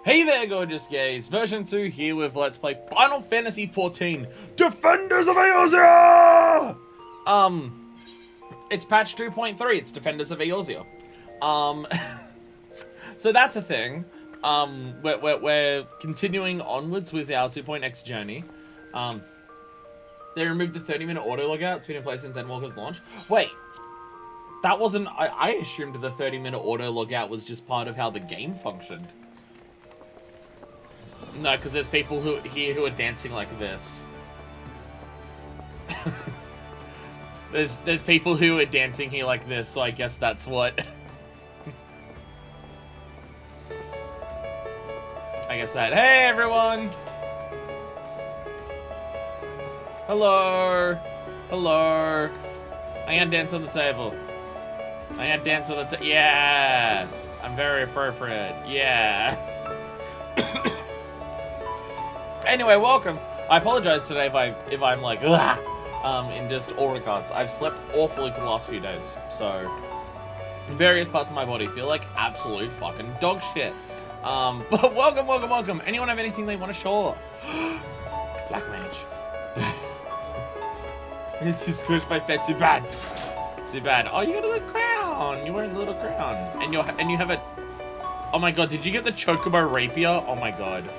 Hey there, gorgeous gays. Version 2 here with Let's Play Final Fantasy XIV Defenders of Eorzea! It's patch 2.3. It's Defenders of Eorzea. So that's a thing. We're continuing onwards with our 2.x journey. They removed the 30-minute auto logout. It's been in place since Endwalker's launch. Wait. That wasn't... I assumed the 30-minute auto logout was just part of how the game functioned. No, because there's people here who are dancing like this. there's people who are dancing here like this, so I guess that's what... I guess that... Hey, everyone! Hello! Hello! I can dance on the table. I can dance on the table. Yeah! I'm very appropriate. Yeah! Anyway, welcome. I apologize today if I'm like, in just all regards. I've slept awfully for the last few days, so various parts of my body feel like absolute fucking dog shit. But welcome. Anyone have anything they want to show off? Black Mage. This is squished my fat too bad. Too bad. Oh, you got a little crown. You're wearing a little crown, and you have a. Oh my god, did you get the Chocobo Rapier? Oh my god.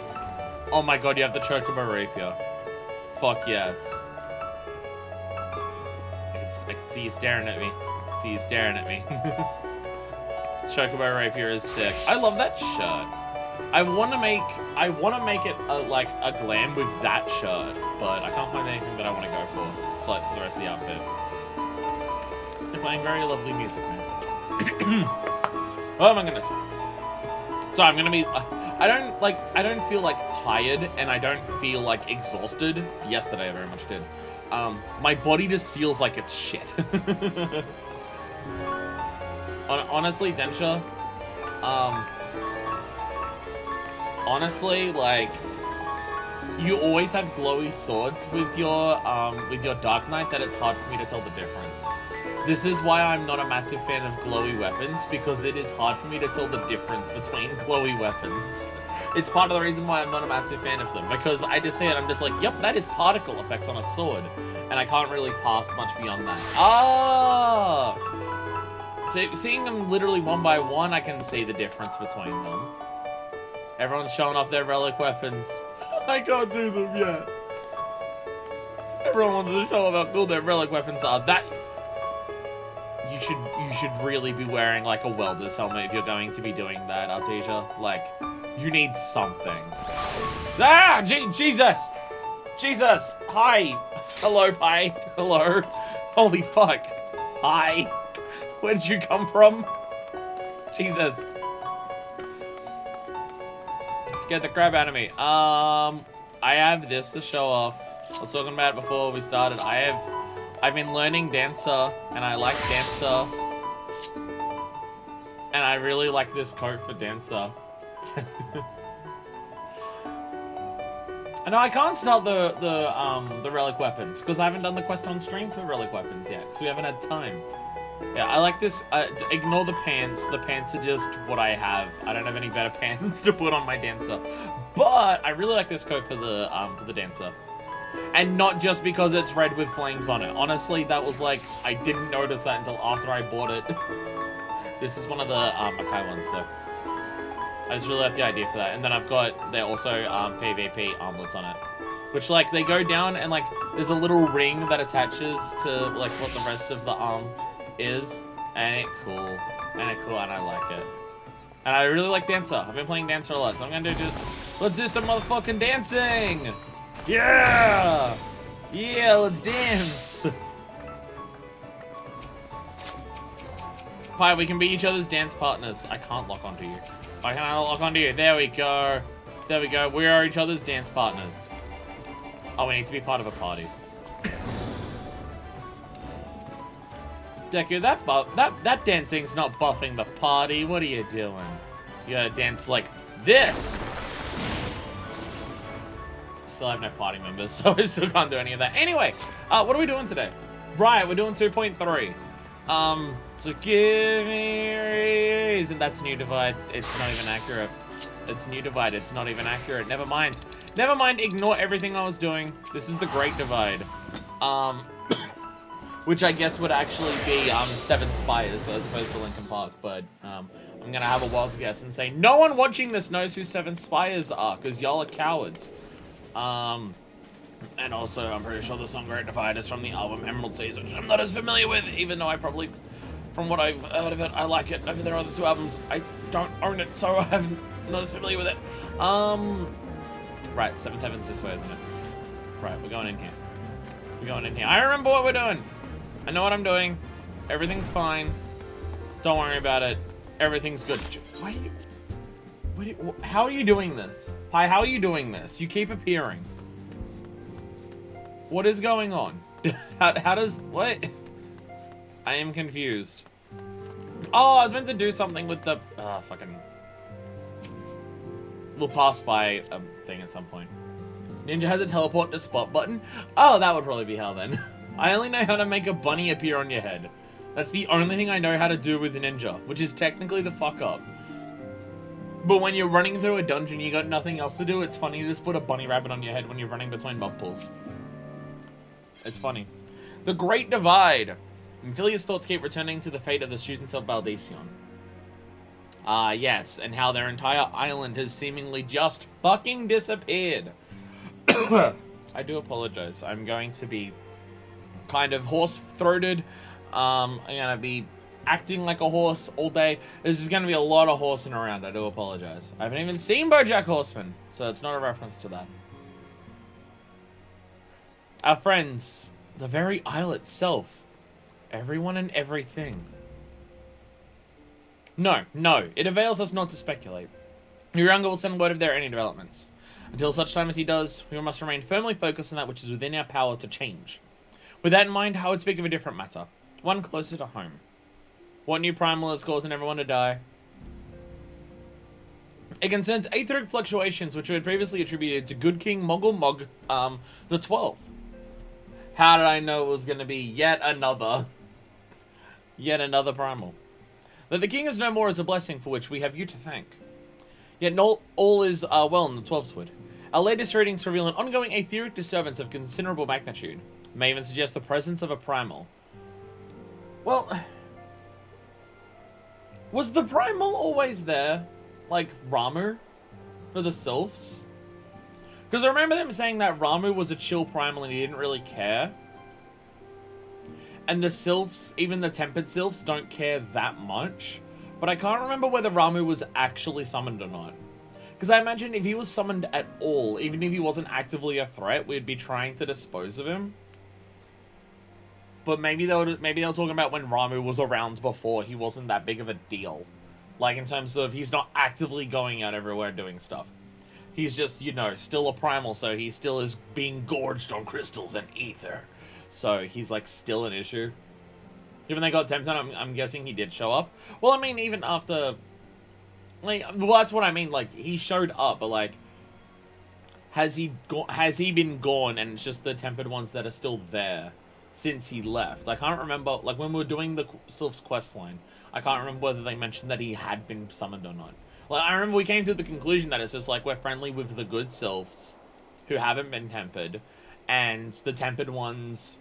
Oh my god, you have the Chocobo Rapier. Fuck yes. I can see you staring at me. Chocobo Rapier is sick. I love that shirt. I want to make it like a glam with that shirt, but I can't find anything that I want to go for. It's like for the rest of the outfit. They're playing very lovely music, man. Oh my goodness. So I'm gonna be. I don't feel like tired, and I don't feel like exhausted. Yesterday I very much did. My body just feels like it's shit. Honestly, Densha, honestly, like, you always have glowy swords with your Dark Knight that it's hard for me to tell the difference. This is why I'm not a massive fan of glowy weapons, because it is hard for me to tell the difference between glowy weapons. It's part of the reason why I'm not a massive fan of them, because I just see it, I'm just like, yep, that is particle effects on a sword, and I can't really pass much beyond that. Ah! So, seeing them literally one by one, I can see the difference between them. Everyone's showing off their relic weapons. I can't do them yet. Everyone wants to show off how cool their relic weapons are. That... You should really be wearing, like, a welder's helmet if you're going to be doing that, Artesia. Like, you need something. Ah! Jesus! Jesus! Hi! Hello, Pi. Hello. Holy fuck. Hi. Where'd you come from? Jesus. Scared the crap out of me. I have this to show off. I was talking about it before we started. I've been learning Dancer, and I like Dancer. And I really like this coat for Dancer. I know I can't sell the relic weapons, because I haven't done the quest on stream for relic weapons yet, because we haven't had time. Yeah, I like this. Ignore the pants. The pants are just what I have. I don't have any better pants to put on my Dancer. But I really like this coat for the Dancer. And not just because it's red with flames on it. Honestly, that was like, I didn't notice that until after I bought it. This is one of the Makai ones, though. I just really like the idea for that. And then they're also PvP armlets on it. Which, like, they go down and, like, there's a little ring that attaches to, like, what the rest of the arm is. And it's cool. And I like it. And I really like Dancer. I've been playing Dancer a lot, so I'm gonna let's do some motherfucking dancing! Yeah! Yeah, let's dance! Pi, we can be each other's dance partners. I can't lock onto you. Why can't I lock onto you? There we go. There we go. We are each other's dance partners. Oh, we need to be part of a party. Deku, that dancing's not buffing the party. What are you doing? You gotta dance like this. Still have no party members, so I still can't do any of that. Anyway, what are we doing today? Right, we're doing 2.3. So give me a reason. That's new divide. It's not even accurate. It's new divide. It's not even accurate. Never mind. Never mind. Ignore everything I was doing. This is the Great Divide. Which I guess would actually be 7 Spires as opposed to Linkin Park. But I'm gonna have a wild guess and say no one watching this knows who 7 Spires are, because y'all are cowards. And also, I'm pretty sure the song Great Divide is from the album Emerald Seas, which I'm not as familiar with, even though I probably, from what I've heard of it, I like it over their other 2 albums. I don't own it, so I'm not as familiar with it. Right, 7th Heaven's this way, isn't it? Right, we're going in here. We're going in here. I remember what we're doing. I know what I'm doing. Everything's fine. Don't worry about it. Everything's good. How are you doing this? Hi, how are you doing this? You keep appearing. What is going on? How does... What? I am confused. Oh, I was meant to do something with the... fucking... We'll pass by a thing at some point. Ninja has a teleport to spot button? Oh, that would probably be how then. I only know how to make a bunny appear on your head. That's the only thing I know how to do with Ninja, which is technically the fuck up. But when you're running through a dungeon, you got nothing else to do, it's funny to just put a bunny rabbit on your head when you're running between mob pools. It's funny. The Great Divide. Amphilia's thoughts keep returning to the fate of the students of Baldesion. Yes, and how their entire island has seemingly just fucking disappeared. I do apologize. I'm going to be kind of horse-throated. I'm gonna be acting like a horse all day. This is gonna be a lot of horsing around. I do apologize. I haven't even seen BoJack Horseman, so it's not a reference to that. Our friends, the very isle itself, everyone and everything. No, it avails us not to speculate. Uranga will send word if there are any developments. Until such time as he does, we must remain firmly focused on that which is within our power to change. With that in mind, I would speak of a different matter, one closer to home. What new primal is causing everyone to die? It concerns aetheric fluctuations which we had previously attributed to Good King Moggle Mog, the 12th. How did I know it was going to be yet another primal? That the king is no more is a blessing for which we have you to thank. Yet not all is well in the 12th Wood. Our latest readings reveal an ongoing aetheric disturbance of considerable magnitude. May even suggest the presence of a primal. Well, was the primal always there? Like Ramu? For the sylphs? Because I remember them saying that Ramu was a chill primal and he didn't really care. And the sylphs, even the tempered sylphs, don't care that much. But I can't remember whether Ramu was actually summoned or not. Because I imagine if he was summoned at all, even if he wasn't actively a threat, we'd be trying to dispose of him. But maybe they were talking about when Ramu was around before, he wasn't that big of a deal. Like, in terms of, he's not actively going out everywhere doing stuff. He's just, you know, still a primal, so he still is being gorged on crystals and ether. So, he's, like, still an issue. Even they got tempted, I'm guessing he did show up. Well, I mean, even after... Like, well, that's what I mean, like, he showed up, but, like... Has he been gone, and it's just the tempered ones that are still there since he left? I can't remember, like, when we were doing the Sylph's questline, I can't remember whether they mentioned that he had been summoned or not. Like, I remember we came to the conclusion that it's just, like, we're friendly with the good Sylphs who haven't been tempered, and the tempered ones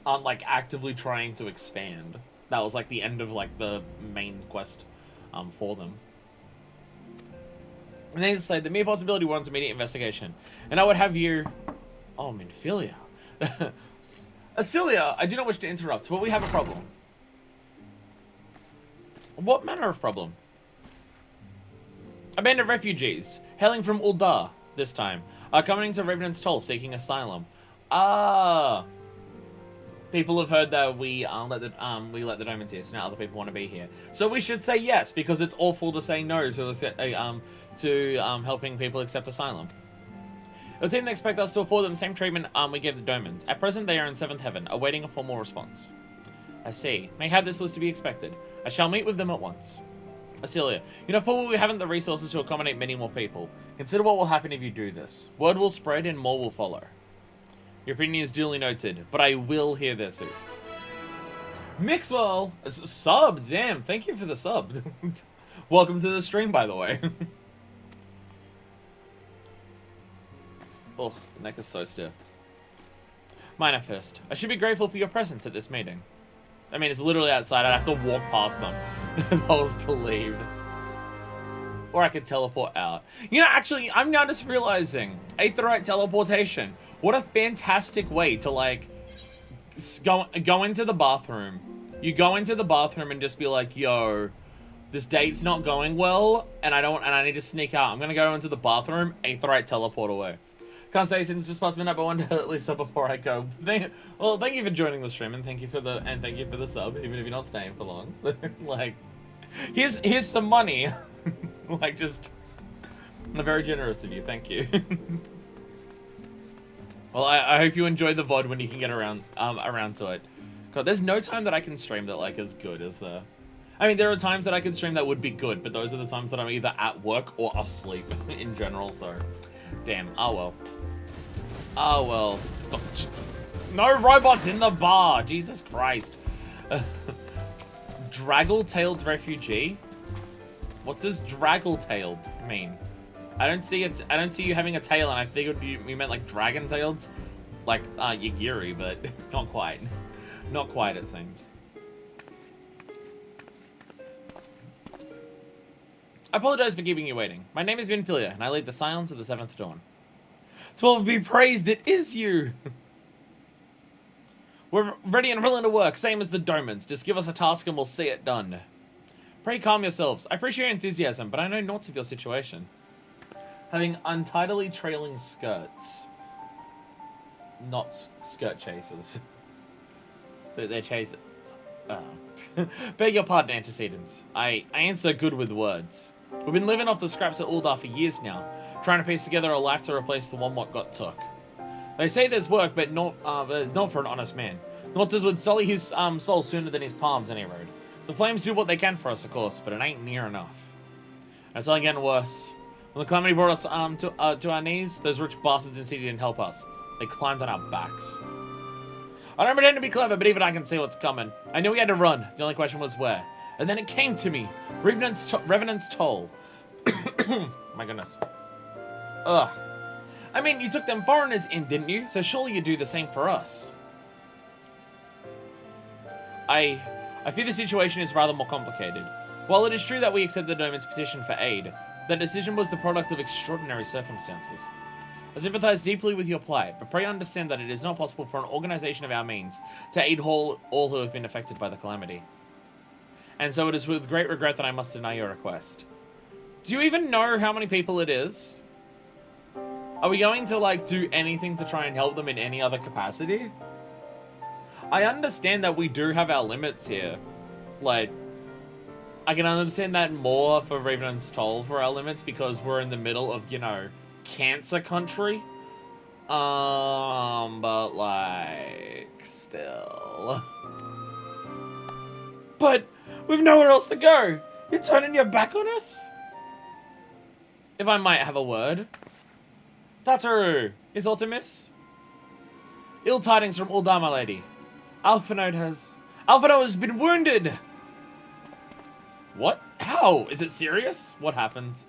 aren't, like, actively trying to expand. That was, like, the end of, like, the main quest for them. And they say, the mere possibility warrants immediate investigation. And I would have you... Oh, Minfilia. Asilia, I do not wish to interrupt, but we have a problem. What manner of problem? A band of refugees, hailing from Uldar, this time, are coming to Revenant's Toll seeking asylum. People have heard that we let the Domans here, so now other people want to be here. So we should say yes, because it's awful to say no to helping people accept asylum. It would seem they expect us to afford them the same treatment we gave the Domans. At present, they are in 7th Heaven, awaiting a formal response. I see. Mayhap this was to be expected. I shall meet with them at once. Asilia, you know, for we haven't the resources to accommodate many more people. Consider what will happen if you do this. Word will spread and more will follow. Your opinion is duly noted, but I will hear their suit. Mixwell, sub, damn, thank you for the sub. Welcome to the stream, by the way. Oh, the neck is so stiff. Minor first. I should be grateful for your presence at this meeting. I mean, it's literally outside. I'd have to walk past them if I was to leave. Or I could teleport out. You know, actually, I'm now just realizing, Aetheryte teleportation. What a fantastic way to, like, go into the bathroom. You go into the bathroom and just be like, yo, this date's not going well, and I need to sneak out. I'm gonna go into the bathroom, Aetheryte teleport away. Can't say since just past midnight, but one day at least before I go. Thank you for joining the stream, and thank you for the sub, even if you're not staying for long. Like, here's some money. Like, just very generous of you. Thank you. Well, I hope you enjoy the VOD when you can get around to it. God, there's no time that I can stream that like is good, is there? I mean, there are times that I can stream that would be good, but those are the times that I'm either at work or asleep in general. So, damn. Oh well. Oh well. No robots in the bar. Jesus Christ. Draggle-tailed refugee. What does draggle-tailed mean? I don't see you having a tail, and I figured you meant like dragon-tailed, like Yagiri, but not quite. Not quite, it seems. I apologize for keeping you waiting. My name is Vinfilia, and I lead the Silence of the Seventh Dawn. 12 be praised, it is you! We're ready and willing to work, same as the Domans. Just give us a task and we'll see it done. Pray calm yourselves. I appreciate your enthusiasm, but I know naught of your situation. Having untidily trailing skirts. Not skirt chasers. They're chasers. Beg your pardon, antecedents. I ain't so good with words. We've been living off the scraps of Uldar for years now, trying to piece together a life to replace the one what got took. They say there's work, but it's not for an honest man. Not does would sully his soul sooner than his palms any road. The flames do what they can for us, of course, but it ain't near enough. And it's only getting worse. When the calamity brought us to our knees, those rich bastards in the city didn't help us. They climbed on our backs. I don't pretend to be clever, but even I can see what's coming. I knew we had to run. The only question was where. And then it came to me. Revenant's Toll. My goodness. Ugh. I mean, you took them foreigners in, didn't you? So surely you'd do the same for us. I fear the situation is rather more complicated. While it is true that we accepted the Doman's petition for aid, that decision was the product of extraordinary circumstances. I sympathize deeply with your plight, but pray understand that it is not possible for an organization of our means to aid all who have been affected by the calamity. And so it is with great regret that I must deny your request. Do you even know how many people it is? Are we going to, like, do anything to try and help them in any other capacity? I understand that we do have our limits here. Like, I can understand that more for Revenant's Toll for our limits because we're in the middle of, you know, cancer country. But, like, still. But we've nowhere else to go. You're turning your back on us? If I might have a word. Tataru, is aught amiss? Ill tidings from Uldar, my lady. Alphinaud has been wounded! What? How? Is it serious? What happened?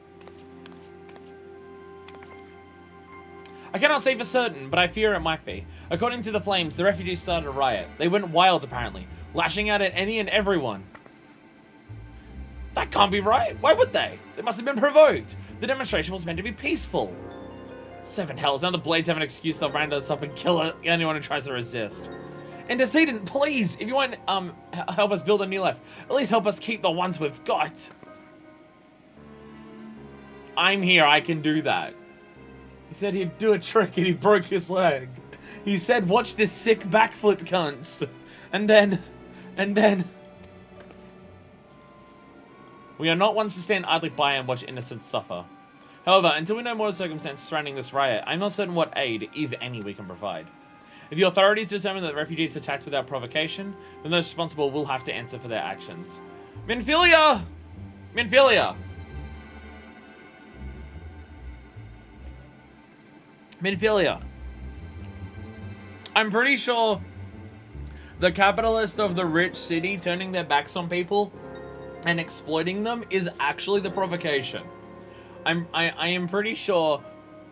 I cannot say for certain, but I fear it might be. According to the flames, the refugees started a riot. They went wild, apparently, lashing out at any and everyone. That can't be right. Why would they? They must have been provoked. The demonstration was meant to be peaceful. Seven hells, now the Blades have an excuse to round us up and kill anyone who tries to resist. Antecedent, please, if you want help us build a new life, at least help us keep the ones we've got. I'm here, I can do that. He said he'd do a trick and he broke his leg. He said, watch this sick backflip, cunts. And then... We are not ones to stand idly by and watch innocents suffer. However, until we know more circumstances surrounding this riot, I'm not certain what aid, if any, we can provide. If the authorities determine that the refugees attacked without provocation, then those responsible will have to answer for their actions. Minfilia! Minfilia! Minfilia. I'm pretty sure the capitalist of the rich city turning their backs on people and exploiting them is actually the provocation. I am pretty sure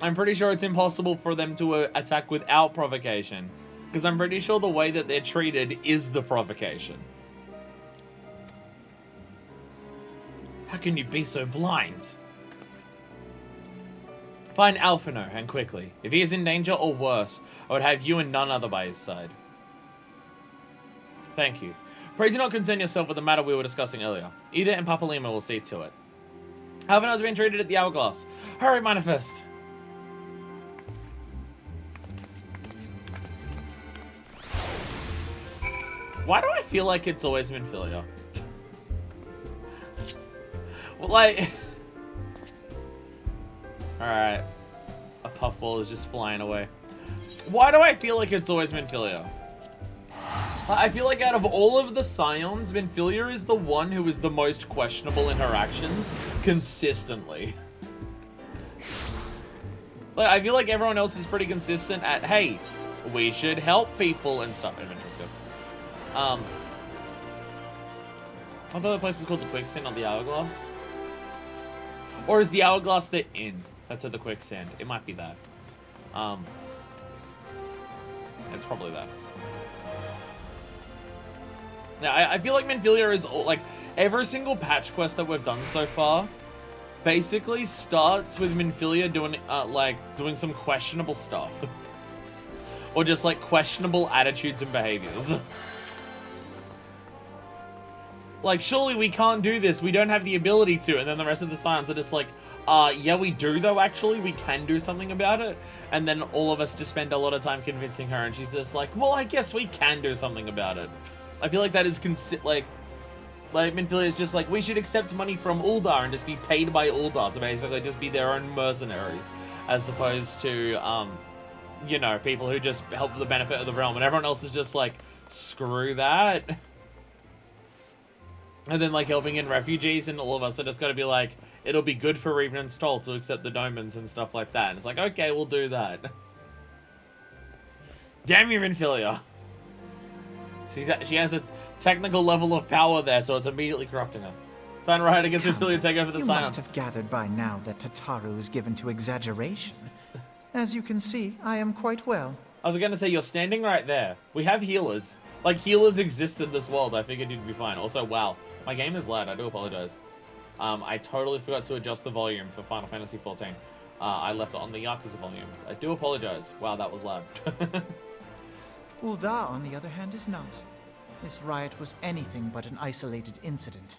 I'm pretty sure it's impossible for them to attack without provocation. Because I'm pretty sure the way that they're treated is the provocation. How can you be so blind? Find Alphino, and quickly. If he is in danger or worse, I would have you and none other by his side. Thank you. Pray do not concern yourself with the matter we were discussing earlier. Ida and Papa Lima will see to it. Alphino has been treated at the Hourglass. Hurry, Manifest! Why do I feel like it's always Minfilia? Well, like... Alright. A puffball is just flying away. Why do I feel like it's always Minfilia? I feel like out of all of the Scions, Minfilia is the one who is the most questionable in her actions consistently. Like, I feel like everyone else is pretty consistent at, hey, we should help people and stuff. Adventure's good. I thought the place is called the Quicksand, not the Hourglass. Or is the Hourglass the inn that's at the Quicksand? It might be that. It's probably that. Yeah, I feel like Minfilia is all, like, every single patch quest that we've done so far basically starts with Minfilia doing some questionable stuff. Or just, like, questionable attitudes and behaviors. Like, surely we can't do this. We don't have the ability to. And then the rest of the Scions are just like, yeah, we do, though, actually. We can do something about it. And then all of us just spend a lot of time convincing her. And she's just like, well, I guess we can do something about it. I feel like that is, like Minfilia is just like, we should accept money from Uldar and just be paid by Uldar to basically just be their own mercenaries. As opposed to, you know, people who just help for the benefit of the realm. And everyone else is just like, screw that. And then, like, helping in refugees, and all of us are just gotta be like, it'll be good for Reven and Stoll to accept the Domans and stuff like that. And it's like, okay, we'll do that. Damn you, Minfilia. She has a technical level of power there, so it's immediately corrupting her. Time to ride against Minfilia, take over the Scions. You must have gathered by now that Tataru is given to exaggeration. As you can see, I am quite well. I was gonna say, you're standing right there. We have healers. Like, healers exist in this world. I figured you'd be fine. Also, wow. My game is loud. I do apologize. I totally forgot to adjust the volume for Final Fantasy XIV. I left it on the Yakuza volumes. I do apologize. Wow, that was loud. Uldar, on the other hand, is not. This riot was anything but an isolated incident.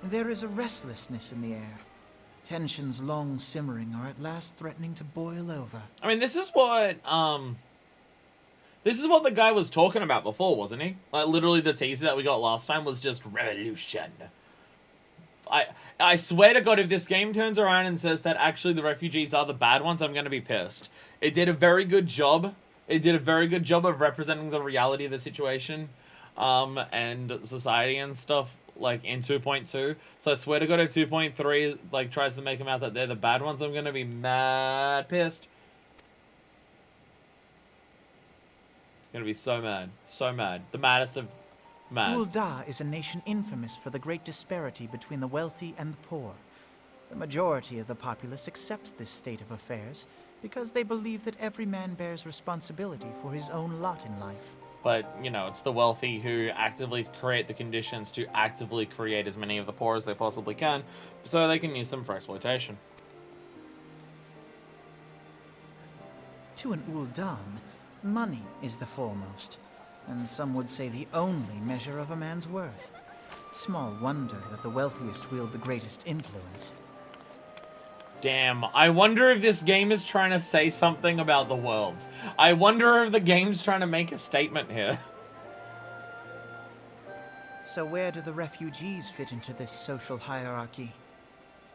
There is a restlessness in the air. Tensions long simmering are at last threatening to boil over. I mean, this is what the guy was talking about before, wasn't he? Like, literally the teaser that we got last time was just revolution. I swear to God, if this game turns around and says that actually the refugees are the bad ones, I'm gonna be pissed. It did a very good job. It did a very good job of representing the reality of the situation, and society and stuff, like, in 2.2. So I swear to God, if 2.3, like, tries to make them out that they're the bad ones, I'm gonna be mad pissed. Gonna be so mad. So mad. The maddest of mad. Uldar is a nation infamous for the great disparity between the wealthy and the poor. The majority of the populace accepts this state of affairs because they believe that every man bears responsibility for his own lot in life. But, you know, it's the wealthy who actively create the conditions to actively create as many of the poor as they possibly can, so they can use them for exploitation. To an Uldan, money is the foremost, and some would say the only measure of a man's worth. Small wonder that the wealthiest wield the greatest influence. Damn, I wonder if this game is trying to say something about the world. I wonder if the game's trying to make a statement here. So where do the refugees fit into this social hierarchy?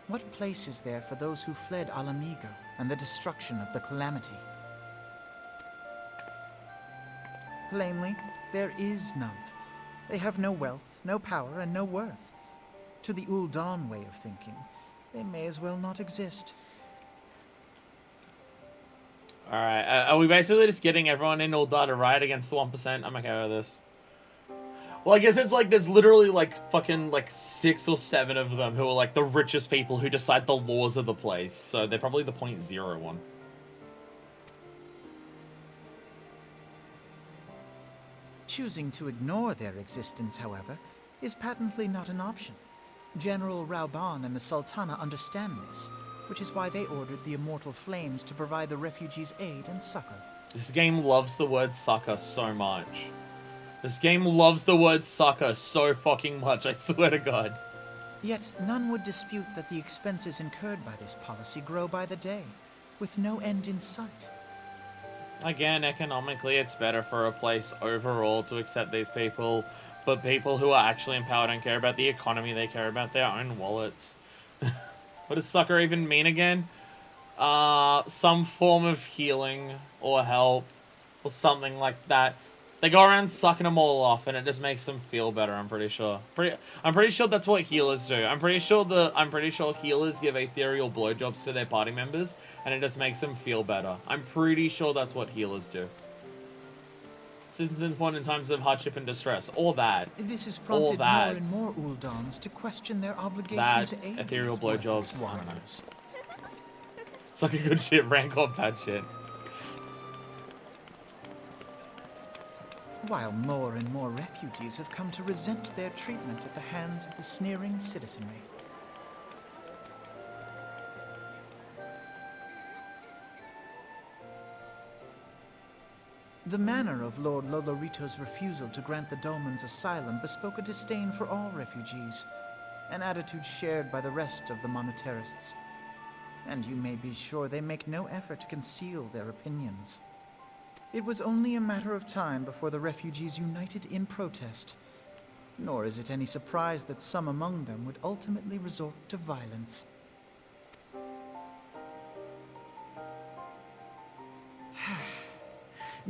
What place is there for those who fled Alamigo and the destruction of the Calamity? Plainly, there is none. They have no wealth, no power, and no worth. To the Uldan way of thinking, they may as well not exist. Alright, are we basically just getting everyone in Uldar to riot against the 1%? I'm okay with this. Well, I guess it's like there's literally like fucking like 6 or 7 of them who are like the richest people who decide the laws of the place. So they're probably the 0.01. Choosing to ignore their existence, however, is patently not an option. General Rauban and the Sultana understand this, which is why they ordered the Immortal Flames to provide the refugees aid and succor. This game loves the word sucker so much. This game loves the word sucker so fucking much, I swear to God. Yet none would dispute that the expenses incurred by this policy grow by the day, with no end in sight. Again, economically, it's better for a place overall to accept these people, but people who are actually in power don't care about the economy, they care about their own wallets. What does sucker even mean again? Some form of healing or help or something like that. They go around sucking them all off, and it just makes them feel better. I'm pretty sure. I'm pretty sure that's what healers do. I'm pretty sure healers give ethereal blowjobs to their party members, and it just makes them feel better. I'm pretty sure that's what healers do. Assistance is important in times of hardship and distress. All that. This has prompted more and more Uldans to question their obligation to aid ethereal these blowjobs. wanderers. It's like a good shit, rank or bad shit. While more and more refugees have come to resent their treatment at the hands of the sneering citizenry. The manner of Lord Lolorito's refusal to grant the Dolmens asylum bespoke a disdain for all refugees, an attitude shared by the rest of the monetarists. And you may be sure they make no effort to conceal their opinions. It was only a matter of time before the refugees united in protest. Nor is it any surprise that some among them would ultimately resort to violence.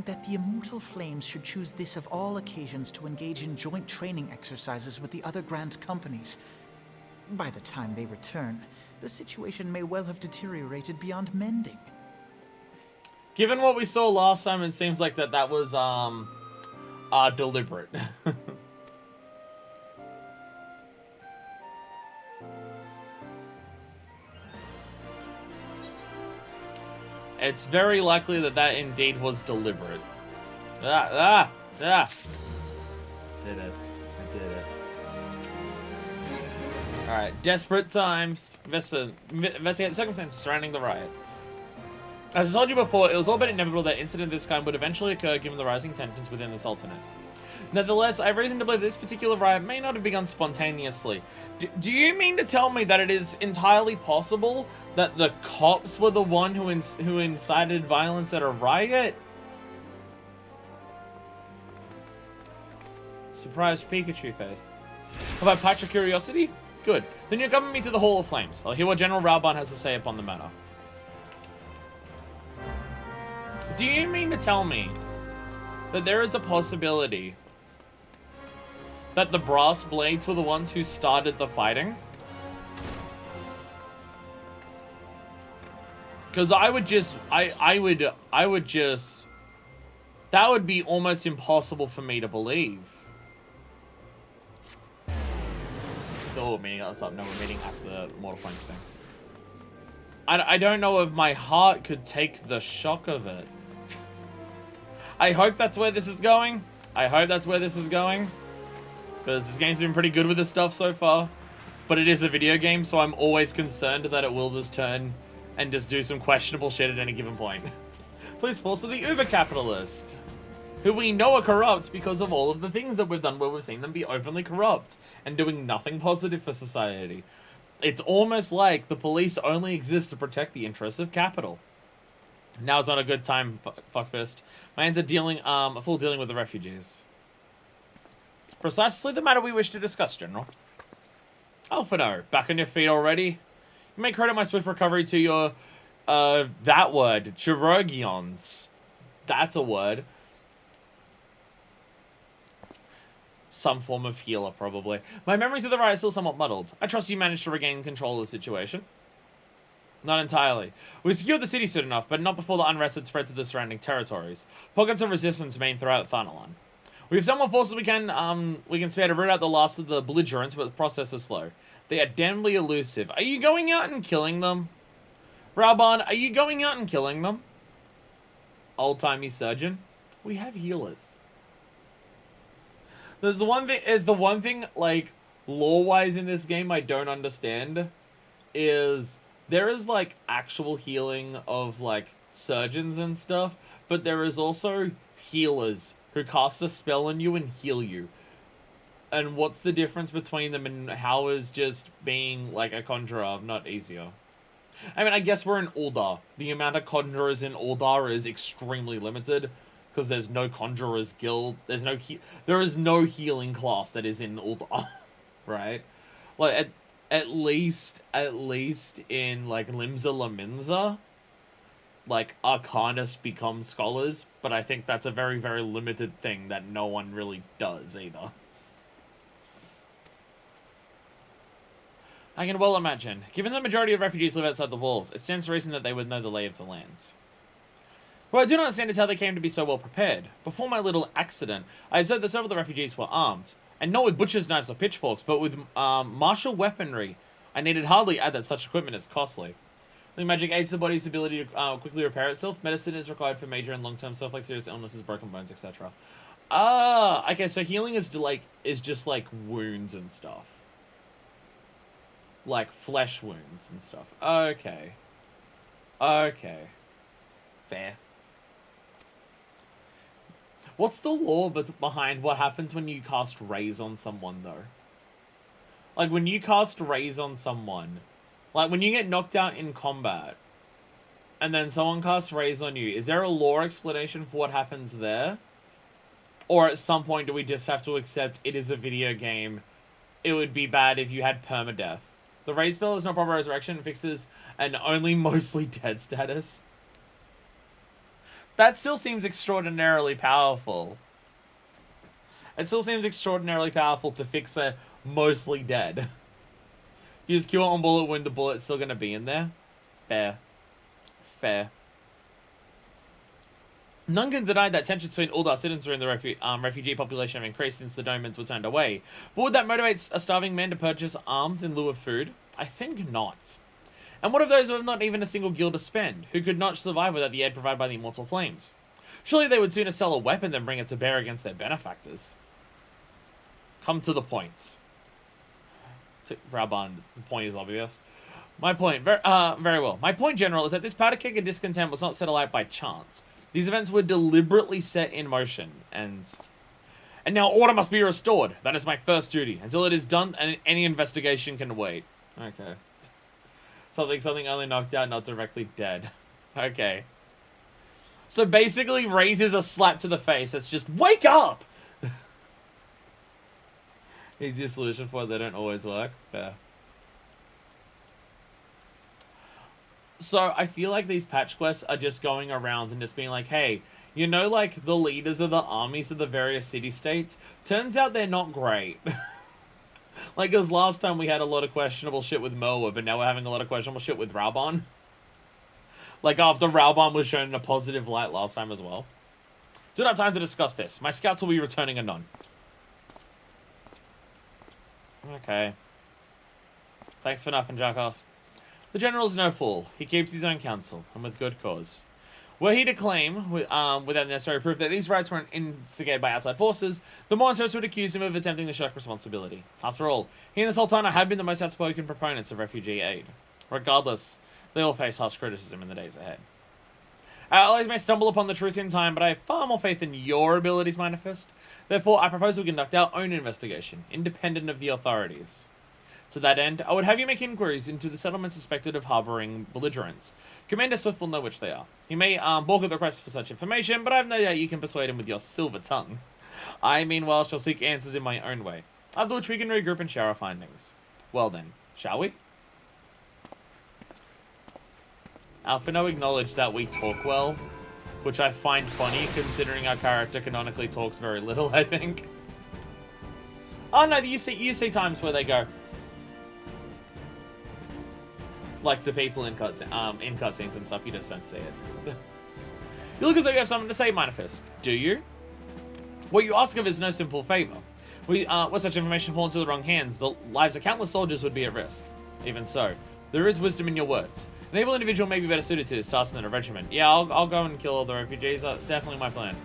That the Immortal Flames should choose this of all occasions to engage in joint training exercises with the other Grand Companies. By the time they return, the situation may well have deteriorated beyond mending. Given what we saw last time, it seems like that was deliberate. It's very likely that indeed was deliberate. Did it. I did it. Alright, desperate times. Investigate circumstances surrounding the riot. As I told you before, it was all but inevitable that incident of this kind would eventually occur given the rising tensions within the Sultanate. Nevertheless, I have reason to believe that this particular riot may not have begun spontaneously. Do you mean to tell me that it is entirely possible that the cops were the one who incited violence at a riot? Surprised Pikachu face. Have I piqued your curiosity? Good. Then you accompany me to the Hall of Flames. I'll hear what General Rauban has to say upon the matter. Do you mean to tell me that there is a possibility that the Brass Blades were the ones who started the fighting? Because I would just, that would be almost impossible for me to believe. Oh, we're meeting us up. No, we're meeting after the Mortal Flames thing. I don't know if my heart could take the shock of it. I hope that's where this is going. Because this game's been pretty good with this stuff so far. But it is a video game, so I'm always concerned that it will just turn and just do some questionable shit at any given point. Please sponsor the uber capitalist, who we know are corrupt because of all of the things that we've done where we've seen them be openly corrupt and doing nothing positive for society. It's almost like the police only exist to protect the interests of capital. Now's not a good time, fuckfist. My hands are full dealing with the refugees. Precisely the matter we wish to discuss, General. Alphino, back on your feet already? You may credit my swift recovery to your, that word, Chirogions. That's a word. Some form of healer, probably. My memories of the riot are still somewhat muddled. I trust you managed to regain control of the situation. Not entirely. We secured the city soon enough, but not before the unrest had spread to the surrounding territories. Pockets of resistance remained throughout Thanalan. We have some more forces we can spare to root out the last of the belligerents, but the process is slow. They are damnably elusive. Are you going out and killing them? Raban, are you going out and killing them? Old-timey surgeon. We have healers. There's the one thing, like, lore-wise in this game I don't understand is there is, like, actual healing of, like, surgeons and stuff, but there is also healers who cast a spell on you and heal you. And what's the difference between them, and how is just being, like, a conjurer not easier? I mean, I guess we're in Ul'dah. The amount of conjurers in Ul'dah is extremely limited, because there's no conjurers guild. There is no healing class that is in Ul'dah, right? Like, at least in, like, Limsa Laminza, like, Arcanists become scholars, but I think that's a very, very limited thing that no one really does either. I can well imagine. Given the majority of refugees live outside the walls, it stands to reason that they would know the lay of the land. What I do not understand is how they came to be so well prepared. Before my little accident, I observed that several of the refugees were armed, and not with butcher's knives or pitchforks, but with martial weaponry. I needed hardly add that such equipment is costly. The magic aids the body's ability to quickly repair itself. Medicine is required for major and long-term stuff like serious illnesses, broken bones, etc. Okay, so healing is just like wounds and stuff. Like flesh wounds and stuff. Okay. Okay. Fair. What's the lore behind what happens when you cast Raise on someone, though? Like, when you cast Raise on someone, like, when you get knocked out in combat, and then someone casts Raise on you, is there a lore explanation for what happens there? Or at some point do we just have to accept it is a video game? It would be bad if you had permadeath. The Raise spell is not proper resurrection and fixes an only mostly dead status. That still seems extraordinarily powerful. It still seems extraordinarily powerful to fix a mostly dead. You just kill it on bullet wound, the bullet's still going to be in there. Fair. Fair. None can deny that tensions between Ul'dah citizens and the refugee population have increased since the Domans were turned away. But would that motivate a starving man to purchase arms in lieu of food? I think not. And what of those who have not even a single guild to spend, who could not survive without the aid provided by the immortal flames? Surely they would sooner sell a weapon than bring it to bear against their benefactors. Come to the point. Raban, the point is obvious. My point, very well. My point, General, is that this powder keg of discontent was not set alight by chance. These events were deliberately set in motion, and now order must be restored. That is my first duty. Until it is done, and any investigation can wait. Okay. Something only knocked out, not directly dead. Okay. So basically, raises a slap to the face. That's just, wake up! Easiest solution for it, they don't always work. Fair. So, I feel like these patch quests are just going around and just being like, hey, you know, like, the leaders of the armies of the various city-states? Turns out they're not great. Like, because last time we had a lot of questionable shit with Moa, but now we're having a lot of questionable shit with Raubon. Like, after Raubon was shown in a positive light last time as well. Do not have time to discuss this. My scouts will be returning anon. Okay. Thanks for nothing, jackass. The general's no fool. He keeps his own counsel, and with good cause. Were he to claim, without necessary proof, that these riots were instigated by outside forces, the Montos would accuse him of attempting to shirk responsibility. After all, he and the Sultana have been the most outspoken proponents of refugee aid. Regardless, they all face harsh criticism in the days ahead. Our allies may stumble upon the truth in time, but I have far more faith in your abilities, Manifest. Therefore, I propose we conduct our own investigation, independent of the authorities. To that end, I would have you make inquiries into the settlements suspected of harbouring belligerents. Commander Swift will know which they are. He may balk at the request for such information, but I have no doubt you can persuade him with your silver tongue. I, meanwhile, shall seek answers in my own way, after which we can regroup and share our findings. Well then, shall we? Alphino acknowledged that we talk well, which I find funny, considering our character canonically talks very little, I think. Oh no, you see times where they go, like, to people in cutscenes and stuff, you just don't see it. You look as though you have something to say, Manifest. Do you? What you ask of is no simple favor. Were such information fall into the wrong hands, the lives of countless soldiers would be at risk. Even so, there is wisdom in your words. An able individual may be better suited to this task than a regiment. Yeah, I'll go and kill all the refugees. Definitely my plan.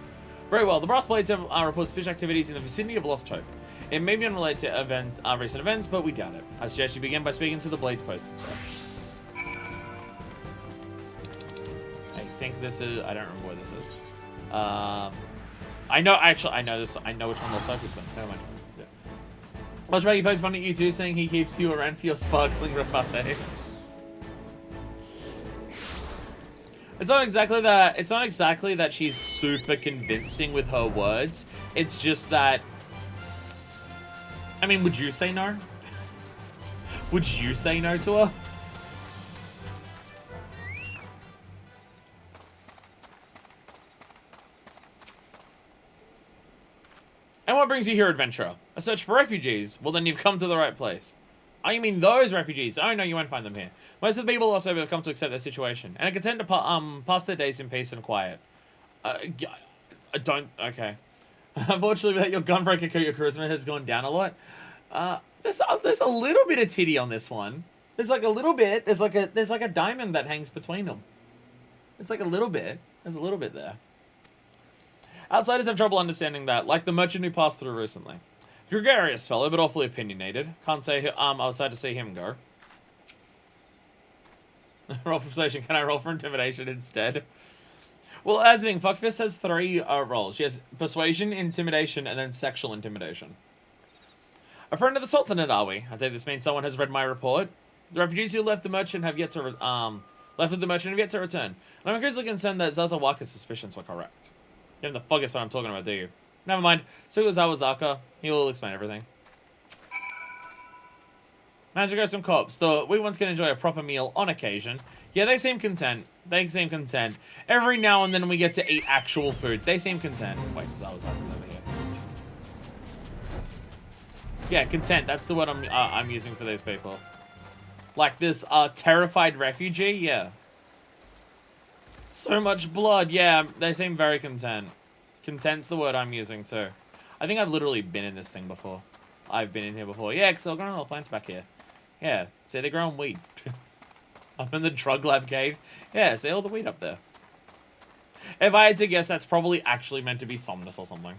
Very well. The Brass Blades have report suspicious activities in the vicinity of Lost Hope. It may be unrelated to recent events, but we doubt it. I suggest you begin by speaking to the Blades post. I think this is... I don't remember where this is. I know this. I know which one Lost Hope is then. Never mind. Yeah. Watchback pokes fun at you too, saying he keeps you around for your sparkling repartee. It's not exactly that she's super convincing with her words. It's just that... I mean, would you say no? Would you say no to her? And what brings you here, adventurer? A search for refugees? Well, then you've come to the right place. Oh, you mean those refugees? Oh, no, you won't find them here. Most of the people also have come to accept their situation, and are content to pass their days in peace and quiet. Okay. Unfortunately, without your gunbreaker, your charisma has gone down a lot. There's a little bit of titty on this one. There's like a little bit. There's like a diamond that hangs between them. It's like a little bit. There's a little bit there. Outsiders have trouble understanding that, like the merchant who passed through recently. Gregarious fellow, but awfully opinionated. Can't say I was sad to see him go. Roll for persuasion. Can I roll for intimidation instead? Well, as the thing, Fuckfist has 3 rolls. She has persuasion, intimidation, and then sexual intimidation. A friend of the Sultanate, are we? I think this means someone has read my report. The refugees who left the merchant have yet to left with the merchant have yet to return. And I'm increasingly concerned that Zazawaka's suspicions were correct. You haven't the fuckest what I'm talking about, do you? Never mind. So goes Zawazaka. He will explain everything. Managed to go some cops. Though we once can enjoy a proper meal on occasion. Yeah, they seem content. They seem content. Every now and then we get to eat actual food. They seem content. Wait, Zawazaka's over here. Yeah, content. That's the word I'm using for these people. Like this terrified refugee. Yeah. So much blood. Yeah, they seem very content. Content's the word I'm using too. I think I've literally been in this thing before. I've been in here before. Yeah, because they're growing all the plants back here. Yeah, see, they're growing weed. Up in the drug lab cave. Yeah, see all the weed up there. If I had to guess, that's probably actually meant to be Somnus or something.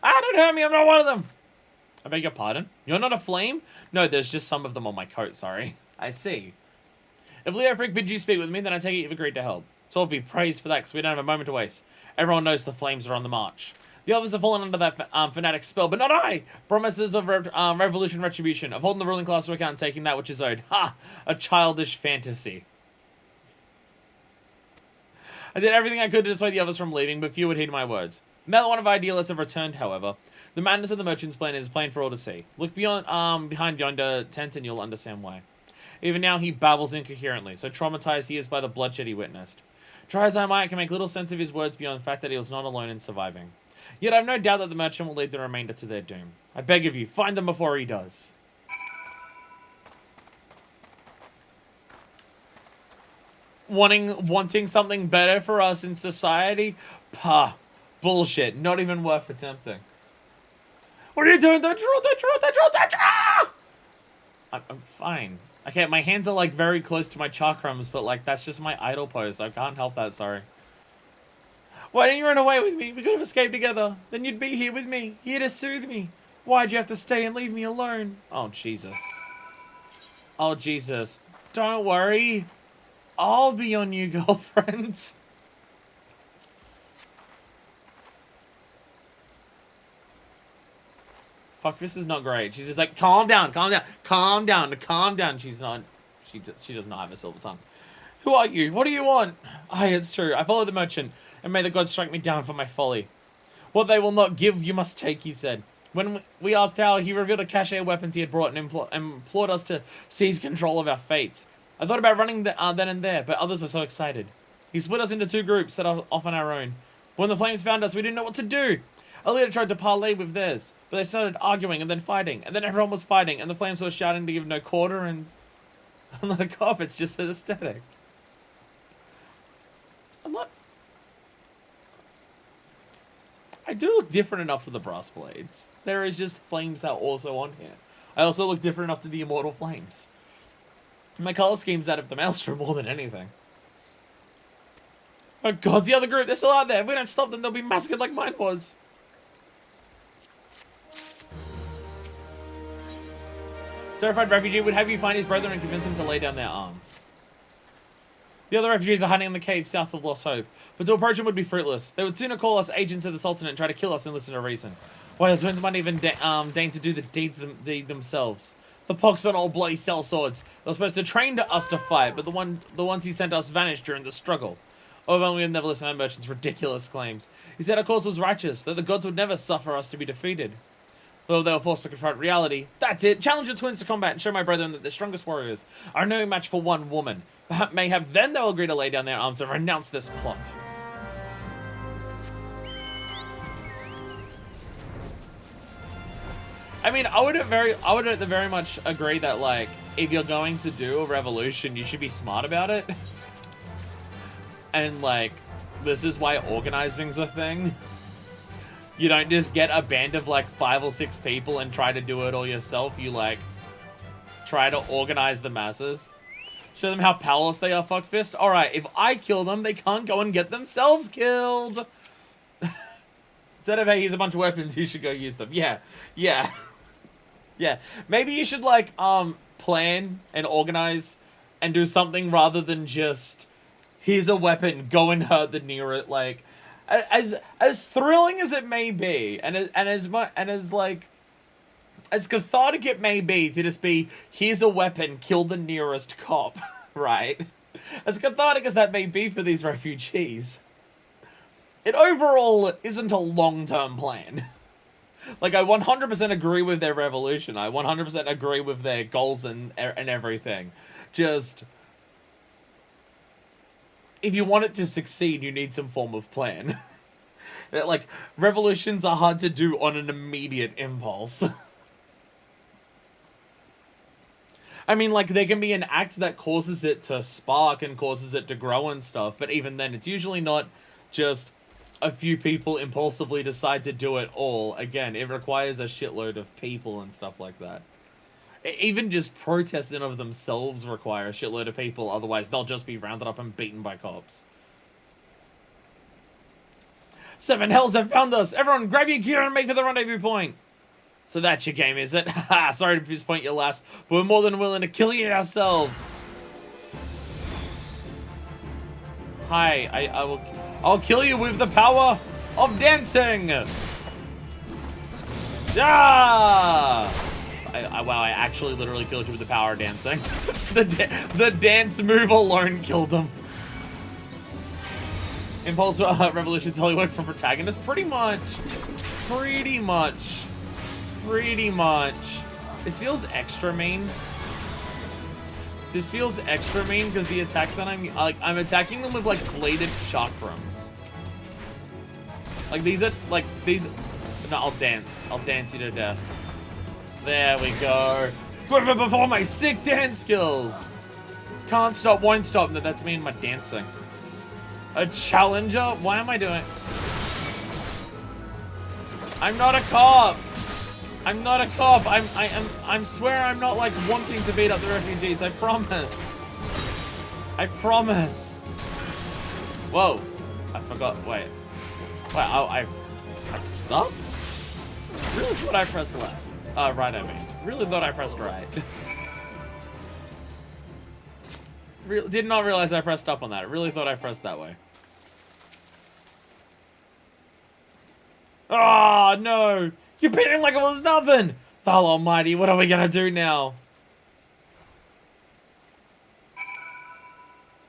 Ah, don't hurt me, I'm not one of them! I beg your pardon? You're not a flame? No, there's just some of them on my coat, sorry. I see. If Leo Frick bid you speak with me, then I take it you've agreed to help. So I'll be praised for that, because we don't have a moment to waste. Everyone knows the flames are on the march. The others have fallen under that fanatic spell, but not I! Promises of revolution retribution, of holding the ruling class to account and taking that which is owed. Ha! A childish fantasy. I did everything I could to dissuade the others from leaving, but few would heed my words. Now that one of our idealists have returned, however, the madness of the merchant's plan is plain for all to see. Look beyond, behind yonder tent and you'll understand why. Even now he babbles incoherently, so traumatized he is by the bloodshed he witnessed. Try as I might, I can make little sense of his words beyond the fact that he was not alone in surviving. Yet I have no doubt that the merchant will lead the remainder to their doom. I beg of you, find them before he does. Wanting something better for us in society? Pah. Bullshit. Not even worth attempting. What are you doing? Don't draw, don't draw, don't draw, don't draw! I'm fine. Okay, my hands are like very close to my chakrams, but like that's just my idle pose. I can't help that, sorry. Why didn't you run away with me? We could have escaped together. Then you'd be here with me, here to soothe me. Why'd you have to stay and leave me alone? Oh, Jesus. Oh, Jesus. Don't worry. I'll be your new girlfriend. Fuck, this is not great. She's just like, calm down, calm down, calm down, calm down. She's not, she does not have a silver tongue. Who are you? What do you want? Aye, it's true. I follow the merchant, and may the gods strike me down for my folly. What they will not give, you must take, he said. When we asked how, he revealed a cache of weapons he had brought and implored us to seize control of our fates. I thought about running then and there, but others were so excited. He split us into 2 groups, set off on our own. But when the flames found us, we didn't know what to do. A leader tried to parley with theirs, but they started arguing and then fighting, and then everyone was fighting, and the flames were shouting to give no quarter, and I'm not a cop, it's just an aesthetic. I'm not I do look different enough to the brass blades. There is just flames that are also on here. I also look different enough to the immortal flames. My color scheme's that of the maelstrom more than anything. Oh god, the other group, they're still out there. If we don't stop them, they'll be massacred like mine was. Terrified refugee would have you find his brother and convince him to lay down their arms. The other refugees are hiding in the cave south of Lost Hope, but to approach them would be fruitless. They would sooner call us agents of the Sultanate and try to kill us than listen to reason. Why, the twins might even deign to do the deed themselves. The pox on old bloody cell swords. They were supposed to train to us to fight, but the ones he sent us vanished during the struggle. Oh, we would never listen to our merchant's ridiculous claims. He said our cause was righteous, that the gods would never suffer us to be defeated. Though they were forced to confront reality. That's it. Challenge the twins to combat and show my brethren that the strongest warriors are no match for one woman. Mayhap then they'll agree to lay down their arms and renounce this plot. I mean, I would at the very much agree that, like, if you're going to do a revolution, you should be smart about it. And, like, this is why organizing's a thing. You don't just get a band of, like, 5 or 6 people and try to do it all yourself. You, like, try to organize the masses. Show them how powerless they are, fuckfist. Alright, if I kill them, they can't go and get themselves killed. Instead of, hey, here's a bunch of weapons, you should go use them. Yeah. Yeah. Yeah. Maybe you should, like, plan and organize and do something rather than just, here's a weapon, go and hurt the nearest, like, as thrilling as it may be, and as cathartic it may be to just be, here's a weapon, kill the nearest cop, right? As cathartic as that may be for these refugees, it overall isn't a long-term plan. Like, I 100% agree with their revolution. I 100% agree with their goals and everything. Just, if you want it to succeed, you need some form of plan. Like, revolutions are hard to do on an immediate impulse. I mean, like, there can be an act that causes it to spark and causes it to grow and stuff, but even then, it's usually not just a few people impulsively decide to do it all. Again, it requires a shitload of people and stuff like that. Even just protests in of themselves require a shitload of people, otherwise they'll just be rounded up and beaten by cops. 7 hells, they've found us! Everyone, grab your gear and make for the rendezvous point! So that's your game, is it? Haha, sorry to disappoint you, lass, but we're more than willing to kill you ourselves! Hi, I'll kill you with the power of dancing! Ah! Wow, I actually literally killed you with the power of dancing. the dance move alone killed him. Impulse Revolution's holy work for protagonist? Pretty much. This feels extra mean. Because the attack that I'm attacking them with, like, bladed chakrams. Like, these are, like, no, I'll dance you to death. There we go. Quiver before my sick dance skills. Can't stop, won't stop. No, that's me and my dancing. A challenger? Why am I doing? I'm not a cop. I swear I'm not, like, wanting to beat up the refugees. I promise. Whoa. I forgot. Wait. I pressed up? Really thought I pressed left. Right, I mean. Really thought I pressed right. Did not realize I pressed up on that. I really thought I pressed that way. Oh, no! You're beating like it was nothing! Thal almighty, what are we gonna do now?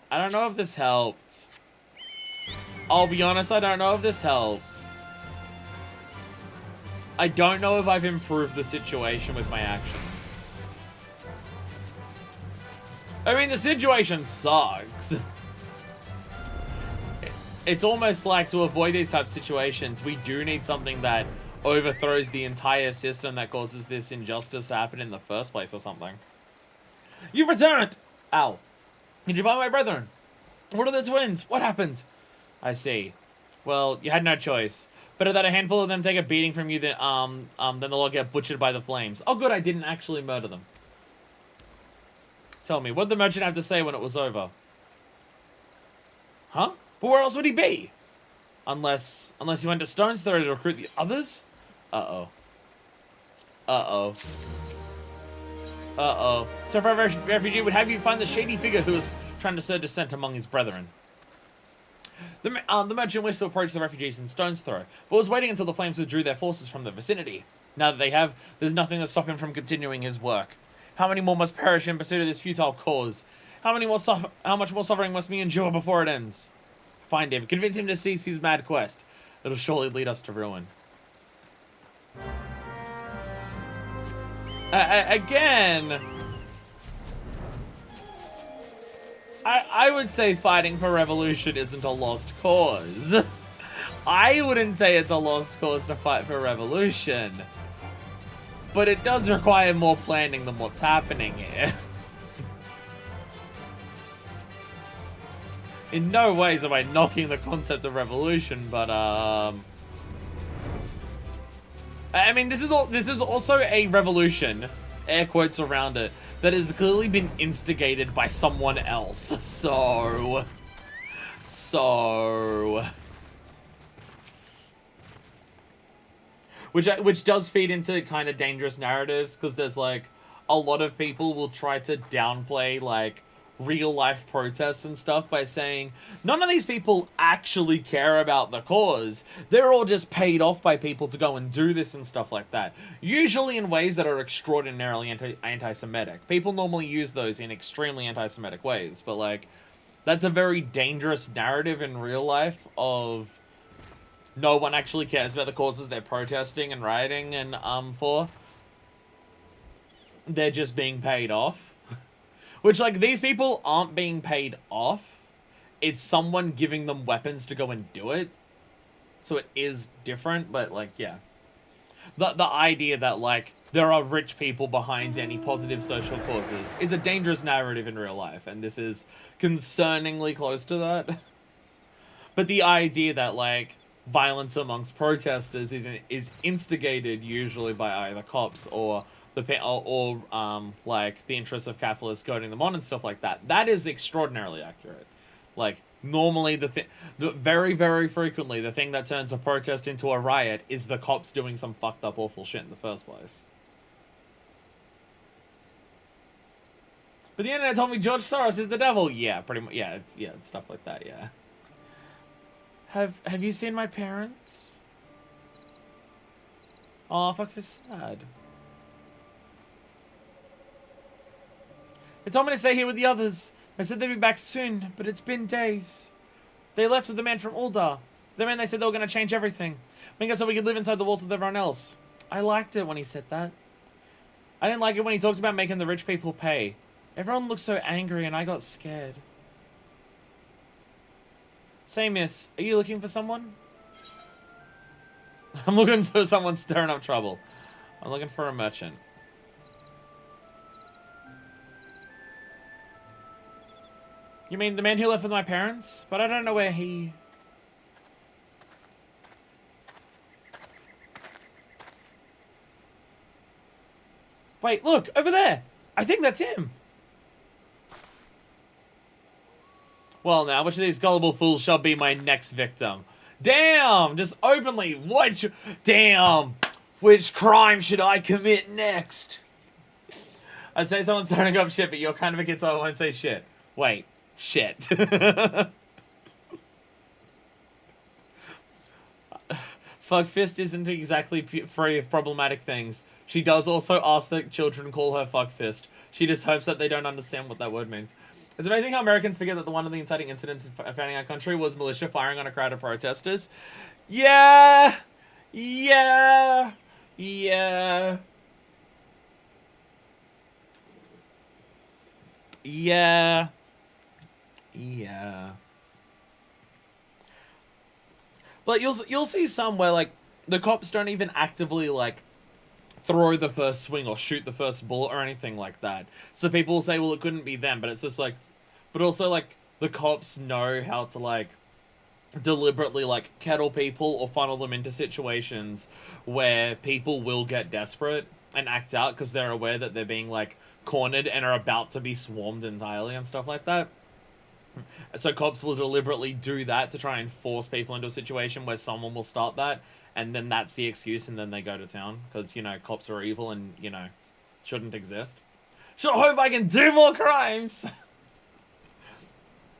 I don't know if this helped. I'll be honest, I don't know if this helped. I don't know if I've improved the situation with my actions. I mean, the situation sucks. It's almost like, to avoid these type of situations, we do need something that overthrows the entire system that causes this injustice to happen in the first place or something. You've returned! Ow. Did you find my brethren? What are the twins? What happened? I see. Well, you had no choice. Better that a handful of them take a beating from you than they'll all get butchered by the flames. Oh good, I didn't actually murder them. Tell me, what'd the merchant have to say when it was over? Huh? But where else would he be? Unless he went to Stone's Throw to recruit the others? Uh-oh. Uh-oh. Uh-oh. So for a refugee would have you find the shady figure who was trying to sow dissent among his brethren. The merchant wished to approach the refugees in Stone's Throw, but was waiting until the flames withdrew their forces from the vicinity. Now that they have, there's nothing to stop him from continuing his work. How many more must perish in pursuit of this futile cause? How much more suffering must we endure before it ends? Find him, convince him to cease his mad quest. It'll surely lead us to ruin. Again, I would say fighting for revolution isn't a lost cause. I wouldn't say it's a lost cause to fight for revolution. But it does require more planning than what's happening here. In no ways am I knocking the concept of revolution, but I mean, this is also a revolution, air quotes around it, that has clearly been instigated by someone else. Which does feed into kind of dangerous narratives, because there's like a lot of people will try to downplay like real life protests and stuff by saying none of these people actually care about the cause. They're all just paid off by people to go and do this and stuff like that. Usually in ways that are extraordinarily anti-Semitic. People normally use those in extremely anti-Semitic ways, but like that's a very dangerous narrative in real life of no one actually cares about the causes they're protesting and rioting and for. They're just being paid off. Which, like, these people aren't being paid off. It's someone giving them weapons to go and do it. So it is different, but, like, yeah. The idea that, like, there are rich people behind any positive social causes is a dangerous narrative in real life, and this is concerningly close to that. But the idea that, like, violence amongst protesters is instigated usually by either cops or like the interests of capitalists goading them on and stuff like that. That is extraordinarily accurate. Like normally very, very frequently the thing that turns a protest into a riot is the cops doing some fucked up awful shit in the first place. But the internet told me George Soros is the devil. Yeah, pretty much. Yeah, it's stuff like that. Yeah. Have you seen my parents? Oh, fuck, this sad. They told me to stay here with the others. They said they'd be back soon, but it's been days. They left with the man from Uldar. The man they said they were going to change everything. Make it so we could live inside the walls with everyone else. I liked it when he said that. I didn't like it when he talked about making the rich people pay. Everyone looked so angry and I got scared. Say, miss, are you looking for someone? I'm looking for someone stirring up trouble. I'm looking for a merchant. You mean the man who left with my parents? But I don't know where he... Wait, look, over there! I think that's him! Well now, which of these gullible fools shall be my next victim? Damn! Just openly, damn! Which crime should I commit next? I'd say someone's turning up shit, but you're kind of a kid, so I won't say shit. Wait. Shit. Fuckfist isn't exactly free of problematic things. She does also ask that children call her fuckfist. She just hopes that they don't understand what that word means. It's amazing how Americans forget that one of the inciting incidents founding our country was militia firing on a crowd of protesters. Yeah. Yeah. Yeah. Yeah. Yeah. But you'll see some where like the cops don't even actively like throw the first swing or shoot the first bullet or anything like that. So people will say, well, it couldn't be them, but it's just like, but also like the cops know how to like deliberately like kettle people or funnel them into situations where people will get desperate and act out because they're aware that they're being like cornered and are about to be swarmed entirely and stuff like that. So cops will deliberately do that to try and force people into a situation where someone will start that, and then that's the excuse, and then they go to town because, you know, cops are evil and, you know, shouldn't exist. Sure hope I can do more crimes.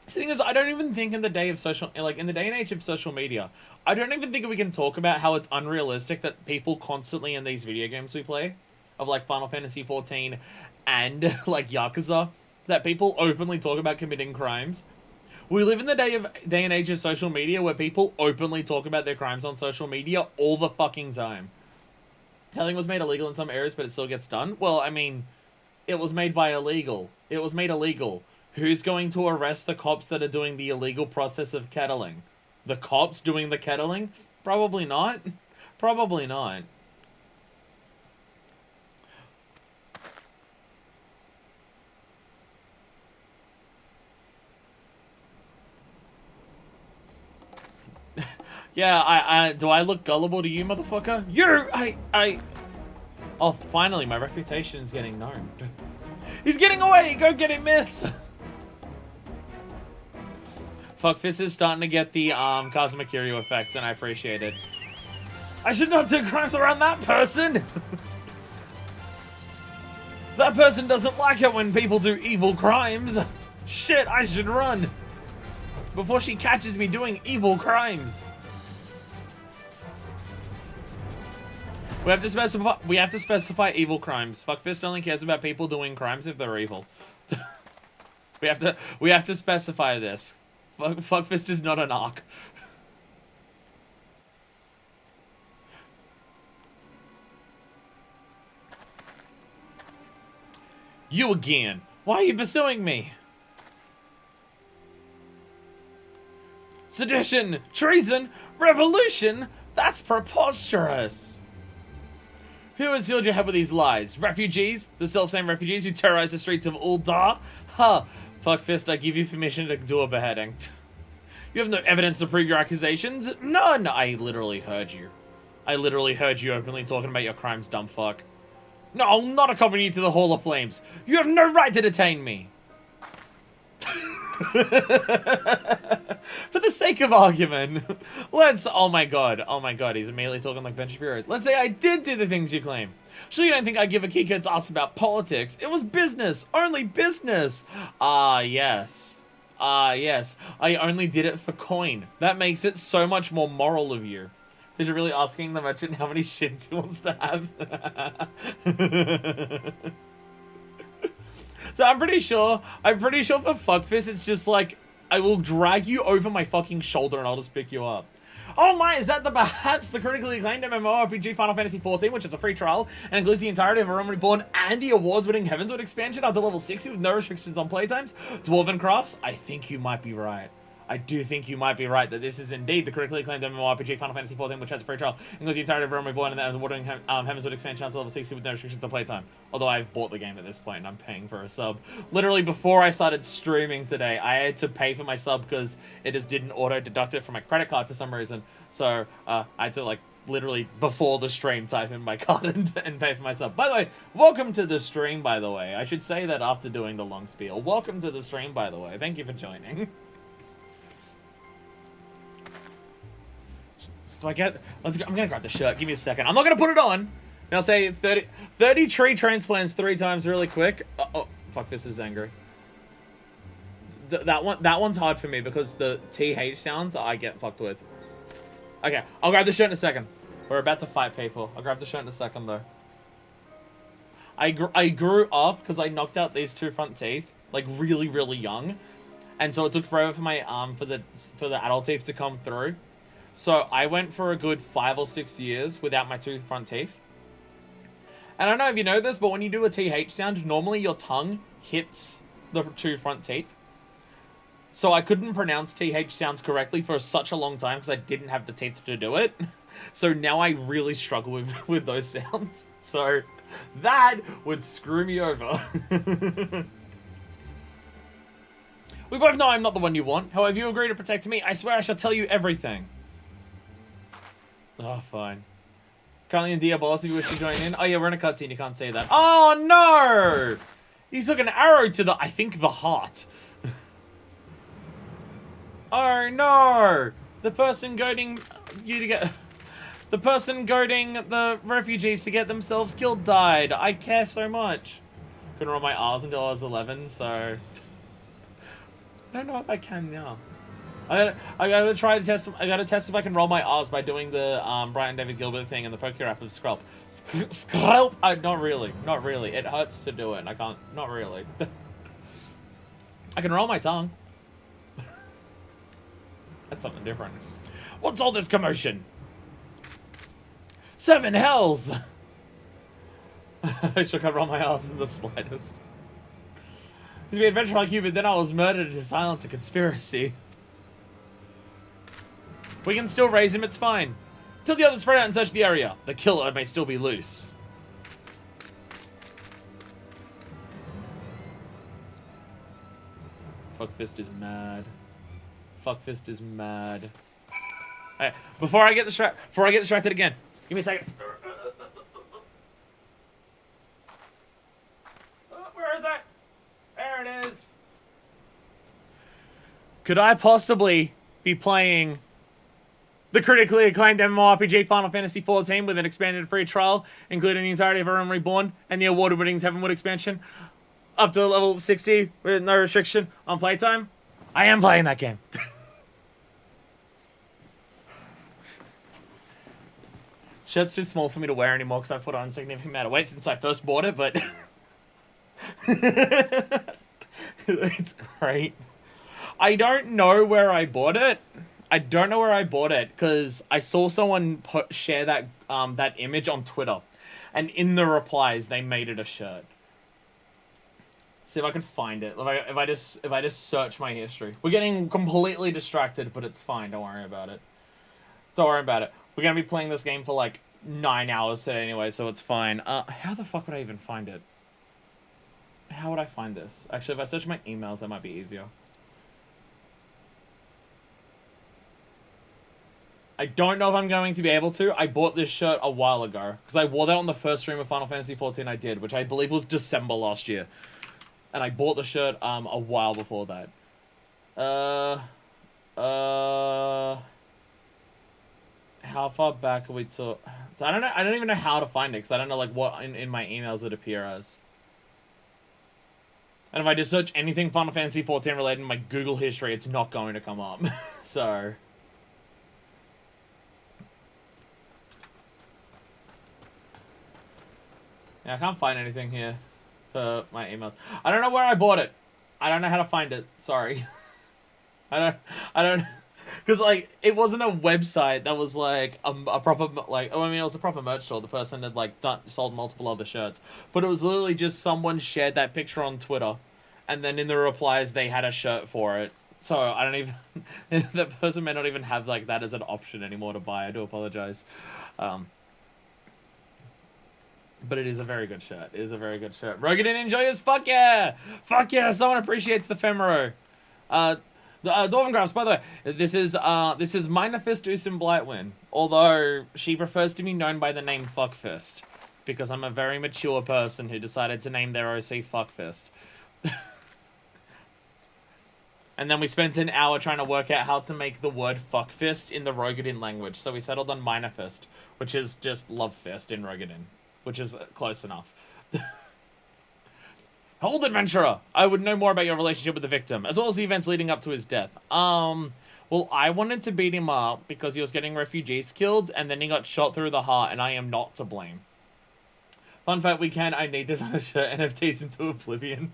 The thing is, I don't even think in the day of in the day and age of social media, I don't even think we can talk about how it's unrealistic that people constantly in these video games we play, of like Final Fantasy XIV and like Yakuza, that people openly talk about committing crimes. We live in the day and age of social media where people openly talk about their crimes on social media all the fucking time. Telling was made illegal in some areas, but it still gets done. Well, I mean, it was made by illegal. It was made illegal. Who's going to arrest the cops that are doing the illegal process of kettling? The cops doing the kettling? Probably not. Probably not. Yeah, do I look gullible to you, motherfucker? Oh, finally, my reputation is getting known. He's getting away! Go get him, miss! Fuckfist is starting to get the, Kazuma-Kiryu effect, and I appreciate it. I should not do crimes around that person! That person doesn't like it when people do evil crimes! Shit, I should run! Before she catches me doing evil crimes! We have to specify evil crimes. Fuckfist only cares about people doing crimes if they're evil. we have to specify this. Fuckfist is not an arc. You again. Why are you pursuing me? Sedition, treason, revolution. That's preposterous. Who has filled your head with these lies? Refugees? The self-same refugees who terrorize the streets of Uldar? Ha! Fuckfist, I give you permission to do a beheading. You have no evidence to prove your accusations? None! I literally heard you. I literally heard you openly talking about your crimes, dumb fuck. No, I'll not accompany you to the Hall of Flames. You have no right to detain me. For the sake of argument, oh my god, he's immediately talking like Ben Shapiro. Let's say I did do the things you claim. Sure, you don't think I give a kid's ass about politics. It was business, only business. Yes. Yes, I only did it for coin. That makes it so much more moral of you. Because you're really asking the merchant how many shins he wants to have. So I'm pretty sure for Fuckfist, it's just like, I will drag you over my fucking shoulder and I'll just pick you up. Oh my, is that perhaps the critically acclaimed MMORPG Final Fantasy XIV, which is a free trial and includes the entirety of A Realm Reborn and the awards-winning Heavensward expansion up to level 60 with no restrictions on playtimes? Dwarven Crafts? I think you might be right. I do think you might be right that this is indeed the critically acclaimed MMORPG Final Fantasy XIV, which has a free trial, includes the entirety of Realm Reborn and the award-winning Heavensward expansion up to level 60 with no restrictions on playtime. Although I've bought the game at this point and I'm paying for a sub. Literally before I started streaming today, I had to pay for my sub because it just didn't auto-deduct it from my credit card for some reason. So I had to like literally before the stream type in my card and pay for my sub. By the way, welcome to the stream, by the way. I should say that after doing the long spiel. Welcome to the stream, by the way. Thank you for joining. I'm gonna grab the shirt. Give me a second. I'm not gonna put it on. Now say 30 tree transplants 3 times really quick. Oh, fuck, this is angry. That one's hard for me because the TH sounds I get fucked with. Okay, I'll grab the shirt in a second. We're about to fight people. I'll grab the shirt in a second though. I grew up because I knocked out these 2 front teeth like really, really young. And so it took forever for my for the adult teeth to come through. So I went for a good 5 or 6 years without my 2 front teeth. And I don't know if you know this, but when you do a TH sound, normally your tongue hits the 2 front teeth. So I couldn't pronounce TH sounds correctly for such a long time because I didn't have the teeth to do it. So now I really struggle with those sounds. So that would screw me over. We both know I'm not the one you want. However, you agree to protect me, I swear I shall tell you everything. Oh, fine. Currently in Diabolos, if you wish to join in. Oh, yeah, we're in a cutscene. You can't say that. Oh, no! He took an arrow to the, I think, the heart. Oh, no! The person goading you to get... The person goading the refugees to get themselves killed died. I care so much. Couldn't roll my R's until I was 11, so... I don't know if I can now. I gotta try to test. I gotta test if I can roll my R's by doing the Brian David Gilbert thing in the Procure app of Skrelp. Skrelp? Not really. Not really. It hurts to do it. I can't. Not really. I can roll my tongue. That's something different. What's all this commotion? 7 hells! I should roll my R's in the slightest. Because we adventure like you, but then I was murdered to silence a conspiracy. We can still raise him, it's fine. Till the others spread out and search the area. The killer may still be loose. Fuckfist is mad. Fuckfist is mad. Hey, before I get distracted again, give me a second. Where is that? There it is. Could I possibly be playing the critically acclaimed MMORPG Final Fantasy XIV with an expanded free trial, including the entirety of A Realm Reborn and the award-winning Heavenwood expansion, up to level 60 with no restriction on playtime? I am playing that game. Shirt's too small for me to wear anymore because I've put on a significant amount of weight since I first bought it, but... It's great. I don't know where I bought it. Because I saw someone share that that image on Twitter, and in the replies they made it a shirt. See if I can find it. If I just search my history. We're getting completely distracted, but it's fine. Don't worry about it. Don't worry about it. We're gonna be playing this game for like 9 hours today anyway, so it's fine. How the fuck would I even find it? How would I find this? Actually, if I search my emails, that might be easier. I don't know if I'm going to be able to. I bought this shirt a while ago. Because I wore that on the first stream of Final Fantasy XIV I did. Which I believe was December last year. And I bought the shirt a while before that. How far back are we to... So I don't know. I don't even know how to find it. Because I don't know like what in my emails would appear as. And if I just search anything Final Fantasy XIV related in my Google history, it's not going to come up. So... Yeah, I can't find anything here for my emails. I don't know where I bought it. I don't know how to find it. Sorry. I don't, because like it wasn't a website that was like a proper like. Oh, I mean, it was a proper merch store. The person had like sold multiple other shirts, but it was literally just someone shared that picture on Twitter, and then in the replies they had a shirt for it. So I don't even. That person may not even have like that as an option anymore to buy. I do apologize. But it is a very good shirt. It is a very good shirt. Rogadin enjoyers, fuck yeah! Fuck yeah! Someone appreciates the Femero. Dwarven Graphs, by the way, this is Minafist Usim Blightwin. Although she prefers to be known by the name Fuckfist, because I'm a very mature person who decided to name their OC Fuckfist. And then we spent an hour trying to work out how to make the word Fuckfist in the Rogadin language. So we settled on Minafist, which is just Love Fist in Rogadin. Which is close enough. Hold, adventurer! I would know more about your relationship with the victim, as well as the events leading up to his death. Well, I wanted to beat him up because he was getting refugees killed, and then he got shot through the heart, and I am not to blame. Fun fact, I need this on a shirt, NFTs into oblivion.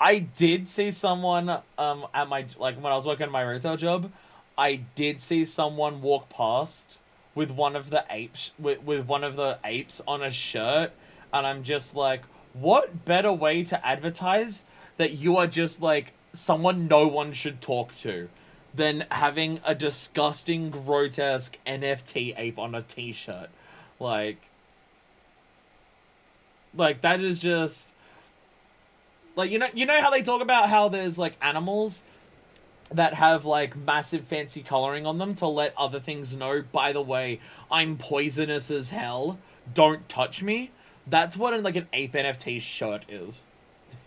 I did see someone, at my, like, when I was working at my retail job, I did see someone walk past with one of the apes with one of the apes on a shirt, and I'm just like, what better way to advertise that you are just like someone no one should talk to than having a disgusting, grotesque NFT ape on a t-shirt. Like that is just Like, you know how they talk about how there's, like, animals that have, like, massive fancy coloring on them to let other things know, by the way, I'm poisonous as hell, don't touch me? That's what, like, an ape NFT shirt is.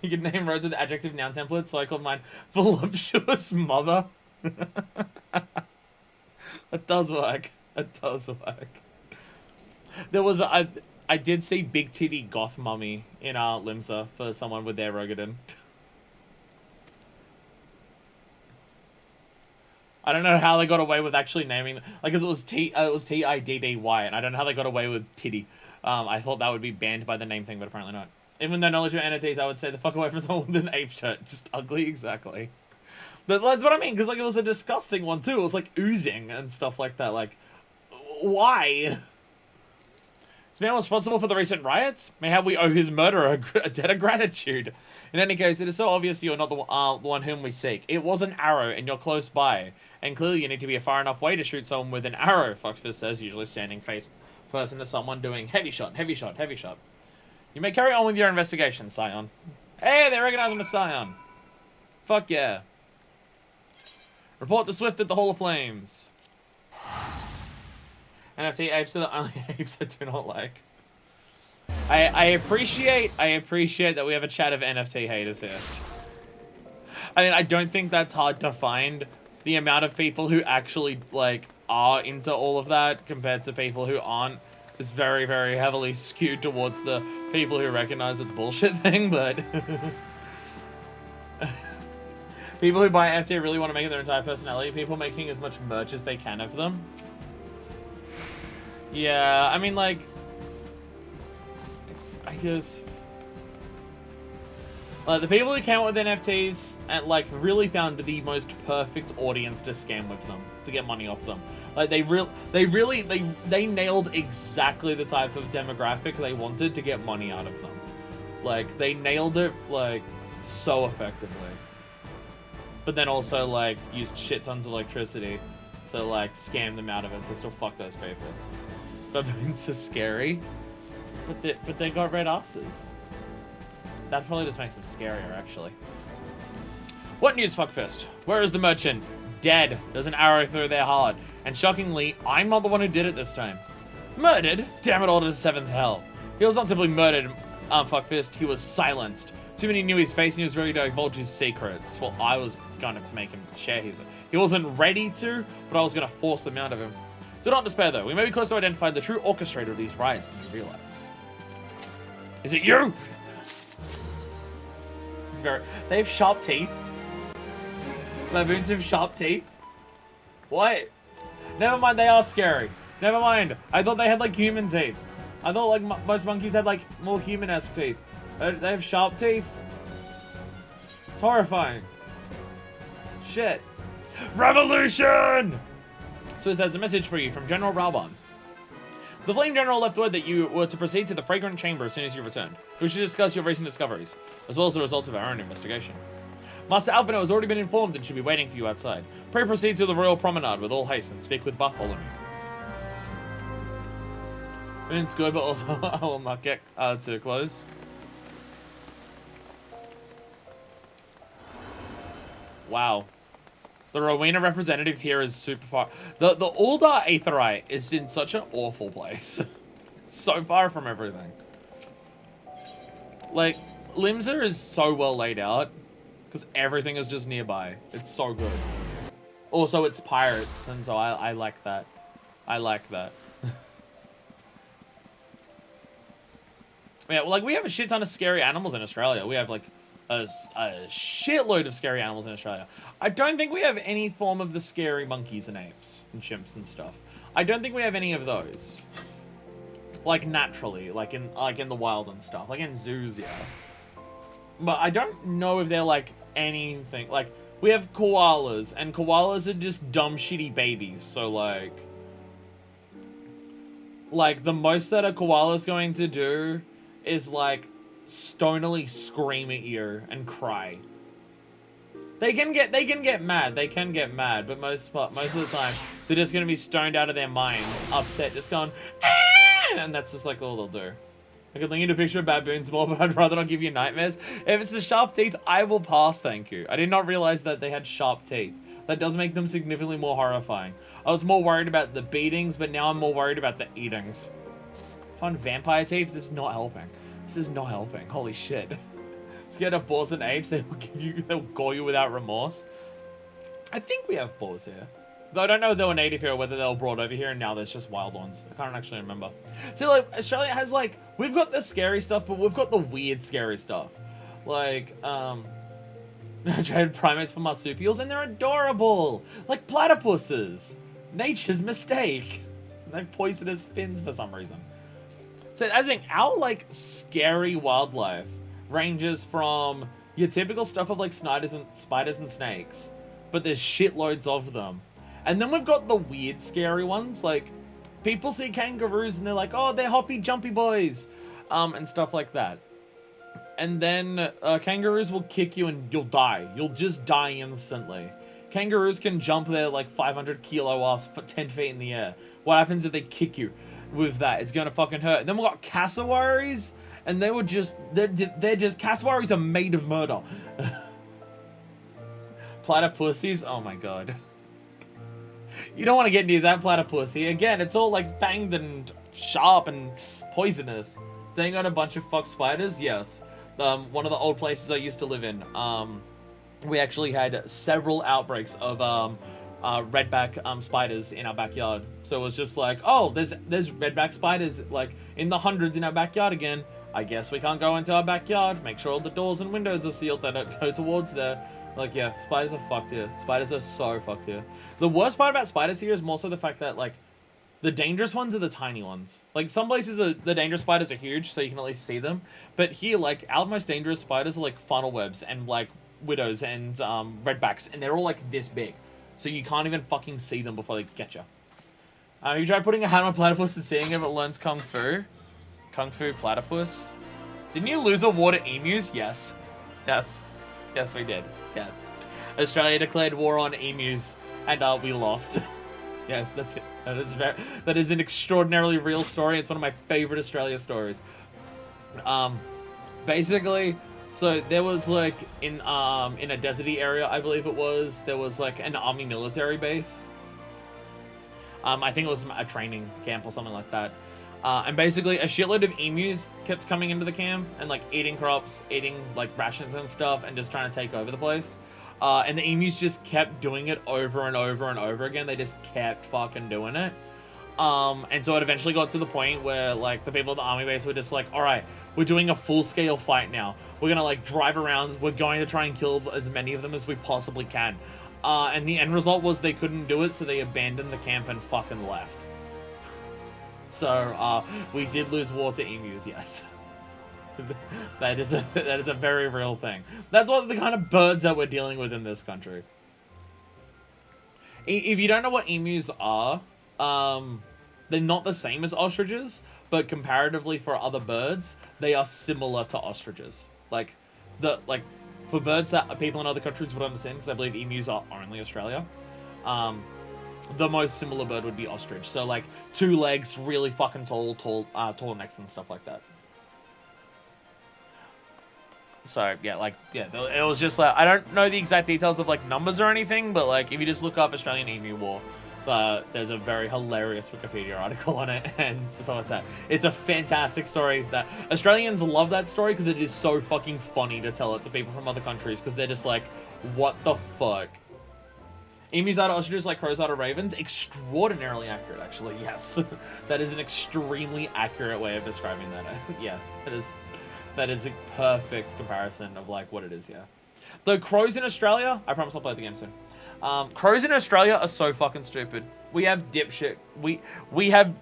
You can name Rose with adjective noun templates, so I called mine voluptuous mother. It does work. It does work. There was I did see Big Titty Goth Mummy in Limsa for someone with their Rogadin. I don't know how they got away with actually naming, like, cause it was T-I-D-D-Y, and I don't know how they got away with Titty. I thought that would be banned by the name thing, but apparently not. Even though knowledge of NFTs, I would say the fuck away from someone with an ape shirt. Just ugly, exactly. That's what I mean, because, like, it was a disgusting one, too. It was, like, oozing and stuff like that. Like, why? This man was responsible for the recent riots? Mayhap we owe his murderer a debt of gratitude. In any case, it is so obvious you are not the one whom we seek. It was an arrow, and you're close by. And clearly you need to be a far enough way to shoot someone with an arrow, Foxfist says, usually standing face first into someone doing heavy shot, heavy shot, heavy shot. You may carry on with your investigation, Scion. Hey, they recognize him as Scion. Fuck yeah. Report to Swift at the Hall of Flames. NFT apes are the only apes I do not like. I appreciate that we have a chat of NFT haters here. I mean, I don't think that's hard to find. The amount of people who actually, like, are into all of that compared to people who aren't is very, very heavily skewed towards the people who recognize it's bullshit thing, but... people who buy NFT really want to make it their entire personality. People making as much merch as they can of them. Yeah, I mean, like... I guess... Like, the people who came up with NFTs and, like, really found the most perfect audience to scam with them, to get money off them. Like, they nailed exactly the type of demographic they wanted to get money out of them. Like, they nailed it, like, so effectively. But then also, like, used shit tons of electricity to, like, scam them out of it, so still fuck those people. But it's so scary. But they got red asses. That probably just makes them scarier, actually. What news, Fuckfist? Where is the merchant? Dead. There's an arrow through their heart. And shockingly, I'm not the one who did it this time. Murdered? Damn it all to the seventh hell. He was not simply murdered, Fuckfist. He was silenced. Too many knew his face and he was ready to divulge his secrets. Well, I was gonna make him share his. He wasn't ready to, but I was gonna force them out of him. Do not despair, though. We may be close to identifying the true orchestrator of these riots than you realize. Is it you? They have sharp teeth. Baboons have sharp teeth. What? Never mind, they are scary. Never mind. I thought they had like human teeth. I thought like most monkeys had like more human-esque teeth. They have sharp teeth. It's horrifying. Shit. Revolution! So there's a message for you from General Raubon. The Flame General left word that you were to proceed to the Fragrant Chamber as soon as you returned. We should discuss your recent discoveries, as well as the results of our own investigation. Master Alphino has already been informed and should be waiting for you outside. Pray proceed to the Royal Promenade with all haste and speak with Bartholomew. I mean, it's good, but also I will not get too close. Wow. The Rowena representative here is super far. The Uldar Aetherite is in such an awful place. It's so far from everything. Like, Limsa is so well laid out because everything is just nearby. It's so good. Also, it's pirates, and so I like that. I like that. Yeah, well, like, we have a shit ton of scary animals in Australia. We have, like, a shitload of scary animals in Australia. I don't think we have any form of the scary monkeys and apes and chimps and stuff. I don't think we have any of those. Like, naturally, like in the wild and stuff. Like in zoos, yeah. But I don't know if they're, like, anything. Like, we have koalas, and koalas are just dumb, shitty babies. So, like, the most that a koala's going to do is, like, stonily scream at you and cry. They can get mad. They can get mad, but most of the time they're just gonna be stoned out of their minds, upset, just going, ah! And that's just like all they'll do. I could link you to a picture of baboons more, but I'd rather not give you nightmares. If it's the sharp teeth, I will pass, thank you. I did not realize that they had sharp teeth. That does make them significantly more horrifying. I was more worried about the beatings, but now I'm more worried about the eatings. Fun vampire teeth? This is not helping. This is not helping. Holy shit. Scared of boars and apes, they'll gore you without remorse. I think we have boars here. Though I don't know if they were native here or whether they were brought over here and now there's just wild ones. I can't actually remember. See, like, Australia has, like, we've got the scary stuff, but we've got the weird scary stuff. Like, I traded primates for marsupials and they're adorable! Like platypuses! Nature's mistake! They have poisonous fins for some reason. So, as in, our, like, scary wildlife ranges from your typical stuff of, like, spiders and snakes, but there's shitloads of them. And then we've got the weird, scary ones. Like, people see kangaroos and they're like, oh, they're hoppy, jumpy boys. And stuff like that. And then kangaroos will kick you and you'll die. You'll just die instantly. Kangaroos can jump their, like, 500 kilo ass for 10 feet in the air. What happens if they kick you with that? It's gonna fucking hurt. And then we've got cassowaries. And they were just, they're just, cassowaries are made of murder. Platypussies, oh my god. You don't want to get near that platypussy. Again, it's all like fanged and sharp and poisonous. They got a bunch of fox spiders, yes. One of the old places I used to live in, we actually had several outbreaks of redback spiders in our backyard. So it was just like, oh, there's redback spiders like in the hundreds in our backyard again. I guess we can't go into our backyard. Make sure all the doors and windows are sealed that don't go towards there. Like, yeah, spiders are fucked here. Spiders are so fucked here. The worst part about spiders here is more so the fact that, like, the dangerous ones are the tiny ones. Like, some places the dangerous spiders are huge, so you can at least see them. But here, like, our most dangerous spiders are, like, funnel webs and, like, widows and redbacks. And they're all, like, this big. So you can't even fucking see them before they get you. You tried putting a hat on a platypus and seeing if it learns Kung Fu? Kung Fu platypus? Didn't you lose a war to emus? Yes. Yes. Yes, we did. Yes. Australia declared war on emus, and we lost. Yes, that is an extraordinarily real story. It's one of my favorite Australia stories. Basically, so there was like in a deserty area, I believe it was, there was like an army military base. I think it was a training camp or something like that. And basically, a shitload of emus kept coming into the camp and, like, eating crops, eating, like, rations and stuff, and just trying to take over the place. And the emus just kept doing it over and over and over again. They just kept fucking doing it. And so it eventually got to the point where, like, the people at the army base were just like, alright, we're doing a full-scale fight now. We're gonna, like, drive around. We're going to try and kill as many of them as we possibly can. And the end result was they couldn't do it, so they abandoned the camp and fucking left. So, we did lose war to emus, yes. that is a very real thing. That's what the kind of birds that we're dealing with in this country. If you don't know what emus are, they're not the same as ostriches, but comparatively for other birds, they are similar to ostriches. For birds that people in other countries would understand, because I believe emus are only Australia. The most similar bird would be ostrich. So, like, 2 legs, really fucking tall necks and stuff like that. So, yeah, it was just, like, I don't know the exact details of, like, numbers or anything, but, like, if you just look up Australian Emu War, there's a very hilarious Wikipedia article on it and stuff like that. It's a fantastic story that Australians love that story because it is so fucking funny to tell it to people from other countries because they're just like, what the fuck? Emus are to ostriches like crows are to ravens. Extraordinarily accurate, actually, yes. That is an extremely accurate way of describing that. Yeah, that is a perfect comparison of, like, what it is, yeah. The crows in Australia, I promise I'll play the game soon. Crows in Australia are so fucking stupid. We have dipshit, we have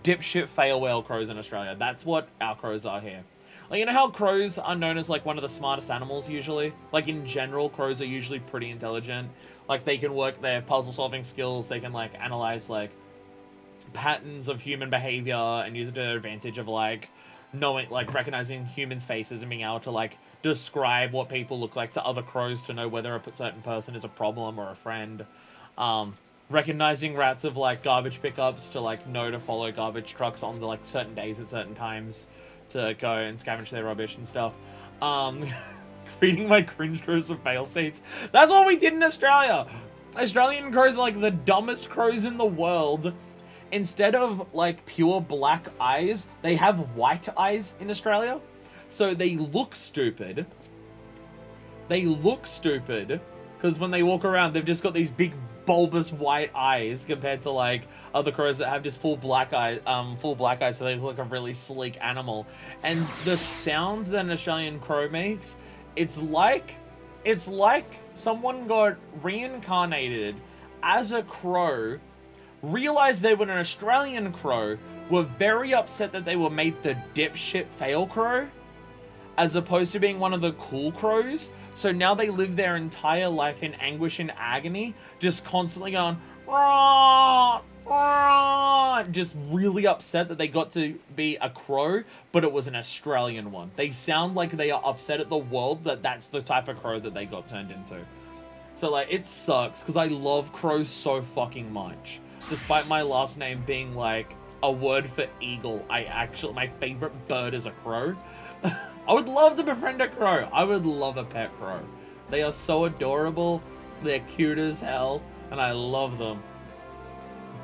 dipshit fail whale crows in Australia. That's what our crows are here. Like, you know how crows are known as, like, one of the smartest animals, usually? Like, in general, crows are usually pretty intelligent. Like, they can work, they have puzzle-solving skills, they can, like, analyze, like, patterns of human behavior and use it to their advantage of, like, knowing, like, recognizing humans' faces and being able to, like, describe what people look like to other crows to know whether a certain person is a problem or a friend. recognizing routes of like garbage pickups to like know to follow garbage trucks on the like certain days at certain times to go and scavenge their rubbish and stuff. Creating my cringe crows of fail seats. That's what we did in Australia. Australian crows are like the dumbest crows in the world. Instead of like pure black eyes, they have white eyes in Australia. So they look stupid. They look stupid because when they walk around, they've just got these big bulbous white eyes compared to like other crows that have just full black eyes, so they look like a really sleek animal. And the sounds that an Australian crow makes, it's like someone got reincarnated as a crow, realized they were an Australian crow, were very upset that they were made the dipshit fail crow, as opposed to being one of the cool crows. So now they live their entire life in anguish and agony, just constantly going, rah, rah, just really upset that they got to be a crow, but it was an Australian one. They sound like they are upset at the world that that's the type of crow that they got turned into. So like, it sucks, because I love crows so fucking much. Despite my last name being like a word for eagle, my favorite bird is a crow. I would love to befriend a crow. I would love a pet crow. They are so adorable. They're cute as hell, and I love them.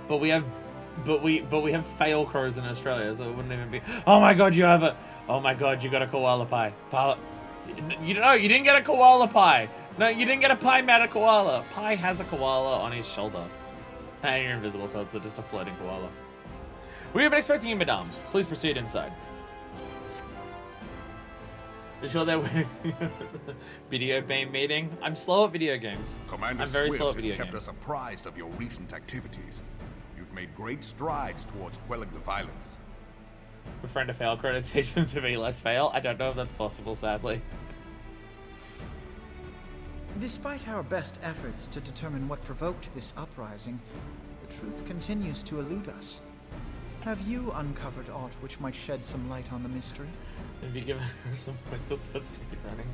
But we have fail crows in Australia, so it wouldn't even be. Oh my god, you have a. Oh my god, you got a koala pie. You know, you didn't get a koala pie. No, you didn't get a pie made a koala. Pie has a koala on his shoulder. Hey, you're invisible, so it's just a floating koala. We have been expecting you, madame. Please proceed inside. You sure they're waiting for video game meeting? I'm slow at video games. Commander I'm very Swift slow at has video kept games. us apprised of your recent activities. You've made great strides towards quelling the violence. Befriend a fail crow to teach them to be less fail? I don't know if that's possible, sadly. Despite our best efforts to determine what provoked this uprising, the truth continues to elude us. Have you uncovered aught which might shed some light on the mystery? Maybe given her some windows that's speedrunning.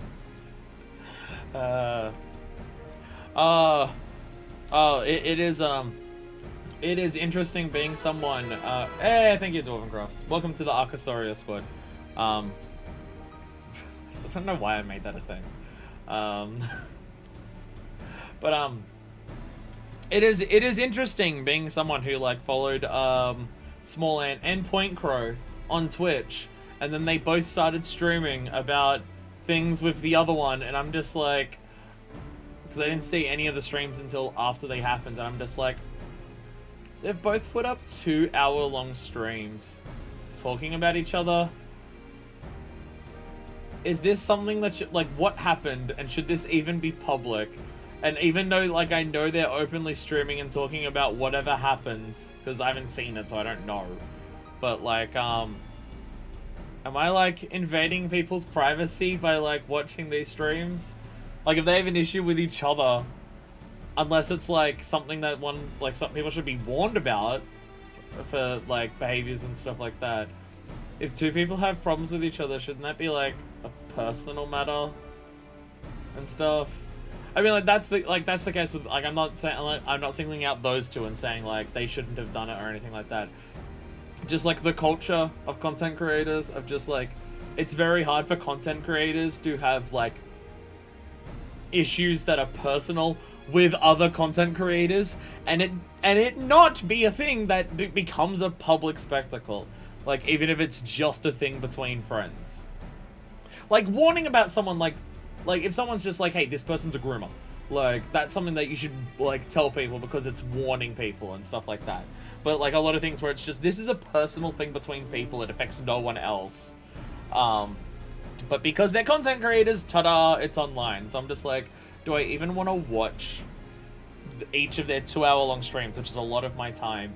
It is interesting being someone. Hey, thank you, Dwarven Crafts. Welcome to the Archosaurus squad. I don't know why I made that a thing. But it is interesting being someone who like followed Small Ant and Point Crow on Twitch, and then they both started streaming about things with the other one, and I'm just like, because I didn't see any of the streams until after they happened, and I'm just like, they've both put up 2-hour-long streams talking about each other. Is this something that should, like, what happened, and should this even be public? And even though, like, I know they're openly streaming and talking about whatever happens, because I haven't seen it, so I don't know. But, like, am I, like, invading people's privacy by, like, watching these streams? Like, if they have an issue with each other, unless it's, like, something that some people should be warned about for, like, behaviors and stuff like that. If two people have problems with each other, shouldn't that be, like, a personal matter and stuff? I mean, like, that's the case with, like, I'm not saying, like, I'm not singling out those two and saying, like, they shouldn't have done it or anything like that. Just, like, the culture of content creators, of just, like, it's very hard for content creators to have, like, issues that are personal with other content creators, and it not be a thing that becomes a public spectacle. Like, even if it's just a thing between friends. Like, warning about someone, like, if someone's just like, hey, this person's a groomer, like, that's something that you should, like, tell people because it's warning people and stuff like that. But, like, a lot of things where it's just, this is a personal thing between people, it affects no one else. But because they're content creators, ta-da, it's online. So I'm just like, do I even want to watch each of their 2-hour-long streams, which is a lot of my time,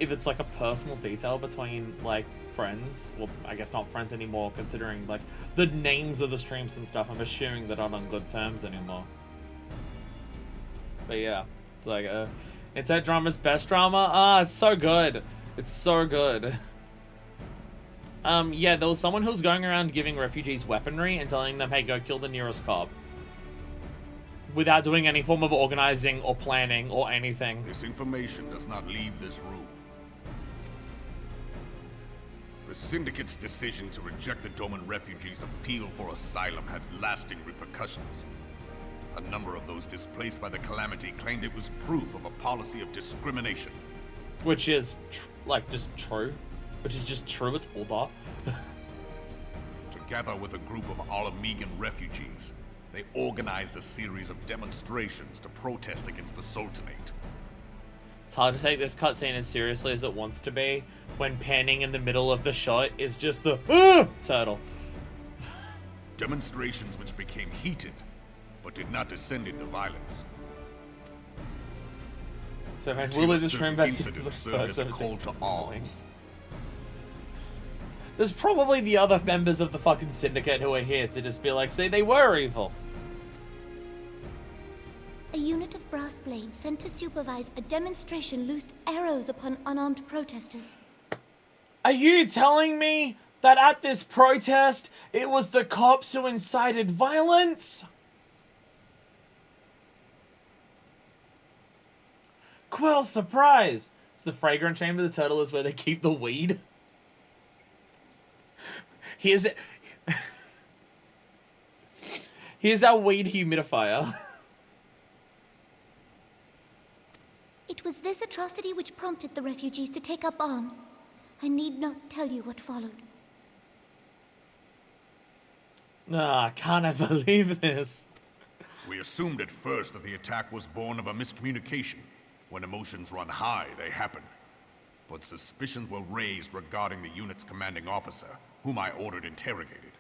if it's, like, a personal detail between, like, friends? Well, I guess not friends anymore, considering, like, the names of the streams and stuff. I'm assuming they're not on good terms anymore. But yeah, it's like, Internet drama's best drama? Ah, it's so good. It's so good. Yeah, there was someone who was going around giving refugees weaponry and telling them, hey, go kill the nearest cop. without doing any form of organizing or planning or anything. This information does not leave this room. The Syndicate's decision to reject the Doman refugees' appeal for asylum had lasting repercussions. A number of those displaced by the Calamity claimed it was proof of a policy of discrimination. Which is, just true. Which is just true, it's Ul'dah. Together with a group of Alamegan refugees, they organized a series of demonstrations to protest against the Sultanate. It's hard to take this cutscene as seriously as it wants to be when panning in the middle of the shot is just the turtle. Demonstrations which became heated, but did not descend into violence. So man, will this room incident served as a call to arms. There's probably the other members of the fucking Syndicate who are here to just be like, see, they were evil. A unit of brass blades sent to supervise a demonstration loosed arrows upon unarmed protesters. Are you telling me that at this protest, it was the cops who incited violence? Quill, surprise! It's the fragrant chamber of the turtle is where they keep the weed. Here's our weed humidifier. It was this atrocity which prompted the refugees to take up arms. I need not tell you what followed. Can't I believe this? We assumed at first that the attack was born of a miscommunication. When emotions run high, they happen. But suspicions were raised regarding the unit's commanding officer, whom I ordered interrogated.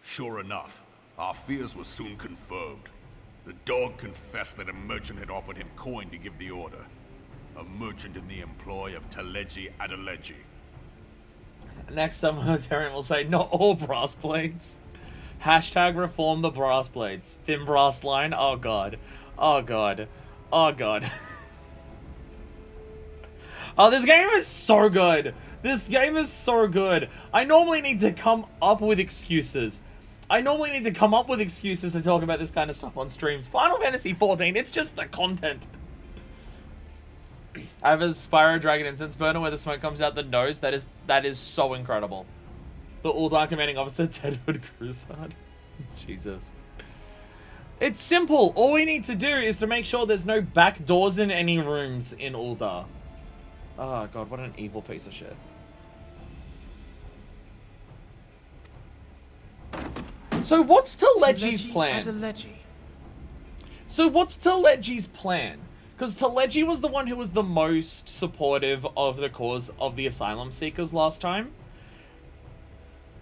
Sure enough, our fears were soon confirmed. The dog confessed that a merchant had offered him coin to give the order. A merchant in the employ of Teleji Adeleji. Next, some militarian will say, not all brass blades. Hashtag reform the brass blades. Thin brass line. Oh god. Oh god. Oh god. Oh, this game is so good. This game is so good. I normally need to come up with excuses. I normally need to come up with excuses to talk about this kind of stuff on streams. Final Fantasy XIV, it's just the content. I have a Spyro Dragon incense burner where the smoke comes out the nose. That is so incredible. The Ul'dah commanding officer, Tedward Cruzard. Jesus. It's simple. All we need to do is to make sure there's no back doors in any rooms in Ul'dah. Oh god, what an evil piece of shit. So what's Teleji's plan? Adeleji. So what's Teleji's plan? Because Teleji was the one who was the most supportive of the cause of the asylum seekers last time.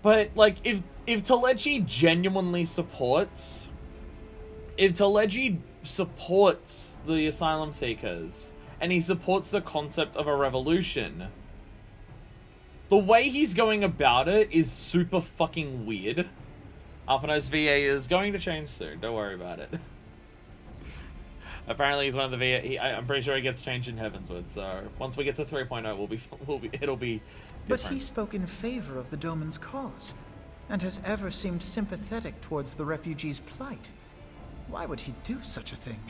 But, like, if Teleji genuinely supports... If Teleji supports the asylum seekers, and he supports the concept of a revolution, the way he's going about it is super fucking weird. Alphino's VA is going to change soon, don't worry about it. Apparently he's one of the VA, I'm pretty sure he gets changed in Heavensward, so once we get to 3.0, it'll be But different. he spoke in favor of the Doman's cause, and has ever seemed sympathetic towards the refugees' plight. Why would he do such a thing?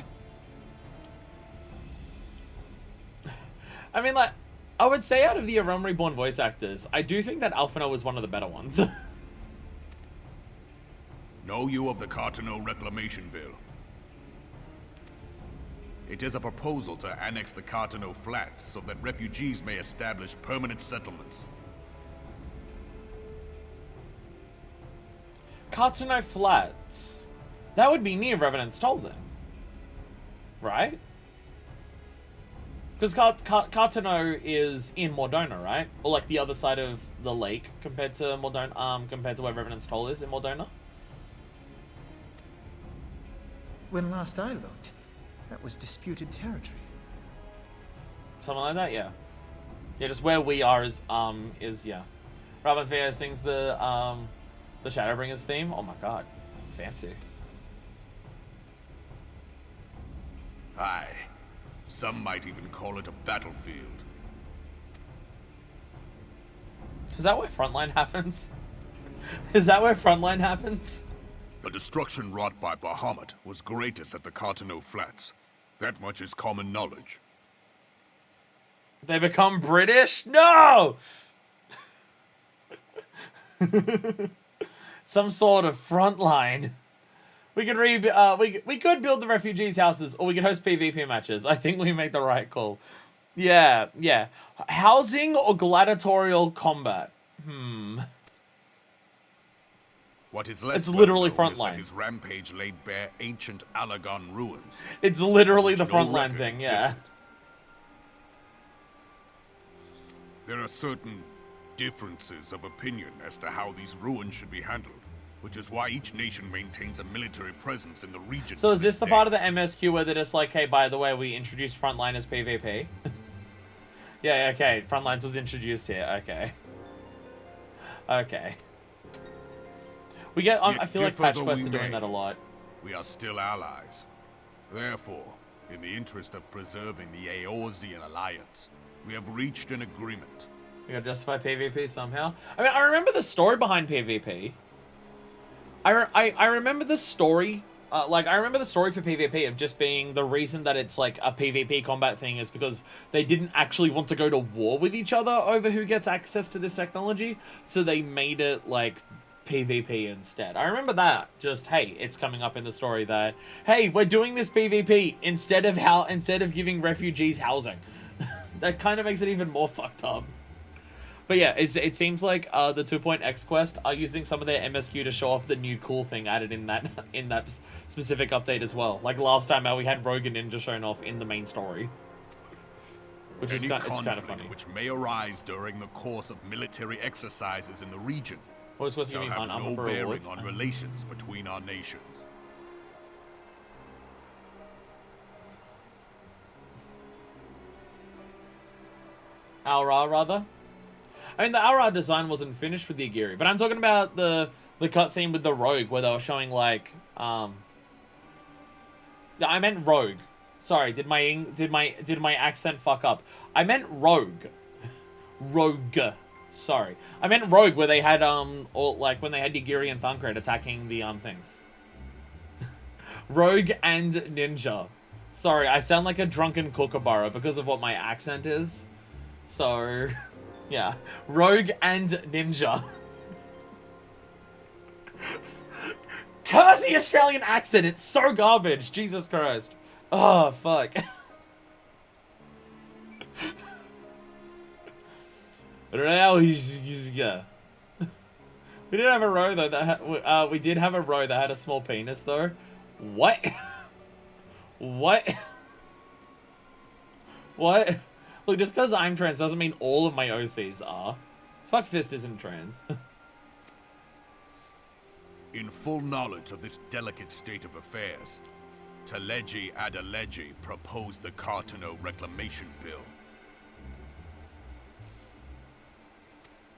I mean, like, I would say out of the Realm Reborn voice actors, I do think that Alphino was one of the better ones. Know you of the Cartano Reclamation Bill? It is a proposal to annex the Cartano Flats so that refugees may establish permanent settlements. Cartano Flats. That would be near Revenant's Toll then. Right? Because Cartano is in Mordona, right? Or like the other side of the lake compared to Mordona, compared to where Revenant's Toll is in Mordona. When last I looked, that was disputed territory. Something like that, yeah. Yeah, just where we are is yeah. Robin's VA sings the Shadowbringers theme. Oh my god. Fancy. Aye. Some might even call it a battlefield. Is that where Frontline happens? Is that where Frontline happens? The destruction wrought by Bahamut was greatest at the Cartano Flats. That much is common knowledge. They become British? No! Some sort of Frontline. We could we could build the refugees' houses, or we could host PvP matches. I think we made the right call. Yeah, yeah. Housing or gladiatorial combat? What is less It's literally well known is Frontline. that his rampage laid bare ancient Alagon ruins. It's literally the of which no Frontline record thing, yeah. existed. There are certain differences of opinion as to how these ruins should be handled, which is why each nation maintains a military presence in the region. So to is this the day. part of the MSQ where they're just like, hey, by the way, we introduced Frontline as PvP? Yeah, okay. Frontlines was introduced here. Okay. Okay. We get. I feel like differ patch though quests we are doing may, that a lot. We are still allies. Therefore, in the interest of preserving the Eorzean alliance, we have reached an agreement. We gotta justify PvP somehow. I mean, I remember the story behind PvP. I remember the story. I remember the story for PvP of just being the reason that it's like a PvP combat thing is because they didn't actually want to go to war with each other over who gets access to this technology, so they made it like PvP instead. I remember that. Just, hey, it's coming up in the story that, hey, we're doing this PvP instead of giving refugees housing. That kind of makes it even more fucked up. But yeah, it seems like the 2.x quest are using some of their MSQ to show off the new cool thing added in that specific update as well. Like last time out, we had Rogue and Ninja shown off in the main story, which is Any it's kind of conflict funny. which may arise during the course of military exercises in the region What was supposed to shall give me have hunt armor no for bearing rewards? on relations between our nations. Aura, rather. I mean, the Aura design wasn't finished with the Agiri, but I'm talking about the cutscene with the Rogue where they were showing like Yeah, I meant Rogue. Sorry, did my accent fuck up? I meant Rogue. Rogue. Sorry, I meant Rogue where they had or like when they had Agiri and Thancred attacking the things. Rogue and Ninja. Sorry, I sound like a drunken kookaburra because of what my accent is. So, yeah. Rogue and Ninja. Curse the Australian accent, it's so garbage. Jesus Christ. Oh, fuck. We did have a row though that we did have a row that had a small penis though. What? What? What? Look, just because I'm trans doesn't mean all of my OCs are. Fuck Fist isn't trans. In full knowledge of this delicate state of affairs, Teleji Adeleji proposed the Cartano Reclamation Bill.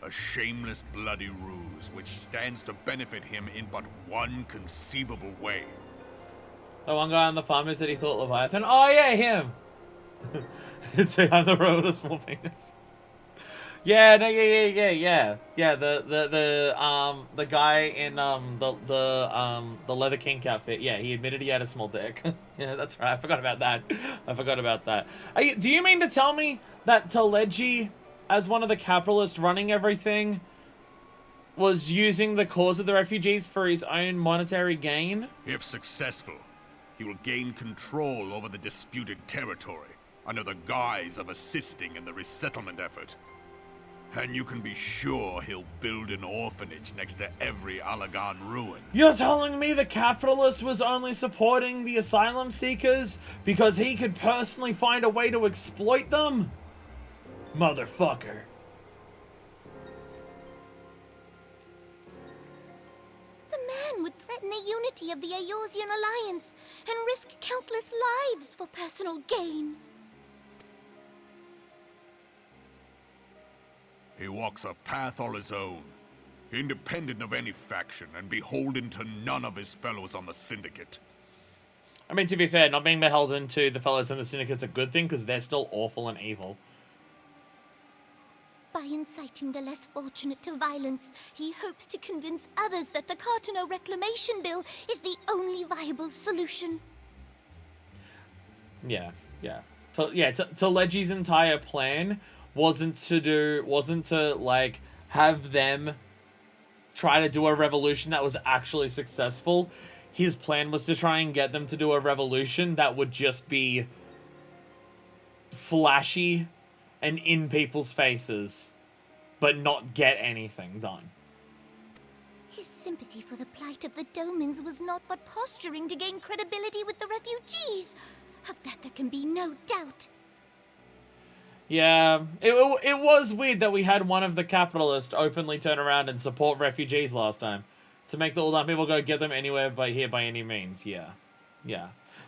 A shameless bloody ruse which stands to benefit him in but one conceivable way. The one guy on the farm who said he thought Leviathan. Oh yeah, him. It's on the road with a small penis. Yeah, no, yeah. The guy in the Leather Kink outfit. Yeah, he admitted he had a small dick. Yeah, that's right. I forgot about that. Do you mean to tell me that Teleji, as one of the capitalists running everything, was using the cause of the refugees for his own monetary gain? If successful, he will gain control over the disputed territory under the guise of assisting in the resettlement effort. And you can be sure he'll build an orphanage next to every Alagan ruin. You're telling me the capitalist was only supporting the asylum seekers because he could personally find a way to exploit them? Motherfucker. The man would threaten the unity of the Eorzean alliance and risk countless lives for personal gain. He walks a path all his own, independent of any faction and beholden to none of his fellows on the Syndicate. I mean, to be fair, not being beholden to the fellows in the Syndicate's a good thing because they're still awful and evil. But By inciting the less fortunate to violence, he hopes to convince others that the Cartano Reclamation Bill is the only viable solution. Yeah. Legi's entire plan wasn't to like have them try to do a revolution that was actually successful. His plan was to try and get them to do a revolution that would just be flashy and in people's faces, but not get anything done. His sympathy for the plight of the Domans was not but posturing to gain credibility with the refugees. Of that there can be no doubt. Yeah, it was weird that we had one of the capitalists openly turn around and support refugees last time. To make the old people go get them anywhere by any means, yeah.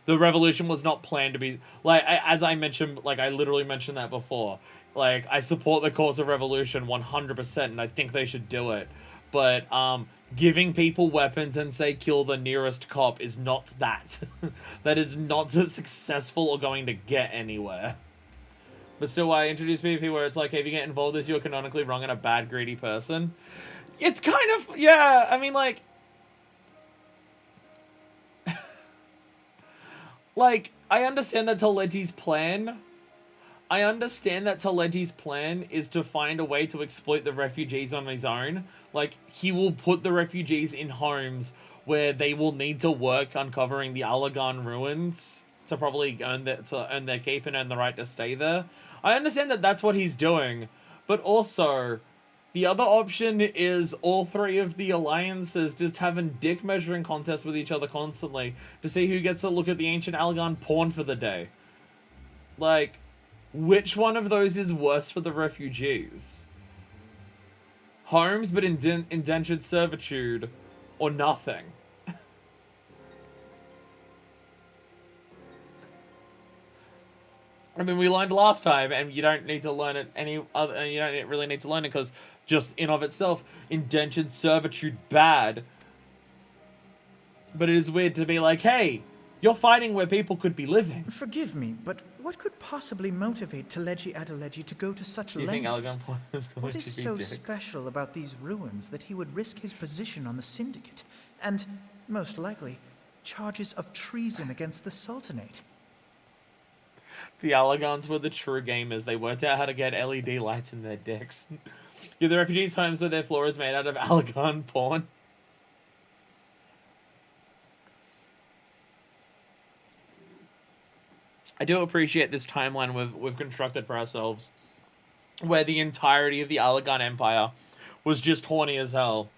The revolution was not planned to be, like, as I mentioned, like, I literally mentioned that before. Like, I support the cause of revolution 100%, and I think they should do it. But, giving people weapons and say kill the nearest cop is not that. That is not successful or going to get anywhere. But still, why introduce PvP where it's like, hey, if you get involved with this, you're canonically wrong and a bad, greedy person? It's kind of, yeah, I mean, like... like, I understand that Talegi's plan... I understand that Talegi's plan is to find a way to exploit the refugees on his own. Like, he will put the refugees in homes where they will need to work uncovering the Allagan ruins to probably earn their keep and earn the right to stay there. I understand that that's what he's doing, but also, the other option is all three of the alliances just having dick measuring contests with each other constantly to see who gets to look at the ancient Allagan porn for the day. Like, which one of those is worse for the refugees? Homes, but indentured servitude, or nothing? I mean, we learned last time, and you don't need to learn it you don't really need to learn it because just in of itself, indentured servitude bad. But it is weird to be like, hey, you're fighting where people could be living. Forgive me, but what could possibly motivate Talegi Adeleji to go to such Do you think lengths? Allagan porn is going What is to be so dicks? special about these ruins that he would risk his position on the Syndicate and, most likely, charges of treason against the Sultanate? The Allagans were the true gamers. They worked out how to get LED lights in their decks. Give the refugees homes where their floor is made out of Allagan porn. I do appreciate this timeline we've constructed for ourselves, where the entirety of the Allagan Empire was just horny as hell.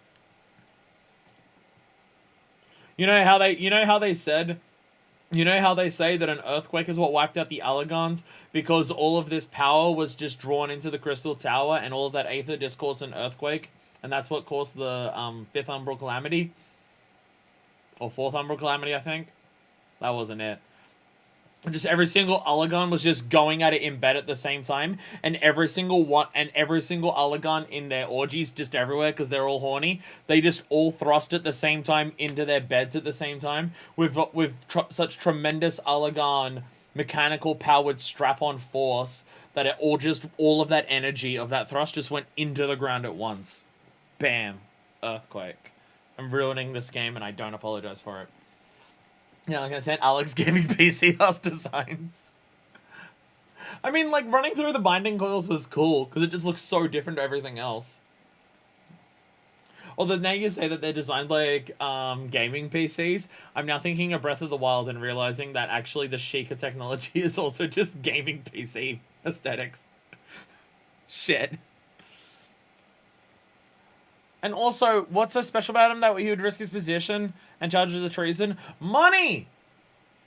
You know how they say that an earthquake is what wiped out the Allagans because all of this power was just drawn into the Crystal Tower and all of that aether just caused an earthquake, and that's what caused the 5th Umbral Calamity or 4th Umbral Calamity, I think. That wasn't it. Just every single Allagan was just going at it in bed at the same time, and every single Allagan in their orgies just everywhere because they're all horny. They just all thrust at the same time into their beds at the same time with such tremendous Allagan mechanical powered strap-on force that all of that energy of that thrust just went into the ground at once. Bam, earthquake. I'm ruining this game, and I don't apologize for it. You know, like I said, Alex Gaming PC house designs. I mean, like, running through the binding coils was cool, because it just looks so different to everything else. Although now you say that they're designed like gaming PCs, I'm now thinking of Breath of the Wild and realizing that actually the Sheikah technology is also just gaming PC aesthetics. Shit. And also, what's so special about him that he would risk his position and charges of treason? Money!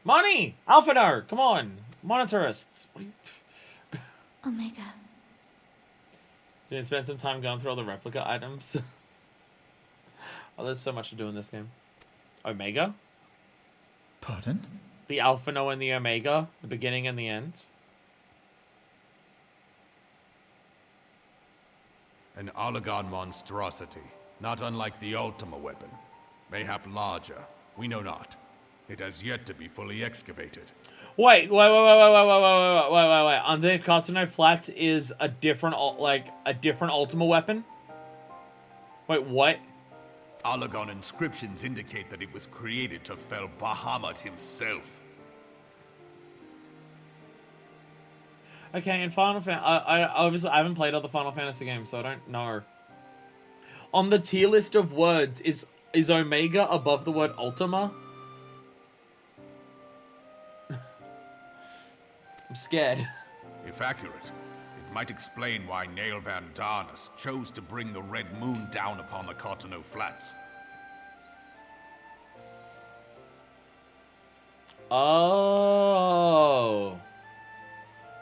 Money! Alphino, come on. Monetarists. What are you... Omega. Did you spend some time going through all the replica items? Oh, there's so much to do in this game. Omega? Pardon? The Alphino and the Omega. The beginning and the end. An Allagan monstrosity, not unlike the Ultima weapon. Mayhap larger, we know not. It has yet to be fully excavated. Wait. Underneath Cartano Flats is a different, a different Ultima weapon? Wait, what? Allagon inscriptions indicate that it was created to fell Bahamut himself. Okay, in Final Fantasy, obviously I haven't played other Final Fantasy games, so I don't know. On the tier list of words, is Omega above the word Ultima? I'm scared. If accurate, it might explain why Nail Van Darnus chose to bring the Red Moon down upon the Cartano Flats. Oh.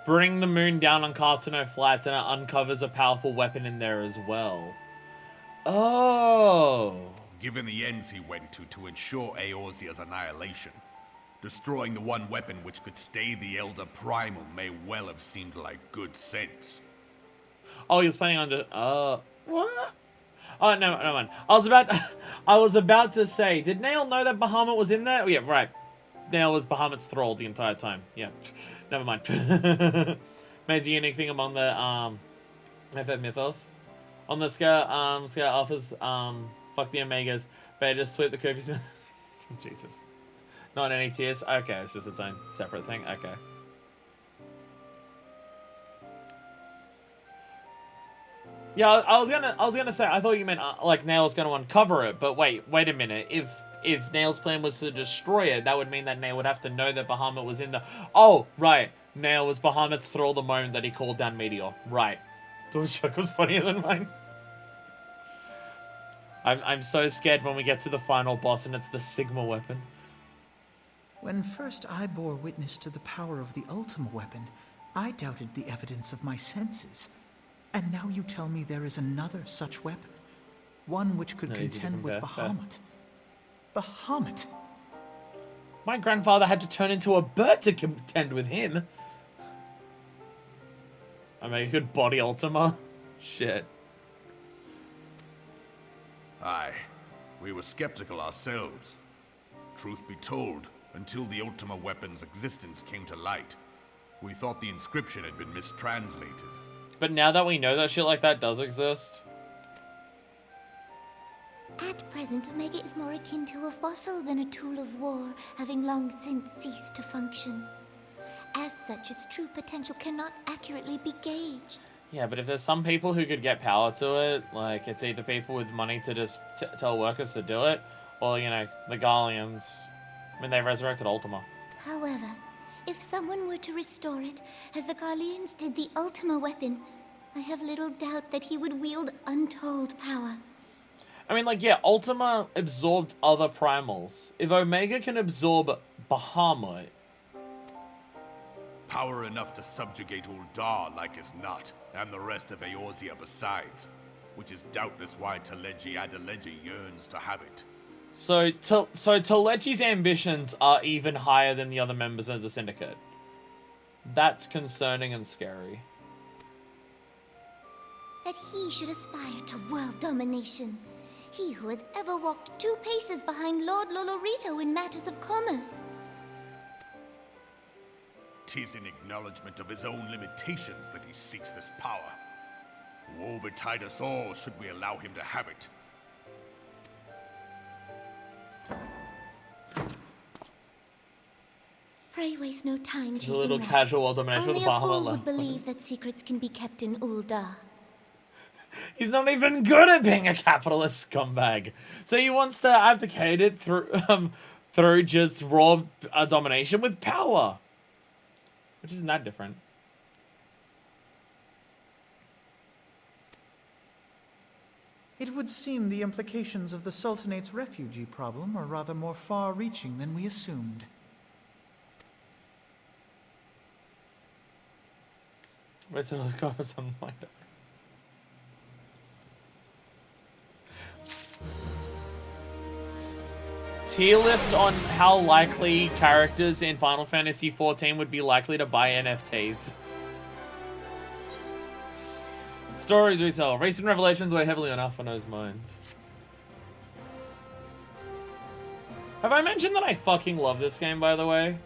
Bring the moon down on Cartano Flats and it uncovers a powerful weapon in there as well. Oh. Given the ends he went to ensure Eorzea's annihilation, destroying the one weapon which could stay the Elder Primal may well have seemed like good sense. Oh, he was planning on what? Oh, no, mind. I was about to say, did Nail know that Bahamut was in there? Oh, yeah, right. Nail was Bahamut's thrall the entire time. Yeah, never mind. Amazing unique thing among the FF mythos. On the scale alphas, fuck the Omegas. Better just sweep the curfews. Jesus. Not any tears. Okay, it's just its own separate thing. Okay. Yeah, I was gonna say, I thought you meant like Nail's gonna uncover it, but wait a minute. If Nail's plan was to destroy it, that would mean that Nail would have to know that Bahamut was in the. Oh, right. Nail was Bahamut's thrall the moment that he called down Meteor. Right. Those joke was funnier than mine. I'm so scared when we get to the final boss and it's the Sigma weapon. When first I bore witness to the power of the Ultima weapon, I doubted the evidence of my senses. And now you tell me there is another such weapon. One which could contend with Bahamut. Bahamut? My grandfather had to turn into a bird to contend with him. I mean, he could body Ultima. Shit. Aye, we were skeptical ourselves. Truth be told, until the Ultima weapon's existence came to light, we thought the inscription had been mistranslated. But now that we know that shit like that does exist... At present, Omega is more akin to a fossil than a tool of war, having long since ceased to function. As such, its true potential cannot accurately be gauged. Yeah, but if there's some people who could get power to it, like, it's either people with money to just tell workers to do it, or, you know, the Garleans, when they resurrected Ultima. However, if someone were to restore it, as the Garleans did the Ultima weapon, I have little doubt that he would wield untold power. I mean, like, yeah, Ultima absorbed other primals. If Omega can absorb Bahamut... Power enough to subjugate Uldar like as not, and the rest of Eorzea besides, which is doubtless why Teleji Adeleji yearns to have it. So Teleji's ambitions are even higher than the other members of the Syndicate. That's concerning and scary. That he should aspire to world domination. He who has ever walked 2 paces behind Lord Lolorito in matters of commerce. 'Tis in acknowledgement of his own limitations that he seeks this power. Woe betide us all should we allow him to have it. Pray waste no time Just chasing a little rats. casual domination Only with the a fool Bahamut. would believe that secrets can be kept in Uldar. He's not even good at being a capitalist scumbag. So he wants to abdicate it through just raw domination with power. Which isn't that different. It would seem the implications of the Sultanate's refugee problem are rather more far-reaching than we assumed. Where's the comments on my tier list on how likely characters in Final Fantasy XIV would be likely to buy NFTs. Stories we tell. Recent revelations weigh heavily on Alphano's minds. Have I mentioned that I fucking love this game, by the way?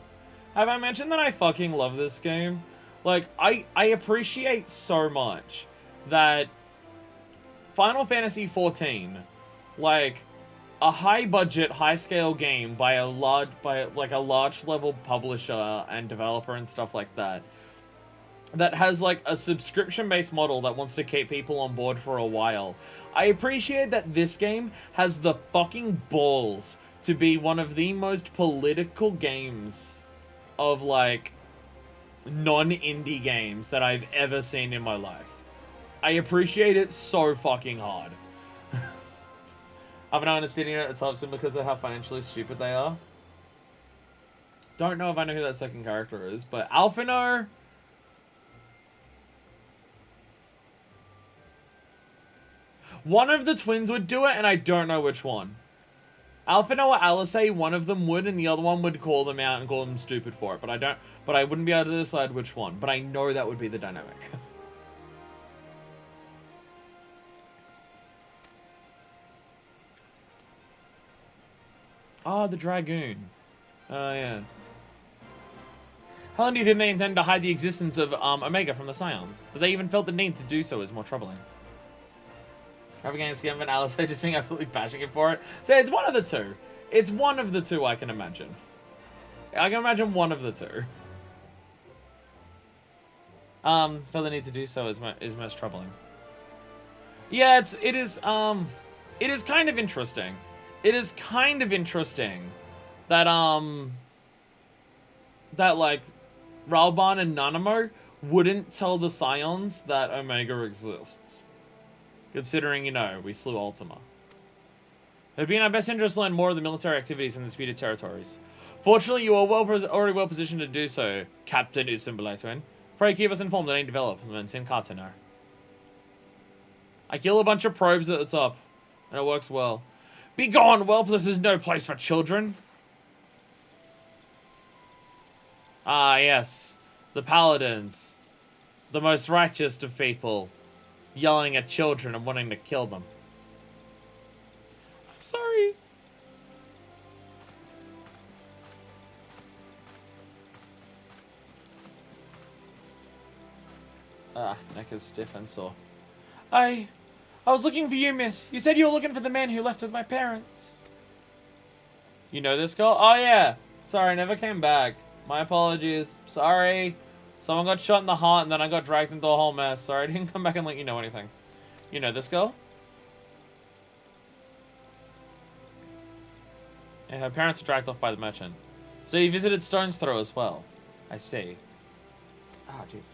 Have I mentioned that I fucking love this game? Like, I appreciate so much that Final Fantasy XIV, like, a high-budget, high-scale game by a large level publisher and developer and stuff like that, that has, like, a subscription-based model that wants to keep people on board for a while. I appreciate that this game has the fucking balls to be one of the most political games of, like, non-indie games that I've ever seen in my life. I appreciate it so fucking hard. I've been understanding it, it helps them because of how financially stupid they are. Don't know if I know who that second character is, but Alphino... One of the twins would do it, and I don't know which one. Alphino or Alice, one of them would, and the other one would call them out and call them stupid for it. But I wouldn't be able to decide which one. But I know that would be the dynamic. Oh, the Dragoon. Oh, yeah. How long do you think they intend to hide the existence of Omega from the Scions? That they even felt the need to do so is more troubling. Having against Gim and Alice just being absolutely bashing it for it. So it's one of the two. It's one of the two, I can imagine. I can imagine one of the two. Feel the need to do so is most troubling. Yeah, it is kind of interesting. It is kind of interesting that that like Ralban and Nanamo wouldn't tell the Scions that Omega exists. Considering, you know, we slew Ultima. It would be in our best interest to learn more of the military activities in the disputed territories. Fortunately, you are already well positioned to do so, Captain Usimbaletwin. Pray keep us informed of any developments in Cartano. I kill a bunch of probes at the top, and it works well. Be gone, Whelp, this is no place for children. Ah, yes. The Paladins. The most righteous of people. Yelling at children and wanting to kill them. I'm sorry. Ah, neck is stiff and sore. I was looking for you, miss. You said you were looking for the man who left with my parents. You know this girl? Oh, yeah. Sorry, never came back. My apologies. Sorry. Someone got shot in the heart and then I got dragged into a whole mess. Sorry, I didn't come back and let you know anything. You know this girl? Yeah, her parents were dragged off by the merchant. So you visited Stone's Throw as well. I see. Ah, jeez.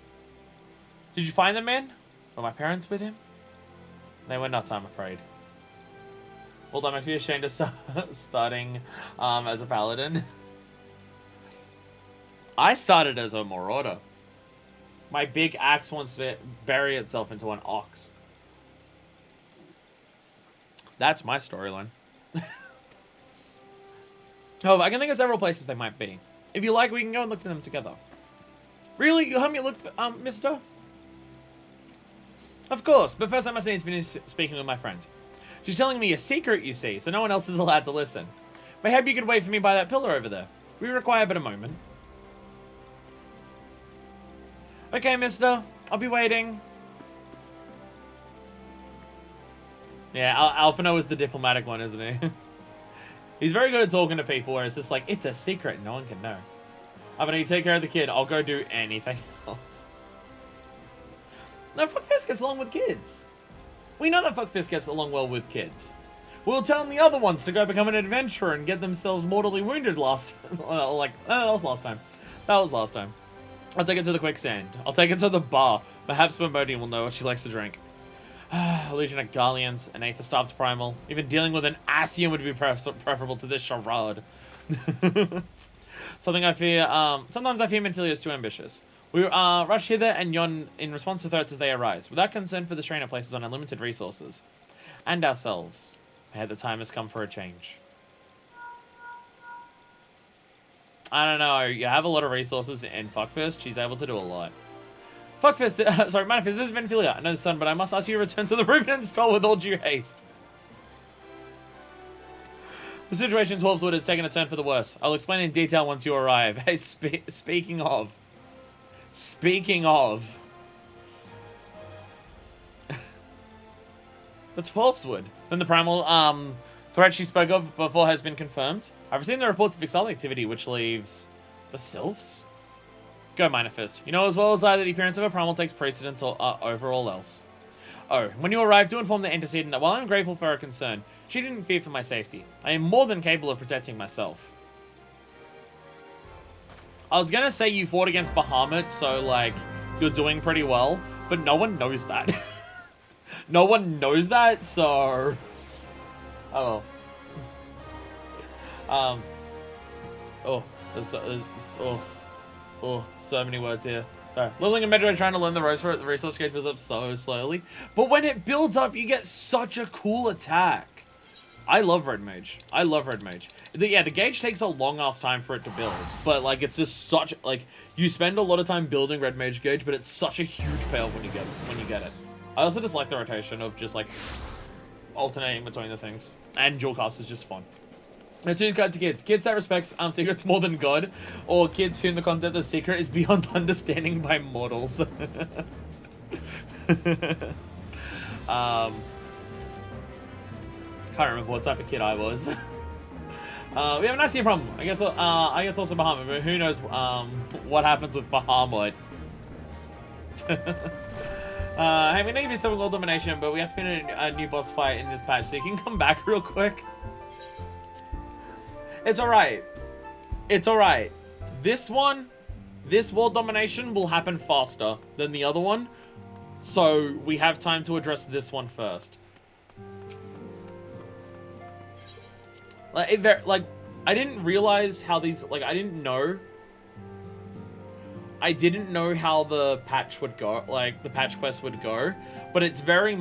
Did you find the man? Were my parents with him? They were not, I'm afraid. Well, that makes me ashamed of starting as a paladin. I started as a marauder. My big axe wants to bury itself into an ox. That's my storyline. However, I can think of several places they might be. If you like, we can go and look for them together. Really? You'll help me look for, mister? Of course, but first I must need to finish speaking with my friend. She's telling me a secret, you see, so no one else is allowed to listen. Maybe you could wait for me by that pillar over there. We require but a moment. Okay, mister. I'll be waiting. Yeah, Alphino is the diplomatic one, isn't he? He's very good at talking to people where it's just like, it's a secret, no one can know. I'm gonna take care of the kid. I'll go do anything else. No, Fuckfist gets along with kids. We know that Fuckfist gets along well with kids. We'll tell the other ones to go become an adventurer and get themselves mortally wounded last... that was last time. That was last time. I'll take it to the quicksand. I'll take it to the bar. Perhaps Bombodian will know what she likes to drink. A legion of Garleans, an Aether Starved Primal. Even dealing with an Asian would be preferable to this charade. Something I fear, sometimes I fear Minfilia is too ambitious. We rush hither and yon in response to threats as they arise, without concern for the strain it places on unlimited resources. And ourselves. The time has come for a change. I don't know, you have a lot of resources in Fuckfist, she's able to do a lot. Fuckfist, sorry, Manifest, this is Minfilia. I know the son, but I must ask you to return to the Ruben and stall with all due haste. The situation in 12's Wood has taken a turn for the worse. I'll explain in detail once you arrive. Hey, speaking of... The 12's Wood. Then the primal, threat she spoke of before has been confirmed. I've received the reports of exile activity, which leaves... the sylphs? Go, Minifist. You know as well as I that the appearance of a primal takes precedence over all else. Oh, when you arrive, do inform the antecedent that while I'm grateful for her concern, she didn't fear for my safety. I am more than capable of protecting myself. I was gonna say you fought against Bahamut, so, like, you're doing pretty well, but no one knows that. No one knows that, so... Oh. So many words here. Sorry. Leveling a Metroid trying to learn the resource gauge builds up so slowly. But when it builds up, you get such a cool attack. I love Red Mage. I love Red Mage. Yeah, the gauge takes a long-ass time for it to build. But, like, it's just such... Like, you spend a lot of time building Red Mage gauge, but it's such a huge payoff when you get it. I also just like the rotation of just, like, alternating between the things. And dual cast is just fun. The two guide to kids. Kids that respects secrets more than God, or kids whom the concept of secret is beyond understanding by mortals. Can't remember what type of kid I was. We have a nice year problem. I guess also Bahamut, but who knows what happens with Bahamut. Hey, we know you've been serving world domination, but we have to finish a new boss fight in this patch, so you can come back real quick. It's alright. It's alright. This world domination will happen faster than the other one, so we have time to address this one first. Like, I didn't realize how these, like, I didn't know how the patch would go, like, the patch quest would go, but it's very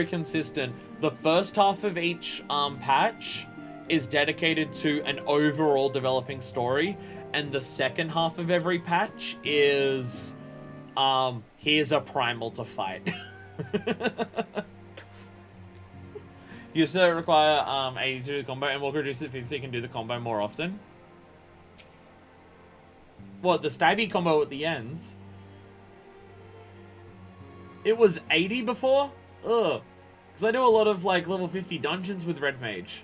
consistent. The first half of each patch is dedicated to an overall developing story, and the second half of every patch is, here's a primal to fight. You still require 80 to do the combo, and we'll reduce it so you can do the combo more often. What, the stabby combo at the end? It was 80 before? Ugh. Because I do a lot of, like, level 50 dungeons with Red Mage.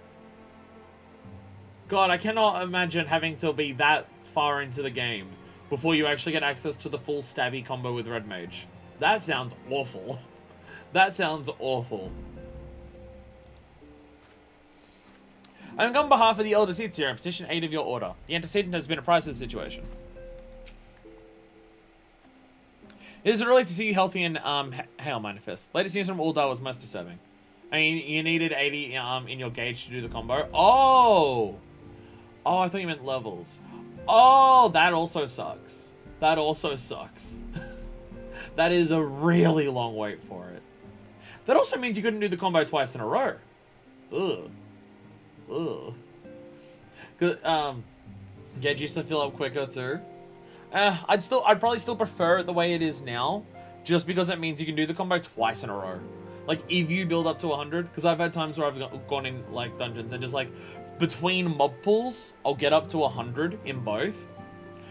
God, I cannot imagine having to be that far into the game before you actually get access to the full stabby combo with Red Mage. That sounds awful. That sounds awful. I am on behalf of the Elder Seats here and petition aid of your order. The antecedent has been apprised of the situation. It is a relief to see you healthy and hail, Manifest. Latest news from Uldar was most disturbing. I mean, you needed 80 in your gauge to do the combo. Oh! Oh, I thought you meant levels. Oh, that also sucks. That also sucks. That is a really long wait for it. That also means you couldn't do the combo twice in a row. Ugh. Ugh. Good, gauge used to fill up quicker too. I'd probably still prefer it the way it is now, just because it means you can do the combo twice in a row. Like, if you build up to 100, because I've had times where I've gone in, like, dungeons and just, like, between mob pools, I'll get up to 100 in both.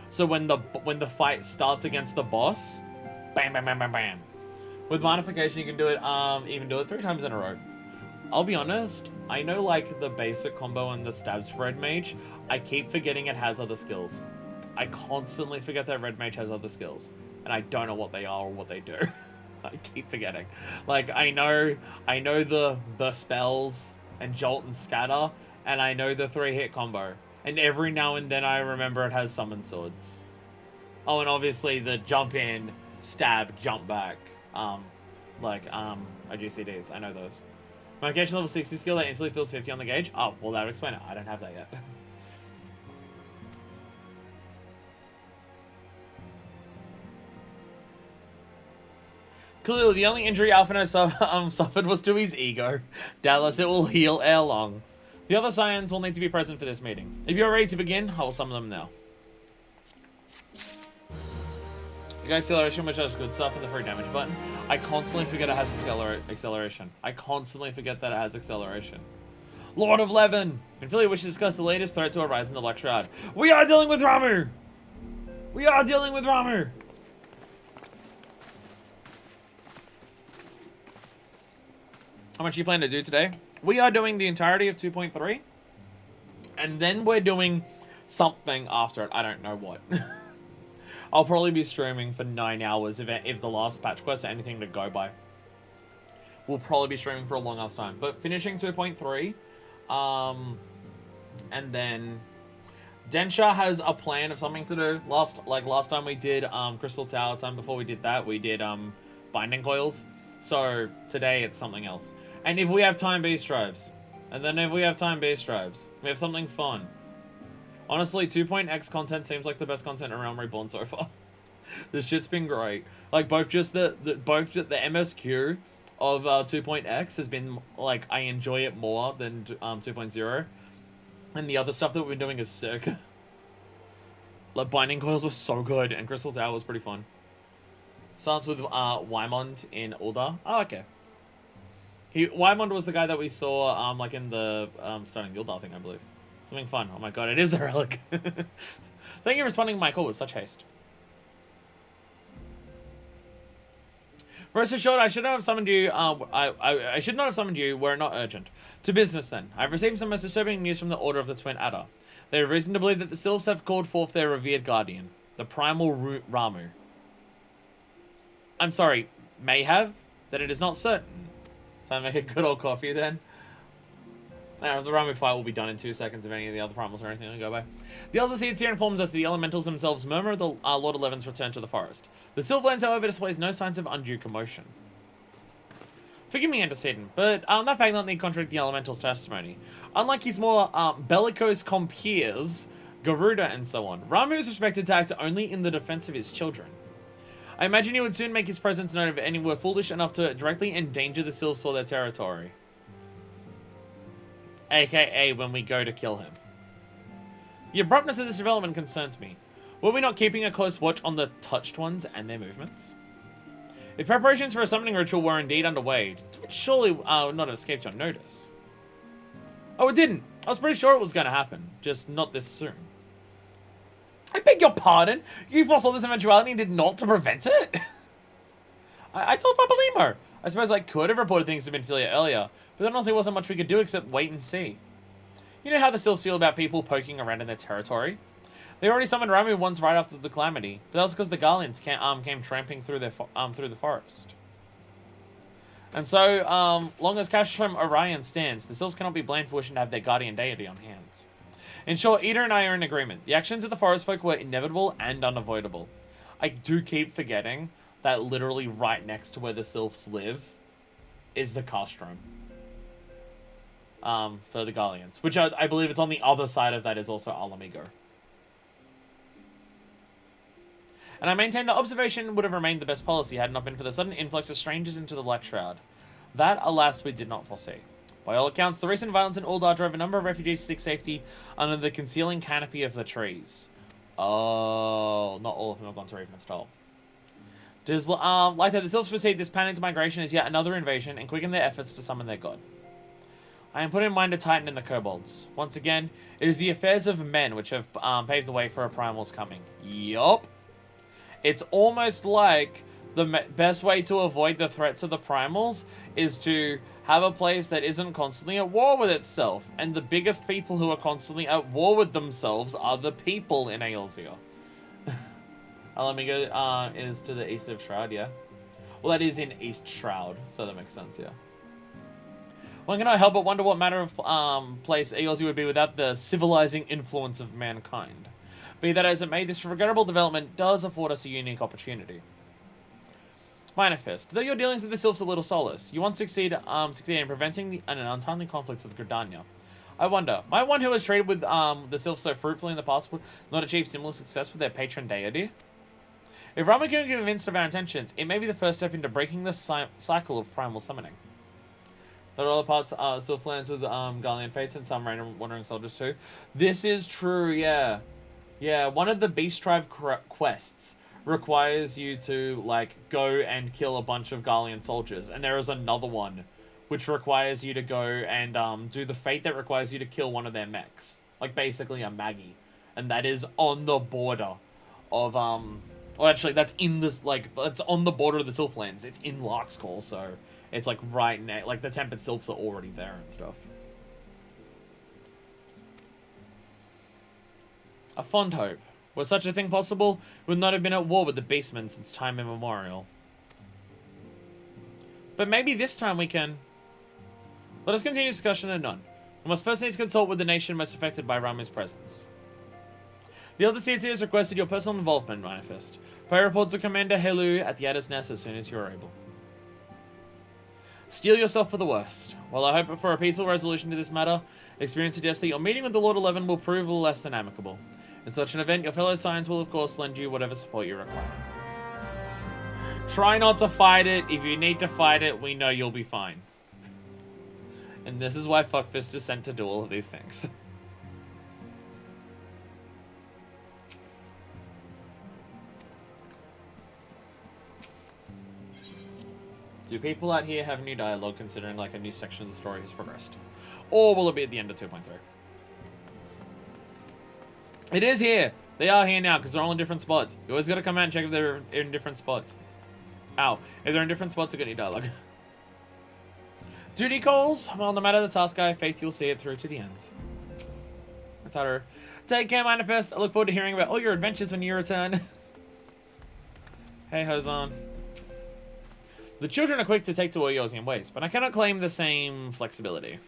So when the fight starts against the boss, bam, bam, bam, bam, bam. With modification, you can do it, even do it 3 times in a row. I'll be honest, I know, like, the basic combo and the stabs for Red Mage. I keep forgetting it has other skills. I constantly forget that Red Mage has other skills, and I don't know what they are or what they do. I keep forgetting. Like, I know the spells and Jolt and Scatter, and I know the 3-hit combo. And every now and then I remember it has Summon Swords. Oh, and obviously the jump in, stab, jump back. GCDs. I know those. My engagement level 60 skill that instantly fills 50 on the gauge. Oh, well, that would explain it. I don't have that yet. Clearly, the only injury Alphino suffered was to his ego. Doubtless it will heal ere long. The other Scions will need to be present for this meeting. If you're ready to begin, I will summon them now. You got acceleration, which has good stuff, and the free damage button. I constantly forget it has acceleration. I constantly forget that it has acceleration. Lord of Levin. And Philly wishes to discuss the latest threat to arise in the Black Shroud. We are dealing with Ramu! We are dealing with Ramu! How much you plan to do today? We are doing the entirety of 2.3. And then we're doing something after it. I don't know what. I'll probably be streaming for 9 hours if the last patch quest is anything to go by. We'll probably be streaming for a long ass time. But finishing 2.3, and then Densha has a plan of something to do. Last time we did Crystal Tower, time before we did that, we did binding coils. So today it's something else. And if we have time, beast tribes. And then if we have time, beast tribes. We have something fun. Honestly, 2.x content seems like the best content around Reborn so far. This shit's been great. Like both the MSQ of 2.x has been like, I enjoy it more than 2.0. And the other stuff that we've been doing is sick. Like binding coils was so good, and Crystal Tower was pretty fun. Starts with Wymond in Ulda. Oh, okay. Wymond was the guy that we saw like in the starting Guild thing, I believe. Something fun. Oh my god, it is the relic. Thank you for responding, Michael, with such haste. Rest assured, I should not have summoned you. I should not have summoned you were it not urgent. To business, then. I've received some most disturbing news from the Order of the Twin Adder. They have reason to believe that the Sylphs have called forth their revered guardian, the primal Ramu. I'm sorry, may have? That it is not certain. Time to make a good old coffee, then. The Ramu fight will be done in 2 seconds if any of the other primals or anything will go by. The Elder Seeds here informs us that the elementals themselves murmur the Lord of Levin's return to the forest. The Sylphlands, however, displays no signs of undue commotion. Forgive me, antecedent, but that fact not need contradict the elemental's testimony. Unlike his more bellicose compeers, Garuda and so on, Ramu is expected to act only in the defense of his children. I imagine he would soon make his presence known if any were foolish enough to directly endanger the Sylphs or their territory. AKA when we go to kill him. The abruptness of this development concerns me. Were we not keeping a close watch on the touched ones and their movements? If preparations for a summoning ritual were indeed underway, it would surely not have escaped your notice. Oh, it didn't. I was pretty sure it was going to happen, just not this soon. I beg your pardon? You foresaw this eventuality and did not to prevent it? I told Papa Limo. I suppose I could have reported things to Minfilia earlier, but there honestly wasn't much we could do except wait and see. You know how the Sylphs feel about people poking around in their territory? They already summoned Ramu once right after the calamity, but that was because the Garleans came tramping through the forest. And so, long as Cashram Orion stands, the Sylphs cannot be blamed for wishing to have their guardian deity on hand. In short, Ida and I are in agreement. The actions of the forest folk were inevitable and unavoidable. I do keep forgetting that literally right next to where the Sylphs live is the Castrum. For the Garleans. Which I believe it's on the other side of that is also Alamigo. And I maintain that observation would have remained the best policy had it not been for the sudden influx of strangers into the Black Shroud. That, alas, we did not foresee. By all accounts, the recent violence in Uldar drove a number of refugees to seek safety under the concealing canopy of the trees. Oh, not all of them have gone to Ravenstall. It is like that the Sylphs perceive this panicked migration as yet another invasion and quicken their efforts to summon their god. I am put in mind to Titan and the kobolds. Once again, it is the affairs of men which have paved the way for a primal's coming. Yup. It's almost like the best way to avoid the threats of the primals is to have a place that isn't constantly at war with itself. And the biggest people who are constantly at war with themselves are the people in Eorzea. Alamigo is to the east of Shroud, yeah. Well, that is in East Shroud, so that makes sense, yeah. One cannot help but wonder what manner of place Eorzea would be without the civilizing influence of mankind. Be that as it may, this regrettable development does afford us a unique opportunity. Manifest. Though your dealings with the Sylphs are little solace, you once succeeded in preventing an untimely conflict with Gridania. I wonder, might one who has traded with the Sylphs so fruitfully in the past would not achieve similar success with their patron deity? If Ramu can be convinced of our intentions, it may be the first step into breaking the cycle of primal summoning. There are other parts Sylphlands with Garlean Fates and some random wandering soldiers too. This is true, yeah. Yeah, one of the Beast Tribe quests requires you to, like, go and kill a bunch of Garlean soldiers. And there is another one which requires you to go and do the fate that requires you to kill one of their mechs. Like, basically a Maggie. And that is on the border of, well, actually, that's in this, like, it's on the border of the Sylphlands. It's in Lark's Call, so it's, like, right next, like, the Tempered Sylphs are already there and stuff. A fond hope. Were such a thing possible, we would not have been at war with the Beastmen since time immemorial. But maybe this time we can... Let us continue discussion anon. We must first need to consult with the nation most affected by Ramu's presence. The Elder Seeds here has requested your personal involvement, Manifest. Pray report to Commander Helu at the Adder's Nest as soon as you are able. Steel yourself for the worst. While I hope for a peaceful resolution to this matter, experience suggests that your meeting with the Lord 11 will prove less than amicable. In such an event, your fellow Scions will of course lend you whatever support you require. Try not to fight it. If you need to fight it, we know you'll be fine. And this is why Fuckfist is sent to do all of these things. Do people out here have new dialogue considering like a new section of the story has progressed? Or will it be at the end of 2.3? It is here! They are here now because they're all in different spots. You always gotta come out and check if they're in different spots. Ow. If they're in different spots, they've got new dialogue. Duty calls? Well, no matter the task, I have faith you'll see it through to the end. That's how take care, Manifest. I look forward to hearing about all your adventures when you return. Hey, Hozan. The children are quick to take to all Eorzean ways, but I cannot claim the same flexibility.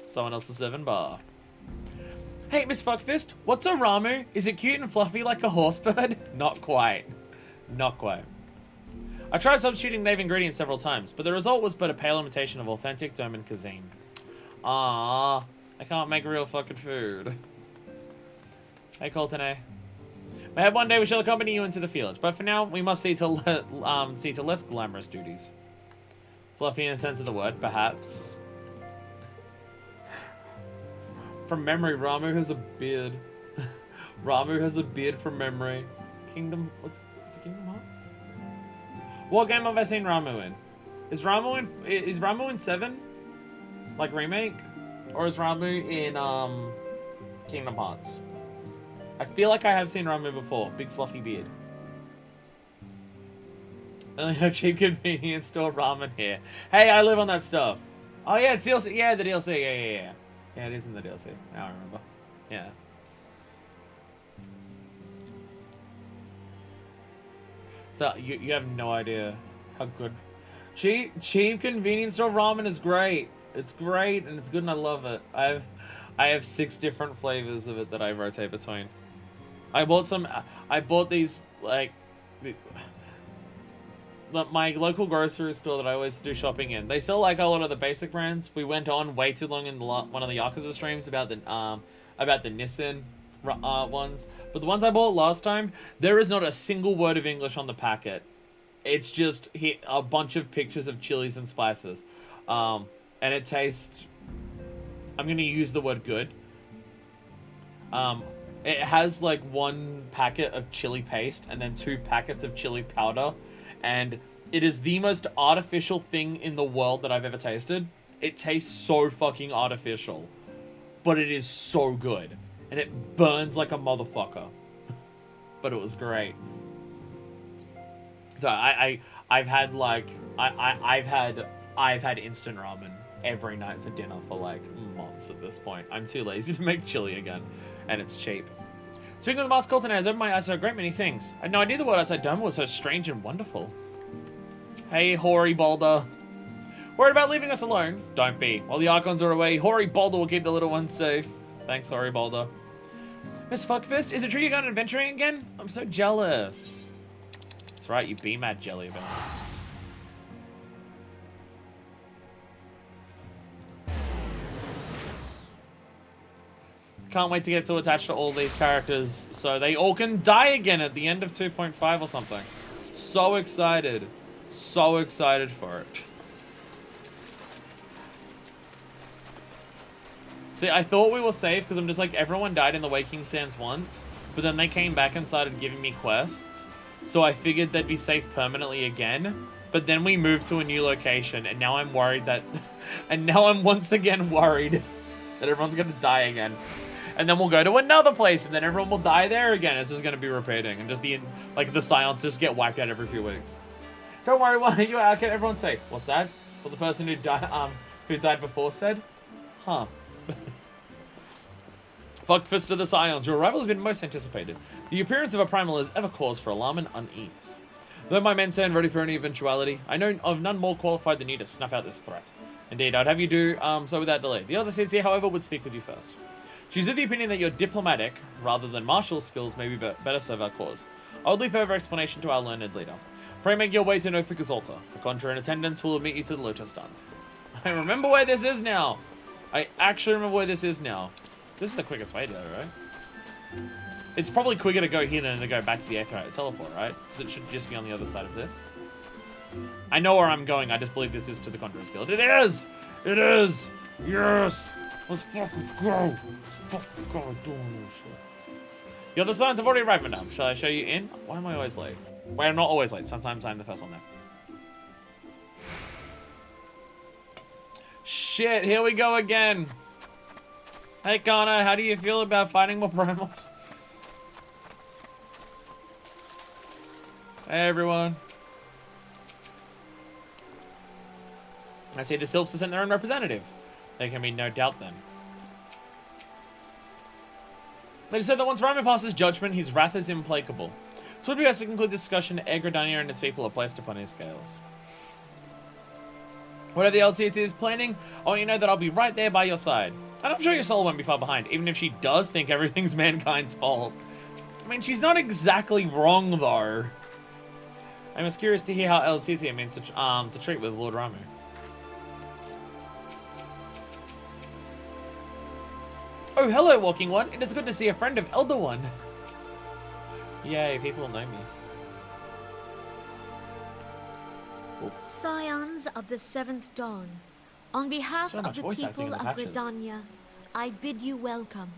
Someone else is serving bar. Hey, Miss Fuckfist, what's a Ramu? Is it cute and fluffy like a horsebird? Not quite. Not quite. I tried substituting native ingredients several times, but the result was but a pale imitation of authentic Doman cuisine. Ah, I can't make real fucking food. Hey, Coltonay. Maybe one day we shall accompany you into the field, but for now, we must see to less glamorous duties. Fluffy in the sense of the word, perhaps. From memory, Ramu has a beard. Ramu has a beard from memory. Kingdom... Is it Kingdom Hearts? What game have I seen Ramu in? Is Ramu in 7? Like, remake? Or is Ramu in, Kingdom Hearts? I feel like I have seen Ramu before. Big fluffy beard. Only no cheap convenience store ramen here. Hey, I live on that stuff. Oh yeah, it's DLC. Yeah, the DLC. Yeah. Yeah, it is in the DLC. Now I remember. Yeah. So you have no idea how good cheap convenience store ramen is great. It's great and it's good and I love it. I have 6 different flavors of it that I rotate between. I bought these like my local grocery store that I always do shopping in. They sell like a lot of the basic brands. We went on way too long in one of the Yakuza streams about the Nissan ones. But the ones I bought last time, there is not a single word of English on the packet. It's just a bunch of pictures of chilies and spices. And it tastes... I'm going to use the word good. It has like 1 packet of chili paste and then 2 packets of chili powder. And it is the most artificial thing in the world that I've ever tasted. It tastes so fucking artificial. But it is so good. And it burns like a motherfucker. But it was great. So I've had like I've had instant ramen every night for dinner for like months at this point. I'm too lazy to make chili again. And it's cheap. Speaking of the Master Colton, I has opened my eyes to a great many things. I had no idea the world outside Dome was so strange and wonderful. Hey, Hoary Boulder. Worried about leaving us alone? Don't be. While the Archons are away, Hoary Boulder will keep the little ones safe. Thanks, Hoary Boulder. Miss Fuckfist, is it true you're going adventuring again? I'm so jealous. That's right, you be mad jelly about it. Can't wait to get so attached to all these characters so they all can die again at the end of 2.5 or something. So excited. So excited for it. See, I thought we were safe because I'm just like, everyone died in the Waking Sands once, but then they came back and started giving me quests. So I figured they'd be safe permanently again. But then we moved to a new location, and now I'm worried that... and now I'm once again worried that everyone's gonna die again. And then we'll go to another place, and then everyone will die there again. This is gonna be repeating, and just the science just get wiped out every few weeks. Don't worry, I'll keep everyone safe. What's that? What the person who died before said? Huh. Fuck Fist of the Scions. Your arrival has been most anticipated. The appearance of a primal is ever cause for alarm and unease. Though my men stand ready for any eventuality, I know of none more qualified than you to snuff out this threat. Indeed, I'd have you do so without delay. The other CC, however, would speak with you first. She's of the opinion that your diplomatic, rather than martial skills, may be better serve our cause. I would leave further explanation to our learned leader. Pray make your way to Nothica's altar. The Conjurer in attendance will admit you to the Lotus Stunt. I remember where this is now. I actually remember where this is now. This is the quickest way to go, right? It's probably quicker to go here than to go back to the Aetheryte teleport, right? Because it should just be on the other side of this. I know where I'm going. I just believe this is to the Conjurer's Guild. It is! It is! Yes! Let's fucking go! Let's fucking go doing this shit. The other signs have already arrived, madame. Shall I show you in? Why am I always late? Wait, I'm not always late. Sometimes I'm the first one there. Shit, here we go again. Hey, Connor, how do you feel about fighting more primals? Hey, everyone. I see the Sylphs to send their own representative. There can be no doubt then. They said that once Raimund passes judgment, his wrath is implacable. So it would be best to conclude this discussion. Egredania and its people are placed upon his scales. Whatever the LCT is planning, I want you to know that I'll be right there by your side. And I'm sure your soul won't be far behind, even if she does think everything's mankind's fault. I mean, she's not exactly wrong, though. I'm just curious to hear how LCC means to treat with Lord Ramu. Oh, hello, Walking One. It is good to see a friend of Elder One. Yay, people know me. Scions of the Seventh Dawn, on behalf of the people of Gridania, I bid you welcome.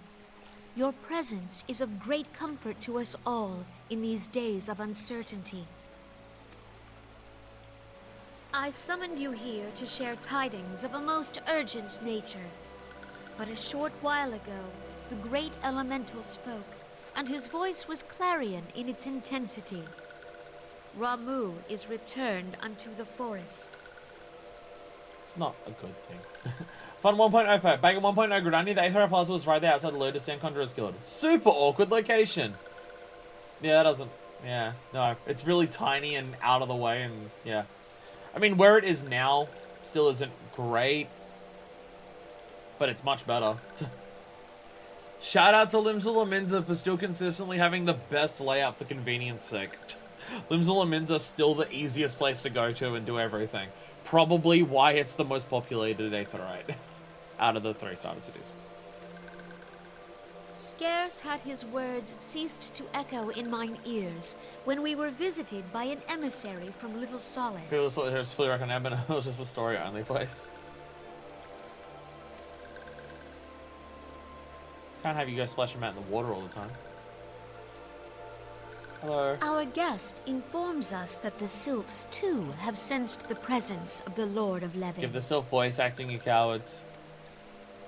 Your presence is of great comfort to us all in these days of uncertainty. I summoned you here to share tidings of a most urgent nature. But a short while ago, the great elemental spoke, and his voice was clarion in its intensity. Ramu is returned unto the forest. It's not a good thing. Fun 1.05. Back at 1.0 Gridania, the Aetheryte Plaza was right there outside the Lotus Stand Conjurer's Guild. Super awkward location. Yeah, that doesn't... Yeah, no. It's really tiny and out of the way, and yeah. I mean, where it is now still isn't great, but it's much better. Shout out to Limzula Minza for still consistently having the best layout for convenience sake. Limzula Minza still the easiest place to go to and do everything. Probably why it's the most populated Aetheryte out of the 3 starter cities. Scarce had his words ceased to echo in mine ears when we were visited by an emissary from Little Solace. Here's Fleerek on Ebon. It was just a story-only place. Can't have you go splashing out in the water all the time. Hello. Our guest informs us that the Sylphs, too, have sensed the presence of the Lord of Levin. Give the Sylph voice acting, you cowards.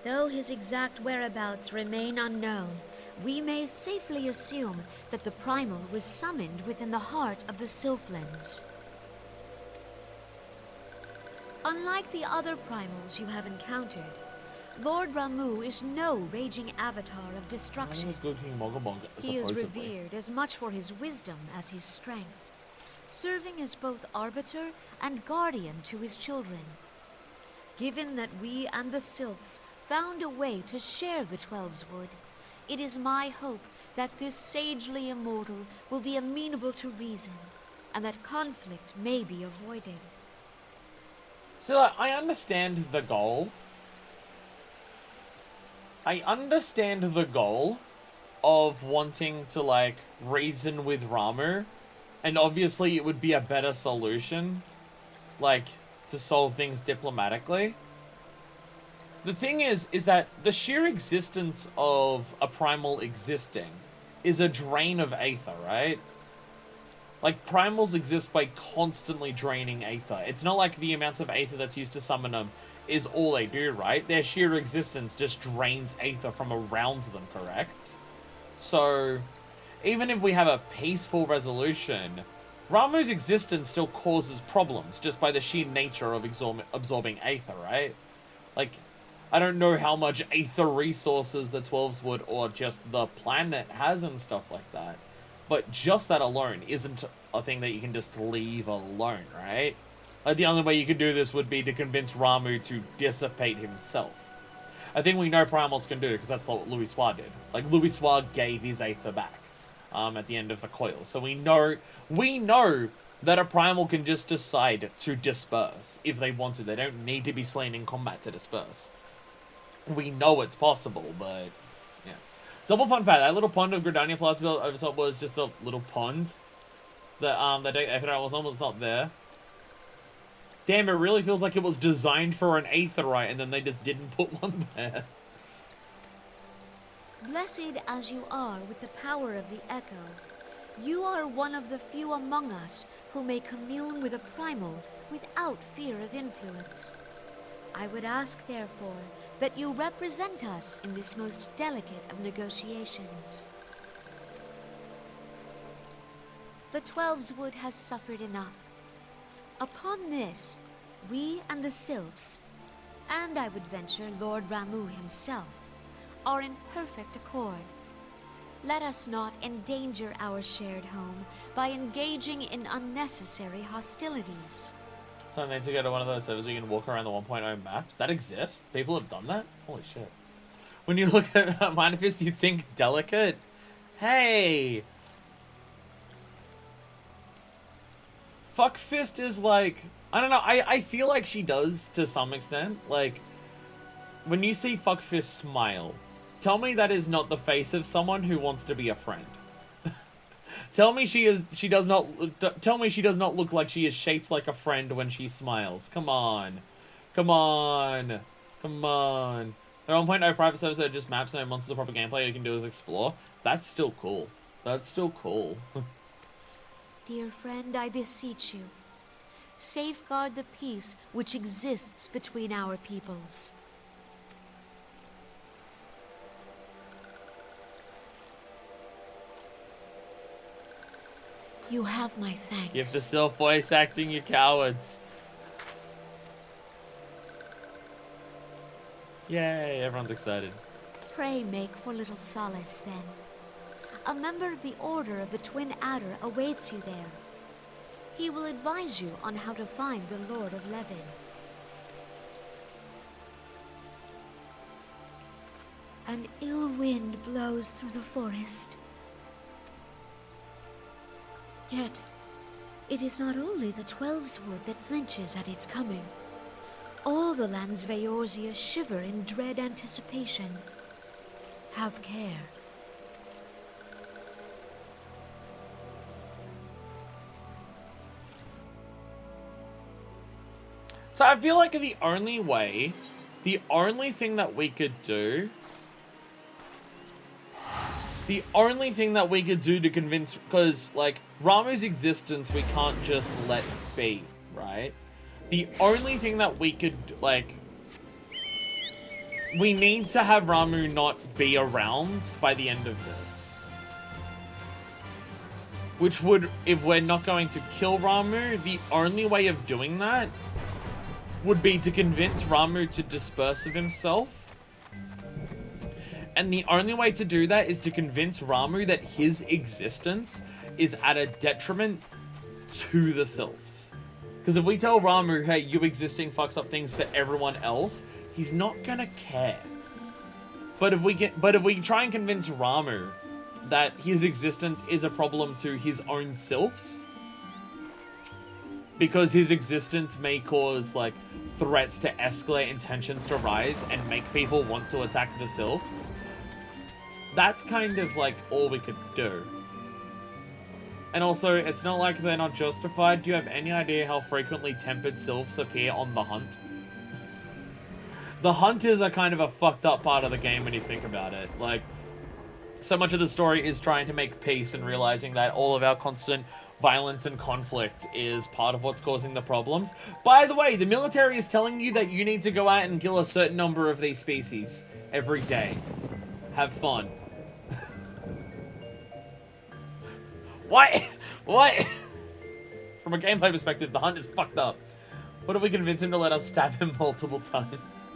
Though his exact whereabouts remain unknown, we may safely assume that the Primal was summoned within the heart of the Sylphlands. Unlike the other Primals you have encountered, Lord Ramu is no raging avatar of destruction. He is revered as much for his wisdom as his strength, serving as both arbiter and guardian to his children. Given that we and the Sylphs found a way to share the Twelves Wood, it is my hope that this sagely immortal will be amenable to reason, and that conflict may be avoided. So, like, I understand the goal. I understand the goal of wanting to, like, reason with Ramu. And obviously it would be a better solution, like, to solve things diplomatically. The thing is that the sheer existence of a primal existing is a drain of Aether, right? Like, primals exist by constantly draining aether. It's not like the amount of aether that's used to summon them is all they do, right? Their sheer existence just drains aether from around them, correct? So, even if we have a peaceful resolution, Ramuh's existence still causes problems just by the sheer nature of absorbing aether, right? Like, I don't know how much aether resources the 12s would, or just the planet has and stuff like that. But just that alone isn't a thing that you can just leave alone, right? Like, the only way you could do this would be to convince Ramuh to dissipate himself. I think we know primals can do it, because that's what Louisoix did. Like, Louisoix gave his aether back at the end of the coil. So we know that a primal can just decide to disperse if they want to. They don't need to be slain in combat to disperse. We know it's possible, but yeah. Double fun fact, that little pond of Gridania Plus built over top was just a little pond. That Aetherite was almost not there. Damn, it really feels like it was designed for an Aetherite and then they just didn't put one there. Blessed as you are with the power of the Echo, you are one of the few among us who may commune with a primal without fear of influence. I would ask, therefore, that you represent us in this most delicate of negotiations. The 12's Wood has suffered enough. Upon this, we and the Sylphs, and I would venture Lord Ramuh himself, are in perfect accord. Let us not endanger our shared home by engaging in unnecessary hostilities. So I need to go to one of those servers where you can walk around the 1.0 maps. That exists? People have done that? Holy shit. When you look at Manifest, you think delicate? Hey! Fuckfist is like... I don't know, I feel like she does to some extent. Like, when you see Fuckfist smile, tell me that is not the face of someone who wants to be a friend. Tell me she does not look like she is shaped like a friend when she smiles. Come on. Come on. Come on. There are 1.0 private servers that are just maps, no monsters or proper gameplay. All you can do is explore. That's still cool. That's still cool. Dear friend, I beseech you, safeguard the peace which exists between our peoples. You have my thanks. Give the self voice acting, you cowards. Yay, everyone's excited. Pray make for little solace, then. A member of the Order of the Twin Adder awaits you there. He will advise you on how to find the Lord of Levin. An ill wind blows through the forest. Yet, it is not only the 12's Wood that flinches at its coming. All the lands of Eorzea shiver in dread anticipation. Have care. So I feel like the only thing that we could do... The only thing that we could do to convince... Because, like, Ramuh's existence we can't just let be, right? The only thing that we could, like... We need to have Ramuh not be around by the end of this. Which would, if we're not going to kill Ramuh, the only way of doing that would be to convince Ramuh to disperse of himself. And the only way to do that is to convince Ramuh that his existence is at a detriment to the Sylphs. Because if we tell Ramuh, hey, you existing fucks up things for everyone else, he's not gonna care. But if we try and convince Ramuh that his existence is a problem to his own Sylphs, because his existence may cause, like, threats to escalate and tensions to rise and make people want to attack the Sylphs, that's kind of, like, all we could do. And also, it's not like they're not justified. Do you have any idea how frequently tempered Sylphs appear on the hunt? The hunters are kind of a fucked up part of the game when you think about it. Like, so much of the story is trying to make peace and realizing that all of our constant violence and conflict is part of what's causing the problems. By the way, the military is telling you that you need to go out and kill a certain number of these species every day. Have fun. What? What? From a gameplay perspective, the hunt is fucked up. What if we convince him to let us stab him multiple times?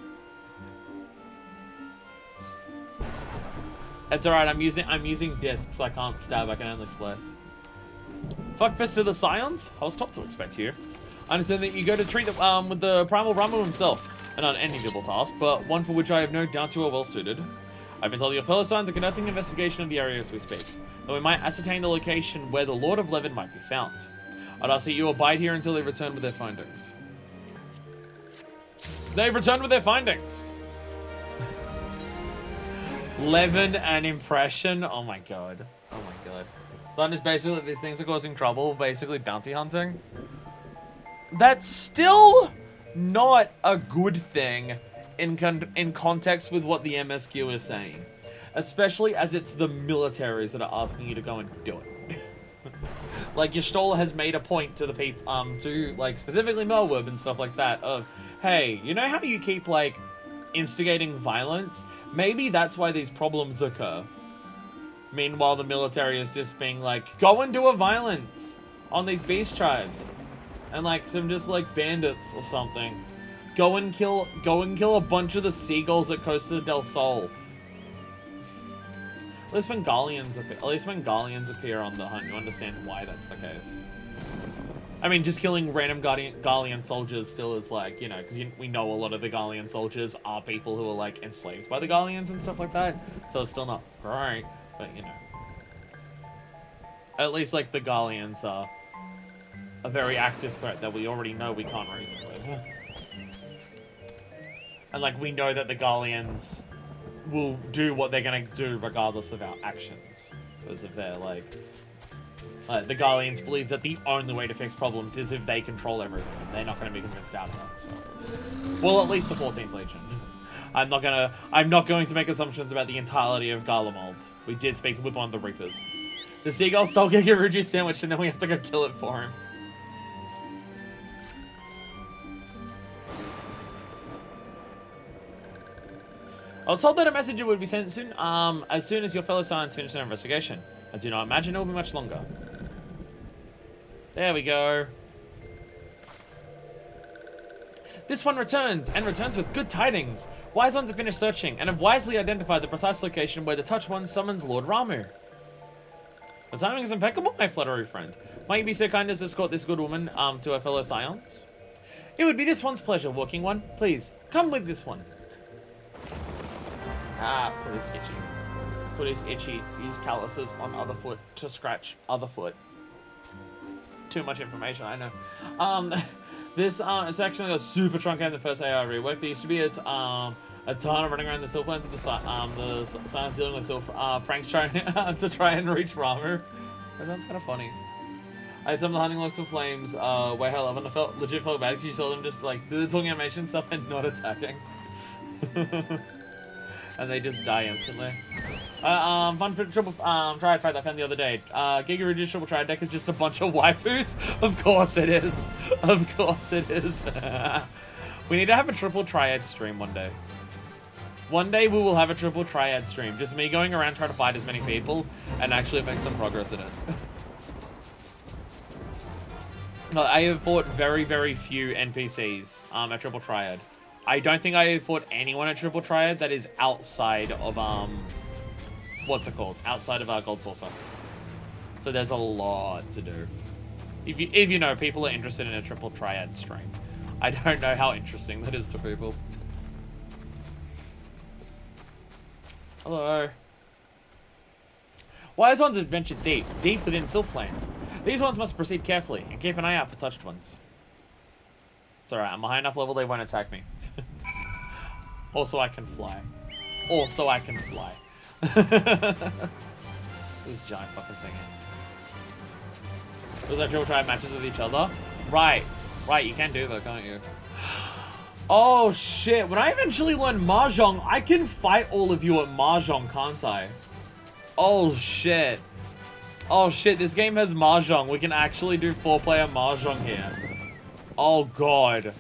It's alright, I'm using discs. I can't stab, I can only slice. Fuck Fist of the Scions? I was taught to expect you. I understand that you go to treat with the Primal Ramu himself. An unenviable task, but one for which I have no doubt you are well suited. I've been told your fellow Scions are conducting an investigation of the area as we speak, though we might ascertain the location where the Lord of Levin might be found. I'd ask that you abide here until they return with their findings. They've returned with their findings! Levin an impression? Oh my god. Oh my god. That is basically, these things are causing trouble, basically bounty hunting. That's still not a good thing in context with what the MSQ is saying. Especially as it's the militaries that are asking you to go and do it. Like, Y'shtola has made a point to the people, to, like, specifically Melwood and stuff like that, of, hey, you know how you keep, like, instigating violence? Maybe that's why these problems occur. Meanwhile, the military is just being like, go and do a violence on these beast tribes. And, like, some just, like, bandits or something. Go and kill a bunch of the seagulls at Costa del Sol. At least when Galleons appear on the hunt, you understand why that's the case. I mean, just killing random Galleon soldiers still is like, you know, because we know a lot of the Galleon soldiers are people who are, like, enslaved by the Galleons and stuff like that. So it's still not great, but, you know. At least, like, the Galleons are a very active threat that we already know we can't reason with. And, like, we know that the Galleons will do what they're gonna do regardless of our actions. Because of their, like... the Galleons believe that the only way to fix problems is if they control everything. And they're not gonna be convinced out of that, so... Well, at least the 14th Legion. I'm not going to make assumptions about the entirety of Garlemald. We did speak with one of the Reapers. The seagull stole Gigaruju's sandwich and then we have to go kill it for him. I was told that a messenger would be sent soon, as soon as your fellow Scions finish their investigation. I do not imagine it will be much longer. There we go. This one returns, and returns with good tidings. Wise ones have finished searching, and have wisely identified the precise location where the Touch One summons Lord Ramu. The timing is impeccable, my fluttery friend. Might you be so kind as to escort this good woman, to her fellow Scions? It would be this one's pleasure, Walking One. Please, come with this one. Ah, foot is itchy. Foot is itchy. Use calluses on other foot to scratch other foot. Too much information, I know. This section got super truncated in the first AI rework. There used to be a ton of running around the Silverlands with the Scions dealing with pranks trying to try and reach Ramu. That sounds kind of funny. I had some of the hunting logs of flames way hell up, and I legit felt bad because you saw them just like do the talking animation stuff and not attacking. And they just die instantly. Fun for triple triad fight that I found the other day. Gigaruju's triple triad deck is just a bunch of waifus. Of course it is. Of course it is. We need to have a triple triad stream one day. One day we will have a triple triad stream. Just me going around trying to fight as many people and actually make some progress in it. I have fought very, very few NPCs at triple triad. I don't think I have fought anyone at triple triad that is outside of what's it called? Outside of our Gold Saucer. So there's a lot to do. If you know, people are interested in a triple triad stream. I don't know how interesting that is to people. Hello. Wise ones have ventured deep within Sylphlands. These ones must proceed carefully and keep an eye out for touched ones. It's alright, I'm a high enough level they won't attack me. Also, I can fly. Also, I can fly. This giant fucking thing. Those like triple triad matches with each other? Right. Right, you can do that, can't you? Oh shit, when I eventually learn Mahjong, I can fight all of you at Mahjong, can't I? Oh shit. Oh shit, this game has Mahjong. We can actually do 4-player Mahjong here. Oh god.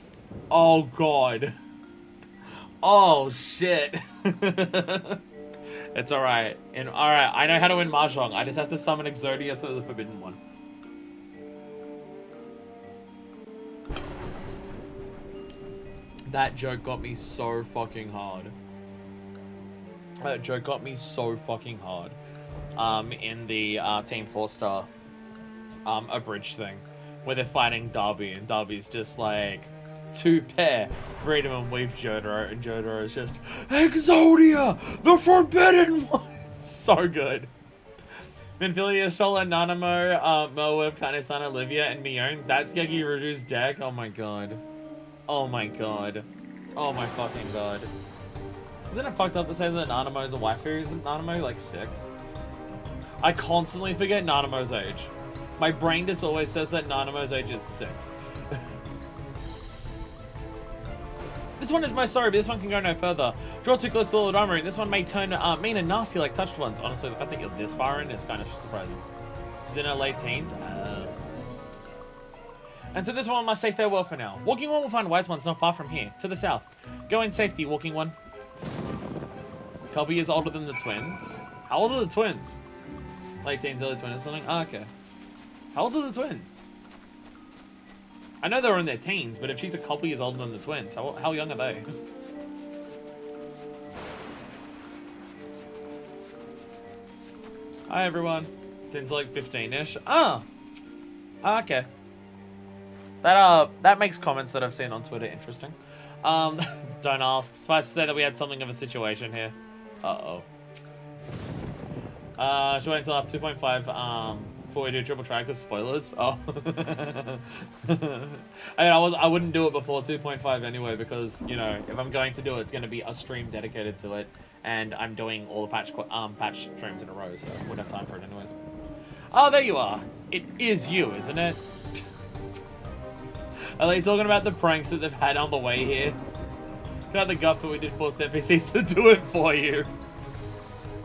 Oh god. Oh shit. It's alright. Alright, I know how to win Mahjong. I just have to summon Eorzea through the Forbidden One. That joke got me so fucking hard. That joke got me so fucking hard. In the Team 4-star abridged thing, where they're fighting Darby, and Darby's just like, 2-pair, read him and weep Jotaro, and Jotaro is just, Eorzea, the Forbidden One! So good. Minfilia, Shola, Nanamo, Moab, Kane-san, Olivia, and Mion. That's Geki Ruju's deck. Oh my god. Oh my god. Oh my fucking god. Isn't it fucked up to say that Nanamo is a waifu? Isn't Nanamo like 6? I constantly forget Nanamo's age. My brain just always says that Nanamo's age is 6. This one is most sorry, but this one can go no further. Draw too close to Lord Armory, and this one may turn mean and nasty like touched ones. Honestly, the fact that you're this far in is kind of surprising. She's in her late teens. And so this one must say farewell for now. Walking One will find wise ones not far from here, to the south. Go in safety, Walking One. Kelby is older than the twins. How old are the twins? Late teens, early 20s or something? Oh, okay. How old are the twins? I know they're in their teens, but if she's a couple years older than the twins, how young are they? Hi, everyone. Tin's like 15-ish. Ah! Okay. That makes comments that I've seen on Twitter interesting. Don't ask. Suffice to say that we had something of a situation here. Uh-oh. Should wait until after 2.5, before we do triple track with spoilers. Oh. I mean, I wouldn't do it before 2.5 anyway, because, you know, if I'm going to do it, it's going to be a stream dedicated to it, and I'm doing all the patch streams in a row, so I wouldn't have time for it anyways. Oh, there you are. It is you, isn't it? Are they talking about the pranks that they've had on the way here? Got the guff that we did force the NPCs to do it for you.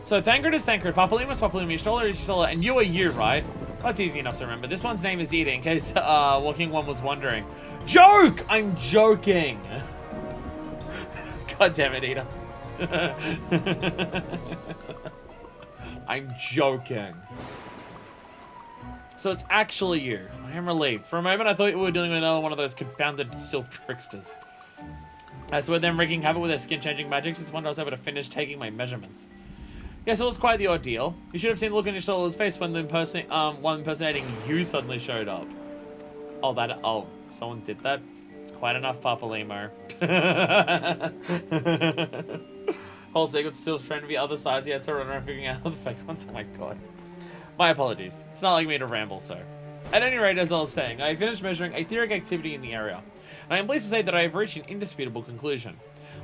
So Thancred is Thancred, Papalima is Papalima, Y'shtola is Y'shtola, and you are you, right? That's easy enough to remember. This one's name is Ida, in case Walking One was wondering. Joke! I'm joking! God damn it, Ida. I'm joking. So it's actually you. I am relieved. For a moment, I thought we were dealing with another one of those confounded sylph tricksters. As with them wreaking havoc with their skin-changing magics, it's wonder I was able to finish taking my measurements. Yes, it was quite the ordeal. You should have seen the look on Y'shtola's face when the one impersonating you suddenly showed up. Oh, someone did that? It's quite enough, Papalimo. Whole sequence still trying to be other sides, he had to run around figuring out the fake ones. Oh my god. My apologies. It's not like me to ramble, so. At any rate, as I was saying, I finished measuring aetheric activity in the area. And I am pleased to say that I have reached an indisputable conclusion.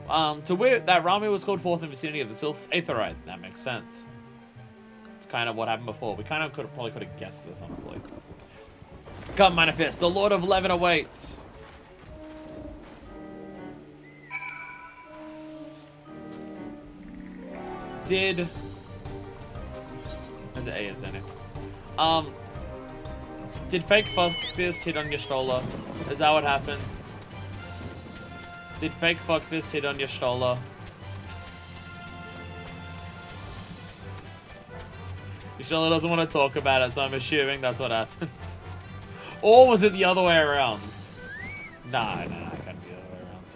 To wit, that Rami was called forth in the vicinity of the Sylph's Aetherite. That makes sense. It's kind of what happened before. We kind of probably could have guessed this, honestly. Come manifest, the Lord of Levin awaits. Did... There's an A, isn't it? Did fake Fuckfist hit on Y'shtola? Is that what happens? Did fake Fuckfist hit on Y'shtola? Y'shtola doesn't want to talk about it, so I'm assuming that's what happens. Or was it the other way around? Nah, it can't be the other way around.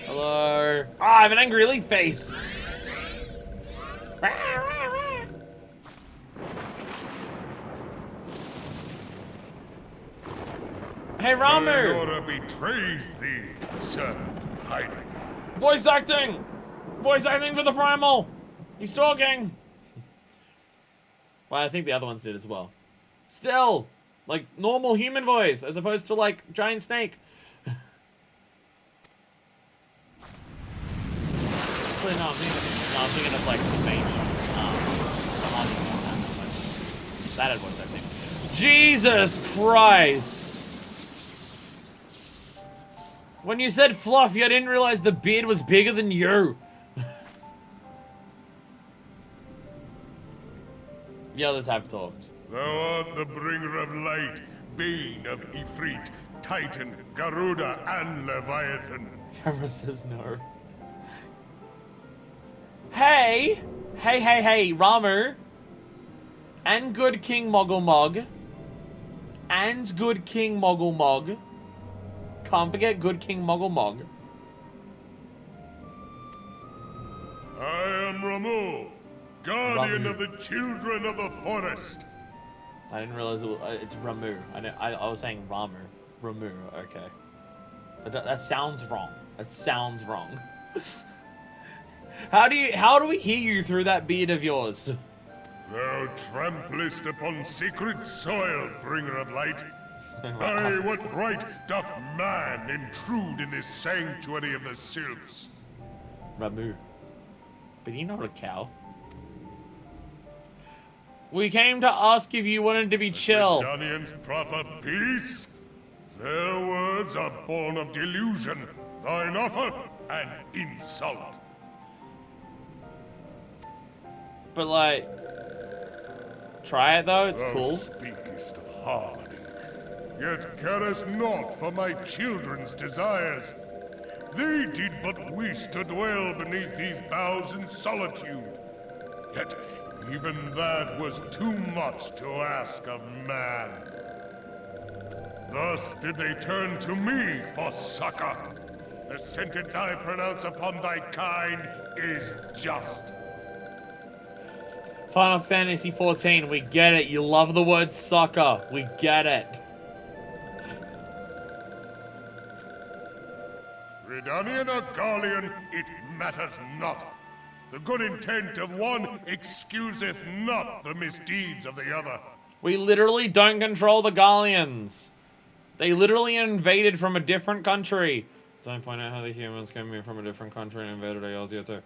Hello? Ah, I have an angry leaf face! Hey, Ramu! Nora betrays thee, servant of hiding. Voice acting! Voice acting for the primal! He's talking! Well, I think the other ones did as well. Still! Like, normal human voice, as opposed to, like, giant snake. Actually, no, I'm thinking of, like, the main that had voice acting. Jesus Christ! When you said fluffy, I didn't realize the beard was bigger than you. The others have talked. Thou art the bringer of light, bane of Ifrit, Titan, Garuda, and Leviathan. Camera says no. Hey, Ramu. And good King Moggle Mog. And good King Moggle Mog. Can't forget good King Moggle Mog. I am Ramu, guardian of the children of the forest. I didn't realize it's Ramu. I was saying Ramu. Ramu, okay. That sounds wrong. That sounds wrong. How do we hear you through that beard of yours? Thou tramplest upon sacred soil, bringer of light. By what right doth man intrude in this sanctuary of the sylphs? Ramu. But you're not a cow. We came to ask if you wanted to be chill. Redanians proffer peace? Their words are born of delusion, thine offer an insult. But like, try it though, it's Thou cool. speakest of harmony, yet carest not for my children's desires. They did but wish to dwell beneath these boughs in solitude. Yet even that was too much to ask of man. Thus did they turn to me for succor. The sentence I pronounce upon thy kind is just. Final Fantasy XIV, we get it. You love the word sucker. We get it. Redanian or Garlean, it matters not. The good intent of one excuseth not the misdeeds of the other. We literally don't control the Gallians. They literally invaded from a different country. Don't point out how the humans came in from a different country and invaded Eorzea too.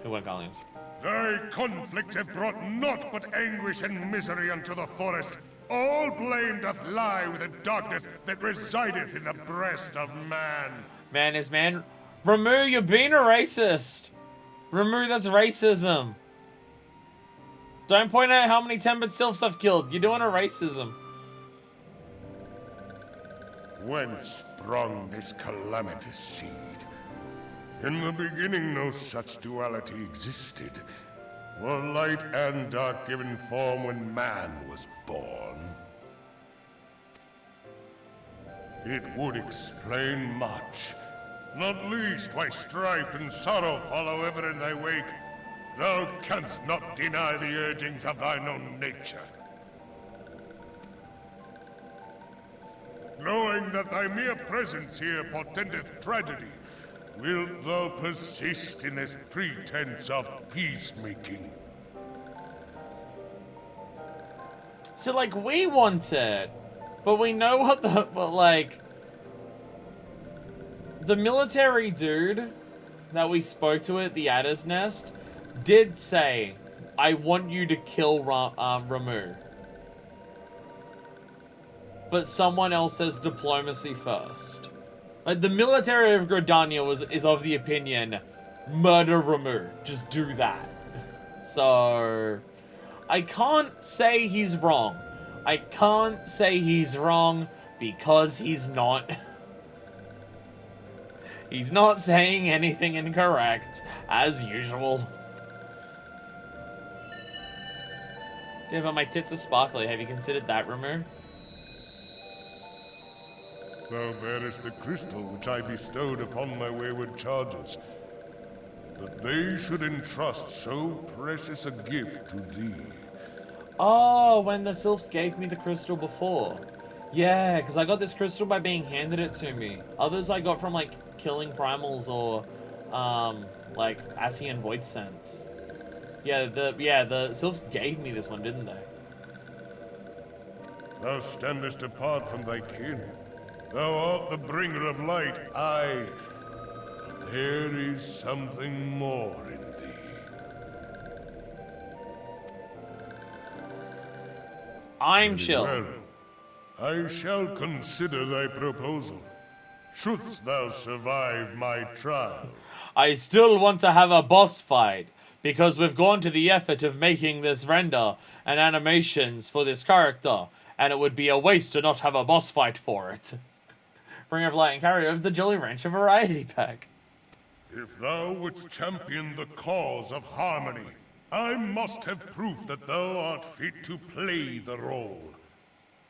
Who were Gallians? Thy conflicts have brought naught but anguish and misery unto the forest. All blame doth lie with the darkness that resideth in the breast of man. Man is man. Ramu, you're being a racist. Ramu, that's racism. Don't point out how many tempered sylphs I've killed. You're doing a racism. Whence sprung this calamitous seed? In the beginning no such duality existed. Were light and dark given form when man was born? It would explain much. Not least why strife and sorrow follow ever in thy wake. Thou canst not deny the urgings of thine own nature. Knowing that thy mere presence here portendeth tragedy, wilt thou persist in this pretense of peacemaking? So, like, we want it, but we know what the military dude that we spoke to at the Adder's Nest did say, I want you to kill Ramu. But someone else says diplomacy first. Like, the military of Gridania is of the opinion, murder Ramu. Just do that. So, I can't say he's wrong. I can't say he's wrong because he's not. He's not saying anything incorrect, as usual. Yeah, but my tits are sparkly. Have you considered that, Ramu? Thou bearest the crystal which I bestowed upon my wayward charges. That they should entrust so precious a gift to thee. Oh, when the sylphs gave me the crystal before. Yeah, because I got this crystal by being handed it to me. Others I got from, like, killing primals or, like, Ascian Void Sense. Yeah, the sylphs gave me this one, didn't they? Thou standest apart from thy kin. Thou art the bringer of light, aye. But there is something more in thee. I'm chill. Well, I shall consider thy proposal. shouldst thou survive my trial. I still want to have a boss fight, because we've gone to the effort of making this render and animations for this character, and it would be a waste to not have a boss fight for it. Bring of Light and carry over the Jolly Rancher Variety Pack. If thou wouldst champion the cause of harmony, I must have proof that thou art fit to play the role.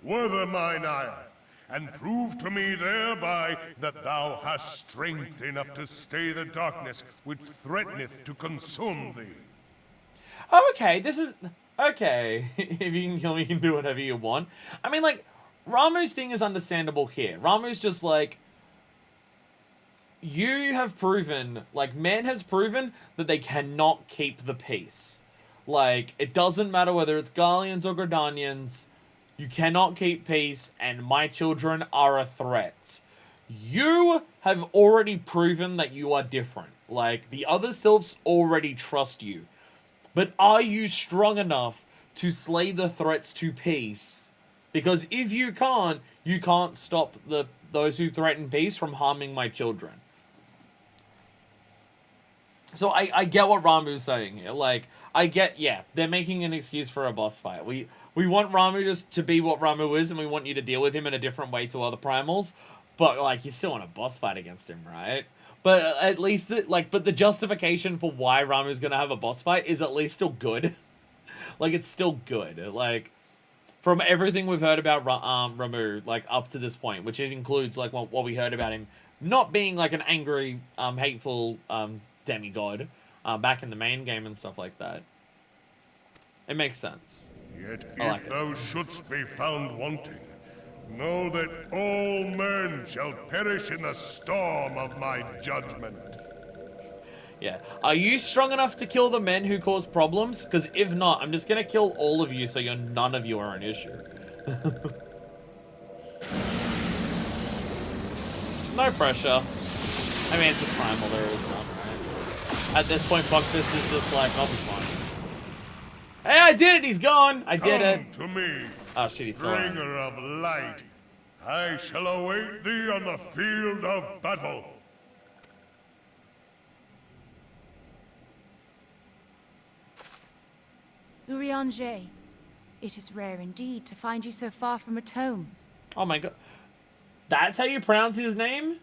Wither mine ire, and prove to me thereby that thou hast strength enough to stay the darkness which threateneth to consume thee. Oh, okay, this is... Okay, if you can kill me, you can do whatever you want. I mean, like, Ramuh's thing is understandable here. Ramuh's just like... You have proven, like, man has proven that they cannot keep the peace. Like, it doesn't matter whether it's Garleans or Gridanians, you cannot keep peace, and my children are a threat. You have already proven that you are different. Like, the other sylphs already trust you. But are you strong enough to slay the threats to peace? Because if you can't stop those who threaten peace from harming my children. So I get what Ramuh's saying here. Like, I get, yeah, they're making an excuse for a boss fight. We want Ramuh just to be what Ramuh is, and we want you to deal with him in a different way to other primals. But, like, you still want a boss fight against him, right? But at least, but the justification for why Ramuh's gonna have a boss fight is at least still good. Like, it's still good. Like, from everything we've heard about Ramuh, like, up to this point, which includes, like, what we heard about him not being, like, an angry, hateful, demigod, back in the main game and stuff like that. It makes sense. Yet if thou shouldst be found wanting, know that all men shall perish in the storm of my judgment. Yeah. Are you strong enough to kill the men who cause problems? Because if not, I'm just going to kill all of you so none of you are an issue. No pressure. I mean, it's a primal, there is none, right? At this point, Fuckfist is just like, I'll be fine. Hey, I did it! He's gone! I did it! Come to me, oh shit, he's still around. bringer of light. I shall await thee on the field of battle. Eorzea, it is rare indeed to find you so far from a tome. Oh my god. That's how you pronounce his name?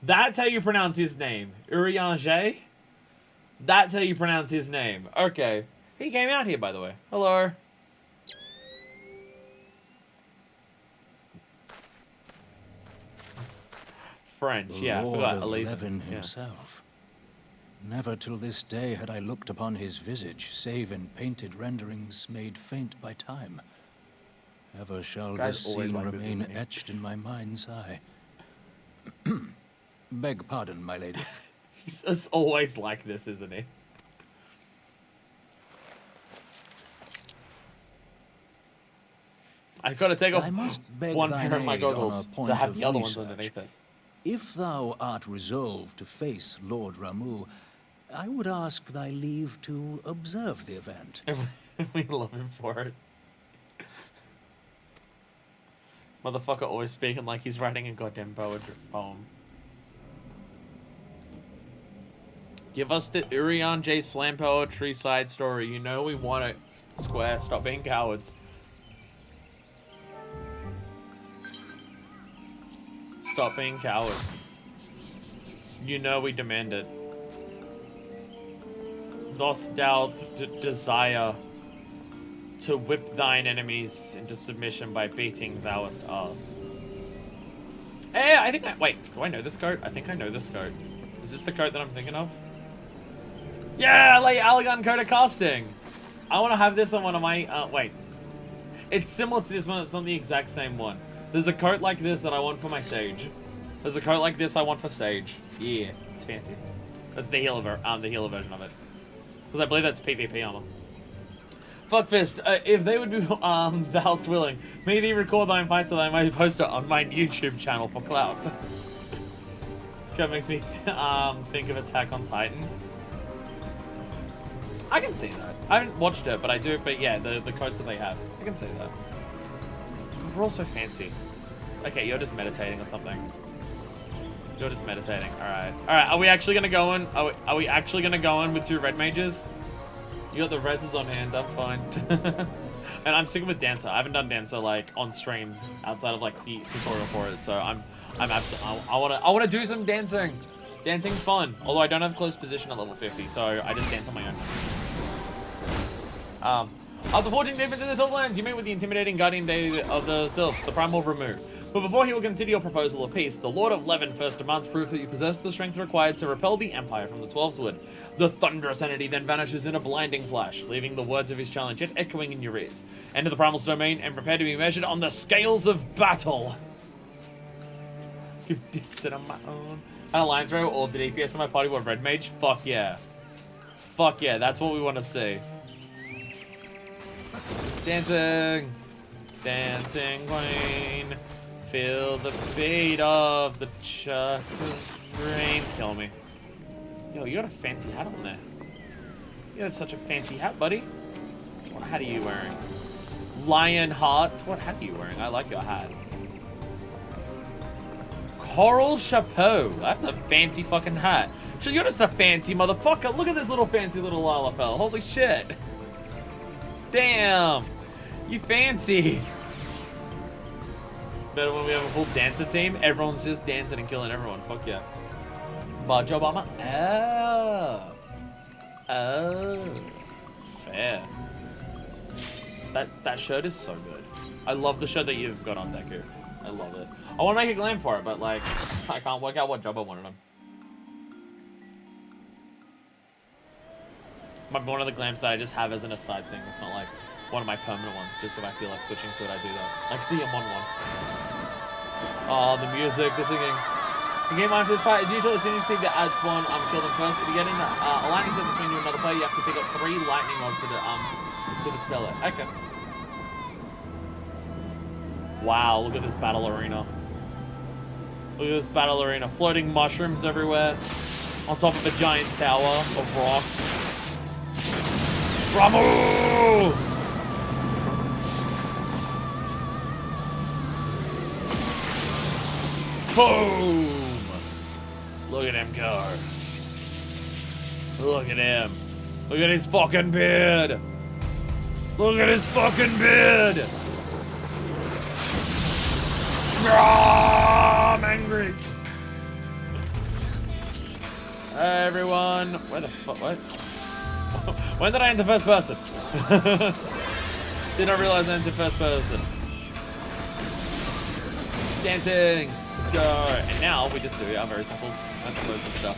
That's how you pronounce his name. Eorzea? That's how you pronounce his name. Okay. He came out here, by the way. Hello. French, yeah, I forgot. Levin himself. Never till this day had I looked upon his visage, save in painted renderings made faint by time. Ever shall this scene remain etched in my mind's eye. Beg pardon, my lady. He's always like this, isn't he? I've got to take off one pair of my goggles to have the other ones underneath it. If thou art resolved to face Lord Ramuh, I would ask thy leave to observe the event. We love him for it. Motherfucker always speaking like he's writing a goddamn poem. Give us the Eorzea slam poetry side story. You know we want it. Square, stop being cowards. Stop being cowards. You know we demand it. Dost thou desire to whip thine enemies into submission by beating thouest us? Hey, I think wait, do I know this code? I think I know this code. Is this the code that I'm thinking of? Yeah, like Allegan code of casting. I want to have this on one of my, wait. It's similar to this one, it's not the exact same one. There's a coat like this that I want for my Sage. There's a coat like this I want for Sage. Yeah, it's fancy. That's the healer version of it. Because I believe that's PvP armor. Fuckfist, if they would be thou'st willing, may thee record thine fight so that I may post it on my YouTube channel for clout. This guy makes me think of Attack on Titan. I can see that. I haven't watched it, but I do. But yeah, the coats that they have, I can see that. We're all so fancy. Okay, you're just meditating or something. You're just meditating. Alright. Alright, are we actually gonna go in? Are we actually gonna go in with 2 red mages? You got the reses on hand, I'm fine. And I'm sticking with Dancer. I haven't done Dancer like on stream outside of like the tutorial for it, so I wanna do some dancing. Dancing's fun. Although I don't have close position at level 50, so I just dance on my own. After forging deep into the Silverlands, you meet with the intimidating guardian deity of the Sylphs, the Primal Ramu. But before he will consider your proposal of peace, the Lord of Levin first demands proof that you possess the strength required to repel the Empire from the 12's Wood. The thunderous entity then vanishes in a blinding flash, leaving the words of his challenge yet echoing in your ears. Enter the Primal's domain and prepare to be measured on the scales of battle. You've dissed it on my own. An alliance row, all the DPS in my party were red mage? Fuck yeah. Fuck yeah, that's what we want to see. Dancing! Dancing queen! Feel the beat of the chakras rain. Kill me. Yo, you got a fancy hat on there. You have such a fancy hat, buddy. What hat are you wearing? Lion hearts? What hat are you wearing? I like your hat. Coral chapeau. That's a fancy fucking hat. So you're just a fancy motherfucker. Look at this little fancy little Lalafell. Holy shit. Damn. You fancy. Better when we have a full dancer team. Everyone's just dancing and killing everyone. Fuck yeah. Budge Obama. Oh. Oh. Fair. That shirt is so good. I love the shirt that you've got on, Deku. I love it. I want to make a glam for it, but like, I can't work out what job I wanted on. Might be one of the glams that I just have as an aside thing. It's not like one of my permanent ones. Just if I feel like switching to it, I do that. Like the M1 one. Oh, the music, the singing. The game line for this fight is usual. As soon as you see the ad spawn, kill them first. If you get in a lightning tip between you and another player, you have to pick up 3 lightning orbs to dispel it. Okay. Wow, look at this battle arena. Look at this battle arena. Floating mushrooms everywhere. On top of a giant tower of rock. Ramu! Boom! Look at him go. Look at him. Look at his fucking beard. Look at his fucking beard. I'm angry. Everyone, where the fuck? What? When did I enter first person? Did not realize I entered first person. Dancing. Let's go. And now we just do our very simple explosive stuff.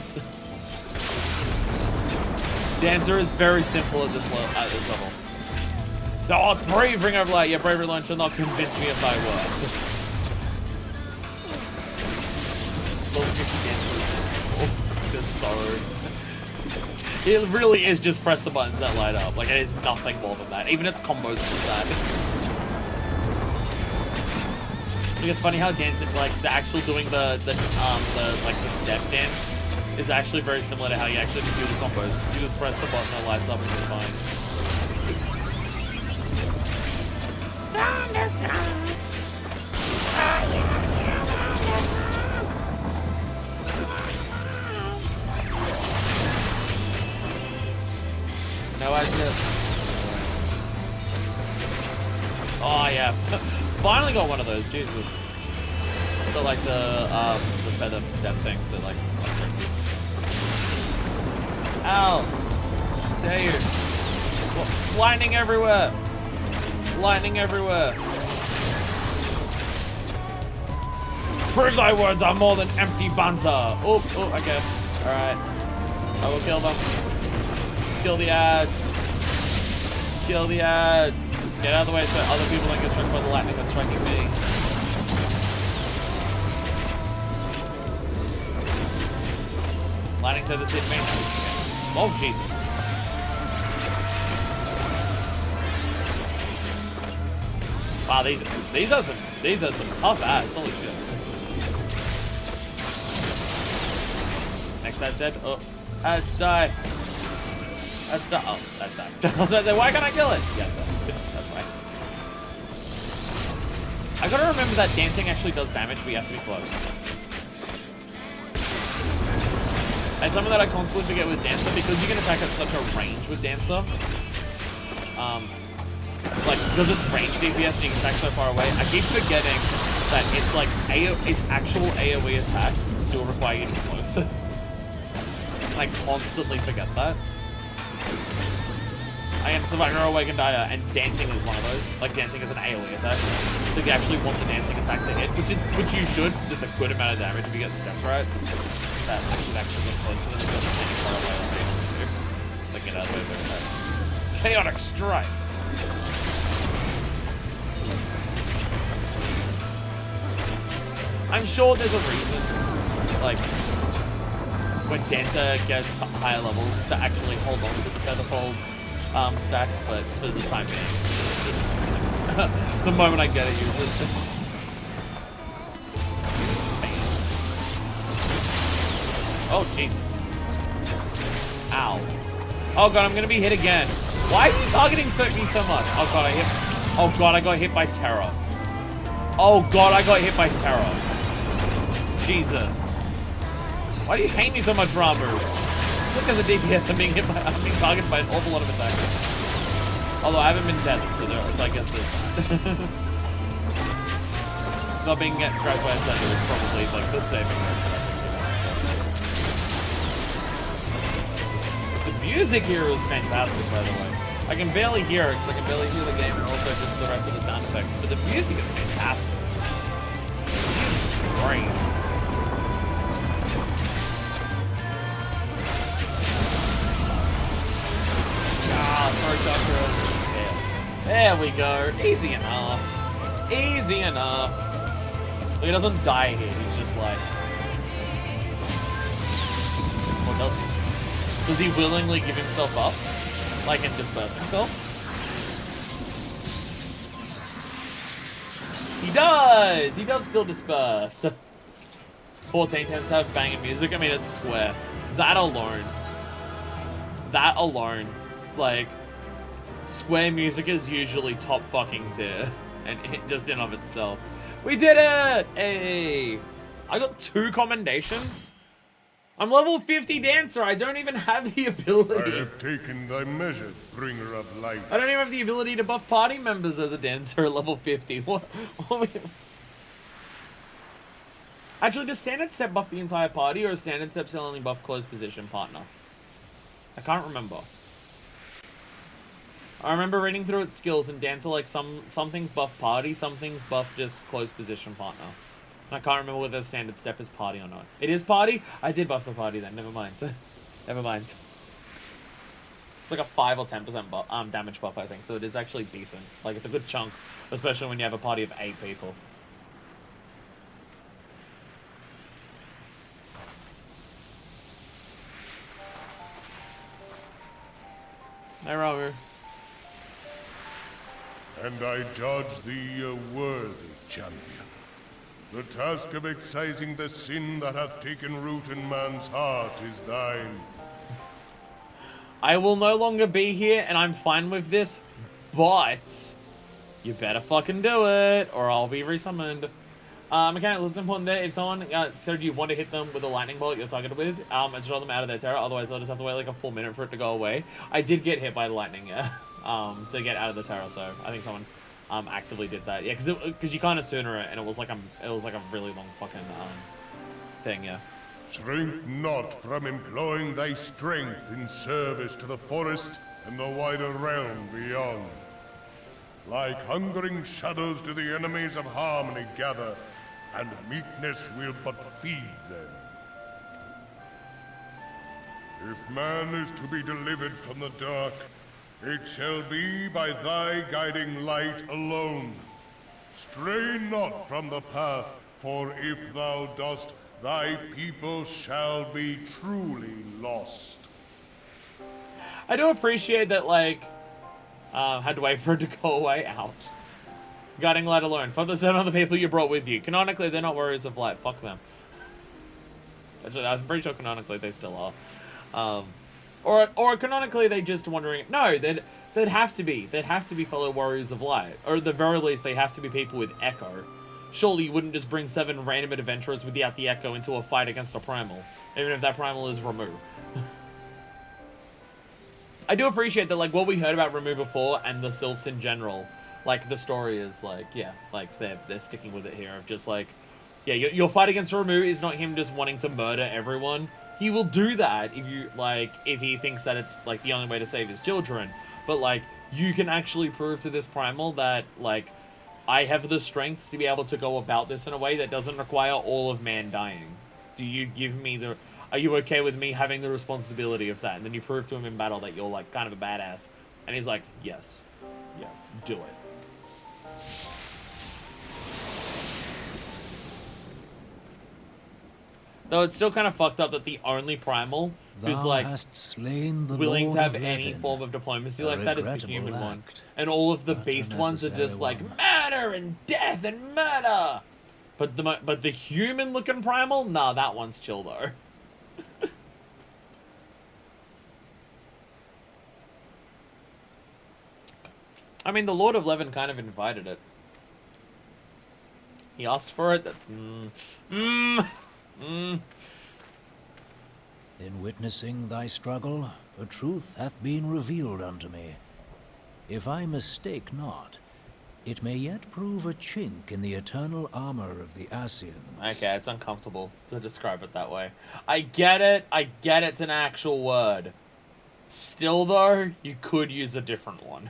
Dancer is very simple at this level. Oh, it's bravery overlay. Yeah, bravery lunch will not convince me if I were. It really is just press the buttons that light up. Like, it is nothing more than that. Even its combos are just that. I think it's funny how dancing, like, the actual doing the step dance is actually very similar to how you actually do the combos. You just press the button that lights up and you're fine. No idea. Oh yeah, finally got one of those. Jesus. So like the feather step thing to like. Ow! Dare you? Lightning everywhere! Lightning everywhere! Prove thy words are more than empty banter. Oh, okay. All right. I will kill them. Kill the ads. Kill the ads. Get out of the way so other people don't get struck by the lightning that's striking me. Lightning to the hit main. Oh Jesus. Wow, these are some tough ads. Holy shit. Next ad dead. Oh, ads die. That's the oh, that's that. Why can't I kill it? Yeah, that's right. I gotta remember that dancing actually does damage, but you have to be close. And something that I constantly forget with Dancer, because you can attack at such a range with Dancer. Like, because it's range DPS and you can attack so far away, I keep forgetting that it's like, its actual AoE attacks still require you to be close. I constantly forget that. I am Survivor Awakened Dire, and dancing is one of those. Like, dancing is an AoE attack. So you actually want the dancing attack to hit, which you should, because it's a good amount of damage if you get the steps right. That should actually get close to them because they're standing far away like they want to. Like, get out of their attack. Chaotic Strike! I'm sure there's a reason, like, when Dancer gets higher levels to actually hold on to the Featherfold stacks, but for the time being, the moment I get it, use it. Oh, Jesus. Ow. Oh god, I'm gonna be hit again. Why are you targeting me so much? Oh god, I got hit by Terror. Oh god, I got hit by Terror. Jesus. Why do you hate me so much, Ramu? Look, as a DPS, I'm being targeted by an awful lot of attacks. Although I haven't been dead, so I guess there's that. Not being dragged by a center is probably like the saving measure. The music here is fantastic, by the way. I can barely hear it because I can barely hear the game and also just the rest of the sound effects, but the music is fantastic. The music is great. There we go. Easy enough. Easy enough. Look, he doesn't die here. He's just like... What does he? Does he willingly give himself up? Like, and disperse himself? He does! He does still disperse. 14 tends to have banging music. I mean, it's Square. That alone. Like... Square music is usually top fucking tier, and just in of itself. We did it! Hey! I got 2 commendations. I'm level 50 Dancer, I don't even have the ability. I have taken thy measure, bringer of light. I don't even have the ability to buff party members as a Dancer at level 50. What Actually, does Standard Step buff the entire party, or is Standard Step still only buff close position partner? I can't remember. I remember reading through its skills, and Dancer, like, some things buff party, some things buff just close position partner. And I can't remember whether the Standard Step is party or not. It is party? I did buff the party then, never mind. Never mind. It's like a 5 or 10% damage buff, I think, so it is actually decent. Like, it's a good chunk, especially when you have a party of 8 people. Hey, Robert. And I judge thee a worthy champion. The task of excising the sin that hath taken root in man's heart is thine. I will no longer be here, and I'm fine with this, but you better fucking do it, or I'll be resummoned. Mechanic, listen important there. If someone said you want to hit them with a lightning bolt you're targeted with, and draw them out of their terror, otherwise they'll just have to wait like a full minute for it to go away. I did get hit by the lightning, yeah. To get out of the terror, so I think someone actively did that. Yeah, because you kind of sooner it, and it was like a really long fucking thing, yeah. Shrink not from employing thy strength in service to the forest and the wider realm beyond. Like hungering shadows do the enemies of harmony gather, and meekness will but feed them. If man is to be delivered from the dark, it shall be by thy guiding light alone. Stray not from the path, for if thou dost, thy people shall be truly lost. I do appreciate that, like, had to wait for it to go away. Ouch. Guiding light alone. Fuck the 7 other people you brought with you. Canonically, they're not warriors of light. Fuck them. Actually, I'm pretty sure canonically they still are. Or canonically they just wandering. No, they'd have to be. They'd have to be fellow warriors of light. Or at the very least, they have to be people with Echo. surely you wouldn't just bring 7 random adventurers without the Echo into a fight against a primal, even if that primal is Ramu. I do appreciate that, like, what we heard about Ramu before and the Sylphs in general, like, the story is, like, yeah, like, they're sticking with it here of just, like, yeah, your fight against Ramu is not him just wanting to murder everyone. He will do that if you, like, if he thinks that it's, like, the only way to save his children. But, like, you can actually prove to this primal that, like, I have the strength to be able to go about this in a way that doesn't require all of man dying. Do you give me the... Are you okay with me having the responsibility of that? And then you prove to him in battle that you're, like, kind of a badass. And he's like, yes. Yes, do it. Though it's still kind of fucked up that the only primal who's, like, willing to have any form of diplomacy like that is the human one. And all of the beast ones are just like, murder and death and murder! But the human-looking primal? Nah, that one's chill, though. I mean, the Lord of Leven kind of invited it. He asked for it. In witnessing thy struggle, a truth hath been revealed unto me. If I mistake not, it may yet prove a chink in the eternal armor of the Ascians. Okay, it's uncomfortable to describe it that way. I get it. I get it's an actual word. Still, though, you could use a different one.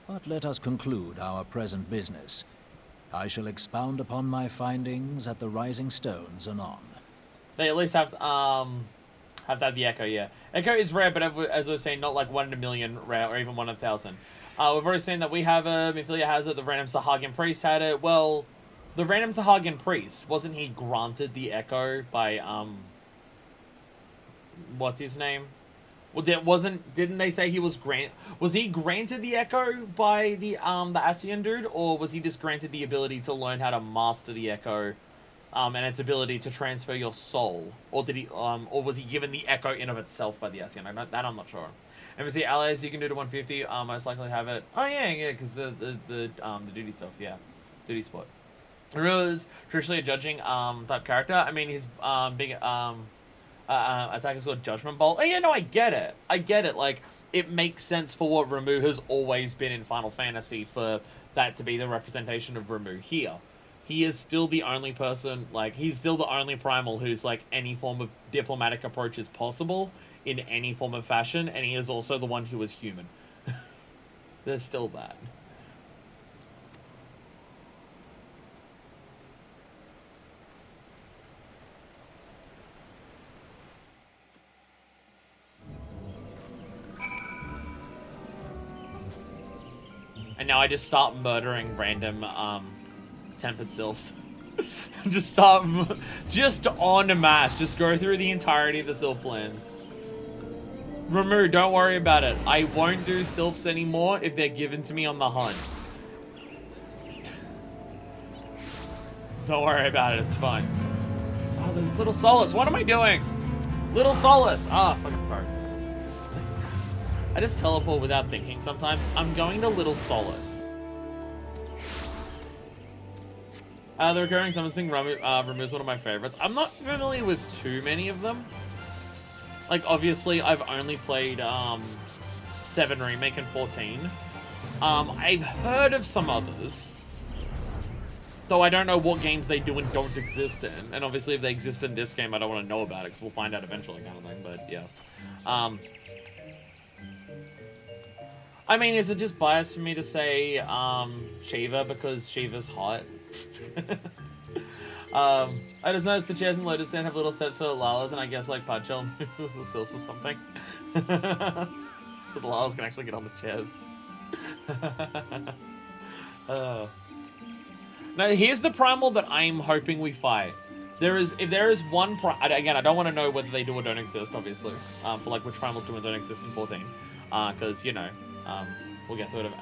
But let us conclude our present business. I shall expound upon my findings at the Rising Stones anon. They at least have that the Echo, yeah. Echo is rare, but as I was saying, not like 1 in a million rare, or even 1 in 1,000. We've already seen that we have Mephilia has it, the random Sahagin Priest had it. Well, the random Sahagin Priest, wasn't he granted the Echo by, what's his name? Well, didn't they say he was was he granted the Echo by the Ascian dude, or was he just granted the ability to learn how to master the Echo, and its ability to transfer your soul, or did he, or was he given the Echo in of itself by the Ascian? I'm not sure. And we see allies you can do to 150, most likely have it. Oh yeah, because the duty stuff, yeah, duty spot. Ruru is traditionally a judging type character. I mean, his big attack is called Judgment Bolt. Oh yeah, no, I get it. Like, it makes sense for what Ramu has always been in Final Fantasy, for that to be the representation of Ramu here. He is still the only person, like, he's still the only primal who's, like, any form of diplomatic approach is possible in any form of fashion, and he is also the one who is human. There's still that. And now I just start murdering random, tempered sylphs. just en masse. Just go through the entirety of the sylph lands. Ramu, don't worry about it. I won't do sylphs anymore if they're given to me on the hunt. Don't worry about it, it's fine. Oh, there's Little Solace. What am I doing? Little Solace. Ah, fucking sorry. I just teleport without thinking sometimes. I'm going to Little Solace. The recurring summons thing, Ramu's one of my favorites. I'm not familiar with too many of them. Like, obviously, I've only played 7 Remake and 14. I've heard of some others. Though I don't know what games they do and don't exist in. And obviously, if they exist in this game, I don't want to know about it, because we'll find out eventually, kind of thing. But, yeah. I mean, is it just biased for me to say Shiva because Shiva's hot? I just noticed the chairs in Lotus Stand have little steps for Lalas, and I guess like Padchel was the sylphs or something. So the Lalas can actually get on the chairs. Now here's the primal that I'm hoping we fight. If there is one again, I don't want to know whether they do or don't exist, obviously. For like which primals do and don't exist in 14, because you know. We'll get to it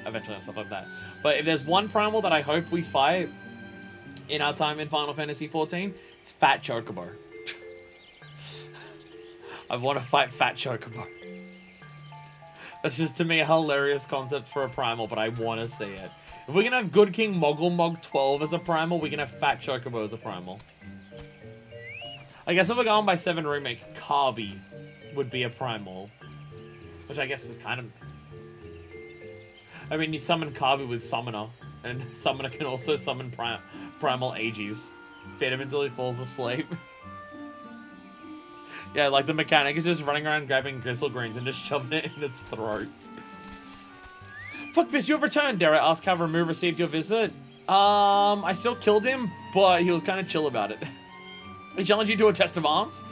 eventually and stuff like that. But if there's one primal that I hope we fight in our time in Final Fantasy XIV, it's Fat Chocobo. I want to fight Fat Chocobo. That's just, to me, a hilarious concept for a primal, but I want to see it. It If we can have Good King Moggle 12 as a primal, we can have Fat Chocobo as a primal. I guess if we're going by 7 Remake, Carby would be a primal. Which I guess is kind of... I mean, you summon Carby with Summoner. And Summoner can also summon Primal Aegis. Feed him until he falls asleep. Yeah, like the mechanic is just running around grabbing Gristle Greens and just shoving it in its throat. Fuck this, you have returned. Dare I ask how Ramu received your visit? I still killed him, but he was kind of chill about it. He challenged you to a test of arms?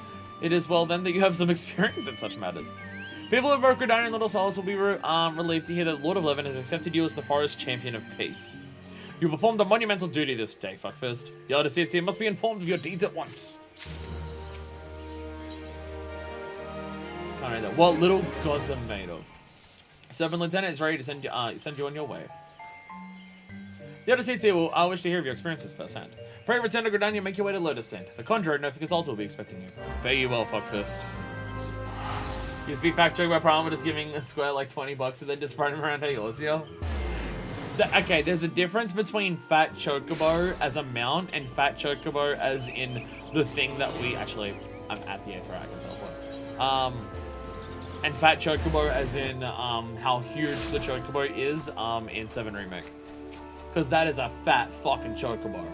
It is well then that you have some experience in such matters. People of Broker and Little Solace will be relieved to hear that Lord of Leven has accepted you as the Forest Champion of Peace. You performed a monumental duty this day, fuckfist. The Elder Seatsea must be informed of your deeds at once. Alright then, what little gods are made of. Servant Lieutenant is ready to send you on your way. The Elder Seatsea will wish to hear of your experiences firsthand. Pray return to Gridania and make your way to Lotus End. The Conjurer, Noficus Alta will be expecting you. Fare you well, fuckfist. You speak factoring by Primal just giving a square like 20 bucks and then just running around Eorzea. Okay, there's a difference between Fat Chocobo as a mount and Fat Chocobo as in the thing that we actually... I'm at the Aether, I can teleport. And Fat Chocobo as in how huge the Chocobo is in 7 Remake. Because that is a fat fucking Chocobo.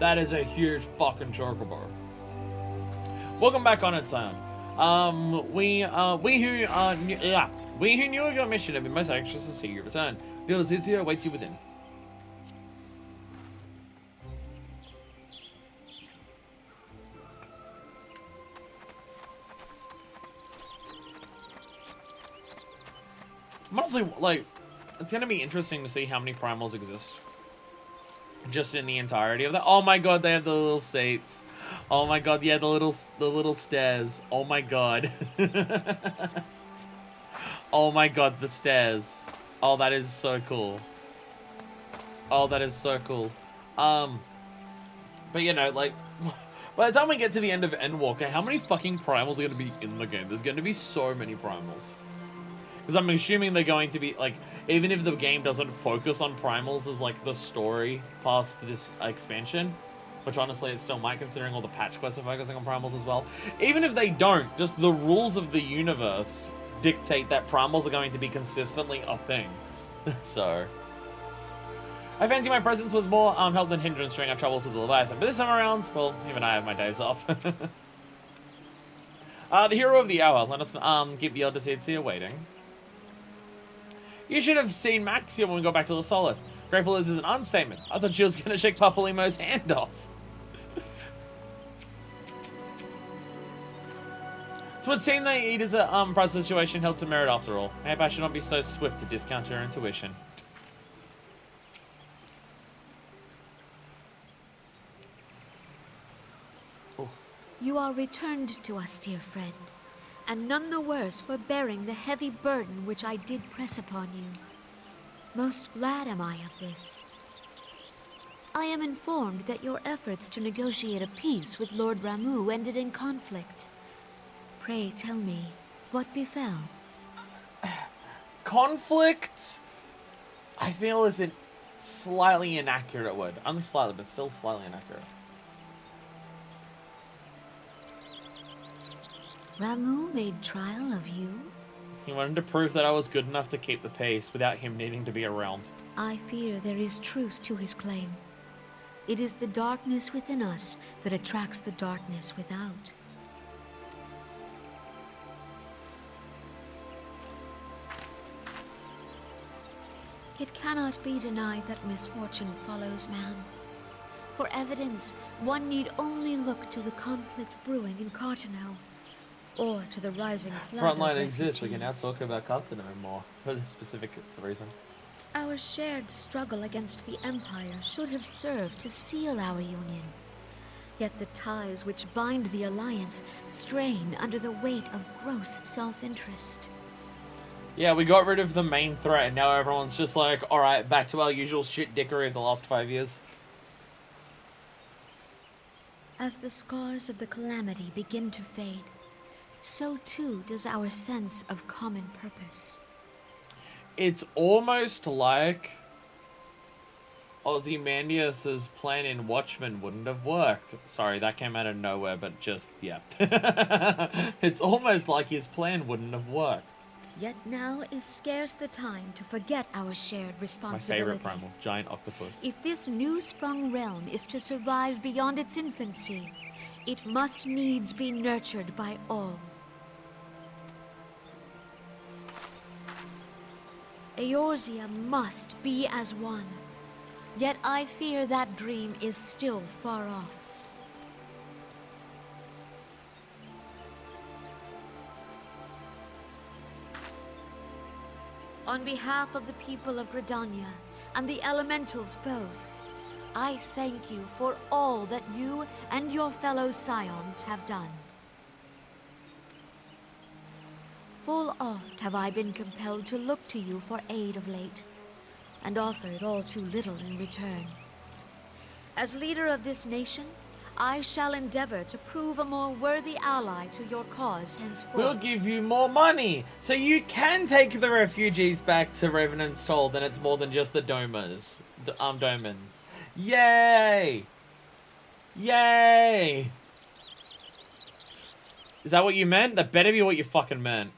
That is a huge fucking Chocobo. Welcome back on it, Sion. We who knew of your mission have been most anxious to see you return. The Elder Seatsea awaits you within. I'm honestly, like, it's gonna be interesting to see how many primals exist. Just in the entirety of that. Oh my god, they have the little seats. Oh my god, yeah, the little stairs. Oh my god. Oh my god, the stairs. Oh, that is so cool. Oh, that is so cool. But you know, like, by the time we get to the end of Endwalker, how many fucking primals are gonna be in the game? There's gonna be so many primals. Because I'm assuming they're going to be, like, even if the game doesn't focus on primals as, like, the story past this expansion, which honestly it still might, considering all the patch quests are focusing on primals as well. Even if they don't, just the rules of the universe dictate that primals are going to be consistently a thing. So... I fancy my presence was more help than hindrance during our troubles with the Leviathan, but this time around, well, even I have my days off. The hero of the hour, let us keep the Elder Seatsea waiting. You should have seen Maxia when we got back to the Solace. Grateful is an understatement. I thought she was going to shake Papa Limo's hand off. So it seemed that Eda's price situation held some merit after all. Maybe I should not be so swift to discount her intuition. Ooh. You are returned to us, dear friend, and none the worse for bearing the heavy burden which I did press upon you. Most glad am I of this. I am informed that your efforts to negotiate a peace with Lord Ramu ended in conflict. Pray tell me, what befell? Conflict, I feel, is a slightly inaccurate word. Only slightly, but still slightly inaccurate. Ramu made trial of you? He wanted to prove that I was good enough to keep the peace without him needing to be around. I fear there is truth to his claim. It is the darkness within us that attracts the darkness without. It cannot be denied that misfortune follows man. For evidence, one need only look to the conflict brewing in Cartano, or to the rising flag Frontline exists, we can now talk about Cartano more, for this specific reason. Our shared struggle against the Empire should have served to seal our union. Yet the ties which bind the Alliance strain under the weight of gross self-interest. Yeah, we got rid of the main threat, and now everyone's just like, alright, back to our usual shit dickery of the last 5 years. As the scars of the calamity begin to fade, so too does our sense of common purpose. It's almost like Ozymandias's plan in Watchmen wouldn't have worked. Sorry, that came out of nowhere, but just, yeah. It's almost like his plan wouldn't have worked. Yet now is scarce the time to forget our shared responsibility. My favorite primal, giant octopus. If this new-sprung realm is to survive beyond its infancy, it must needs be nurtured by all. Eorzea must be as one. Yet I fear that dream is still far off. On behalf of the people of Gridania and the elementals both, I thank you for all that you and your fellow scions have done. Full oft have I been compelled to look to you for aid of late, and offered all too little in return. As leader of this nation, I shall endeavor to prove a more worthy ally to your cause henceforth. We'll give you more money, so you can take the refugees back to Ravenenstall, then it's more than just the domers. Domans. Yay! Yay! Is that what you meant? That better be what you fucking meant.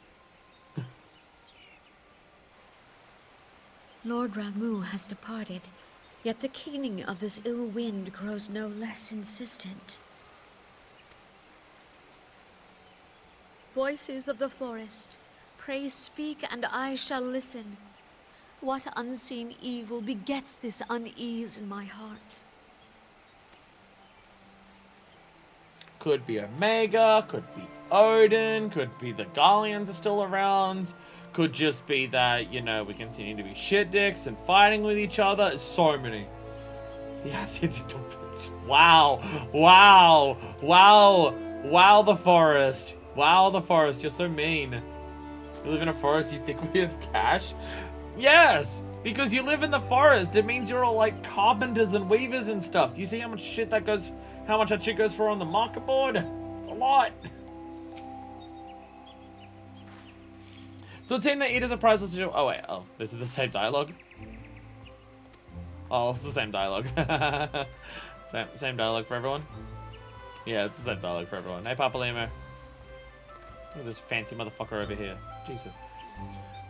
Lord Ramu has departed, yet the keening of this ill wind grows no less insistent. Voices of the forest, pray speak and I shall listen. What unseen evil begets this unease in my heart? Could be Omega, could be Odin, could be the Gallians are still around. Could just be that, you know, we continue to be shit dicks and fighting with each other. It's so many. Wow. Wow. Wow. Wow, the forest. Wow, the forest. You're so mean. You live in a forest, you think we have cash? Yes! Because you live in the forest. It means you're all like carpenters and weavers and stuff. Do you see how much shit that goes, how much that shit goes for on the market board? It's a lot. So a team that eat as a priceless to do. Oh wait, oh, this is the same dialogue. Oh, it's the same dialogue. same dialogue for everyone. Yeah, it's the same dialogue for everyone. Hey, Papa Limo. Look at this fancy motherfucker over here. Jesus.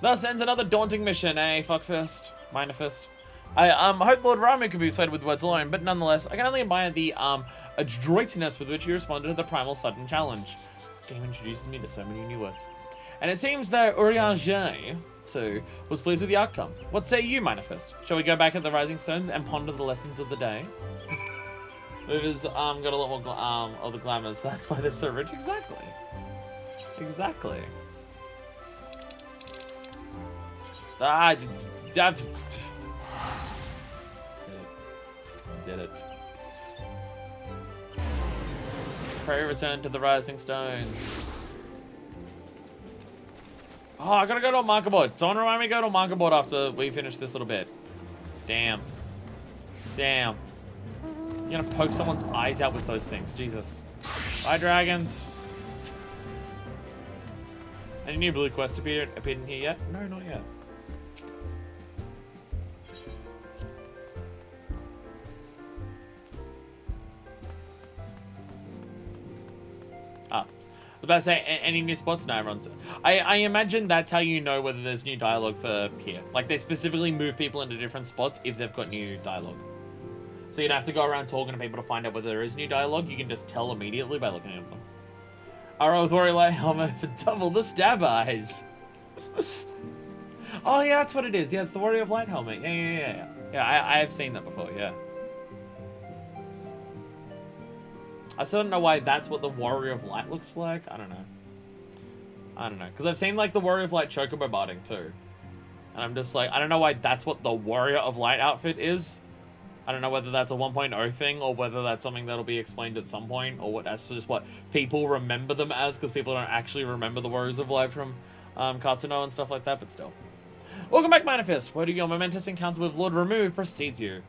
Thus ends another daunting mission, eh, fuckfist? Minerfist. I hope Lord Ramu can be persuaded with words alone, but nonetheless, I can only admire the adroitness with which you responded to the primal sudden challenge. This game introduces me to so many new words. And it seems that Eorzea, too, was pleased with the outcome. What say you, Minerfist? Shall we go back at the Rising Stones and ponder the lessons of the day? Movers got a lot more of the glamours. That's why they're so rich. Exactly. Exactly. Ah, did it. Pray return to the Rising Stones. Oh, I gotta go to a marker board. Don't remind me to go to a marker board after we finish this little bit. Damn. Damn. You're gonna poke someone's eyes out with those things. Jesus. Bye, dragons. Any new blue quests appeared in here yet? No, not yet. I was about to say, any new spots? No, everyone's... I imagine that's how you know whether there's new dialogue for here. Like, they specifically move people into different spots if they've got new dialogue. So you don't have to go around talking to people to find out whether there is new dialogue. You can just tell immediately by looking at them. Alright, with Warrior Light Helmet for double the stab eyes. Oh, yeah, that's what it is. Yeah, it's the Warrior of Light Helmet. Yeah. Yeah, I have seen that before, yeah. I still don't know why that's what the Warrior of Light looks like. I don't know. Because I've seen, like, the Warrior of Light Chocobo barding, too. And I'm just like, I don't know why that's what the Warrior of Light outfit is. I don't know whether that's a 1.0 thing, or whether that's something that'll be explained at some point, or what that's just what people remember them as, because people don't actually remember the Warriors of Light from Katsuno and stuff like that, but still. Welcome back, Manifest. Where do your momentous encounter with Lord Ramu precedes you?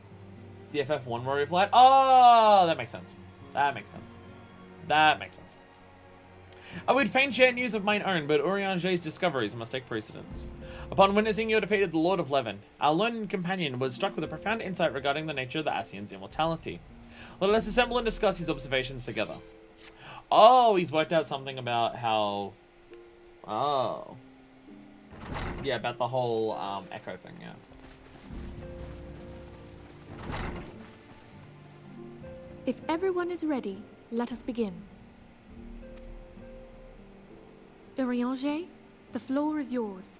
It's the FF1 Warrior of Light. Oh, that makes sense. That makes sense. I would fain share news of mine own, but Eorzea discoveries must take precedence. Upon witnessing you defeated the Lord of Levin, our learned companion was struck with a profound insight regarding the nature of the Ascian's immortality. Let us assemble and discuss his observations together. Oh, he's worked out something about how... Oh. Yeah, about the whole echo thing, yeah. If everyone is ready, let us begin. Eorzea, the floor is yours.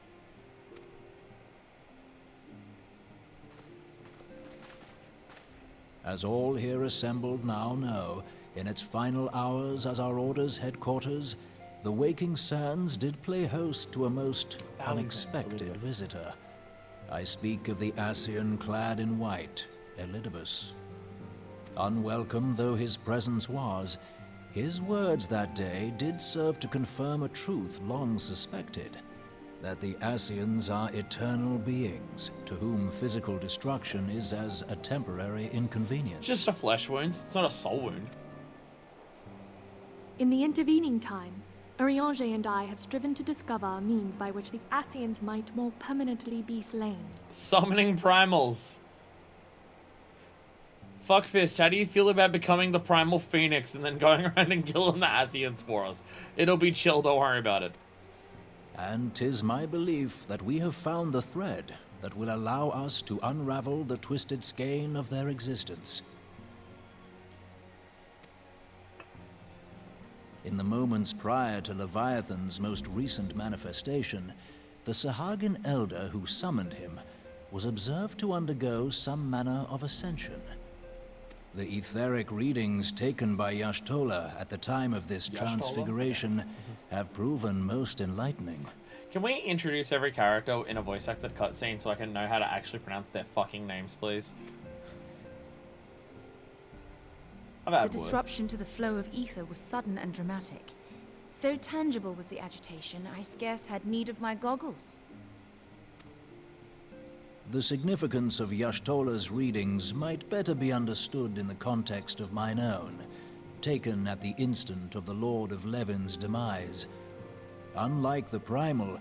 As all here assembled now know, in its final hours as our Order's headquarters, the waking sands did play host to a most unexpected visitor. I speak of the Ascian clad in white, Elidibus. Unwelcome though his presence was, his words that day did serve to confirm a truth long suspected, that the Ascians are eternal beings, to whom physical destruction is as a temporary inconvenience. Just a flesh wound, it's not a soul wound. In the intervening time, Eorzea and I have striven to discover a means by which the Ascians might more permanently be slain. Summoning primals. Fuckfist, how do you feel about becoming the primal phoenix and then going around and killing the Ascians for us? It'll be chill, don't worry about it. And 'tis my belief that we have found the thread that will allow us to unravel the twisted skein of their existence. In the moments prior to Leviathan's most recent manifestation, the Sahagin elder who summoned him was observed to undergo some manner of ascension. The etheric readings taken by Y'shtola at the time of this transfiguration have proven most enlightening. Can we introduce every character in a voice acted cutscene so I can know how to actually pronounce their fucking names, please? The disruption to the flow of ether was sudden and dramatic. So tangible was the agitation, I scarce had need of my goggles. The significance of Y'shtola's readings might better be understood in the context of mine own, taken at the instant of the Lord of Levin's demise. Unlike the Primal,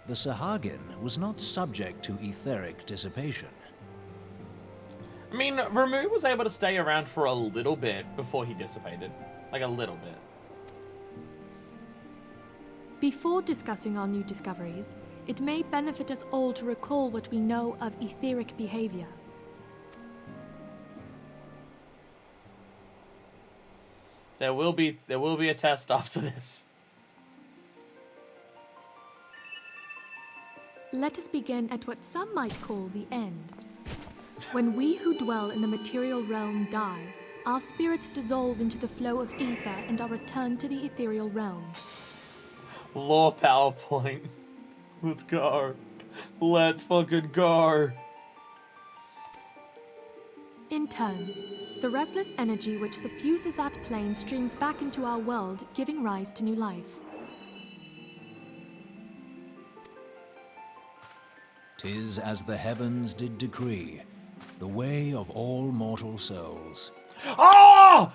the Sahagin was not subject to etheric dissipation. I mean, Ramu was able to stay around for a little bit before he dissipated. Like a little bit. Before discussing our new discoveries, it may benefit us all to recall what we know of etheric behavior. There will be a test after this. Let us begin at what some might call the end. When we who dwell in the material realm die, our spirits dissolve into the flow of ether and are returned to the ethereal realm. Lore PowerPoint. Let's go. Let's fucking go. In turn, the restless energy which suffuses that plane streams back into our world, giving rise to new life. 'Tis as the heavens did decree, the way of all mortal souls. Oh!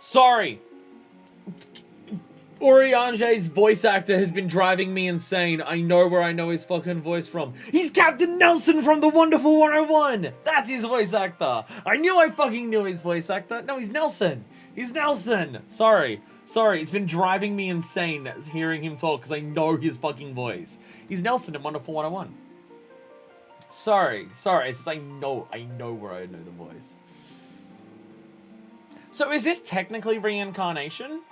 Sorry. Eorzea's voice actor has been driving me insane. I know where I know his fucking voice from. He's Captain Nelson from The Wonderful 101. That's his voice actor. I knew I fucking knew his voice actor. No, he's Nelson. He's Nelson. Sorry. It's been driving me insane hearing him talk because I know his fucking voice. He's Nelson in Wonderful 101. Sorry. It's just I know where I know the voice. So is this technically reincarnation?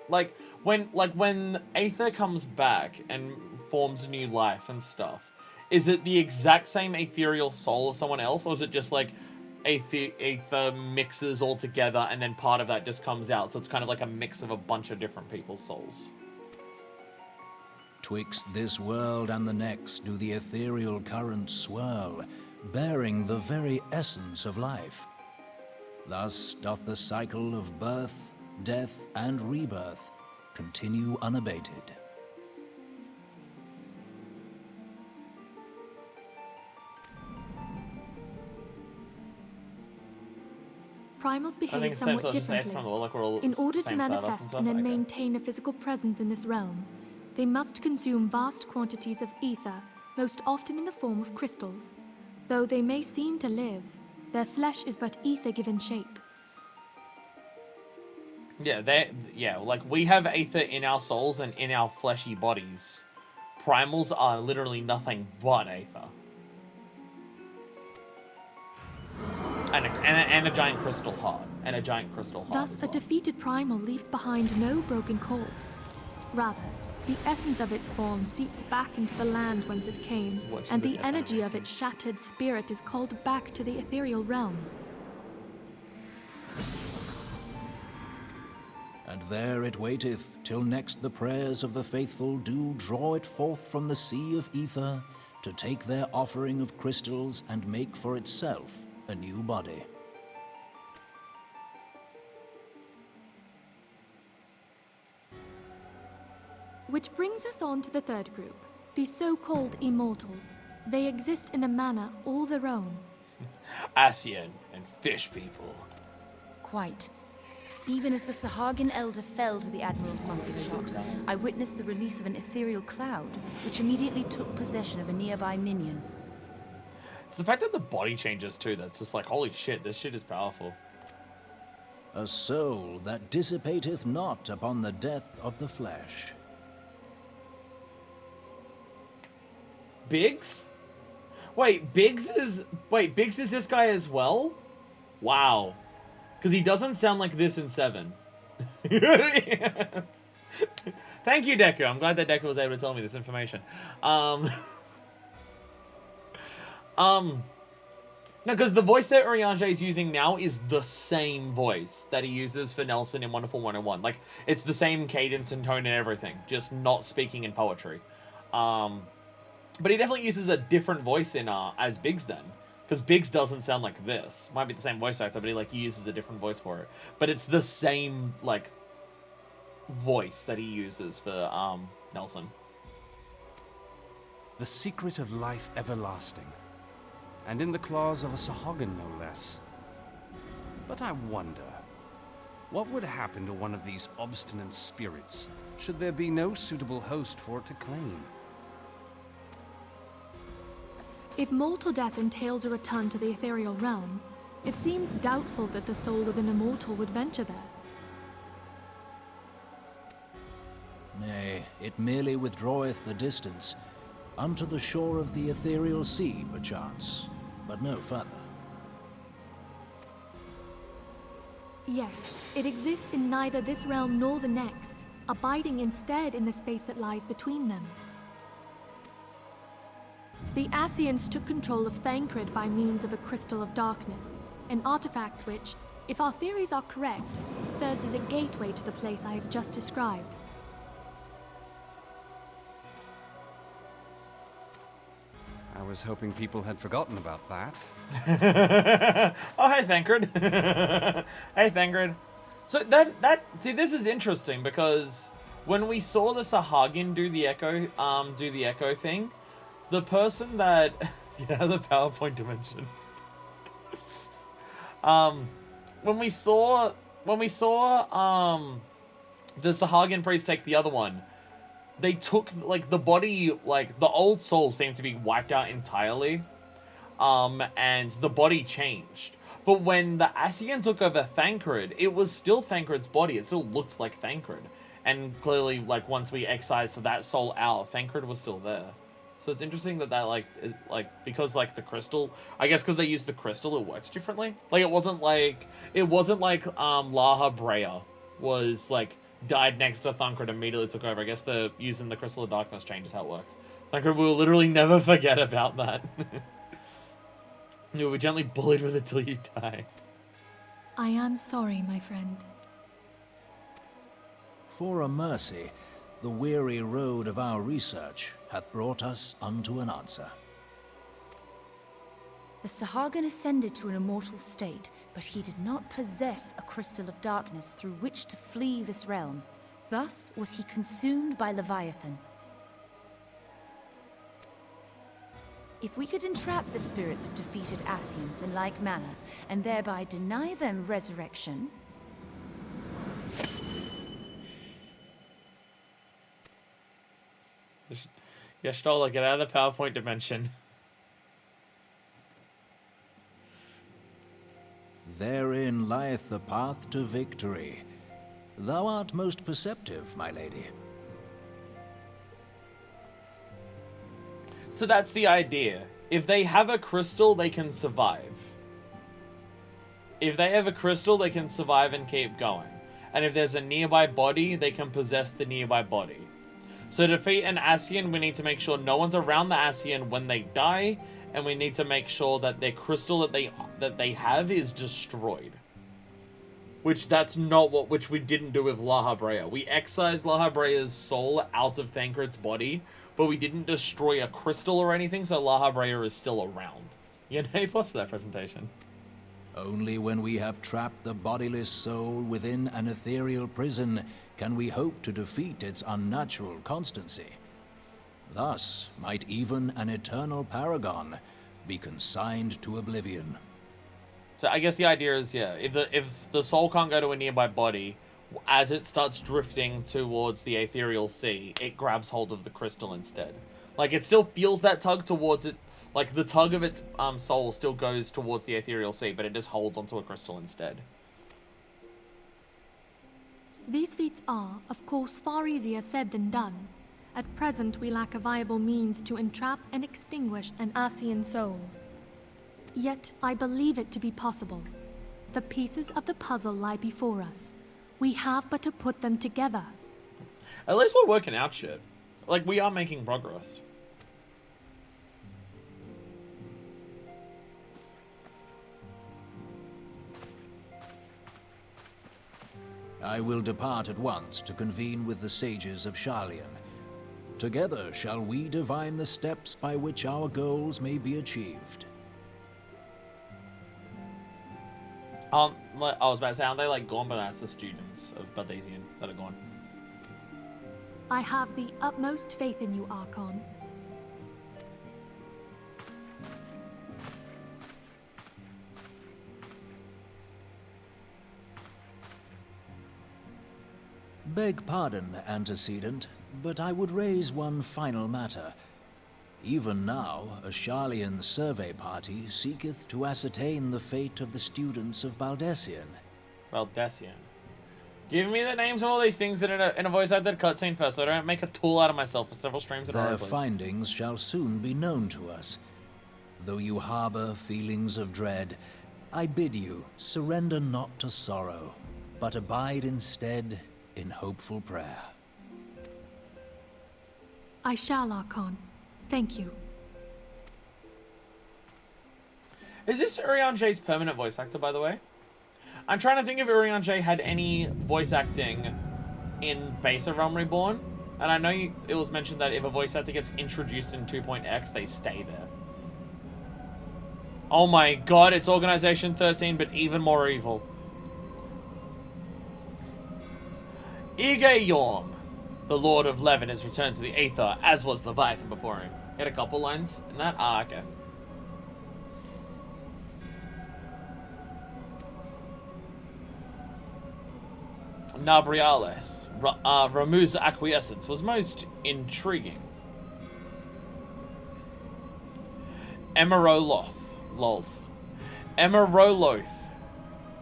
Like when Aether comes back and forms new life and stuff, is it the exact same ethereal soul of someone else, or is it just like Aether mixes all together and then part of that just comes out, so it's kind of like a mix of a bunch of different people's souls? Twixt this world and the next do the ethereal currents swirl, bearing the very essence of life. Thus doth the cycle of birth, death, and rebirth continue unabated. primals I behave think somewhat just say differently. from the like we're all In order to same Stardust and manifest stuff, and then okay. maintain a physical presence in this realm, they must consume vast quantities of ether, most often in the form of crystals. Though they may seem to live, their flesh is but ether given shape. Yeah, like we have ether in our souls and in our fleshy bodies. Primals are literally nothing but ether. And a giant crystal heart. And a giant crystal heart. Thus, a defeated primal leaves behind no broken corpse. Rather, the essence of its form seeps back into the land whence it came, and the energy of its shattered spirit is called back to the ethereal realm. And there it waiteth, till next the prayers of the faithful do draw it forth from the sea of ether, to take their offering of crystals and make for itself a new body. Which brings us on to the third group, the so-called immortals. They exist in a manner all their own. Ascian and fish people. Quite. Even as the Sahagin Elder fell to the Admiral's musket shot, I witnessed the release of an ethereal cloud, which immediately took possession of a nearby minion. It's the fact that the body changes too, that's just like, holy shit, this shit is powerful. A soul that dissipateth not upon the death of the flesh. Biggs? Wait, Biggs is this guy as well? Wow. Because he doesn't sound like this in 7. Thank you, Deku. I'm glad that Deku was able to tell me this information. No, because the voice that Eorzea is using now is the same voice that he uses for Nelson in Wonderful 101. Like, it's the same cadence and tone and everything, just not speaking in poetry. But he definitely uses a different voice in as Biggs then. Because Biggs doesn't sound like this. Might be the same voice actor, but he uses a different voice for it. But it's the same like voice that he uses for Nelson. The secret of life everlasting. And in the claws of a Sahagin, no less. But I wonder, what would happen to one of these obstinate spirits, should there be no suitable host for it to claim? If mortal death entails a return to the ethereal realm, it seems doubtful that the soul of an immortal would venture there. Nay, it merely withdraweth the distance, unto the shore of the ethereal sea, perchance, but no further. Yes, it exists in neither this realm nor the next, abiding instead in the space that lies between them. The Ascians took control of Thancred by means of a crystal of darkness, an artifact which, if our theories are correct, serves as a gateway to the place I have just described. I was hoping people had forgotten about that. Oh, hey, Thancred. Hey, Thancred. So see, this is interesting because when we saw the Sahagin do the echo thing, the person that yeah, the PowerPoint dimension. When we saw the Sahagin priest take the other one, they took like the body, like the old soul seemed to be wiped out entirely, and the body changed. But when the Ascian took over Thancred, it was still Thancred's body. It still looked like Thancred, and clearly, like once we excised that soul out, Thancred was still there. So it's interesting that like is, like because like the crystal, I guess because they used the crystal, it works differently. Like it wasn't like Laha Brea was like died next to Thancred, immediately took over. I guess using the crystal of darkness changes how it works. Thancred will literally never forget about that. You'll be gently bullied with it till you die. I am sorry, my friend. For a mercy, the weary road of our research hath brought us unto an answer. The Sahagin ascended to an immortal state, but he did not possess a crystal of darkness through which to flee this realm. Thus was he consumed by Leviathan. If we could entrap the spirits of defeated Ascians in like manner, and thereby deny them resurrection... Y'shtola, get out of the PowerPoint dimension. Therein lieth the path to victory. Thou art most perceptive, my lady. So that's the idea. If they have a crystal, they can survive. If they have a crystal, they can survive and keep going. And if there's a nearby body, they can possess the nearby body. So to defeat an Ascian, we need to make sure no one's around the Ascian when they die, and we need to make sure that their crystal that they have is destroyed. Which we didn't do with La Habrea. We excised La Habrea's soul out of Thancred's body, but we didn't destroy a crystal or anything, so La Habrea is still around. You get an A+ for that presentation. Only when we have trapped the bodiless soul within an ethereal prison can we hope to defeat its unnatural constancy. Thus might even an eternal paragon be consigned to oblivion. So I guess the idea is, yeah, if the soul can't go to a nearby body, as it starts drifting towards the ethereal sea, it grabs hold of the crystal instead. Like, it still feels that tug towards it. Like, the tug of its soul still goes towards the ethereal sea, but it just holds onto a crystal instead. These feats are, of course, far easier said than done. At present, we lack a viable means to entrap and extinguish an Ascian soul. Yet, I believe it to be possible. The pieces of the puzzle lie before us. We have but to put them together. At least we're working out shit. Like, we are making progress. I will depart at once to convene with the sages of Sharlayan. Together shall we divine the steps by which our goals may be achieved. I was about to say, aren't they like gone, but that's the students of Baldasian that are gone. I have the utmost faith in you, Archon. Beg pardon, antecedent, but I would raise one final matter. Even now, a Sharlayan survey party seeketh to ascertain the fate of the students of Baldasian. Baldasian. Give me the names of all these things in a voice-acted cutscene first, so I don't make a tool out of myself for several streams in a row, Their please. findings shall soon be known to us. Though you harbor feelings of dread, I bid you surrender not to sorrow, but abide instead in hopeful prayer. I shall, Archon. Thank you. Is this Urianjay's permanent voice actor, by the way? I'm trying to think if Urianjay had any voice acting in Beta Realm Reborn. And I know it was mentioned that if a voice actor gets introduced in 2.x, they stay there. Oh my god, it's Organization 13, but even more evil. Eorzea, the Lord of Levin, has returned to the Aether, as was Leviathan before him. He had a couple lines in that? Ah, okay. Nabriales, Ramu's acquiescence was most intriguing. Emeroloth.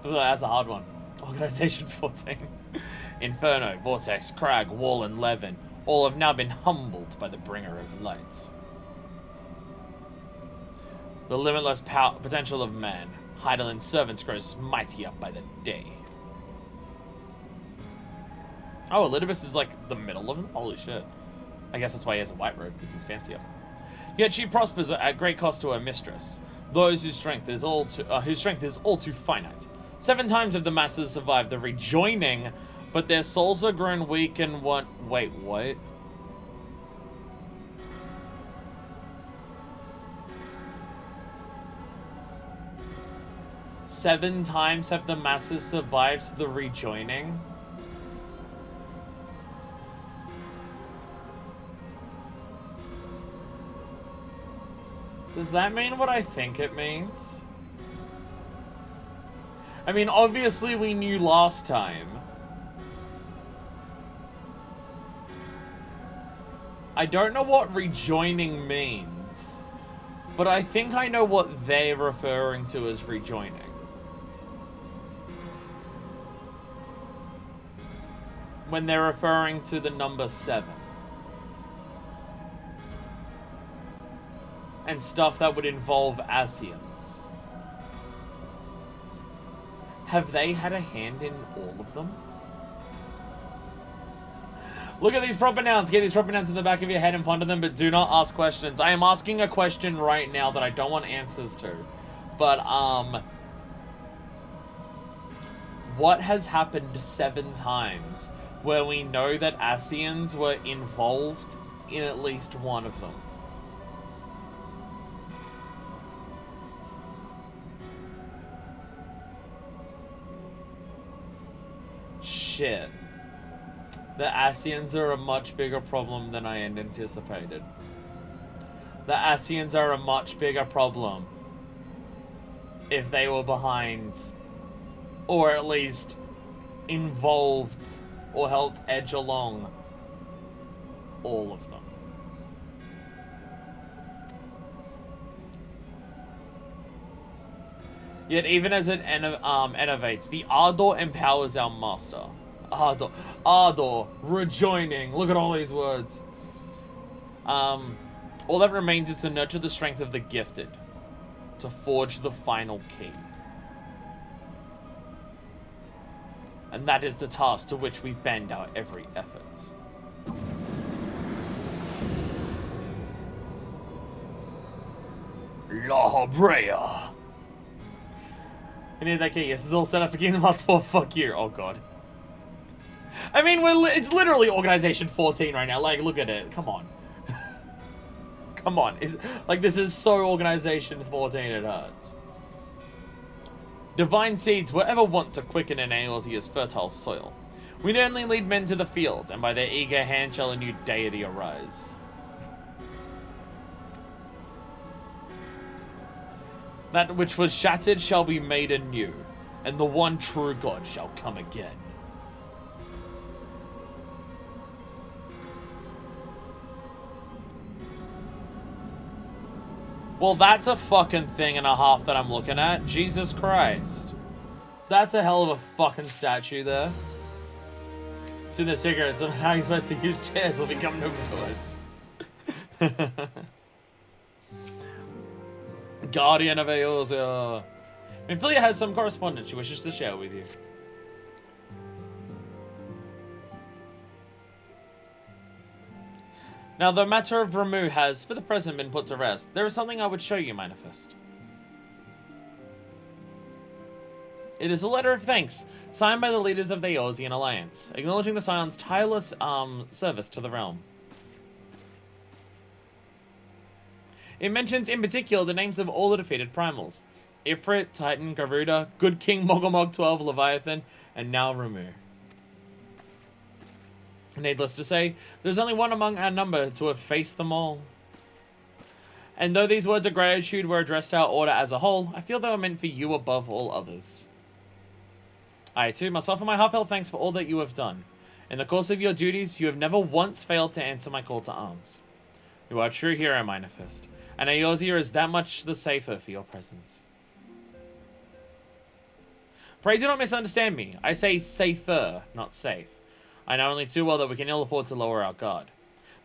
That's a hard one. Organization 14. Inferno, Vortex, Crag, Wall, and Levin all have now been humbled by the bringer of light. The limitless potential of man, Heidelin servants grows mightier by the day. Oh, Elidibus is like the middle of him? Holy shit. I guess that's why he has a white robe, because he's fancier. Yet she prospers at great cost to her mistress, those whose strength is all too finite. 7 times have the masses survived the rejoining, but their souls are grown weak and want... Wait, what? Seven times have the masses survived the rejoining? Does that mean what I think it means? I mean, obviously we knew last time. I don't know what rejoining means, but I think I know what they're referring to as rejoining. When they're referring to the number 7. And stuff that would involve Asians. Have they had a hand in all of them? Look at these proper nouns. Get these proper nouns in the back of your head and ponder them, but do not ask questions. I am asking a question right now that I don't want answers to. But, what has happened 7 times where we know that Asians were involved in at least one of them? Shit. The Asians are a much bigger problem than I had anticipated. The Asians are a much bigger problem if they were behind, or at least involved, or helped edge along all of them. Yet even as it innovates, the Ardor empowers our master. Ardor, rejoining. Look at all these words. All that remains is to nurture the strength of the gifted, to forge the final key. And that is the task to which we bend our every effort. La Brea. I need that key. Yes, it's all set up for Kingdom Hearts 4. Fuck you. Oh god. I mean, it's literally Organization 14 right now. Like, look at it. Come on. Come on. Like, this is so Organization 14 it hurts. Divine seeds were ever wont to quicken in Eorzea's fertile soil. We'd only lead men to the field, and by their eager hand shall a new deity arise. That which was shattered shall be made anew, and the one true God shall come again. Well, that's a fucking thing and a half that I'm looking at. Jesus Christ. That's a hell of a fucking statue there. See the secrets on how you're supposed to use chairs will become known to us. Guardian of Eorzea. Minfilia has some correspondence she wishes to share with you. Now, the matter of Ramuh has, for the present, been put to rest. There is something I would show you, Manifest. It is a letter of thanks, signed by the leaders of the Eorzean Alliance, acknowledging the Scion's tireless service to the realm. It mentions, in particular, the names of all the defeated primals. Ifrit, Titan, Garuda, Good King, Mogomog 12, Leviathan, and now Ramuh. Needless to say, there's only one among our number to have faced them all. And though these words of gratitude were addressed to our order as a whole, I feel they were meant for you above all others. I, too, must offer my heartfelt thanks for all that you have done. In the course of your duties, you have never once failed to answer my call to arms. You are a true hero, Manifest, and Eorzea is that much the safer for your presence. Pray do not misunderstand me. I say safer, not safe. I know only too well that we can ill afford to lower our guard.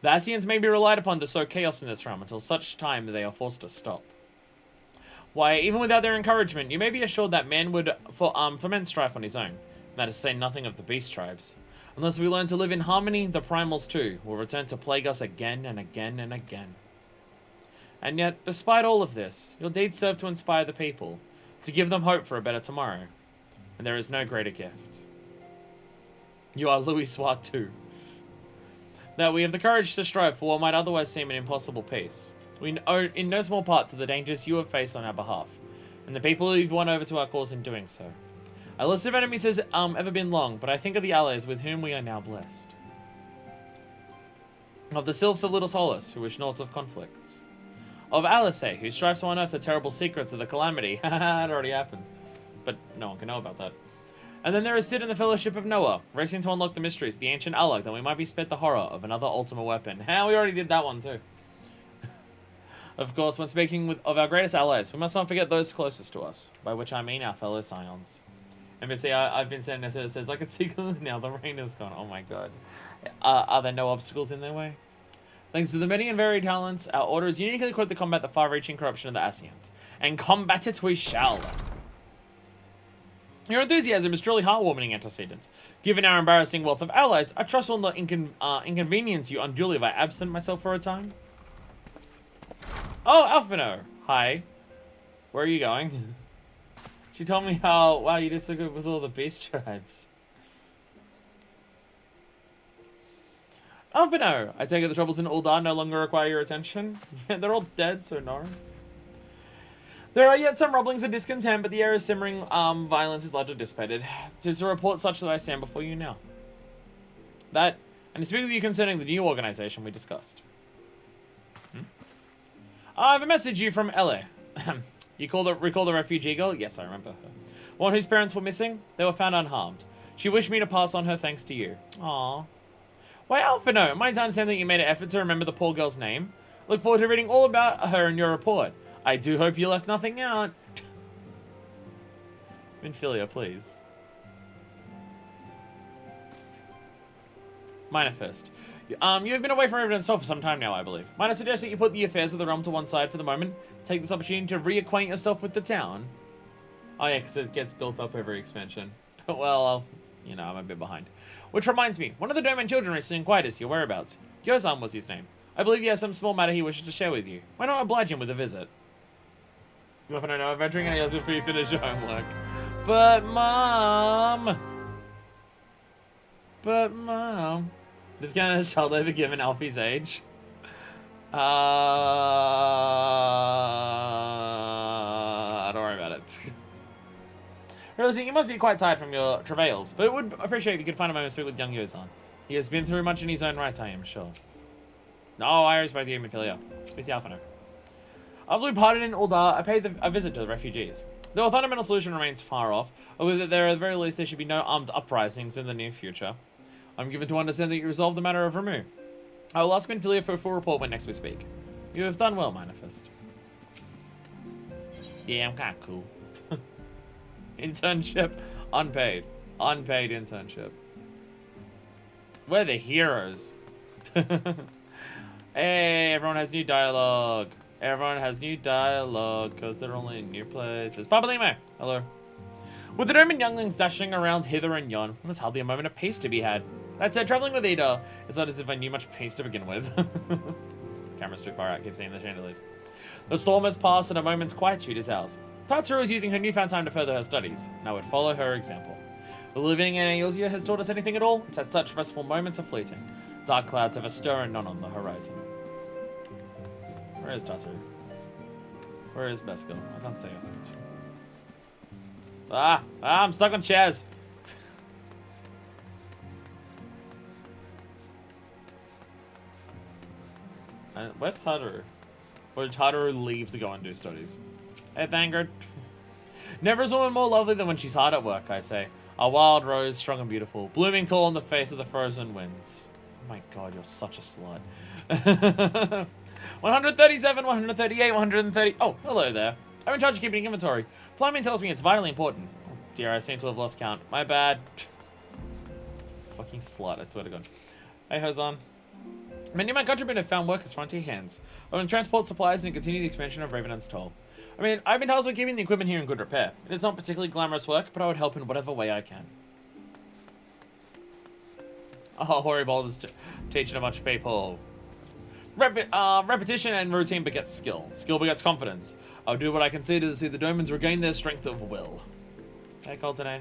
The Asians may be relied upon to sow chaos in this realm until such time that they are forced to stop. Why, even without their encouragement, you may be assured that man would foment strife on his own. That is to say nothing of the beast tribes. Unless we learn to live in harmony, the primals too will return to plague us again and again and again. And yet, despite all of this, your deeds serve to inspire the people, to give them hope for a better tomorrow. And there is no greater gift. You are Louis Swart too. That we have the courage to strive for what might otherwise seem an impossible peace. We owe in no small part to the dangers you have faced on our behalf, and the people you've won over to our cause in doing so. Our list of enemies has ever been long, but I think of the allies with whom we are now blessed. Of the sylphs of Little Solace, who wish naught of conflicts. of Eorzea, who strives to unearth the terrible secrets of the calamity. Haha, it already happened. But no one can know about that. And then there is Sid and the Fellowship of Noah, racing to unlock the mysteries of the ancient Alloc, that we might be spared the horror of another ultimate weapon. We already did that one too. Of course, when speaking of our greatest allies, we must not forget those closest to us, by which I mean our fellow Scions. And see, I've been saying this, it says, I can see now the rain is gone. Oh my god. Are there no obstacles in their way? Thanks to the many and varied talents, our order is uniquely equipped to combat the far-reaching corruption of the Ascians. And combat it we shall. Your enthusiasm is truly heartwarming, antecedent. Given our embarrassing wealth of allies, I trust will not inconvenience you unduly if I absent myself for a time. Oh, Alphino. Hi. Where are you going? She told me how, wow, you did so good with all the beast tribes. Alphino, I take it the troubles in Ul'dah no longer require your attention? Yeah, they're all dead, so no. There are yet some rumblings of discontent, but the air is simmering violence is largely dissipated. 'Tis a report such that I stand before you now. That, and to speak with you concerning the new organization we discussed. I have a message you from Ele. You recall the refugee girl? Yes, I remember her. One whose parents were missing? They were found unharmed. She wished me to pass on her thanks to you. Aww. Why, Alphino, am I to understand that you made an effort to remember the poor girl's name? Look forward to reading all about her in your report. I do hope you left nothing out. Minfilia, please. Minor first. You have been away from Evidence Hall for some time now, I believe. Might I suggest that you put the affairs of the realm to one side for the moment? Take this opportunity to reacquaint yourself with the town? Oh yeah, because it gets built up every expansion. Well, you know, I'm a bit behind. Which reminds me, one of the Domain children recently inquired as to your whereabouts. Eorzea was his name. I believe he has some small matter he wishes to share with you. Why not oblige him with a visit? You often don't know, adventuring and he before you finish your homework. But Mom! This guy has child ever given Alfie's age? Don't worry about it. Realizing you must be quite tired from your travails, but it would appreciate if you could find a moment to speak with young Eorzea. He has been through much in his own right, I am sure. No, I respect you, Minfilia. With the Alphino. After we parted in Ul'dah, I paid a visit to the refugees. Though a fundamental solution remains far off, I believe that there, at the very least, there should be no armed uprisings in the near future. I'm given to understand that you resolved the matter of Ramu. I will ask Minfilia for a full report when next we speak. You have done well, Manifest. Yeah, I'm kind of cool. Internship, unpaid. Unpaid internship. We're the heroes. Hey, everyone has new dialogue. Everyone has new dialogue, because they're only in new places. Papa Limo, hello. With the Doman younglings dashing around hither and yon, there's hardly a moment of peace to be had. That said, traveling with Ida, it's not as if I knew much peace to begin with. Camera's too far out, keep seeing the chandeliers. The storm has passed and a moment's quietude is ours. Tatsuru is using her newfound time to further her studies, and I would follow her example. The living in Eorzea has taught us anything at all, it's that such restful moments are fleeting. Dark clouds have a stir and none on the horizon. Where is Tatsuru? Where is Beskil? I can't see it. I'm stuck on chairs. Where's Tatsuru? Where did Tatsuru leave to go and do studies? Hey, Thangard. Never is a woman more lovely than when she's hard at work, I say. A wild rose, strong and beautiful, blooming tall in the face of the frozen winds. Oh my god, you're such a slut. 137, 138, 130. Oh, hello there. I'm in charge of keeping inventory. Flyman tells me it's vitally important. Oh dear, I seem to have lost count. My bad. Fucking slut, I swear to god. Hey, Hozan. Many of my countrymen have found work as frontier hands. I want to transport supplies and continue the expansion of Ravenant's Toll. I mean, I've been tasked with keeping the equipment here in good repair. It is not particularly glamorous work, but I would help in whatever way I can. Oh, Horrible is teaching a bunch of people. Repetition and routine begets skill. Skill begets confidence. I'll do what I can to see the Domans regain their strength of will. Hey, Coltonay.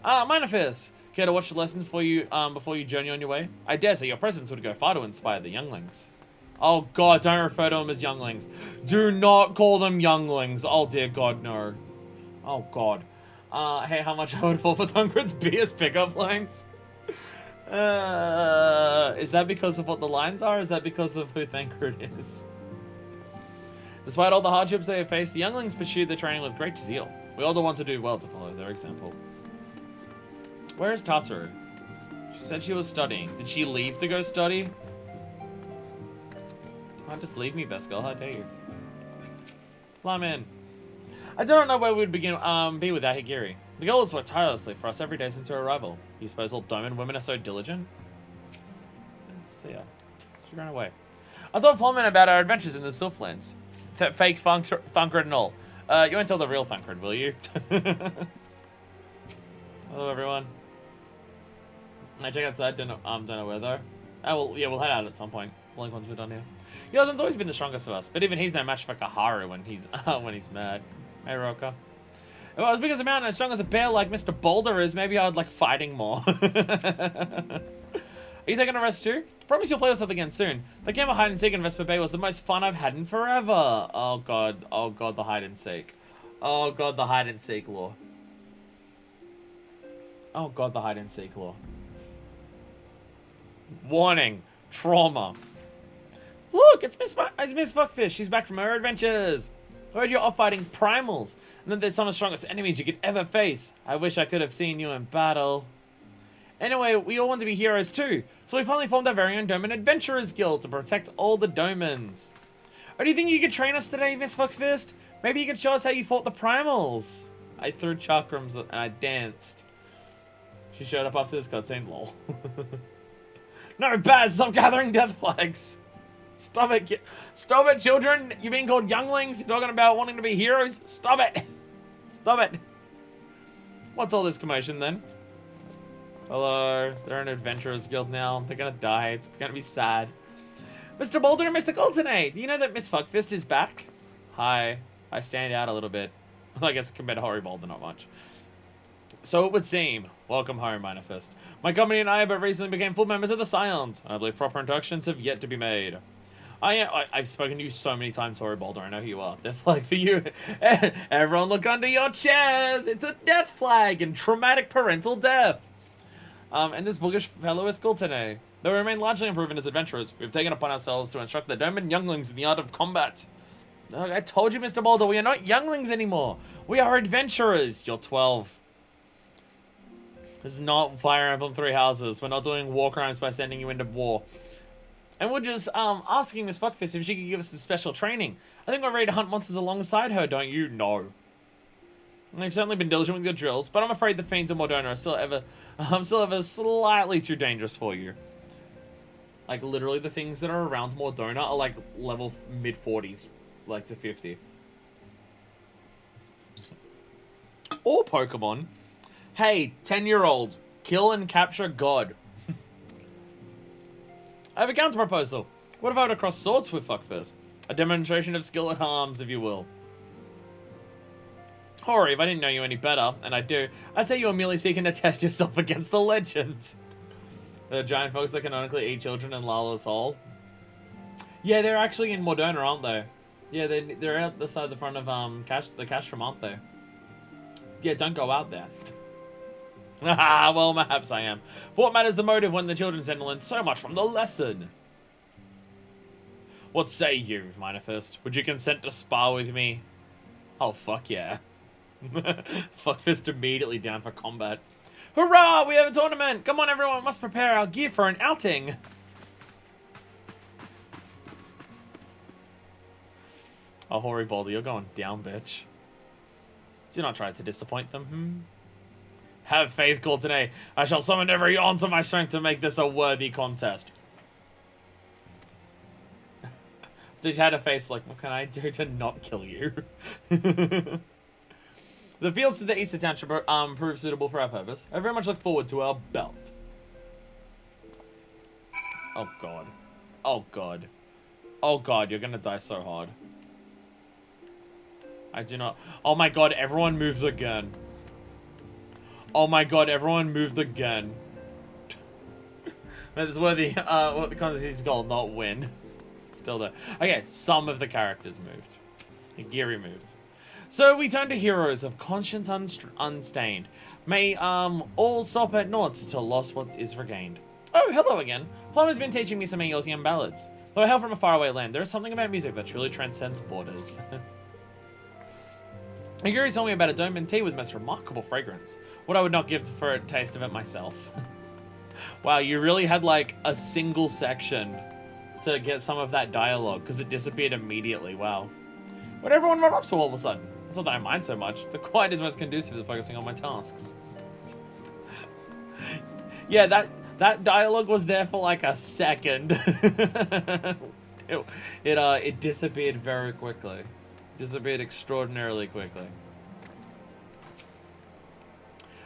Manifest. Care to watch the lessons before you journey on your way? I dare say your presence would go far to inspire the younglings. Oh god, don't refer to them as younglings. Do not call them younglings. Oh dear god, no. Oh god. Hey, how much I would fall for Thungrid's BS pickup lines? Is that because of what the lines are, or is that because of who Thangrid is? Despite all the hardships they have faced, the younglings pursued their training with great zeal. We all want to do well to follow their example. Where is Tataru? She said she was studying. Did she leave to go study? Oh, just leave me, best girl. How dare you? Climb in. I don't know where we would begin be without Higiri. The girl has worked tirelessly for us every day since her arrival. You suppose all Doman women are so diligent? Let's see her. She ran away. I told Florman about our adventures in the Sylphlands. Fake Thancred and all. You won't tell the real Thancred, will you? Hello, everyone. I check outside. Don't know where though. Oh, well, yeah, we'll head out at some point. Like once we're done here. Yozen's always been the strongest of us, but even he's no match for Kaharu when he's mad. Hey, Roka. If I was big as a mountain and as strong as a bear like Mr. Boulder is, maybe I'd like fighting more. Are you taking a rest too? Promise you'll play with something again soon. The game of hide and seek in Vesper Bay was the most fun I've had in forever. Oh god, the hide and seek. Oh god, the hide and seek lore. Oh god, the hide and seek lore. Warning, trauma. Look, it's Miss Fuckfish. She's back from her adventures. I heard you're off fighting primals, and that there's some of the strongest enemies you could ever face. I wish I could have seen you in battle. Anyway, we all want to be heroes too, so we finally formed our very own Doman Adventurers Guild to protect all the Domans. Oh, do you think you could train us today, Miss Fuckfist? Maybe you could show us how you fought the primals. I threw chakrams and I danced. She showed up after this cutscene, lol. No, Baz, stop gathering death flags. Stop it. Stop it, children. You're being called younglings. You're talking about wanting to be heroes. Stop it. Stop it. What's all this commotion then? Hello. They're an adventurers guild now. They're gonna die. It's gonna be sad. Mr. Boulder and Mr. Coltonate. Do you know that Miss Fuckfist is back? Hi. I stand out a little bit. I guess compared to Hori Boulder, not much. So it would seem. Welcome home, Manifest. My company and I but recently became full members of the Scions. I believe proper introductions have yet to be made. I've spoken to you so many times, Hori Boulder. I know who you are. Death flag for you. Everyone look under your chairs. It's a death flag and traumatic parental death. And this bookish fellow is Kultene. Though we remain largely unproven as adventurers, we've taken upon ourselves to instruct the Doman younglings in the art of combat. I told you, Mr. Boulder, we are not younglings anymore. We are adventurers. You're 12. This is not Fire Emblem Three Houses. We're not doing war crimes by sending you into war. And we're just asking Miss Fuckfist if she could give us some special training. I think we're ready to hunt monsters alongside her, don't you? No. And they've certainly been diligent with your drills, but I'm afraid the fiends of Mordona are still ever slightly too dangerous for you. Like, literally the things that are around Mordona are like level mid-40s, like to 50. Or Pokemon. Hey, 10-year-old, kill and capture God. I have a counter proposal. What if I were to cross swords with Fuckfist? A demonstration of skill at arms, if you will. Hori, if I didn't know you any better, and I do, I'd say you were merely seeking to test yourself against a legend. The giant folks that canonically eat children in Lala's Hole. Yeah, they're actually in Mordona, aren't they? Yeah, they're out the side of the front of the Castrum, aren't they? Yeah, don't go out there. Well, perhaps I am. But what matters the motive when the children tend to learn so much from the lesson? What say you, Minifist? Would you consent to spar with me? Oh, fuck yeah. Fuckfist immediately down for combat. Hurrah! We have a tournament! Come on, everyone, we must prepare our gear for an outing. Oh, Hori Boulder, you're going down, bitch. Do not try to disappoint them, Have faith, Courtenay. I shall summon every ounce of my strength to make this a worthy contest. She had a face like, what can I do to not kill you? The fields to the east of town should prove suitable for our purpose. I very much look forward to our belt. Oh god. Oh god. Oh god, you're gonna die so hard. I do not. Oh my god, everyone moves again. Oh my god, everyone moved again. That's worthy. What the contest is called, not win. Still there. Okay, some of the characters moved. Higiri moved. So we turn to heroes of conscience unstained. May all stop at naught till lost what is regained. Oh, hello again. Flammer's been teaching me some Eorzean ballads. Though I hail from a faraway land, there is something about music that truly transcends borders. Yuri told me about a dome and tea with most remarkable fragrance. What I would not give for a taste of it myself. Wow, you really had like a single section to get some of that dialogue because it disappeared immediately. Wow. Where'd everyone run off to all of a sudden? It's not that I mind so much. The quiet is most conducive to focusing on my tasks. Yeah, that dialogue was there for like a second. it disappeared very quickly. Disappeared extraordinarily quickly.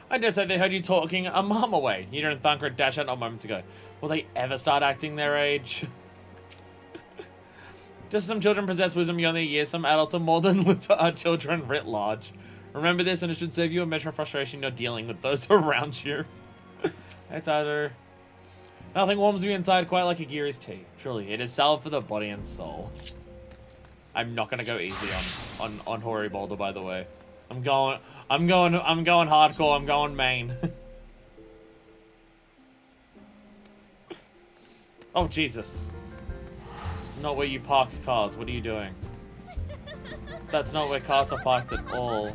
I dare say they heard you talking a mom away. You and Thancred dashed out not moments ago. Will they ever start acting their age? Just some children possess wisdom beyond their years. Some adults are more than children writ large. Remember this, and it should save you a measure of frustration you're dealing with those around you. Hey, Tyler. Nothing warms me inside quite like Agiri's tea. Truly, it is salve for the body and soul. I'm not gonna go easy on Hori Boulder, by the way. I'm going hardcore. I'm going main. Oh Jesus! It's not where you park cars. What are you doing? That's not where cars are parked at all.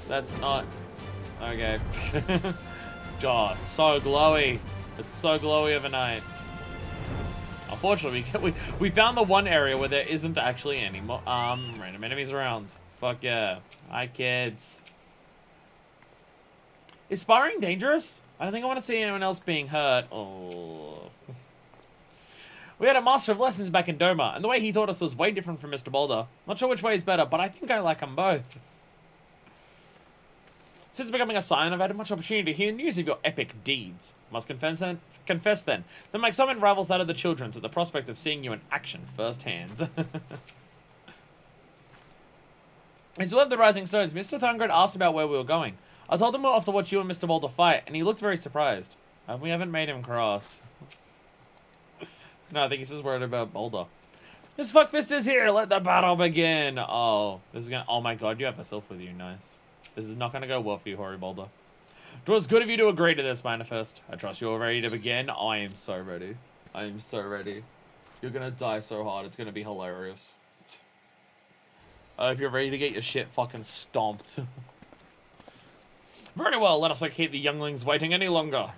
That's not. Okay. Oh, so glowy. It's so glowy of a night. Unfortunately, we found the one area where there isn't actually any more random enemies around. Fuck yeah. Hi, kids. Is sparring dangerous? I don't think I want to see anyone else being hurt. Oh. We had a master of lessons back in Doma, and the way he taught us was way different from Mr. Boulder. Not sure which way is better, but I think I like them both. Since becoming a scion, I've had much opportunity to hear news of your epic deeds. Must confess then, that my excitement rivals that of the children's at the prospect of seeing you in action firsthand. As we left the Rising Stones, Mr. Thancred asked about where we were going. I told him we're off to watch you and Mr. Boulder fight, and he looks very surprised. We haven't made him cross. No, I think he's just worried about Boulder. This fuckfist is here! Let the battle begin! Oh, this is gonna. Oh my god, you have a sylph with you. Nice. This is not gonna go well for you, Hori Boulder. It was good of you to agree to this, Manifest. I trust you're ready to begin. I am so ready. I am so ready. You're gonna die so hard, it's gonna be hilarious. I hope you're ready to get your shit fucking stomped. Very well, let us not keep the younglings waiting any longer.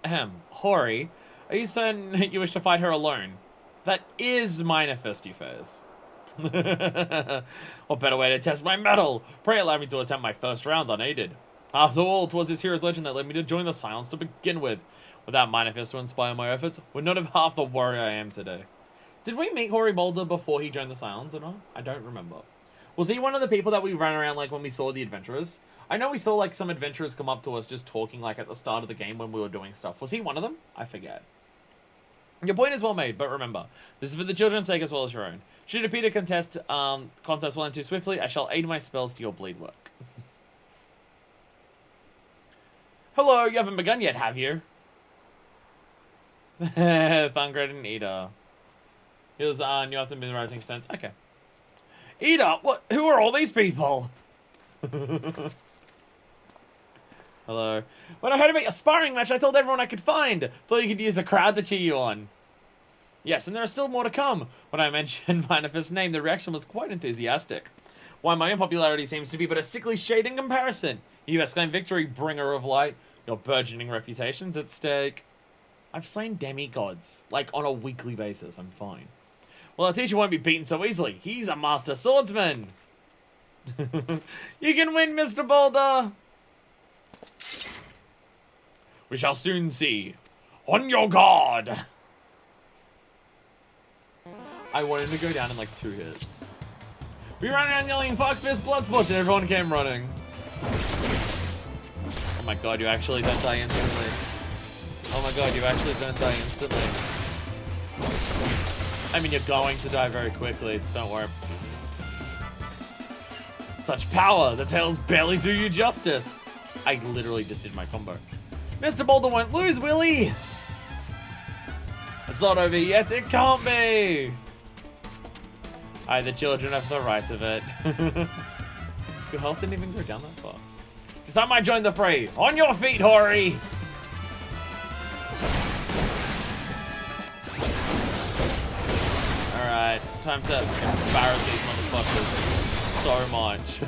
Ahem. Hori, are you certain you wish to fight her alone? That is Manifest, you fares. What better way to test my mettle? Pray allow me to attempt my first round unaided. After all, 'twas this hero's legend that led me to join the Silence to begin with. Without Manifest to inspire my efforts, would not have half the warrior I am today. Did we meet Hori Boulder before he joined the Silence or not? I don't remember. Was he one of the people that we ran around like when we saw the adventurers? I know we saw like some adventurers come up to us just talking like at the start of the game when we were doing stuff. Was he one of them? I forget. Your point is well made, but remember, this is for the children's sake as well as your own. Should it appear to contest well and too swiftly, I shall aid my spells to your bleed work. Hello, you haven't begun yet, have you? Thancred and Ida. He was new after the Rising Stones. Okay. Ida, what? Who are all these people? Hello. When I heard about your sparring match, I told everyone I could find. Thought you could use a crowd to cheer you on. Yes, and there are still more to come. When I mentioned Manifest's name, the reaction was quite enthusiastic. Why, my own popularity seems to be but a sickly shade in comparison. You exclaim victory, bringer of light. Your burgeoning reputation's at stake. I've slain demigods, like on a weekly basis. I'm fine. Well, our teacher won't be beaten so easily. He's a master swordsman. You can win, Mr. Boulder. We shall soon see. On your guard. I wanted to go down in like 2 hits. We ran around yelling fuck fist blood sports and everyone came running. Oh my god, you actually don't die instantly. Oh my god, you actually don't die instantly. I mean, you're going to die very quickly. Don't worry. Such power, the tails barely do you justice. I literally just did my combo. Mr. Boulder won't lose, will he? It's not over yet, it can't be. The children have the right of it. Skill health didn't even go down that far. Just I might join the fray. On your feet, Hori! Alright, time to embarrass these motherfuckers so much.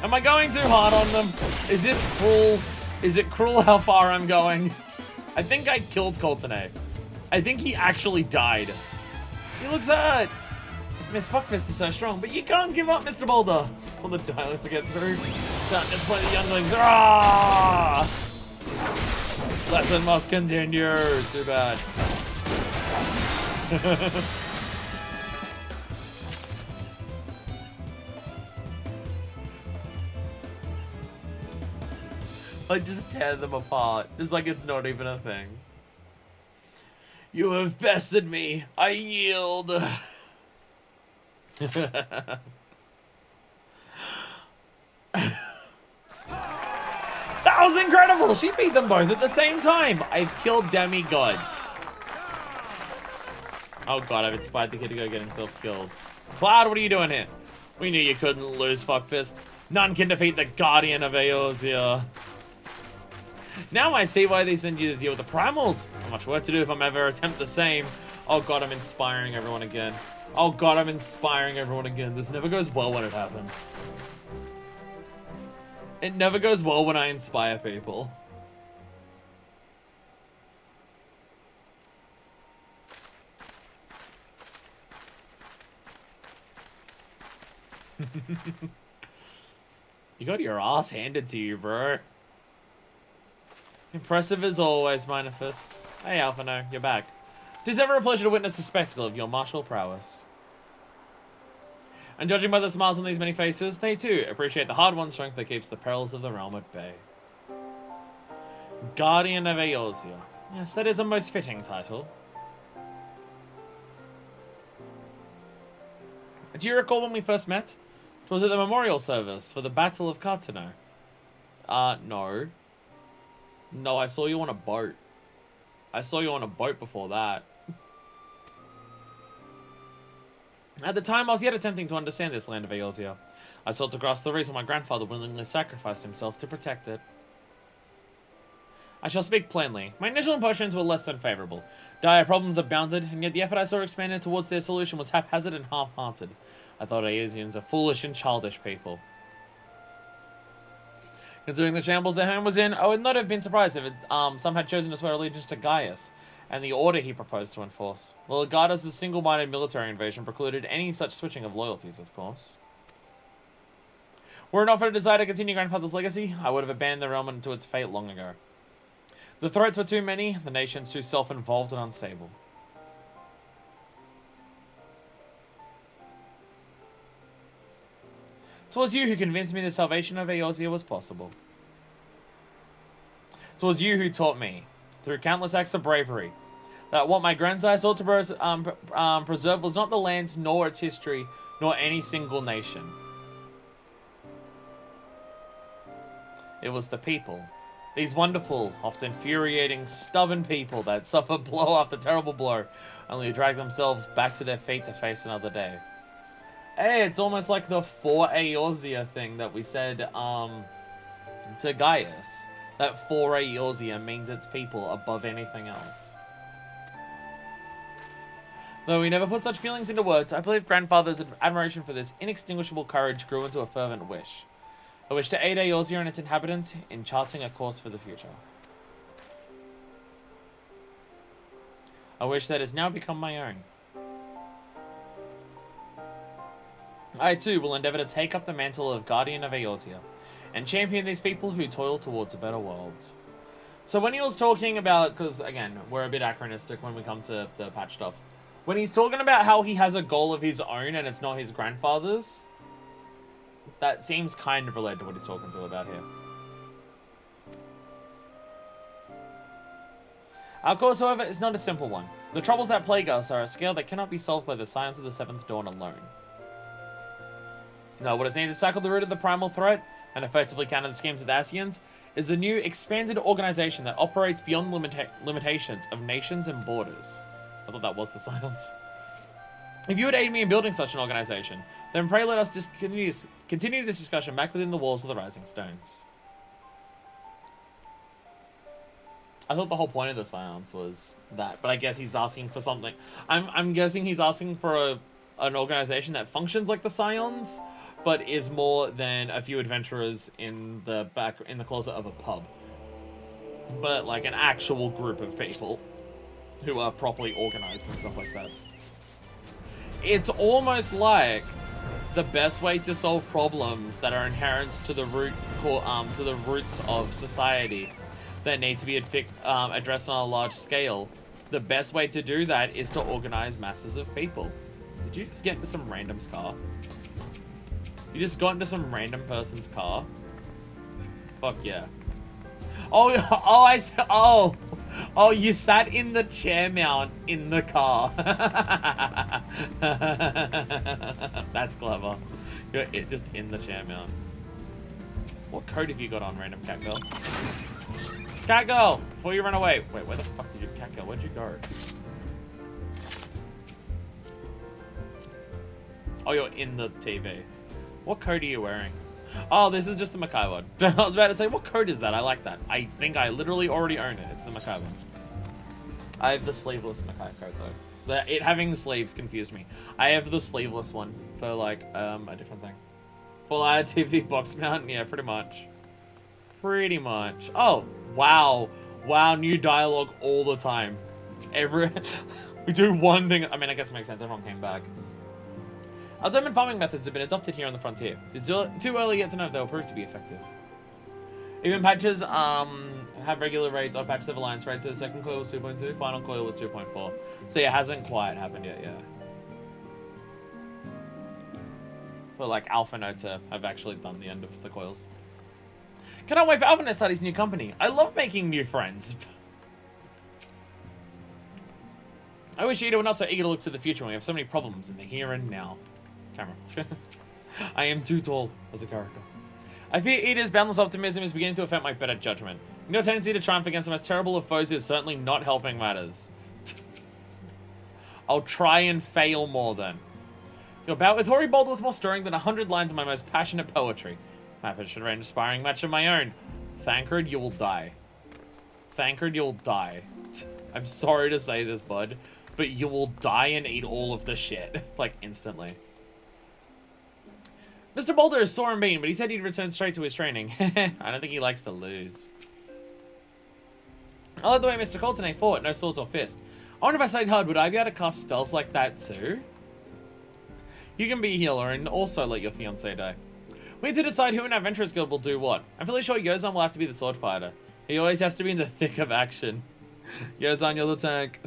Am I going too hard on them? Is this cruel? Is it cruel how far I'm going? I think I killed Coltonay. I think he actually died. He looks hurt. Miss Fuckfist is so strong, but you can't give up, Mr. Boulder. All the dialogue to get through. Don't disappoint the younglings. Ah! Lesson must continue. Too bad. Like, just tear them apart. Just like it's not even a thing. You have bested me. I yield. That was incredible! She beat them both at the same time! I've killed demigods. Oh god, I've inspired the kid to go get himself killed. Cloud, what are you doing here? We knew you couldn't lose, Fuckfist. None can defeat the Guardian of Eorzea. Now I see why they send you to deal with the primals. Not much work to do if I'm ever attempt the same. Oh god, I'm inspiring everyone again. Oh god, I'm inspiring everyone again. This never goes well when it happens. It never goes well when I inspire people. You got your ass handed to you, bro. Impressive as always, Minifist. Hey, Alphino, you're back. It is ever a pleasure to witness the spectacle of your martial prowess. And judging by the smiles on these many faces, they too appreciate the hard-won strength that keeps the perils of the realm at bay. Guardian of Eorzea. Yes, that is a most fitting title. Do you recall when we first met? It was at the memorial service for the Battle of Cartano. No. No, I saw you on a boat. I saw you on a boat before that. At the time, I was yet attempting to understand this land of Eorzea. I sought to grasp the reason my grandfather willingly sacrificed himself to protect it. I shall speak plainly. My initial impressions were less than favorable. Dire problems abounded, and yet the effort I saw expanded towards their solution was haphazard and half-hearted. I thought Eorzeans are foolish and childish people. Considering the shambles their home was in, I would not have been surprised if some had chosen to swear allegiance to Gaius and the order he proposed to enforce. Well, Gaius' single-minded military invasion precluded any such switching of loyalties, of course. Were it not for a desire to continue grandfather's legacy, I would have abandoned the realm to its fate long ago. The threats were too many, the nations too self-involved and unstable. It was you who convinced me the salvation of Eorzea was possible. It was you who taught me, through countless acts of bravery, that what my grandsire sought to preserve was not the lands, nor its history, nor any single nation. It was the people. These wonderful, often infuriating, stubborn people that suffer blow after terrible blow, only to drag themselves back to their feet to face another day. Hey, it's almost like the For Eorzea thing that we said to Gaius. That For Eorzea means its people above anything else. Though he never put such feelings into words, I believe grandfather's admiration for this inextinguishable courage grew into a fervent wish. A wish to aid Eorzea and its inhabitants in charting a course for the future. A wish that has now become my own. I too will endeavour to take up the mantle of Guardian of Eorzea and champion these people who toil towards a better world. So when he was talking about, because again, we're a bit anachronistic when we come to the patch stuff. When he's talking about how he has a goal of his own and it's not his grandfather's, that seems kind of related to what he's talking to about here. Our course, however, is not a simple one. The troubles that plague us are a scale that cannot be solved by the science of the Seventh Dawn alone. No, what is needed to tackle the root of the primal threat and effectively counter the schemes of the Ascians is a new, expanded organization that operates beyond limitations of nations and borders. I thought that was the silence. If you would aid me in building such an organization, then pray let us continue this discussion back within the walls of the Rising Stones. I thought the whole point of the Scions was that, but I guess he's asking for something. I'm guessing he's asking for an organization that functions like the Scions, but is more than a few adventurers in the closet of a pub. But like an actual group of people who are properly organized and stuff like that. It's almost like the best way to solve problems that are inherent to the roots of society that need to be addressed on a large scale. The best way to do that is to organize masses of people. Did you just get into some random's car? You just got into some random person's car? Fuck yeah. Oh, you sat in the chair mount in the car. That's clever. You're just in the chair mount. What coat have you got on, random cat girl? Cat girl, before you run away. Wait, where the fuck did you, cat girl? Where'd you go? Oh, you're in the TV. What coat are you wearing? Oh, this is just the Mackay one. I was about to say, what coat is that? I like that. I think I literally already own it. It's the Mackay one. I have the sleeveless Mackay coat, though. It having the sleeves confused me. I have the sleeveless one for, like, a different thing. Full TV box mount? Yeah, pretty much. Pretty much. Oh, wow. Wow, new dialogue all the time. We do one thing. I mean, I guess it makes sense. Everyone came back. Alternate farming methods have been adopted here on the frontier. It's too early yet to know if they'll prove to be effective. Even patches have regular rates, or patches have alliance rates, so the second coil was 2.2, final coil was 2.4. So yeah, it hasn't quite happened yet, yeah. For like Alpha Note to have actually done the end of the coils. Cannot wait for Alpha Note to start his new company. I love making new friends. I wish Ida were not so eager to look to the future when we have so many problems in the here and now. Camera. I am too tall as a character. I fear Ida's boundless optimism is beginning to affect my better judgment. Your tendency to triumph against the most terrible of foes is certainly not helping matters. I'll try and fail more then. Your bout with Hoary Boulder was more stirring than 100 lines of my most passionate poetry. My should arrange a inspiring match of my own. Thancred, you will die. Thancred, you'll die. I'm sorry to say this, bud, but you will die and eat all of the shit, like, instantly. Mr. Boulder is sore and beaten, but he said he'd return straight to his training. I don't think he likes to lose. I like the way Mr. Coltonay fought, no swords or fist. I wonder if I studied hard, would I be able to cast spells like that too? You can be a healer and also let your fiancé die. We need to decide who in our Adventurers Guild will do what. I'm fairly sure Eorzea will have to be the sword fighter. He always has to be in the thick of action. Eorzea, you're the tank.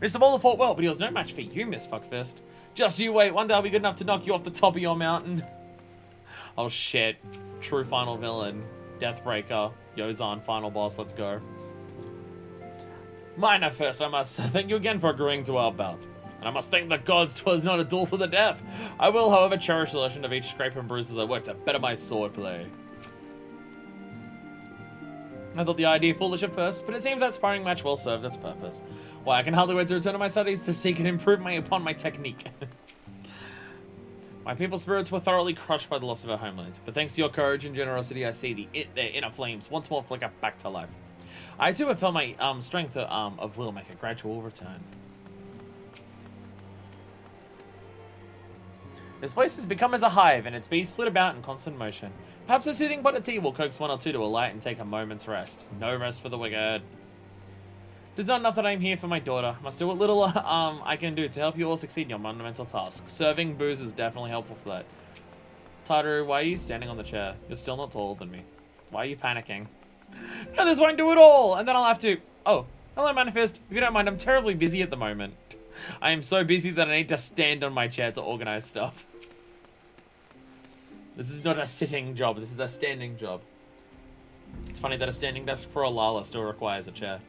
Mr. Boulder fought well, but he was no match for you, Miss Fuckfist. Just you wait, one day I'll be good enough to knock you off the top of your mountain. Oh shit. True final villain. Deathbreaker. Eorzea, final boss, let's go. Minor first, I must thank you again for agreeing to our bout. And I must thank the gods 'twas not a duel to the death. I will, however, cherish the lesson of each scrape and bruise as I work to better my swordplay. I thought the idea foolish at first, but it seems that sparring match well served its purpose. Why, I can hardly wait to return to my studies to seek and improve upon my technique. My people's spirits were thoroughly crushed by the loss of our homeland, but thanks to your courage and generosity, I see their inner flames once more flicker back to life. I too have felt my strength of will make a gradual return. This place has become as a hive, and its bees flit about in constant motion. Perhaps a soothing pot of tea will coax one or two to alight and take a moment's rest. No rest for the wicked. It is not enough that I am here for my daughter. I must do what little I can do to help you all succeed in your monumental task. Serving booze is definitely helpful for that. Tataru, why are you standing on the chair? You're still not taller than me. Why are you panicking? No, this won't do it all, and then I'll have to... Oh, hello, Manifest. If you don't mind, I'm terribly busy at the moment. I am so busy that I need to stand on my chair to organize stuff. This is not a sitting job, this is a standing job. It's funny that a standing desk for a Lala still requires a chair.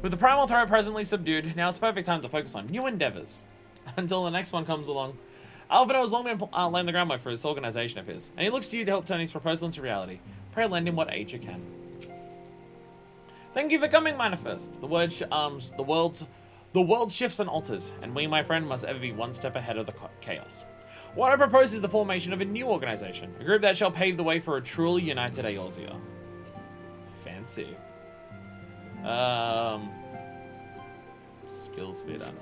With the primal threat presently subdued, now is the perfect time to focus on new endeavors. Until the next one comes along. Alvino has long been laying the groundwork for this organization of his, and he looks to you to help turn his proposal into reality. Pray lend him what aid you can. Thank you for coming, Manifest. The world shifts and alters, and we, my friend, must ever be one step ahead of the chaos. What I propose is the formation of a new organization, a group that shall pave the way for a truly united Eorzea. Fancy. Skill speed, I don't know.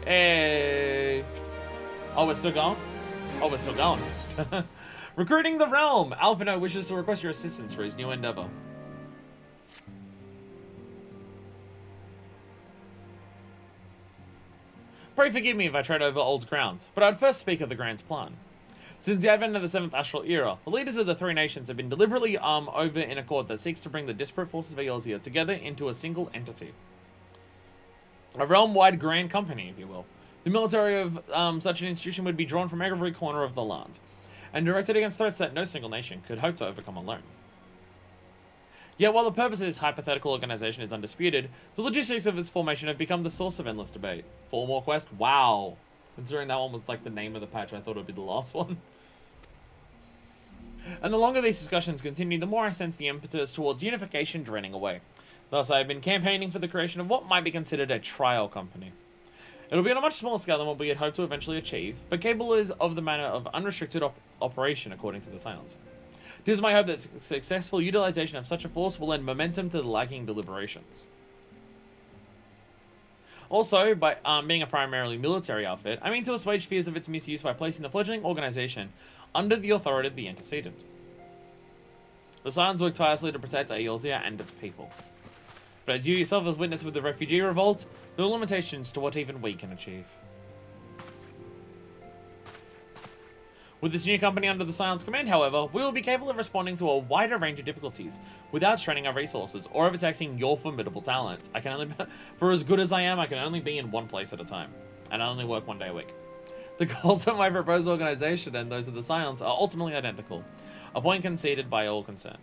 Hey! Oh, we're still going? Oh, we're still going. Recruiting the realm! Alphino wishes to request your assistance for his new endeavor. Pray forgive me if I tread over old ground, but I'd first speak of the Grand's plan. Since the advent of the 7th Astral Era, the leaders of the three nations have been deliberately over in accord that seeks to bring the disparate forces of Eorzea together into a single entity. A realm-wide grand company, if you will. The military of such an institution would be drawn from every corner of the land, and directed against threats that no single nation could hope to overcome alone. Yet while the purpose of this hypothetical organization is undisputed, the logistics of its formation have become the source of endless debate. 4 more quests? Wow. Considering that one was like the name of the patch, I thought it would be the last one. And the longer these discussions continue, the more I sense the impetus towards unification draining away. Thus, I have been campaigning for the creation of what might be considered a trial company. It'll be on a much smaller scale than what we had hoped to eventually achieve, but capable is of the manner of unrestricted operation according to the Silence. It is my hope that successful utilization of such a force will lend momentum to the lagging deliberations. Also, by being a primarily military outfit, I mean to assuage fears of its misuse by placing the fledgling organization under the authority of the antecedent. The Silence work tirelessly to protect Eorzea and its people. But as you yourself have witnessed with the refugee revolt, there are limitations to what even we can achieve. With this new company under the Silence command, however, we will be capable of responding to a wider range of difficulties without straining our resources or overtaxing your formidable talents. For as good as I am, I can only be in one place at a time, and I only work 1 day a week. The goals of my proposed organization and those of the Silence are ultimately identical, a point conceded by all concerned.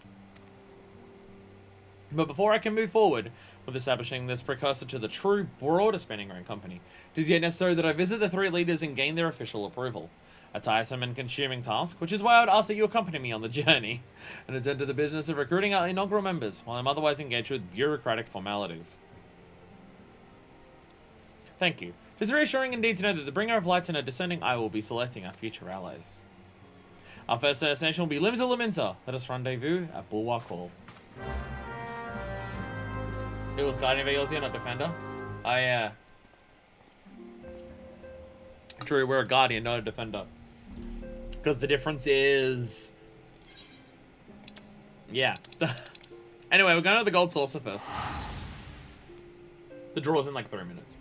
But before I can move forward with establishing this precursor to the true, broader spanning grand company, it is yet necessary that I visit the three leaders and gain their official approval. A tiresome and consuming task, which is why I would ask that you accompany me on the journey, and attend to the business of recruiting our inaugural members, while I'm otherwise engaged with bureaucratic formalities. Thank you. It is reassuring indeed to know that the bringer of light and a discerning eye will be selecting our future allies. Our first destination will be Limsa Laminsa. Let us rendezvous at Bulwark Hall. It was Guardian of Eorzea, not Defender. True, we're a Guardian, not a Defender. Because the difference is... yeah. Anyway, we're going to the Gold Saucer first. The draw's in like 3 minutes.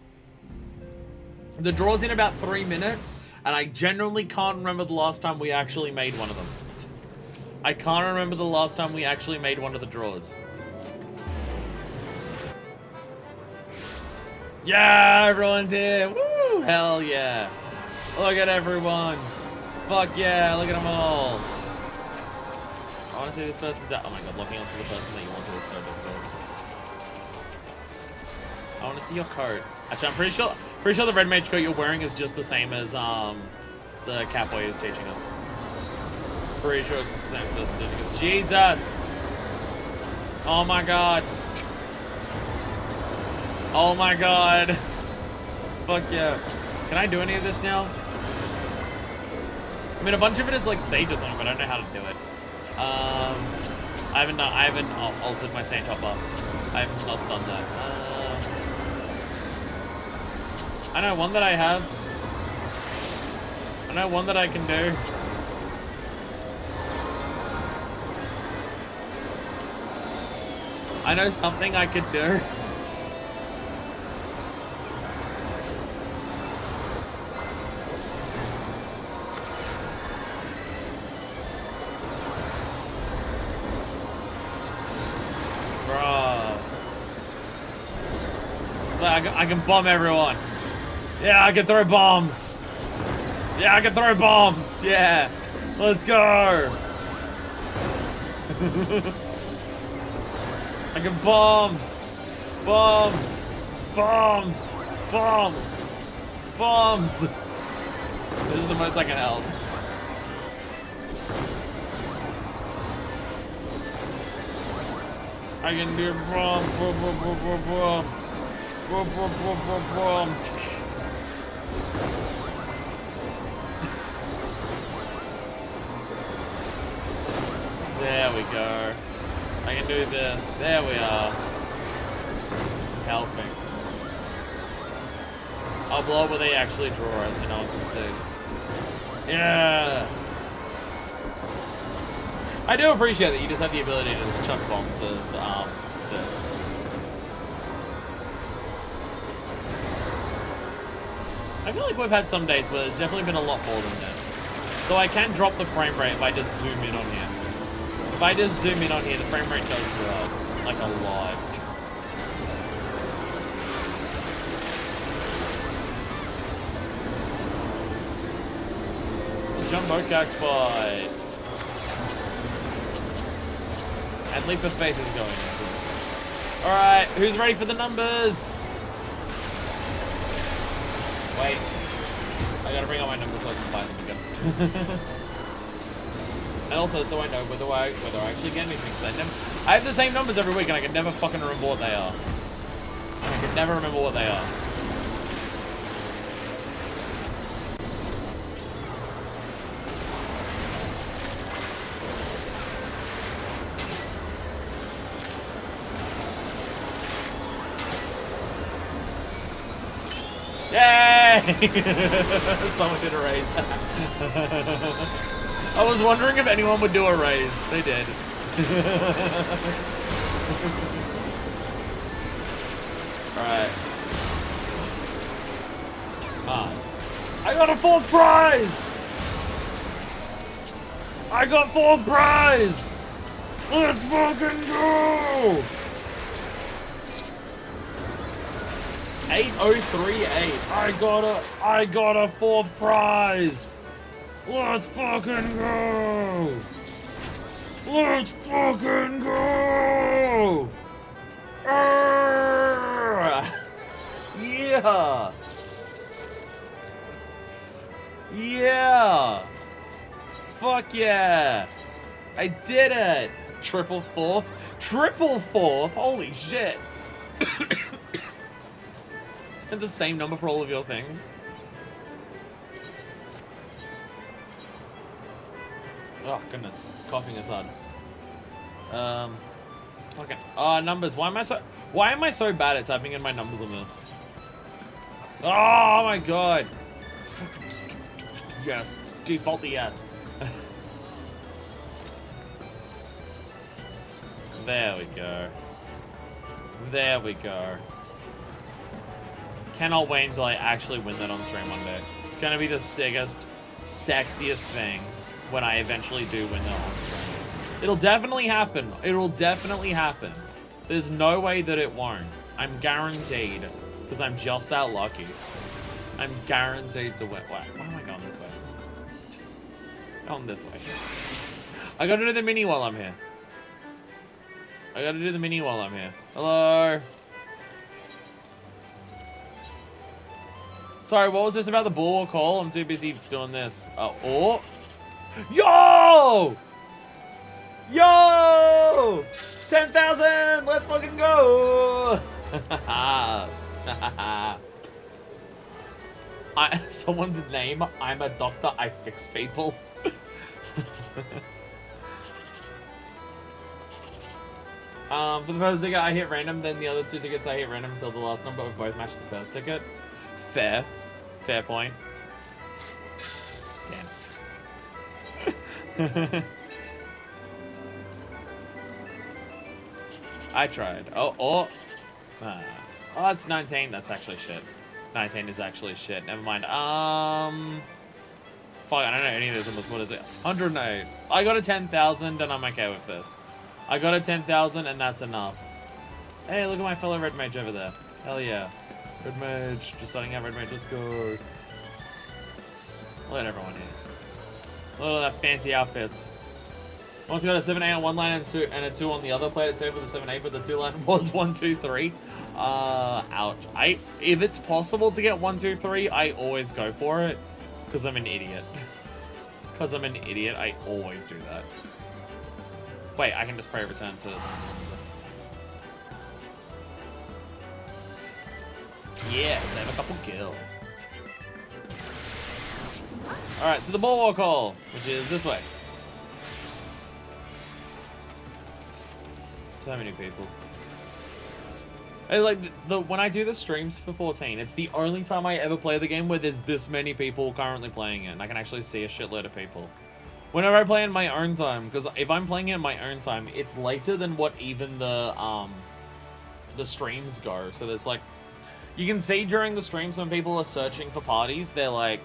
The draw's in about 3 minutes, and I genuinely can't remember the last time we actually made one of them. I can't remember the last time we actually made one of the draws. Yeah, everyone's here. Woo! Hell yeah. Look at everyone. Fuck yeah, look at them all. I want to see this person's out. Oh my god, looking onto the person that you want to is so difficult. I want to see your coat. Actually, I'm pretty sure the red mage coat you're wearing is just the same as the Catboy is teaching us. Pretty sure it's the same as teaching us. Jesus! Oh my god. Oh my god. Fuck yeah. Can I do any of this now? I mean, a bunch of it is like Sage or something, but I don't know how to do it. I haven't altered my Saint Hopper. I have not done that. I know one that I have. I know one that I can do. I know something I could do. I can bomb everyone. Yeah, I can throw bombs. Yeah, I can throw bombs. Yeah. Let's go. I can bombs. Bombs. Bombs. Bombs. Bombs. This is the most I can help. I can do bomb. There we go. I can do this. There we are. Helping. I'll blow up where they actually draw it so no one can see. Yeah! I do appreciate that you just have the ability to just chuck bombs as, this. I feel like we've had some days where there's definitely been a lot more than this. Though I can drop the frame rate if I just zoom in on here. If I just zoom in on here, the frame rate does drop. Like a lot. Jumbo Cacti. And Leap of Faith is going. Alright, who's ready for the numbers? Wait. I gotta bring out my numbers so I can find them again. And also so I know whether I actually get anything. Because I have the same numbers every week and I can never fucking remember what they are. I can never remember what they are. Yay! Someone did a raise. I was wondering if anyone would do a raise. They did. Alright. I got a 4th prize! I got 4th prize! Let's fucking go! 8038. I got a 4th prize. Let's fucking go. Let's fucking go. Yeah. Yeah. Fuck yeah. I did it. Triple 4th. Triple 4th. Holy shit. The same number for all of your things. Oh goodness, coughing is hard. Okay. Numbers. Why am I so bad at typing in my numbers on this? Oh my god. Yes. Default yes. There we go. There we go. Cannot wait until I actually win that on stream one day. It's gonna be the sickest, sexiest thing when I eventually do win that on stream. It'll definitely happen. It'll definitely happen. There's no way that it won't. I'm guaranteed, because I'm just that lucky. I'm guaranteed to win. Why am I going this way? Going this way. I gotta do the mini while I'm here. Hello. Sorry, what was this about the bulwark call? I'm too busy doing this. Oh. Yo! Yo! 10,000! Let's fucking go! Someone's name, I'm a doctor, I fix people. For the first ticket, I hit random, then the other 2 tickets I hit random until the last number of both match the first ticket. Fair. Fair point. Damn. I tried. Oh, it's 19. That's actually shit. 19 is actually shit. Never mind. Fuck, I don't know any of those numbers. What is it? 108. I got a 10,000 and I'm okay with this. I got a 10,000 and that's enough. Hey, look at my fellow red mage over there. Hell yeah. Red mage, just starting out red mage, let's go. Look at everyone here. Look at that fancy outfits. Once got a 7-8 on one line and a 2 on the other. Played it safe with a 7-8, but the 2 line was 1, 2, 3. Ouch. If it's possible to get 1, 2, 3, I always go for it. Because I'm an idiot. Because I'm an idiot, I always do that. Wait, I can just pray return to... Yeah, save a couple kills. Alright, to the bulwark hall, which is this way. so many people. And like when I do the streams for 14, it's the only time I ever play the game where there's this many people currently playing it, and I can actually see a shitload of people. Whenever I play in my own time, because if I'm playing it in my own time, it's later than what even the streams go. So there's like, you can see during the streams when people are searching for parties, they're like,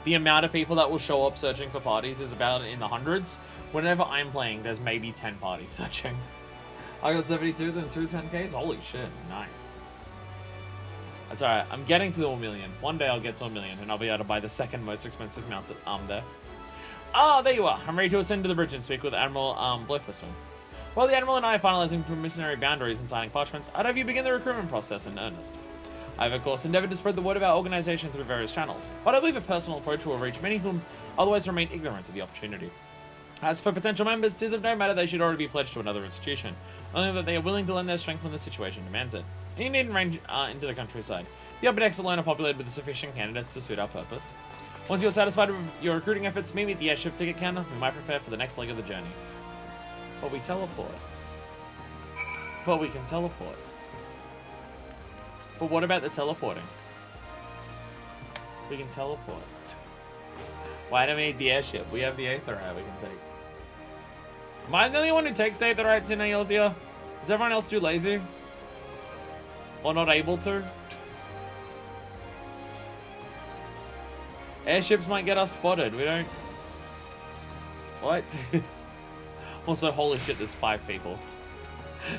the amount of people that will show up searching for parties is about in the hundreds. Whenever I'm playing, there's maybe 10 parties searching. I got 72, then 2 10Ks. Holy shit, nice. That's alright. I'm getting to the 1 million. One day I'll get to 1 million, and I'll be able to buy the second most expensive mounted arm there. Ah, there you are. I'm ready to ascend to the bridge and speak with Admiral Bliff this one. While the Admiral and I are finalizing permissionary boundaries and signing parchments, I'd have you begin the recruitment process in earnest. I've, of course, endeavored to spread the word of our organization through various channels, but I believe a personal approach will reach many whom otherwise remain ignorant of the opportunity. As for potential members, 'tis of no matter they should already be pledged to another institution, only that they are willing to lend their strength when the situation demands it. And you needn't range into the countryside. The upper decks alone are populated with sufficient candidates to suit our purpose. Once you're satisfied with your recruiting efforts, meet me at the airship ticket counter. We might prepare for the next leg of the journey. But we teleport. But we can teleport. But what about the teleporting? We can teleport. Why do we need the airship? We have the Aetherite we can take. Am I the only one who takes Aetherites in Eorzea? Is everyone else too lazy? Or not able to? Airships might get us spotted. We don't... What? Also, holy shit, there's 5 people.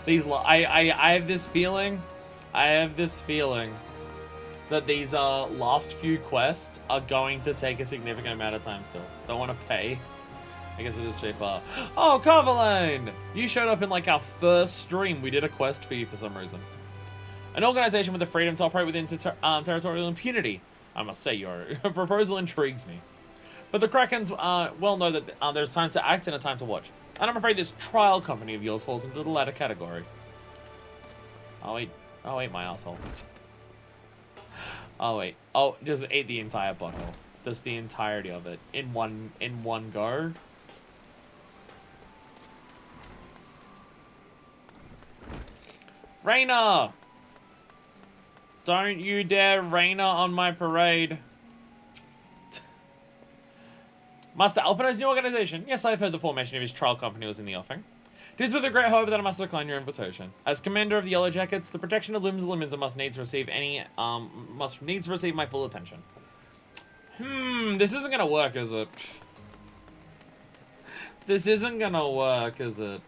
These... I have this feeling... that these last few quests are going to take a significant amount of time still. Don't want to pay. I guess it is cheaper. Oh, Carveline! You showed up in like our first stream. We did a quest for you for some reason. An organization with the freedom to operate within territorial impunity. I must say, your proposal intrigues me. But the Krakens well know that there's time to act and a time to watch. And I'm afraid this trial company of yours falls into the latter category. I'll eat my asshole. Oh wait. Oh, just ate the entire bottle. Just the entirety of it in one go. Raina! Don't you dare Raina on my parade. Master Alphino's new organization. Yes, I've heard the formation of his trial company was in the offing. It is with a great hope that I must decline your invitation. As commander of the Yellow Jackets, the protection of limbs and limits must needs receive my full attention. This isn't gonna work, is it? This isn't gonna work, is it?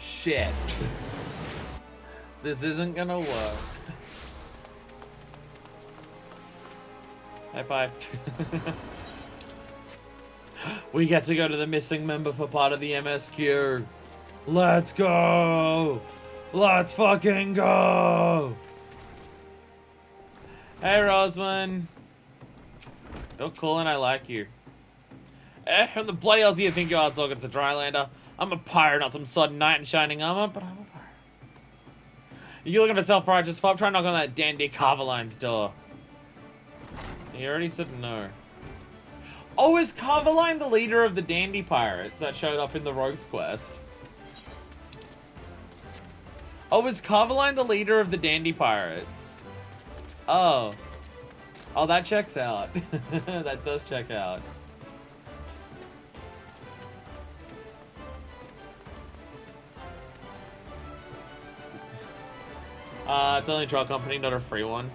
Shit. This isn't gonna work. High five. We get to go to the missing member for part of the MSQ. Let's go! Let's fucking go! Hey, Rosman. You're cool and I like you. Who the bloody hell do you think you are talking to, Drylander? I'm a pirate, not some sudden knight in shining armor, but I'm a pirate. You looking for self-righteous fop? Try to knock on that dandy Carveline's door. He already said no. Oh, is Carveline the leader of the dandy pirates that showed up in the Rogue's Quest? Oh, is Carveline the leader of the dandy pirates? Oh. Oh, that checks out. That does check out. It's only a trial company, not a free one.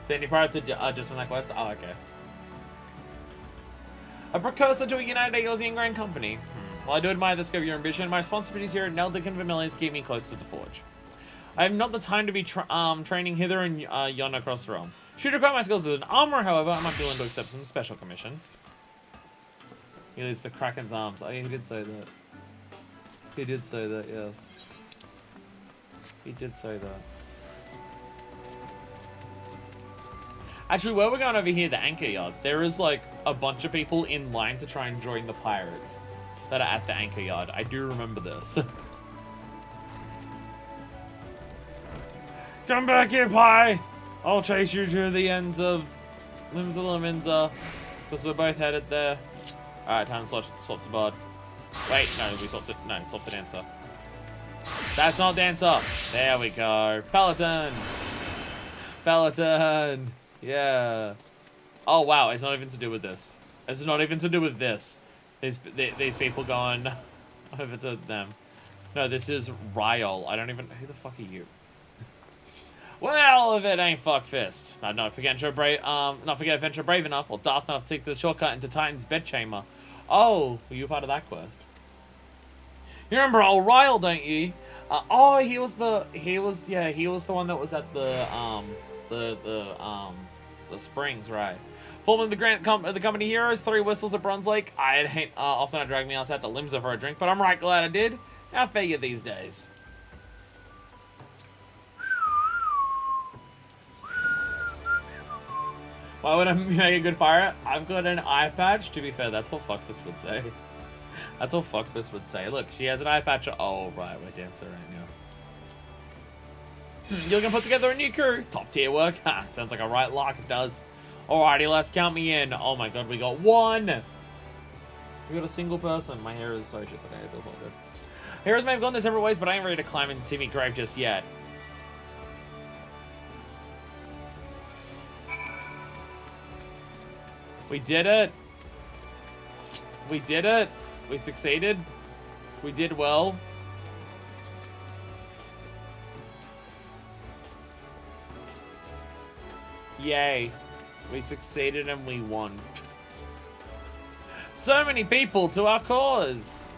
Dandy pirates are just from that quest? Oh, okay. A precursor to a united Eorzean Grand Company. While I do admire the scope of your ambition, my responsibilities here at Neldic and Vermilius keep me close to the forge. I have not the time to be training hither and yon across the realm. Should require my skills as an armorer, however, I might be willing to accept some special commissions. He leads the Kraken's arms. Oh, yeah, he did say that. He did say that, yes. He did say that. Actually, where we're going over here, the anchor yard, there is like a bunch of people in line to try and join the pirates that are at the anchor yard. I do remember this. Come back here, Pie! I'll chase you to the ends of Limsa, because we're both headed there. Alright, time to swap to Bard. Wait, no, we swapped it. No, swap the Dancer. That's not Dancer. There we go. Peloton. Peloton. Yeah. Oh, wow. It's not even to do with this. It's not even to do with this. These people going over to them. No, this is Ryol. I don't even... Who the fuck are you? Well, if it ain't Fuckfist. I'd not forget adventure brave enough, or daft enough to seek the shortcut into Titan's bedchamber. Oh, were you part of that quest? You remember old Ryle, don't you? Oh, he was the one that was at the springs, right? Foreman of the company heroes, 3 whistles at Bronze Lake. Often I drag me outside to Limsa for a drink, but I'm right glad I did. How fair you these days? Why would I make a good pirate? I've got an eye patch. To be fair, that's what Fuckfist would say. That's what Fuckfist would say. Look, she has an eye patch. Oh, right, we're Dancer right now. You're gonna put together a new crew. Top tier work. Ha, sounds like a right lark, it does. Alrighty, let's count me in. Oh my god, we got 1. We got a single person. My hair is so shit today. I do apologize. Heroes may have gone their separate ways, but I ain't ready to climb into Timmy grave just yet. We did it. We did it. We succeeded. We did well. Yay. We succeeded and we won. So many people to our cause.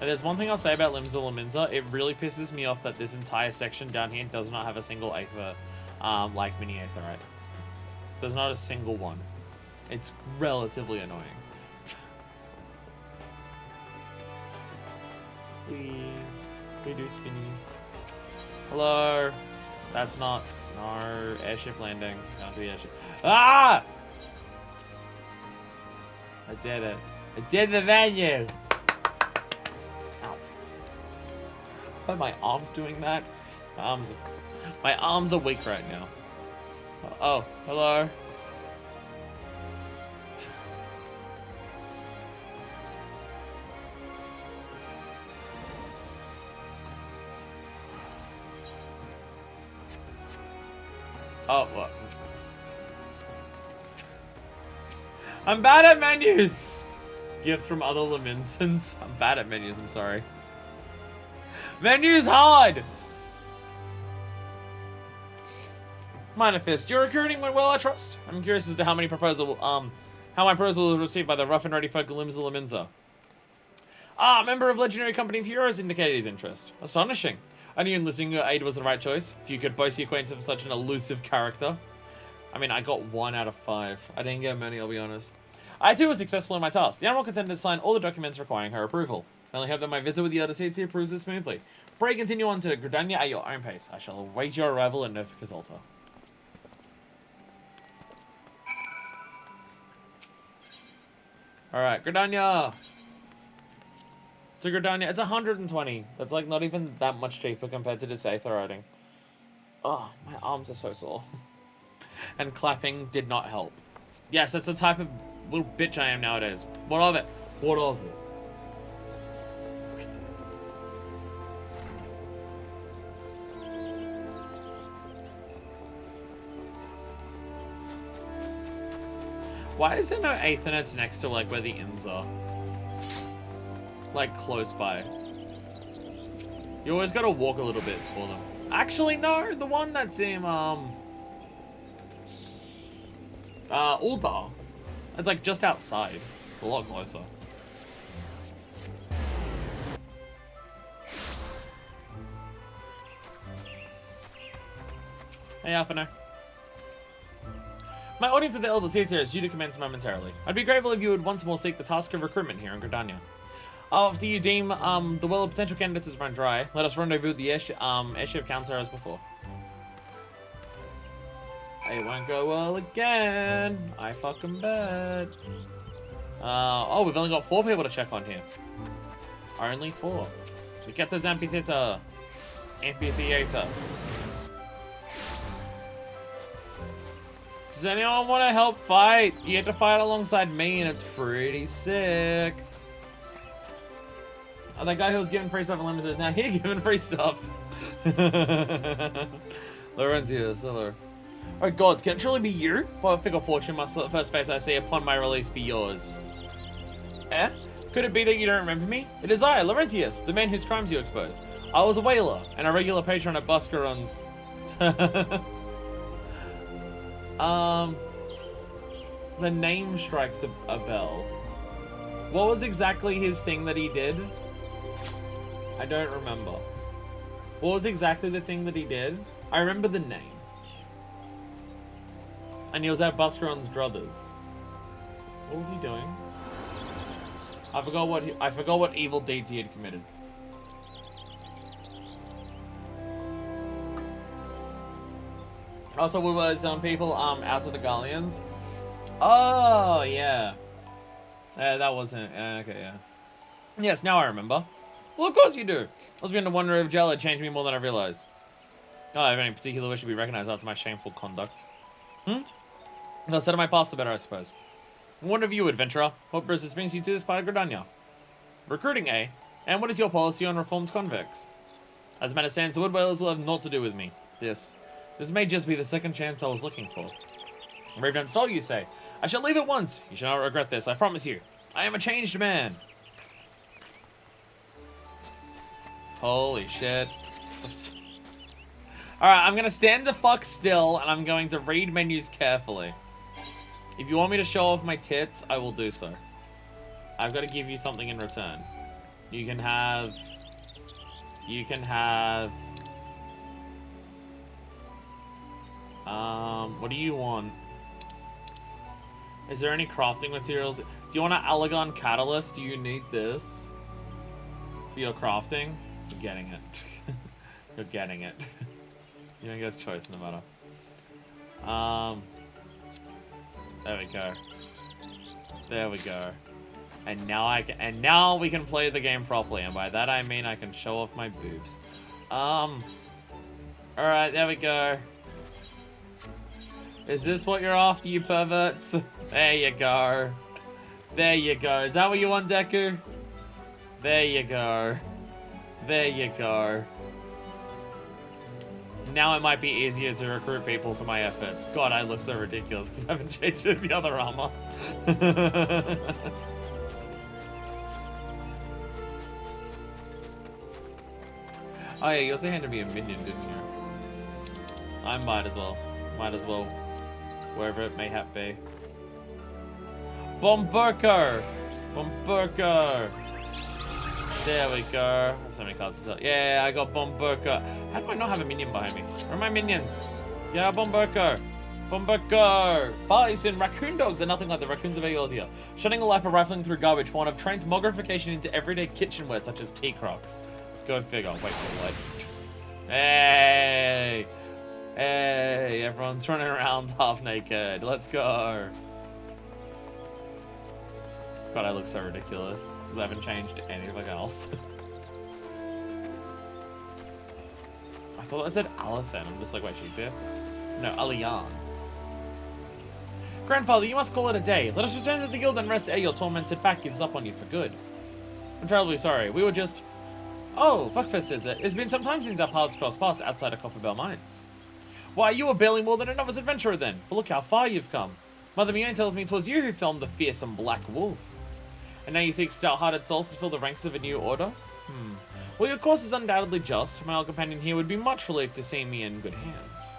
And there's one thing I'll say about Limsa. It really pisses me off that this entire section down here does not have a single Aether, like mini Aetherite. There's not a single one. It's relatively annoying. We do spinnies. Hello. That's not. No. Airship landing. Can't be airship. Ah! I did it. I did the venue. Ow. Are my arms doing that? My arms are weak right now. Oh, hello. Oh, what? I'm bad at menus! Gift from other Laminsons. I'm bad at menus, I'm sorry. Menus hard! Manifest, your recruiting went well, I trust. I'm curious as to how my proposal was received by the rough and ready folk of Laminza. Ah, a member of Legendary Company of Heroes indicated his interest. Astonishing. I knew enlisting your aid was the right choice. If you could boast the acquaintance of such an elusive character. I mean, I got 1 out of 5. I didn't get many, I'll be honest. I too was successful in my task. The Admiral consented to sign all the documents requiring her approval. I only hope that my visit with the other seats approves it smoothly. Pray continue on to Gridania at your own pace. I shall await your arrival at Novica's altar. Alright, Gridania! To Gridania, it's 120. That's like not even that much cheaper compared to this Aether riding. Oh, my arms are so sore. And clapping did not help. Yes, that's the type of little bitch I am nowadays. What of it? What of it? Why is there no Aethernets next to like where the inns are? Like close by. You always gotta walk a little bit for them. Actually, no, the one that's in Uldar. It's like just outside. It's a lot closer. Hey, Alphino. My audience of the Elder Seeds here is due to commence momentarily. I'd be grateful if you would once more seek the task of recruitment here in Gridania. After you deem the well of potential candidates is run dry, let us rendezvous at the airship counter as before. It won't go well again. I fucking bet. Oh, we've only got 4 people to check on here. Only 4. So get this amphitheater. Amphitheater. Does anyone want to help fight? You get to fight alongside me and it's pretty sick. Oh, that guy who was giving free stuff in Limits is now here giving free stuff. Laurentius, hello. Oh gods, can it truly be you? What figure fortune must the first face I see upon my release be yours? Eh? Could it be that you don't remember me? It is I, Laurentius, the man whose crimes you expose. I was a whaler and a regular patron at Buscaron's. The name strikes a bell. What was exactly his thing that he did? I don't remember. What was exactly the thing that he did? I remember the name. And he was at Buscaron's druthers. What was he doing? I forgot what evil deeds he had committed. Also, we were some people out to the Galleons. Oh yeah. That wasn't okay, yeah. Yes, now I remember. Well, of course you do. I was beginning to wonder if jail had changed me more than I realized. Oh, I have any particular wish to be recognized after my shameful conduct. The less said of my past, the better, I suppose. What of you, adventurer? What business brings you to this part of Gridania? Recruiting, eh? And what is your policy on reformed convicts? As a matter stands, the wood whalers will have naught to do with me. This may just be the second chance I was looking for. Brave and stall, you say? I shall leave at once. You shall not regret this, I promise you. I am a changed man. Holy shit. Alright, I'm gonna stand the fuck still, and I'm going to read menus carefully. If you want me to show off my tits, I will do so. I've got to give you something in return. You can have... what do you want? Is there any crafting materials? Do you want an Allegon catalyst? Do you need this for your crafting? You're getting it. You're getting it. You don't get a choice in the matter. There we go. There we go. And now we can play the game properly, and by that I mean I can show off my boobs. Alright, there we go. Is this what you're after, you perverts? There you go. There you go. Is that what you want, Deku? There you go. There you go. Now it might be easier to recruit people to my efforts. God, I look so ridiculous because I haven't changed any other armor. Oh yeah, you also handed me a minion, didn't you? I might as well. Might as well. Wherever it may have be. Bomberker! Bomberker! There we go. I have so many cards to sell. Yeah, I got Bomberker. How do I not have a minion behind me? Where are my minions? Yeah, Bomberker. Bomberker. Bison, raccoon dogs are nothing like the raccoons of Eorzea. Shunning a life of rifling through garbage for one of transmogrification into everyday kitchenware such as tea crocs. Go figure. Wait. Hey! Hey, everyone's running around half naked. Let's go. God, I look so ridiculous because I haven't changed anything else. I thought I said Allison. I'm just like, wait, she's here? No, Alian. Grandfather, you must call it a day. Let us return to the guild and rest ere your tormented back gives up on you for good. I'm terribly sorry. We were just... Oh, fuckfest is it? It's been some time since our paths crossed paths outside of Copperbell Mines. Why, you were barely more than a novice adventurer then. But look how far you've come. Mother Mione tells me 'twas you who filmed the fearsome Black Wolf. And now you seek stout-hearted souls to fill the ranks of a new order? Well, your course is undoubtedly just. My old companion here would be much relieved to see me in good hands.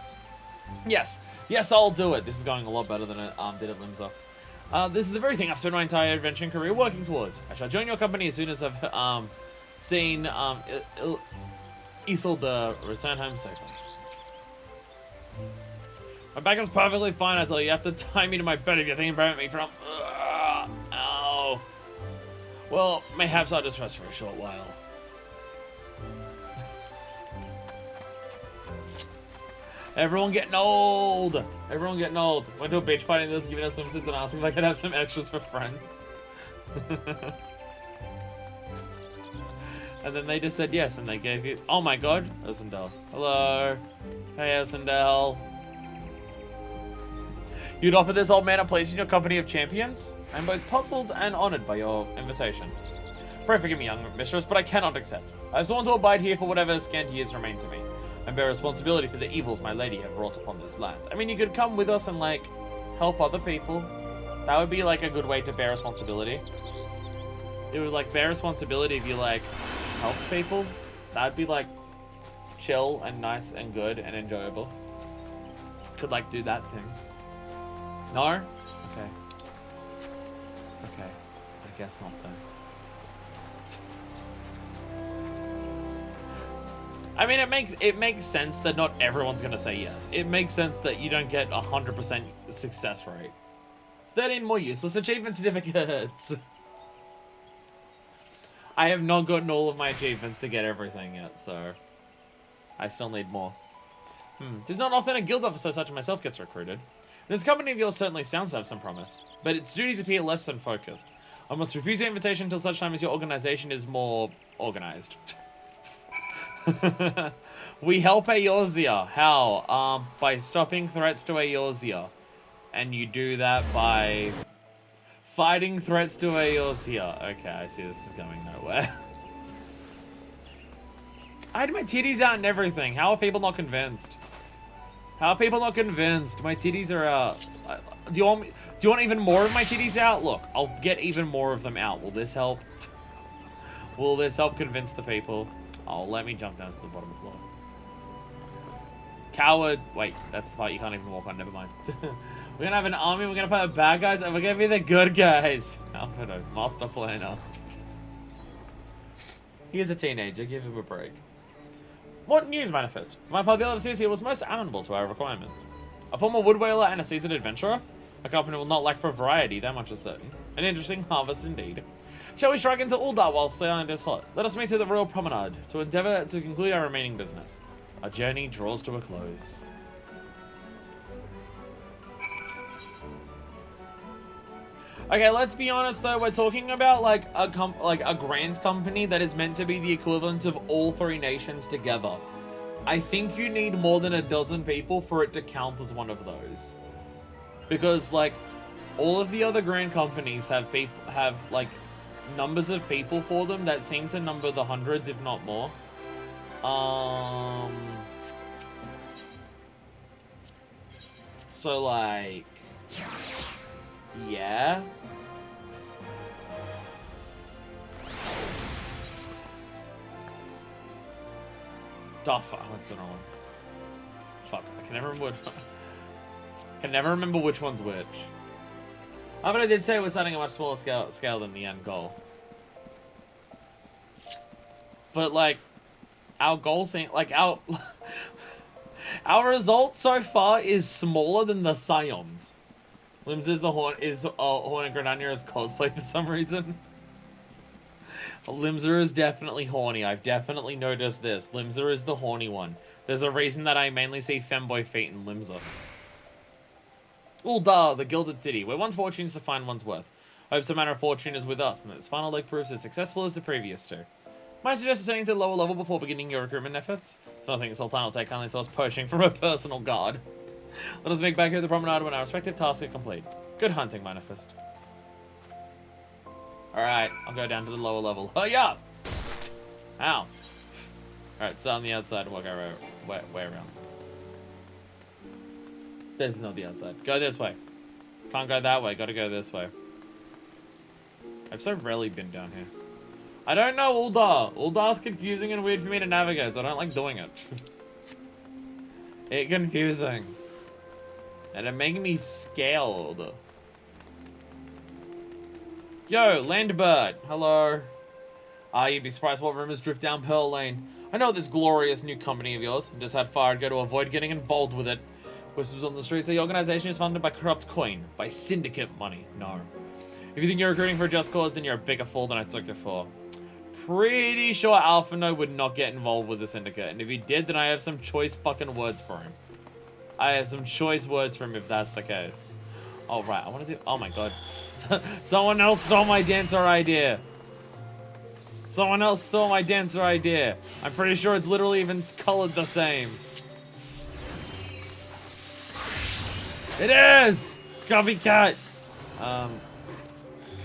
Yes, I'll do it. This is going a lot better than it did at Limsa. This is the very thing I've spent my entire adventuring career working towards. I shall join your company as soon as I've seen Isolde return home safely. My back is perfectly fine, I tell you. You have to tie me to my bed if you're thinking about me from... Ow. Well, mayhaps I'll just rest for a short while. Everyone getting old! Everyone getting old. Went to a beach party and they was giving us swimsuits and asking if I could have some extras for friends. And then they just said yes, and they gave you... Oh my god, Ursendel. Hello. Hey, Ursendel. You'd offer this old man a place in your company of champions? I am both puzzled and honored by your invitation. Pray forgive me, young mistress, but I cannot accept. I have sworn to abide here for whatever scant years remain to me, and bear responsibility for the evils my lady have brought upon this land. I mean, you could come with us and, like, help other people. That would be, like, a good way to bear responsibility. It would, like, bear responsibility if you, like, help people. That'd be, like, chill and nice and good and enjoyable. Could, like, do that thing. No? Okay. Okay. I guess not, though. I mean, it makes sense that not everyone's gonna say yes. It makes sense that you don't get 100% success rate. 13 more useless achievement certificates. I have not gotten all of my achievements to get everything yet, so I still need more. Tis not often a guild officer such as myself gets recruited. This company of yours certainly sounds to have some promise, but its duties appear less than focused. I must refuse your invitation until such time as your organization is more organized. We help Eorzea. How? By stopping threats to Eorzea. And you do that by fighting threats to Eorzea. Okay, I see this is going nowhere. I had my titties out and everything. How are people not convinced? How are people not convinced? My titties are out. Do you want even more of my titties out? Look, I'll get even more of them out. Will this help? Will this help convince the people? Oh, let me jump down to the bottom of the floor. Coward. Wait, that's the part you can't even walk on. Never mind. We're gonna have an army. We're gonna fight the bad guys, and we're gonna be the good guys. Alfredo, master planner. He is a teenager. Give him a break. What news manifest? My popularity here was most amenable to our requirements. A former woodwhaler and a seasoned adventurer? A company will not lack for variety, that much is certain. An interesting harvest indeed. Shall we strike into Uldar whilst the island is hot? Let us meet at the Royal Promenade to endeavor to conclude our remaining business. Our journey draws to a close. Okay, let's be honest though, we're talking about like a grand company that is meant to be the equivalent of all three nations together. I think you need more than a dozen people for it to count as one of those. Because like all of the other grand companies have like numbers of people for them that seem to number the hundreds, if not more. So like, yeah. Oh fuck, what's the wrong one? Fuck, I can never remember which one's which. Oh, but I did say we're starting a much smaller scale than the end goal. But like, our goal seems like our result so far is smaller than the Scions. Limbs is the Horn and Grenadier is cosplay for some reason. Limser is definitely horny. I've definitely noticed this. Limser is the horny one. There's a reason that I mainly see femboy feet in Limser. Uldar, the Gilded City, where one's fortune is to find one's worth. Hopes the manner of fortune is with us, and that its final leg proves as successful as the previous two. Might suggest ascending to the lower level before beginning your recruitment efforts. I don't think the Sultan will take kindly to us poaching from a personal guard. Let us make back here the promenade when our respective tasks are complete. Good hunting, Manifest. Alright, I'll go down to the lower level. Oh, yeah! Ow. Alright, so on the outside, work our way around. This is not the outside. Go this way. Can't go that way, gotta go this way. I've so rarely been down here. I don't know Uldar. Uldar's confusing and weird for me to navigate, so I don't like doing it. It's confusing. And it making me scared. Yo, Landbird. Hello. You'd be surprised what rumors drift down Pearl Lane. I know this glorious new company of yours, and just had fire go to avoid getting involved with it. Whispers on the streets, the organization is funded by corrupt coin, by syndicate money. No. If you think you're recruiting for a just cause, then you're a bigger fool than I took you for. Pretty sure Alphino would not get involved with the syndicate, and if he did, then I have some choice fucking words for him. I have some choice words for him if that's the case. Oh, right, I want to do... Oh, my God. Someone else stole my dancer idea. Someone else saw my dancer idea. I'm pretty sure it's literally even colored the same. It is! Copycat!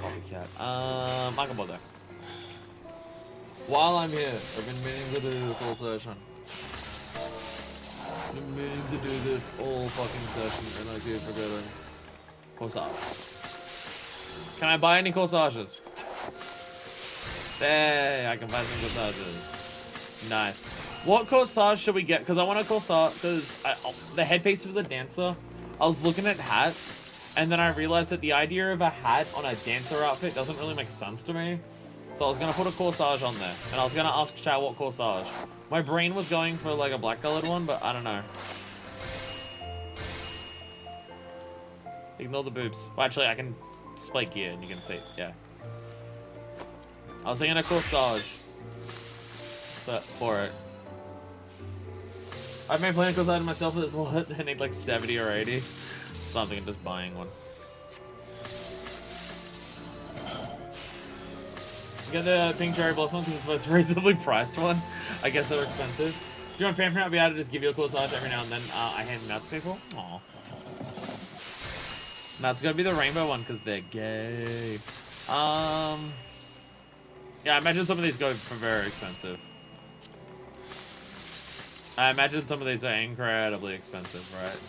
Copycat. I can bother. While I'm here, I've been meaning to do this whole session. I've been meaning to do this all fucking session, and I keep forgetting. Corsage. Can I buy any corsages? Hey, I can buy some corsages. Nice. What corsage should we get? Because I want a corsage, because the headpiece of the dancer, I was looking at hats, and then I realized that the idea of a hat on a dancer outfit doesn't really make sense to me. So I was going to put a corsage on there, and I was going to ask Chow what corsage. My brain was going for like a black colored one, but I don't know. Ignore the boobs. Well, actually, I can display gear, and you can see, yeah. I was thinking a corsage for it. I've been playing corsage myself for this lot. I need like 70 or 80. So I'm thinking just buying one. You get the pink cherry blossom because it's the most reasonably priced one. I guess they're expensive. If you want fanfare, I'll be able to just give you a corsage every now and then. I hand them out to people. Aww. That's gonna be the rainbow one because they're gay. Yeah, I imagine some of these go for very expensive. I imagine some of these are incredibly expensive, right?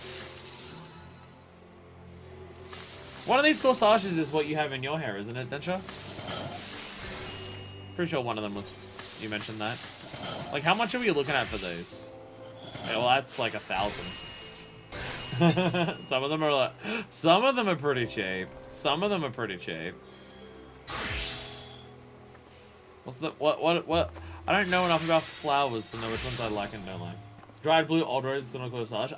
One of these corsages is what you have in your hair, isn't it, Densha? Pretty sure one of them was... You mentioned that. Like, how much are we looking at for these? Yeah, well, that's like 1,000. Some of them are like... Some of them are pretty cheap. Some of them are pretty cheap. What's the... What? I don't know enough about flowers to know which ones I like and don't like. Dried blue, old rose, cinnamon corsage.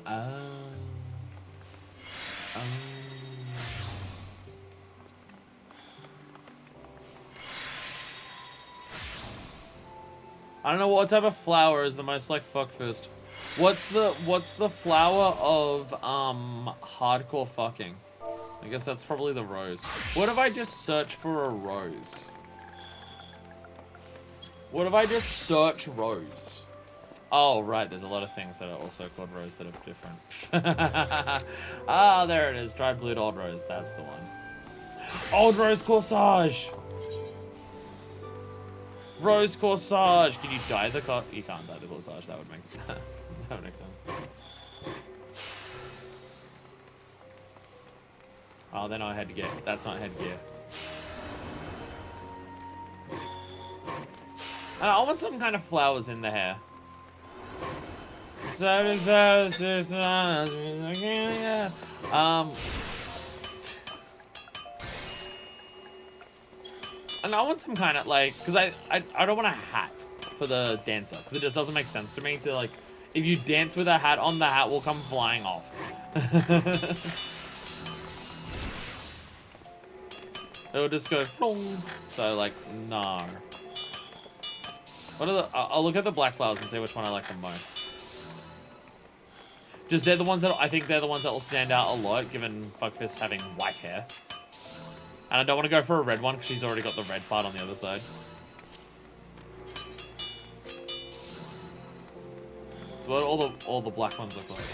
I don't know what type of flower is the most like fuckfist. What's the flower of hardcore fucking? I guess that's probably the rose. What if I just search for a rose? What if I just search rose? Oh, right, there's a lot of things that are also called rose that are different. Ah, there it is. Dried blue old rose. That's the one. Old rose corsage! Rose corsage! Can you dye the You can't dye the corsage. That would make sense. That would make sense. Oh, they're not headgear. That's not headgear. I want some kind of flowers in the hair. And I want some kind of like, because I don't want a hat for the dancer, because it just doesn't make sense to me to like, if you dance with a hat on, the hat will come flying off. It'll just go flong. So like, no. What are the? I'll look at the black flowers and see which one I like the most. Just they're the ones that I think they're the ones that will stand out a lot, given Fuckfist having white hair. And I don't want to go for a red one because she's already got the red part on the other side. So what all the black ones look like.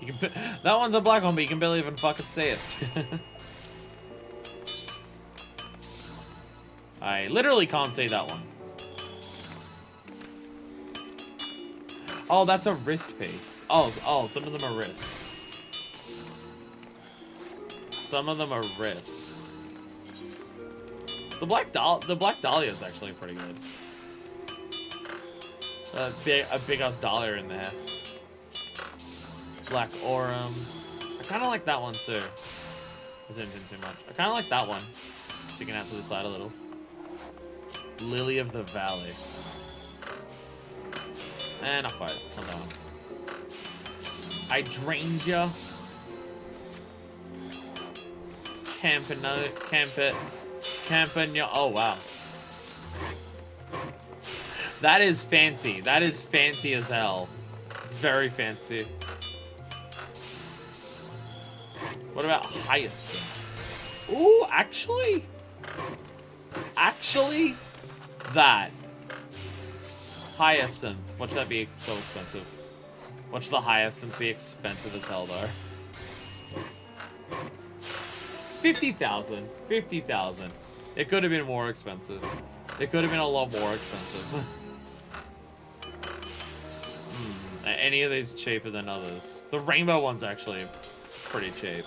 You can that one's a black one, but you can barely even fucking see it. I literally can't see that one. Oh, that's a wrist piece. Oh, some of them are wrists. Some of them are wrists. The black dahlia is actually pretty good. A big ass dahlia in there. Black aurum. I kind of like that one too. I zoomed in too much. I kind of like that one. Sticking out to the side a little. Lily of the Valley. Not quite. Not that one. Hydrangea. Campagno. Oh, wow. That is fancy. That is fancy as hell. It's very fancy. What about hyacinth? Ooh, actually, that. Hyacinth. Watch that be so expensive. Watch the hyacinths be expensive as hell, though. 50,000. 50,000. It could have been more expensive. It could have been a lot more expensive. Any of these cheaper than others? The rainbow one's actually pretty cheap.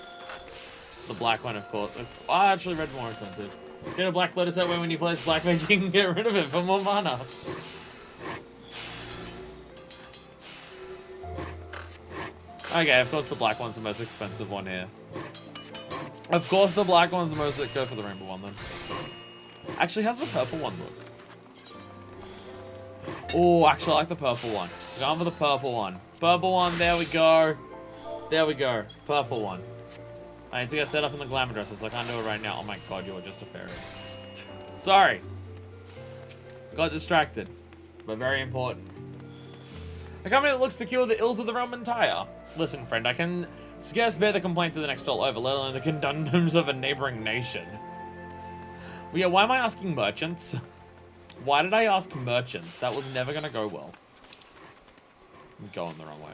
The black one, of course. Oh, actually, red's more expensive. Get a black lotus that way when you place black mage, you can get rid of it for more mana. Okay, of course the black one's the most expensive one here. Of course the black one's the most... Go for the rainbow one then. Actually, how's the purple one look? Oh, actually I like the purple one. Going for the purple one. Purple one, there we go. There we go. Purple one. I need to get set up in the glamour dresses, so I can't do it right now. Oh my god, you are just a fairy. Sorry. Got distracted. But very important. A company that looks to cure the ills of the realm entire. Listen, friend, I can scarce bear the complaints of the next stall over, let alone the conundrums of a neighboring nation. Well, yeah, why am I asking merchants? Why did I ask merchants? That was never gonna go well. I'm going the wrong way.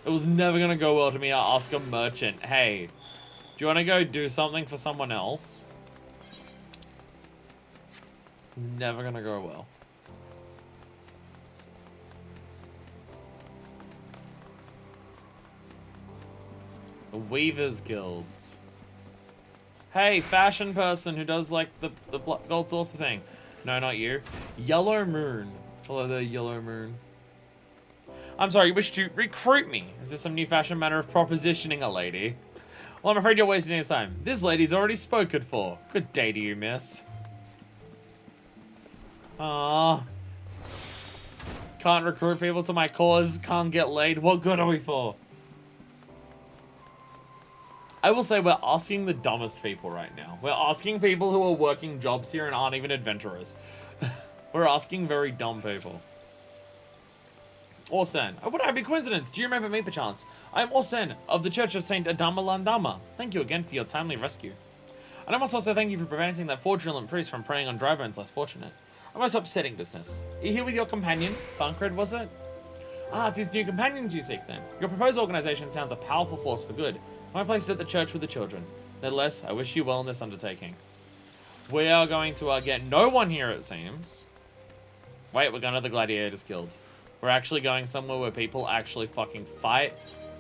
It was never gonna go well to me to ask a merchant, hey, do you wanna go do something for someone else? It's never gonna go well. The Weavers Guilds. Hey, fashion person who does like the gold saucer thing. No, not you. Yellow Moon. Hello there, Yellow Moon. I'm sorry, you wish to recruit me? Is this some new fashion manner of propositioning a lady? Well, I'm afraid you're wasting your time. This lady's already spoken for. Good day to you, miss. Aww. Can't recruit people to my cause, can't get laid. What good are we for? I will say we're asking the dumbest people right now. We're asking people who are working jobs here and aren't even adventurers. We're asking very dumb people. Orsen. Oh, what a happy coincidence. Do you remember me, perchance? I am Orsen of the Church of Saint Adamalandama. Thank you again for your timely rescue. And I must also thank you for preventing that fraudulent priest from preying on dry bones less fortunate. A most upsetting business. Are you here with your companion? Funkred, was it? Ah, it is new companions you seek then. Your proposed organization sounds a powerful force for good. My place is at the church with the children. Nevertheless, I wish you well in this undertaking. We are going to get no one here, it seems. Wait, we're going to the Gladiators Guild. We're actually going somewhere where people actually fucking fight.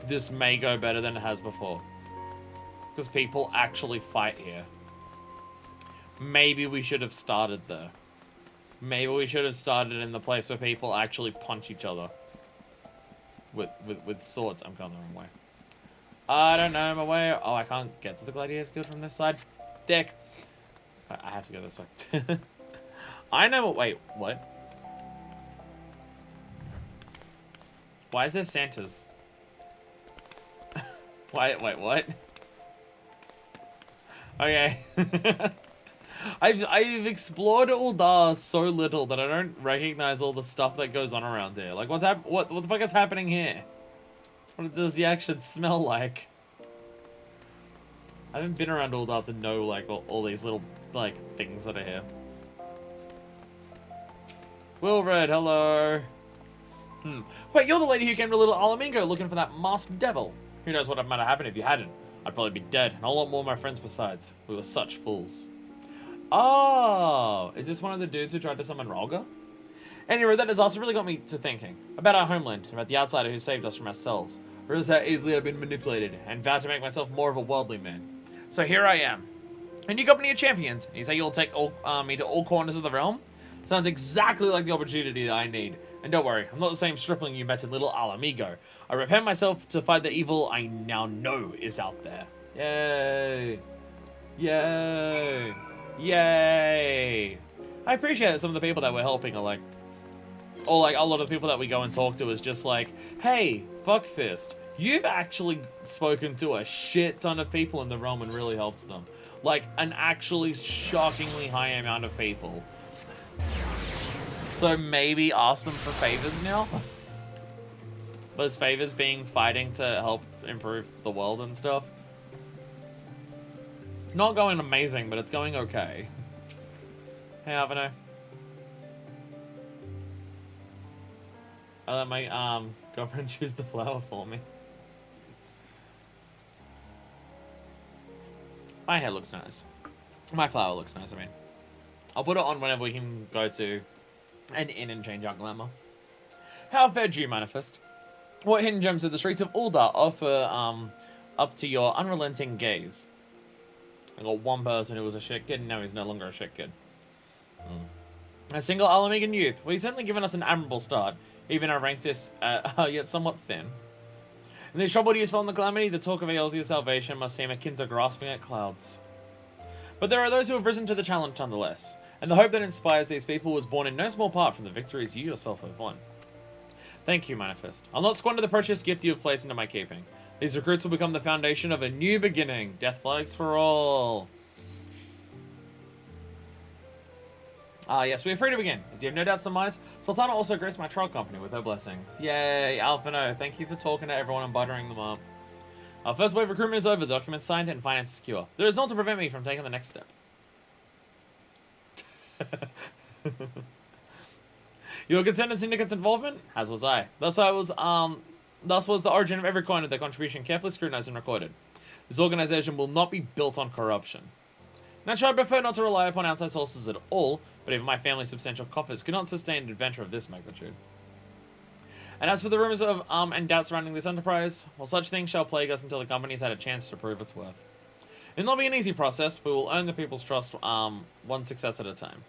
This may go better than it has before. Because people actually fight here. Maybe we should have started there. Maybe we should have started in the place where people actually punch each other. With swords. I'm going the wrong way. I don't know my way. Oh, I can't get to the Gladiators Guild from this side. Dick. I have to go this way. I know. Wait, what? Why is there Santas? Wait, what? Okay. I've explored Uldar so little that I don't recognize all the stuff that goes on around here. Like, what the fuck is happening here? What does the action smell like? I haven't been around Uldar to know, like, all these little, like, things that are here. Wilred, hello. Wait, you're the lady who came to Little Alamingo looking for that masked devil. Who knows what might have happened if you hadn't. I'd probably be dead, and a lot more of my friends besides. We were such fools. Oh, is this one of the dudes who tried to summon Rolga? Anyway, that disaster really got me to thinking. About our homeland, and about the outsider who saved us from ourselves. Realize how easily I've been manipulated, and vowed to make myself more of a worldly man. So here I am. A new company of champions. You say you'll take me to all corners of the realm? Sounds exactly like the opportunity that I need. And don't worry, I'm not the same stripling you met in Little Alamigo. I repent myself to fight the evil I now know is out there. Yay. Yay. Yay. I appreciate that some of the people that we're helping are like, or like a lot of the people that we go and talk to is just like, hey, Fuckfist, you've actually spoken to a shit ton of people in the realm and really helped them. Like an actually shockingly high amount of people. So maybe ask them for favors now? Those favors being fighting to help improve the world and stuff. It's not going amazing, but it's going okay. Hey, Avano. I let my girlfriend choose the flower for me. My hair looks nice. My flower looks nice, I mean. I'll put it on whenever we can go to an inn and change our glamour. How fared you, Manifest? What hidden gems of the streets of Uldar offer up to your unrelenting gaze? I got one person who was a shit kid, and now he's no longer a shit kid. A single Alamegan youth. Well, he's certainly given us an admirable start. Even our ranks is yet somewhat thin. In the troubled years following the calamity, the talk of Eorzea's salvation must seem akin to grasping at clouds. But there are those who have risen to the challenge nonetheless, and the hope that inspires these people was born in no small part from the victories you yourself have won. Thank you, Manifest. I'll not squander the precious gift you have placed into my keeping. These recruits will become the foundation of a new beginning. Death flags for all. Yes, we are free to begin. As you have no doubt surmised, Sultana also graced my trial company with her blessings. Yay, Alphino, thank you for talking to everyone and buttering them up. Our first wave recruitment is over, the documents signed and finance secure. There is naught to prevent me from taking the next step. You were concerned in Syndicate's involvement? As was I. Thus was the origin of every coin of their contribution carefully scrutinized and recorded. This organization will not be built on corruption. Naturally, I prefer not to rely upon outside sources at all, but even my family's substantial coffers could not sustain an adventure of this magnitude. And as for the rumors of and doubts surrounding this enterprise, well, such things shall plague us until the company's had a chance to prove its worth. It'll not be an easy process, but we will earn the people's trust one success at a time.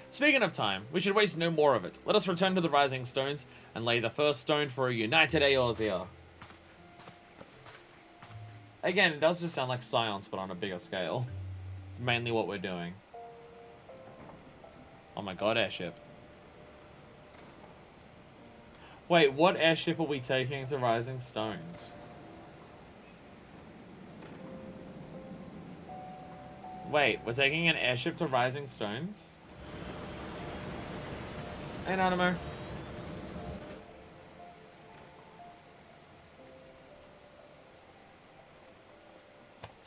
Speaking of time, we should waste no more of it. Let us return to the Rising Stones and lay the first stone for a united Eorzea. Again, it does just sound like Science, but on a bigger scale. It's mainly what we're doing. Oh my god, airship. Wait, what airship are we taking to Rising Stones? Wait, we're taking an airship to Rising Stones? Hey, Nanamo.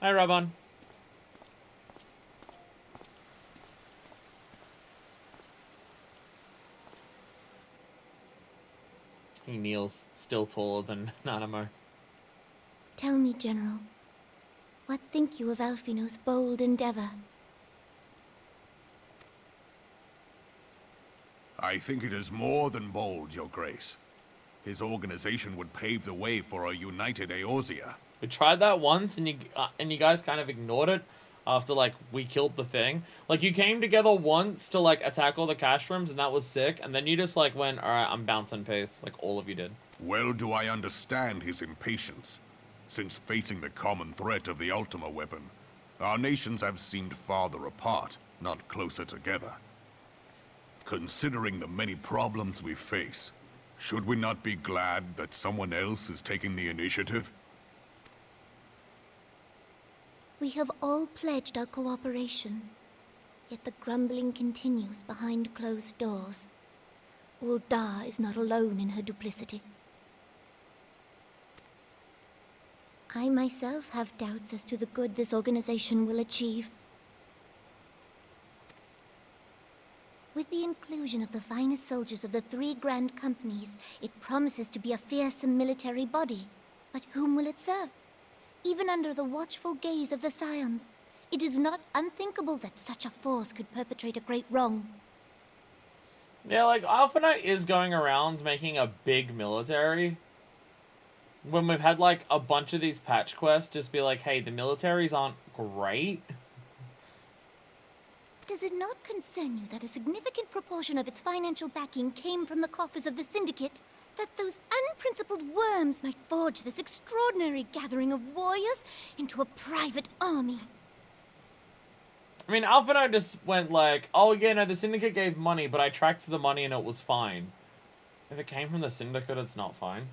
Hi, Robon. He kneels, still taller than Nanamo. Tell me, General, what think you of Alphino's bold endeavor? I think it is more than bold, Your Grace. His organization would pave the way for a united Eorzea. We tried that once, and you guys kind of ignored it after, like, we killed the thing. Like, you came together once to, like, attack all the cash rooms, and that was sick, and then you just, like, went, alright, I'm bouncing pace, like all of you did. Well do I understand his impatience, since facing the common threat of the Ultima weapon, our nations have seemed farther apart, not closer together. Considering the many problems we face, should we not be glad that someone else is taking the initiative? We have all pledged our cooperation, yet the grumbling continues behind closed doors. Uldar is not alone in her duplicity. I myself have doubts as to the good this organization will achieve. With the inclusion of the finest soldiers of the 3 grand companies, it promises to be a fearsome military body. But whom will it serve? Even under the watchful gaze of the Scions, it is not unthinkable that such a force could perpetrate a great wrong. Yeah, like, Alphanite is going around making a big military. When we've had, like, a bunch of these patch quests just be like, hey, the militaries aren't great. Does it not concern you that a significant proportion of its financial backing came from the coffers of the Syndicate? That those unprincipled worms might forge this extraordinary gathering of warriors into a private army? I mean, Alpha and I just went like, oh yeah, no, the Syndicate gave money, but I tracked the money and it was fine. If it came from the Syndicate, it's not fine.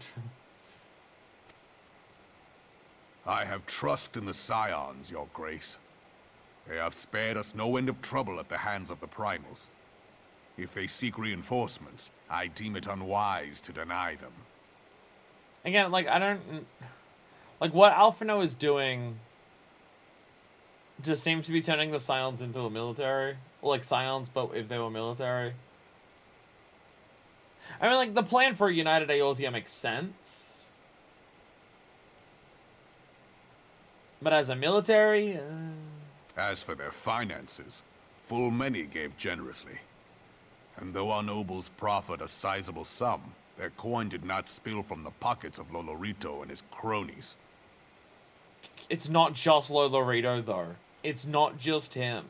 I have trust in the Scions, Your Grace. They have spared us no end of trouble at the hands of the Primals. If they seek reinforcements, I deem it unwise to deny them. Again, like, I don't... Like, what Alphino is doing just seems to be turning the Scions into a military. Or like Scions, but if they were military. I mean, like, the plan for a united Eorzea makes sense. But as a military... As for their finances, full many gave generously. And though our nobles proffered a sizable sum, their coin did not spill from the pockets of Lolorito and his cronies. It's not just Lolorito, though. It's not just him.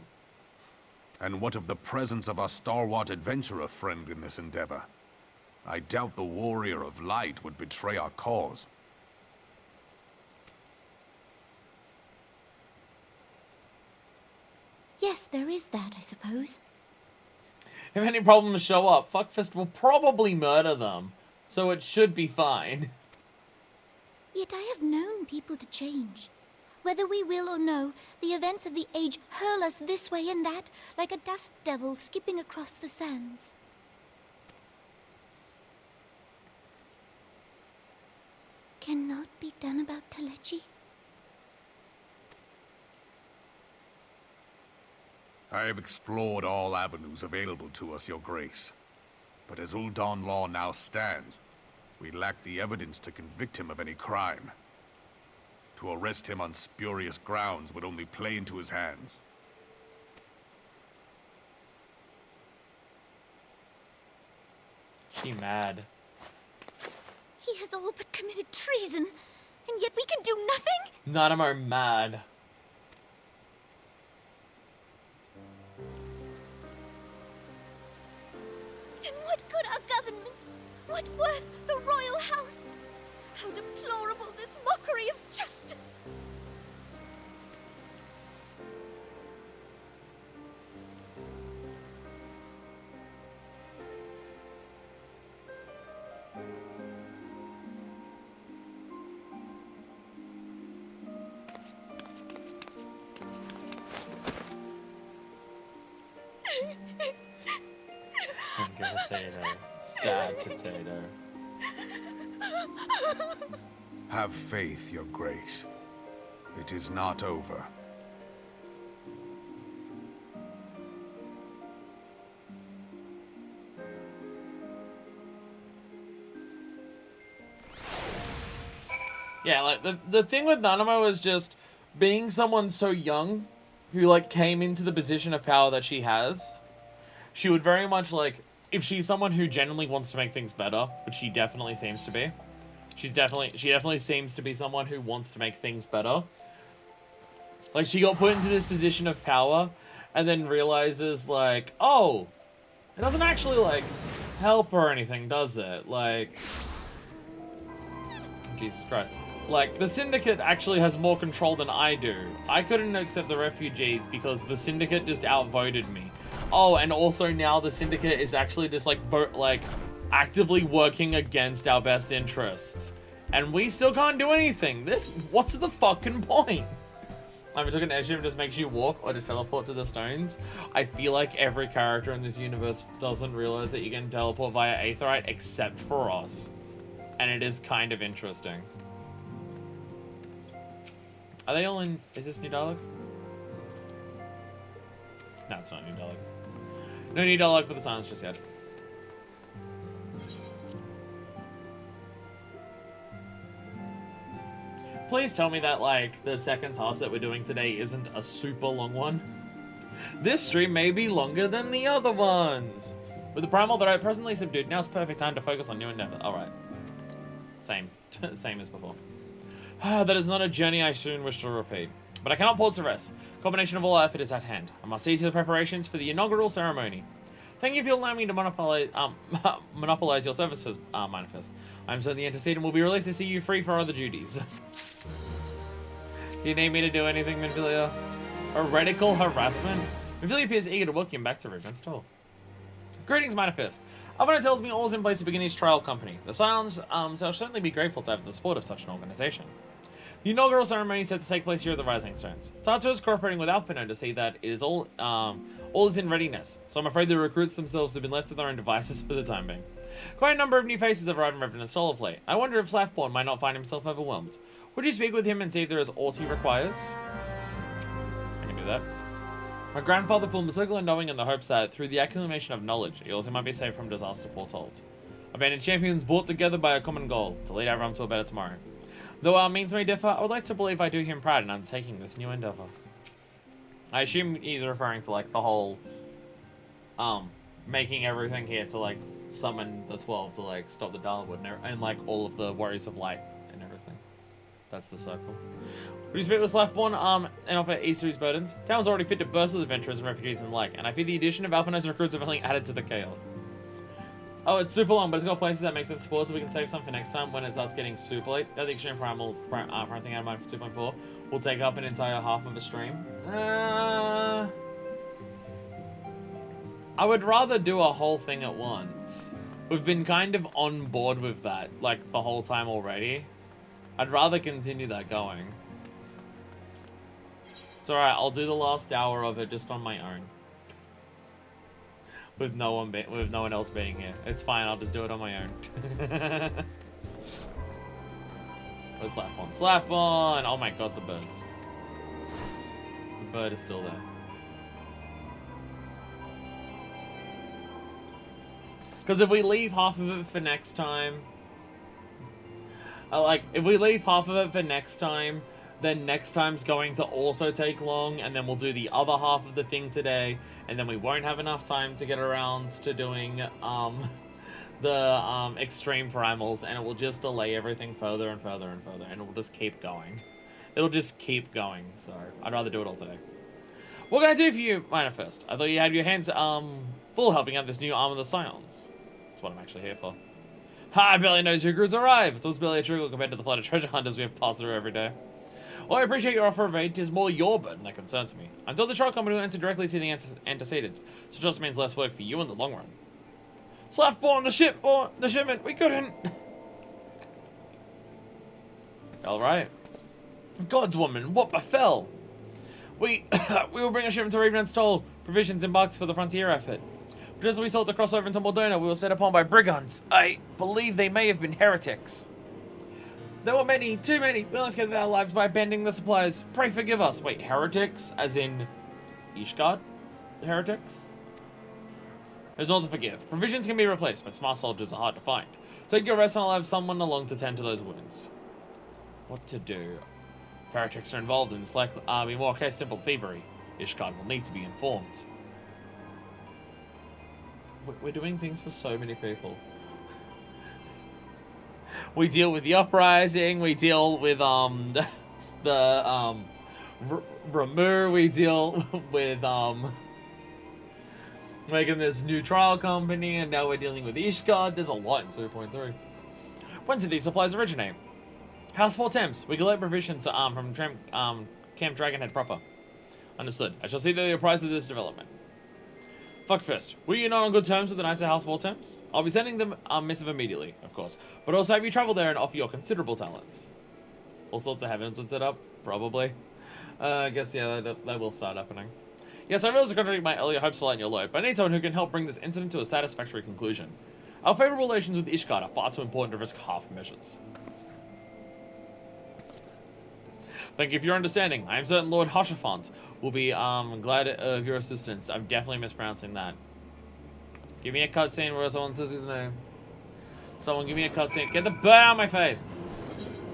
And what of the presence of our stalwart adventurer friend in this endeavor? I doubt the warrior of light would betray our cause. Yes, there is that, I suppose. If any problems show up, Fuckfist will probably murder them, so it should be fine. Yet I have known people to change. Whether we will or no, the events of the age hurl us this way and that, like a dust devil skipping across the sands. Cannot be done about Telechi? I have explored all avenues available to us, Your Grace. But as Ul'Dan law now stands, we lack the evidence to convict him of any crime. To arrest him on spurious grounds would only play into his hands. She mad. He has all but committed treason, and yet we can do nothing? None of them are mad. Then what good our government? What worth the royal house? How deplorable this mockery of justice! Potato. Sad potato. Have faith, Your Grace. It is not over. Yeah, like, the thing with Nanamo is just being someone so young who, like, came into the position of power that she has. She would very much, like, if she's someone who genuinely wants to make things better, which she definitely seems to be. She definitely seems to be someone who wants to make things better. Like, she got put into this position of power and then realizes, like, oh, it doesn't actually, like, help or anything, does it? Like, Jesus Christ. Like, the Syndicate actually has more control than I do. I couldn't accept the refugees because the Syndicate just outvoted me. Oh, and also now the Syndicate is actually just, like, actively working against our best interests. And we still can't do anything. What's the fucking point? If it took an airship, just makes you walk or just teleport to the stones. I feel like every character in this universe doesn't realize that you can teleport via Aetheryte except for us. And it is kind of interesting. Are they all in... Is this new dialogue? No, it's not new dialogue. No new dialogue for the silence just yet. Please tell me that, like, the second task that we're doing today isn't a super long one. This stream may be longer than the other ones. With the primal that I presently subdued, now's perfect time to focus on new endeavor. Alright. Same. Same as before. That is not a journey I soon wish to repeat. But I cannot pause to rest. Combination of all effort is at hand. I must see to the preparations for the inaugural ceremony. Thank you for allowing me to monopolize your services, Manifest. I'm certainly antecedent and will be relieved to see you free for other duties. Do you need me to do anything, Minfilia? Heretical harassment? Minfilia appears eager to welcome back to Ruben's stall. Greetings, Manifest. Alvina tells me all is in place to begin his trial company. The Scions shall certainly be grateful to have the support of such an organization. The inaugural ceremony is set to take place here at the Rising Stones. Tato is cooperating with Alphino to see that it is all is in readiness, so I'm afraid the recruits themselves have been left to their own devices for the time being. Quite a number of new faces have arrived in Revenant's stall of late. I wonder if Slaffborn might not find himself overwhelmed. Would you speak with him and see if there is aught he requires? I can do do that. My grandfather formed the circle of knowing in the hopes that, through the accumulation of knowledge, he also might be saved from disaster foretold. Abandoned champions brought together by a common goal, to lead everyone to a better tomorrow. Though our means may differ, I would like to believe I do him pride in undertaking this new endeavor. I assume he's referring to, like, the whole, making everything here to, like, summon the 12 to, like, stop the Darwood and, like, all of the Warriors of Light and everything. That's the circle. Would you speak with Slaftborn, and offer ease to his burdens? Town was already fit to burst with adventurers and refugees and the like, and I fear the addition of Alphanos recruits have only added to the chaos. Oh, it's super long, but it's got places that make sense to pause so we can save some for next time when it starts getting super late. The Extreme Primals, prime thing out of mind for 2.4, will take up an entire half of a stream. I would rather do a whole thing at once. We've been kind of on board with that, like, the whole time already. I'd rather continue that going. It's alright, I'll do the last hour of it just on my own. With no one else being here. It's fine, I'll just do it on my own. Where's Slaftborn? Slaftborn! Oh my god, the birds. The bird is still there. Because if we leave half of it for next time... if we leave half of it for next time, then next time's going to also take long, and then we'll do the other half of the thing today, and then we won't have enough time to get around to doing the extreme primals, and it will just delay everything further and further and further, and it will just keep going. It'll just keep going, so I'd rather do it all today. What can I do for you, Minor first? I thought you had your hands full helping out this new arm of the Scions. That's what I'm actually here for. Ha! I barely noticed your recruits arrived. It was barely a trickle compared to the flood of treasure hunters we have passed through every day. While I appreciate your offer of aid, 'tis more your burden that concerns me. I'm told the truck company will enter directly to the antecedents, so it just means less work for you in the long run. Slaftborn, the shipment, we couldn't. Alright. God's woman, what befell? We will bring a shipment to Raven's Toll, provisions embarked for the frontier effort. But as we sought to cross over into Moldona, we were set upon by brigands. I believe they may have been heretics. There were many, too many, willing to get our lives by bending the supplies. Pray forgive us. Wait, heretics? As in Ishgard? Heretics? There's no to forgive. Provisions can be replaced, but smart soldiers are hard to find. Take your rest and I'll have someone along to tend to those wounds. What to do? If heretics are involved in this, likely be more case simple thievery. Ishgard will need to be informed. We're doing things for so many people. We deal with the uprising, we deal with the Ramur, we deal with making this new trial company, and now we're dealing with Ishgard. There's a lot in 2.3. When did these supplies originate? House 4 Temps. We collect provisions from Camp Dragonhead proper. Understood. I shall see that you're apprised of this development. Fuck first. Were you not on good terms with the Knights of House 4 Temps? I'll be sending them a missive immediately, of course. But also have you travel there and offer your considerable talents. All sorts of heavens would set up, probably. I guess, yeah, that will start happening. Yes, I realize I contradict my earlier hopes to lighten your load, but I need someone who can help bring this incident to a satisfactory conclusion. Our favorable relations with Ishgard are far too important to risk half measures. Thank you for your understanding. I am certain Lord Hoshafont will be glad of your assistance. I'm definitely mispronouncing that. Give me a cutscene where someone says his name. Someone give me a cutscene. Get the bird out of my face!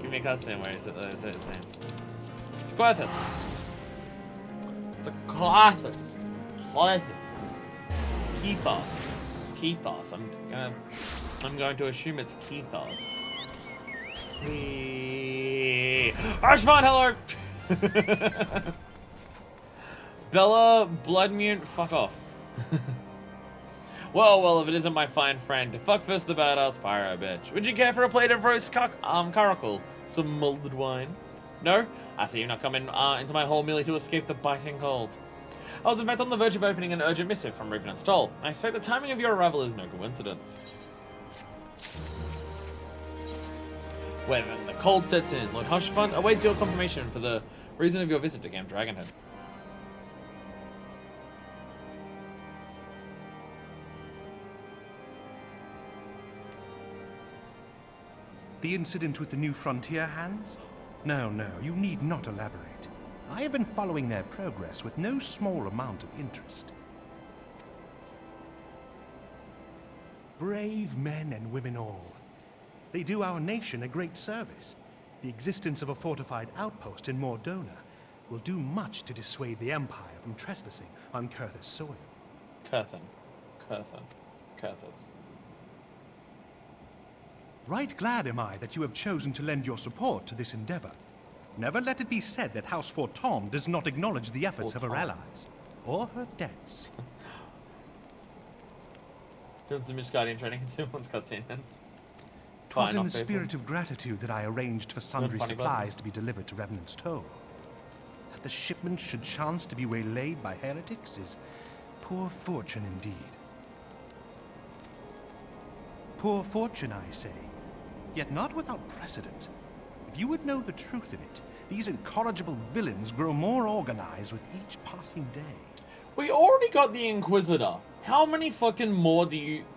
Give me a cutscene where he says his name. It's Quathus. It's a Quathus. Kethos. Kethos. I'm going to assume it's Kethos. Archvon, hello! Bella, Bloodmute, fuck off. Well, if it isn't my fine friend, fuck first the badass pyro bitch. Would you care for a plate of roast caracal? Some mulled wine? No? I see you're not coming into my hole merely to escape the biting cold. I was in fact on the verge of opening an urgent missive from Raven's Toll. I expect the timing of your arrival is no coincidence. When the cold sets in, Lord Hushfund awaits your confirmation for the reason of your visit to Camp Dragonhead. The incident with the new frontier hands? No, you need not elaborate. I have been following their progress with no small amount of interest. Brave men and women all. They do our nation a great service. The existence of a fortified outpost in Mordona will do much to dissuade the Empire from trespassing on Kurthus soil. Kurthus. Right glad am I that you have chosen to lend your support to this endeavor. Never let it be said that House Fortom does not acknowledge the efforts of her allies, or her debts. Doing some Guardian training and someone's cutscene ends. 'Twas in the spirit of gratitude that I arranged for sundry supplies to be delivered to Revenant's Toll. That the shipment should chance to be waylaid by heretics is poor fortune indeed. Poor fortune, I say, yet not without precedent. If you would know the truth of it, these incorrigible villains grow more organized with each passing day. We already got the Inquisitor. How many fucking more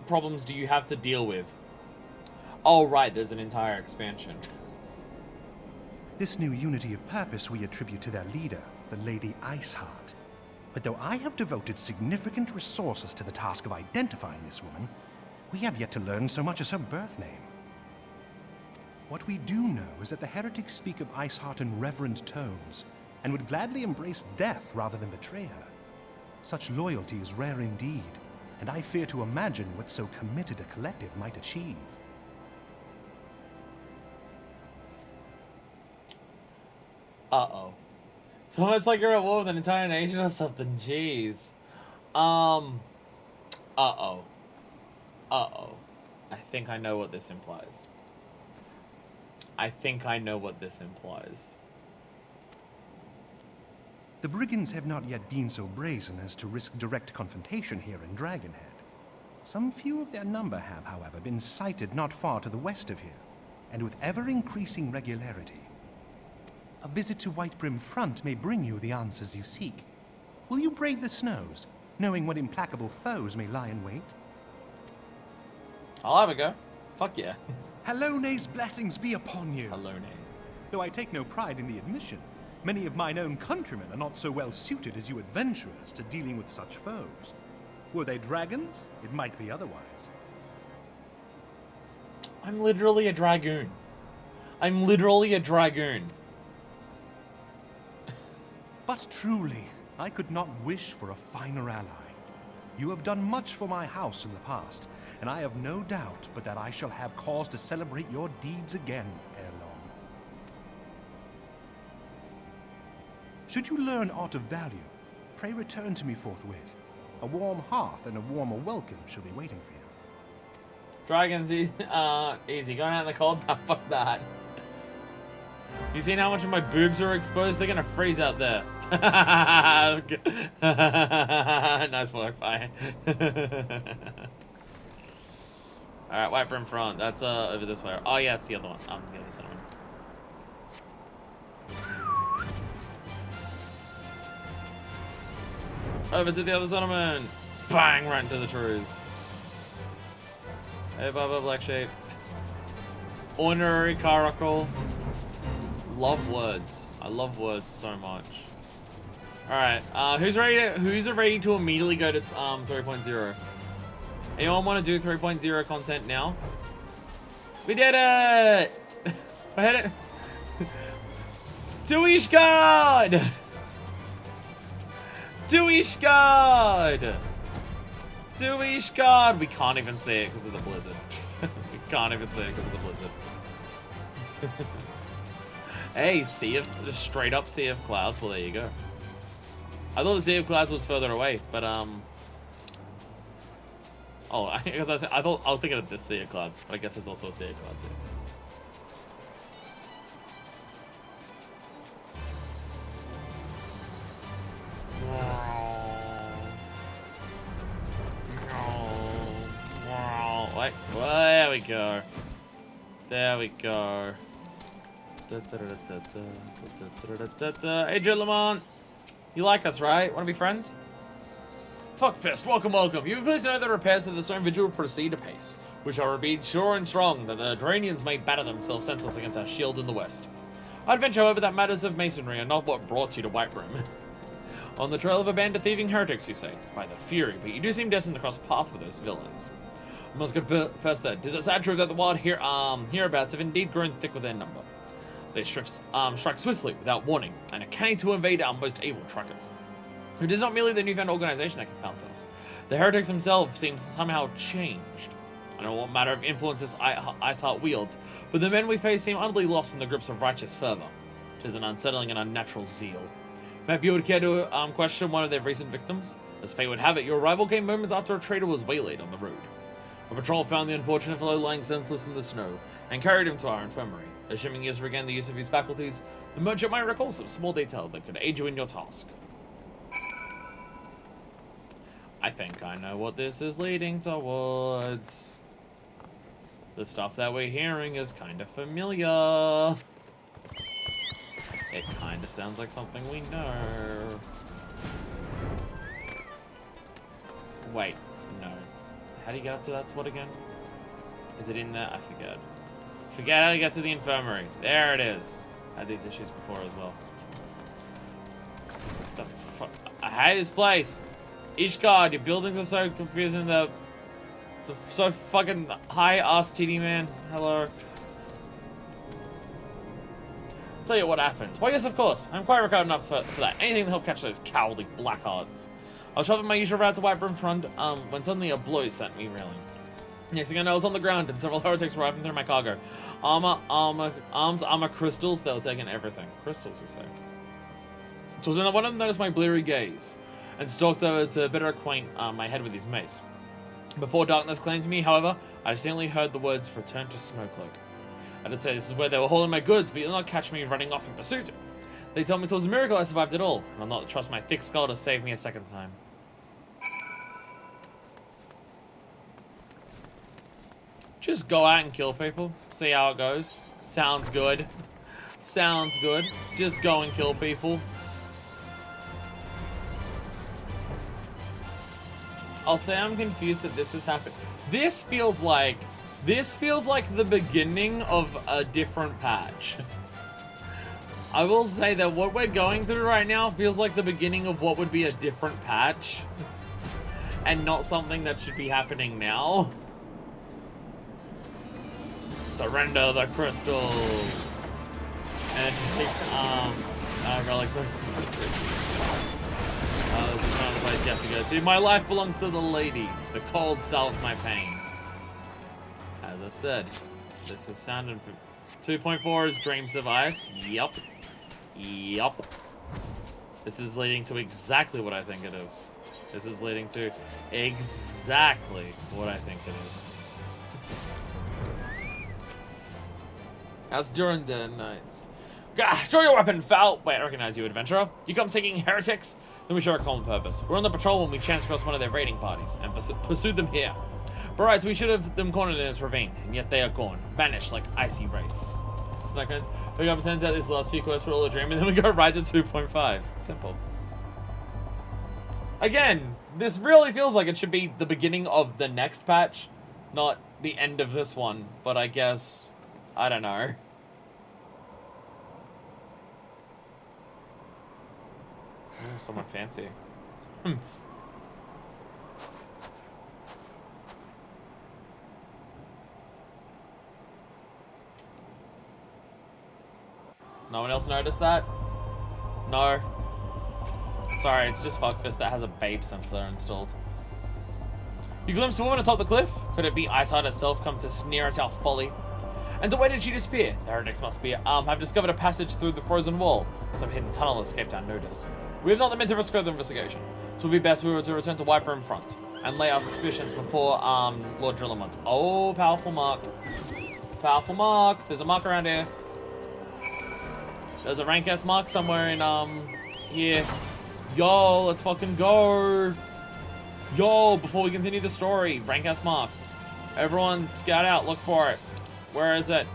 problems do you have to deal with? Oh, right, there's an entire expansion. This new unity of purpose we attribute to their leader, the Lady Iceheart. But though I have devoted significant resources to the task of identifying this woman, we have yet to learn so much as her birth name. What we do know is that the heretics speak of Iceheart in reverent tones, and would gladly embrace death rather than betray her. Such loyalty is rare indeed, and I fear to imagine what so committed a collective might achieve. Uh-oh. It's almost like you're at war with an entire nation or something. Jeez. Uh-oh. Uh-oh. I think I know what this implies. The brigands have not yet been so brazen as to risk direct confrontation here in Dragonhead. Some few of their number have, however, been sighted not far to the west of here, and with ever-increasing regularity. A visit to Whitebrim Front may bring you the answers you seek. Will you brave the snows, knowing what implacable foes may lie in wait? I'll have a go. Fuck yeah. Hallone's blessings be upon you. Hallone. Though I take no pride in the admission, many of mine own countrymen are not so well suited as you adventurers to dealing with such foes. Were they dragons, it might be otherwise. I'm literally a dragoon. But truly, I could not wish for a finer ally. You have done much for my house in the past, and I have no doubt but that I shall have cause to celebrate your deeds again ere long. Should you learn aught of value, pray return to me forthwith. A warm hearth and a warmer welcome shall be waiting for you. Dragons, easy. Going out in the cold? Nah, fuck that. You seen how much of my boobs are exposed? They're gonna freeze out there. Nice work, bye. Alright, Whitebrim Front. That's over this way. Oh yeah, it's the other one. The other cinnamon. Over to the other cinnamon. Bang! Right into the trees. Hey, Baba, black sheep. Honorary caracal. Love words. I love words so much. Alright, who's ready to immediately go to 3.0? Anyone want to do 3.0 content now? We did it! I had it. Duishgard! Duishgard! Duishgard! We can't even see it because of the blizzard. We can't even see it because of the blizzard. Hey, just straight up Sea of Clouds. Well, there you go. I thought the Sea of Clouds was further away, but oh, I was thinking of this Sea of Clouds, but I guess there's also a Sea of Clouds here. Wait, there we go. There we go. Hey, Lamont. You like us, right? Want to be friends? Fuckfest, welcome. You please know that repairs to the stone vigil will proceed apace. We shall be sure and strong that the Dranians may batter themselves senseless against our shield in the west. I'd venture, however, that matters of masonry are not what brought you to Whiterun. On the trail of a band of thieving heretics, you say? By the Fury, but you do seem destined to cross paths with those villains. I must confess then, is it sad truth that the wild hereabouts have indeed grown thick with their number? They strike swiftly, without warning, and are canny to invade our most able truckers. It is not merely the newfound organization that confounds us. The heretics themselves seem somehow changed. I don't know what matter of influence this Iceheart wields, but the men we face seem utterly lost in the grips of righteous fervor. It is an unsettling and unnatural zeal. Maybe you would care to question one of their recent victims? As fate would have it, your arrival came moments after a traitor was waylaid on the road. A patrol found the unfortunate fellow lying senseless in the snow, and carried him to our infirmary. Assuming he has regained the use of his faculties, the merchant might recall some small detail that could aid you in your task. I think I know what this is leading towards. The stuff that we're hearing is kind of familiar. It kind of sounds like something we know. Wait, no. How do you get up to that spot again? Is it in there? I forget. Forget how to get to the infirmary. There it is. I had these issues before as well. The fuck? I hate this place. Ishgard, your buildings are so confusing. It's so fucking high ass TD man. Hello. I'll tell you what happens. Well, yes, of course. I'm quite recovered enough for that. Anything to help catch those cowardly blackhearts. I was traveling my usual route to Whiterun front when suddenly a blow sent me reeling. Next thing I know, I was on the ground and several heretics were arriving through my cargo. Armor, crystals. They were taking everything. Crystals, you say. It was when one of them noticed my bleary gaze and stalked over to better acquaint my head with his mace. Before darkness claimed me, however, I distinctly heard the words, "Return to Snowcloak." I did say this is where they were hauling my goods, but you'll not catch me running off in pursuit. They told me it was a miracle I survived it all, and I'll not trust my thick skull to save me a second time. Just go out and kill people. See how it goes. Sounds good. Sounds good. Just go and kill people. I'll say I'm confused that this has happened. This feels like the beginning of a different patch. I will say that what we're going through right now feels like the beginning of what would be a different patch. And not something that should be happening now. Surrender the crystals. And take, relic. This is not the place you have to go to. My life belongs to the lady. The cold solves my pain. As I said, this is sounding... 2.4 is Dreams of Ice. Yup. Yup. This is leading to exactly what I think it is. This is leading to exactly what I think it is. As during the nights. Draw your weapon, foul! Wait, I recognize you, adventurer. You come seeking heretics? Then we share a common purpose. We're on the patrol when we chance across one of their raiding parties, and pursued them here. But right, so we should have them cornered in this ravine, and yet they are gone, vanished like icy wraiths. Snowcones. We got turns out these last few quests were all a dream, and then we go right to 2.5. Simple. Again, this really feels like it should be the beginning of the next patch, not the end of this one, but I guess... I don't know. Oh, somewhat fancy. No one else noticed that? No. Sorry, it's just Fuckfist that has a babe sensor installed. You glimpsed a woman atop the cliff? Could it be Iceheart herself come to sneer at our folly? And where did she disappear? The heretics must be, have discovered a passage through the frozen wall. Some hidden tunnel escaped our notice. We have not the men to risk further investigation, so it would be best we were to return to Whiterun front and lay our suspicions before Lord Drillamont. Oh, powerful mark. Powerful mark. There's a mark around here. There's a rank S mark somewhere in here. Yo, let's fucking go. Yo, before we continue the story, rank S mark. Everyone scout out, look for it. Where is it?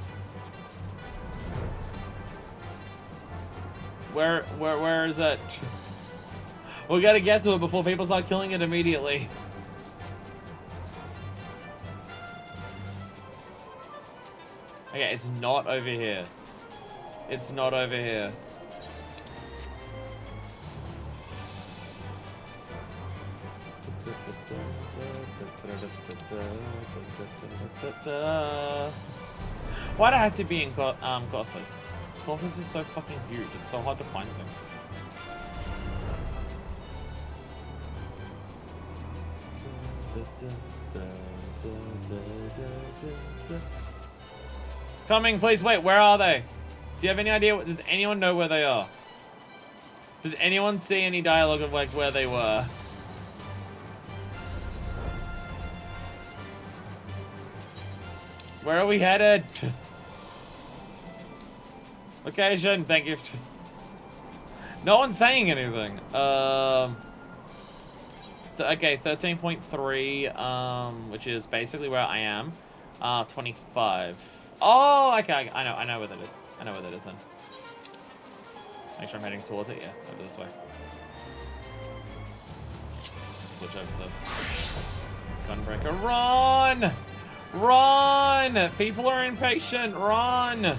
Where is it? We gotta get to it before people start killing it immediately. Okay, it's not over here. It's not over here. Why'd I have to be in Gothas? Gothas is so fucking huge. It's so hard to find things. Coming, please wait. Where are they? Do you have any idea? Does anyone know where they are? Did anyone see any dialogue of like where they were? Where are we headed? Location, thank you. No one's saying anything. Okay, 13.3, which is basically where I am. 25. Oh, okay, I know where that is. I know where that is then. Make sure I'm heading towards it. Yeah, over this way. Switch over to Gunbreaker. Run! Run! People are impatient. Run!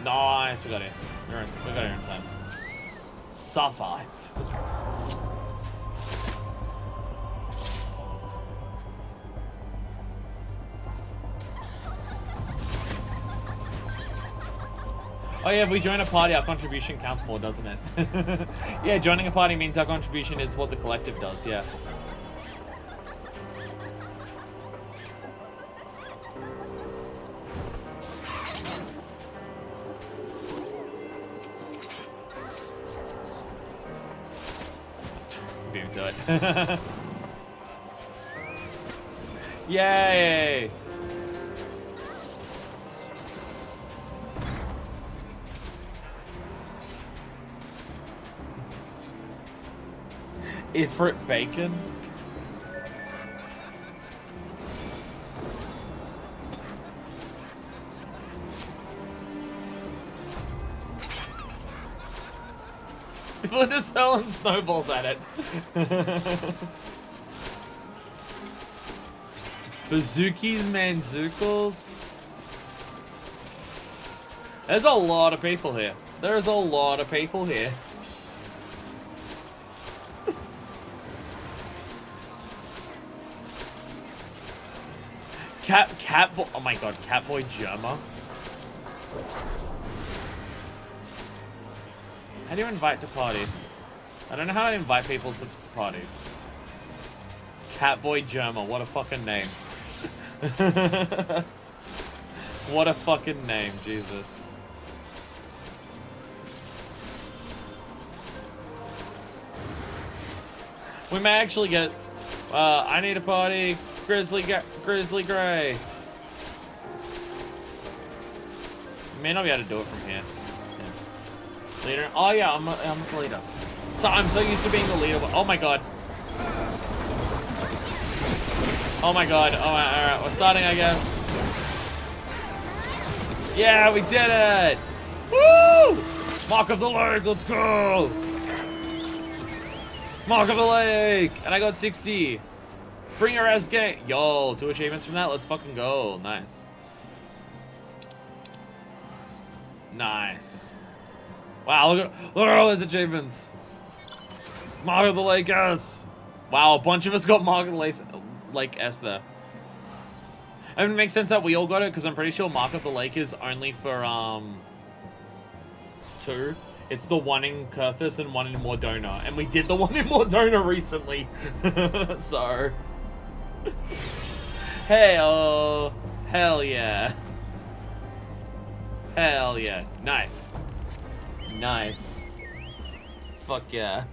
Nice, we got it. We got here in time. Sulfite. Oh yeah, if we join a party, our contribution counts more, doesn't it? Yeah, joining a party means our contribution is what the collective does, yeah. Beam to it. Yay! Ifrit bacon? People are just throwing snowballs at it. Bazookies, manzookles. There's a lot of people here. There's a lot of people here. Catboy, oh my god, Catboy Germa. How do you invite to parties? I don't know how to invite people to parties. Catboy Germa, what a fucking name. What a fucking name, Jesus. We may actually get, I need a party. Grizzly Gray. May not be able to do it from here. Yeah. Leader. Oh yeah, I'm the leader. So I'm so used to being the leader. Oh my god. Oh my god. Oh, alright, we're starting, I guess. Yeah, we did it! Woo! Mark of the Lake, let's go! Mark of the Lake! And I got 60. Bring your ass game. Yo, 2 achievements from that. Let's fucking go. Nice. Nice. Wow, look at all those achievements. Mark of the Lake S. Wow, a bunch of us got Mark of the Lake S there. I mean, it makes sense that we all got it because I'm pretty sure Mark of the Lake is only for 2. It's the one in Kurthus and one in Mordona, and we did the one in Mordona recently. So. Hey, oh, hell yeah. Hell yeah. Nice. Nice. Fuck yeah.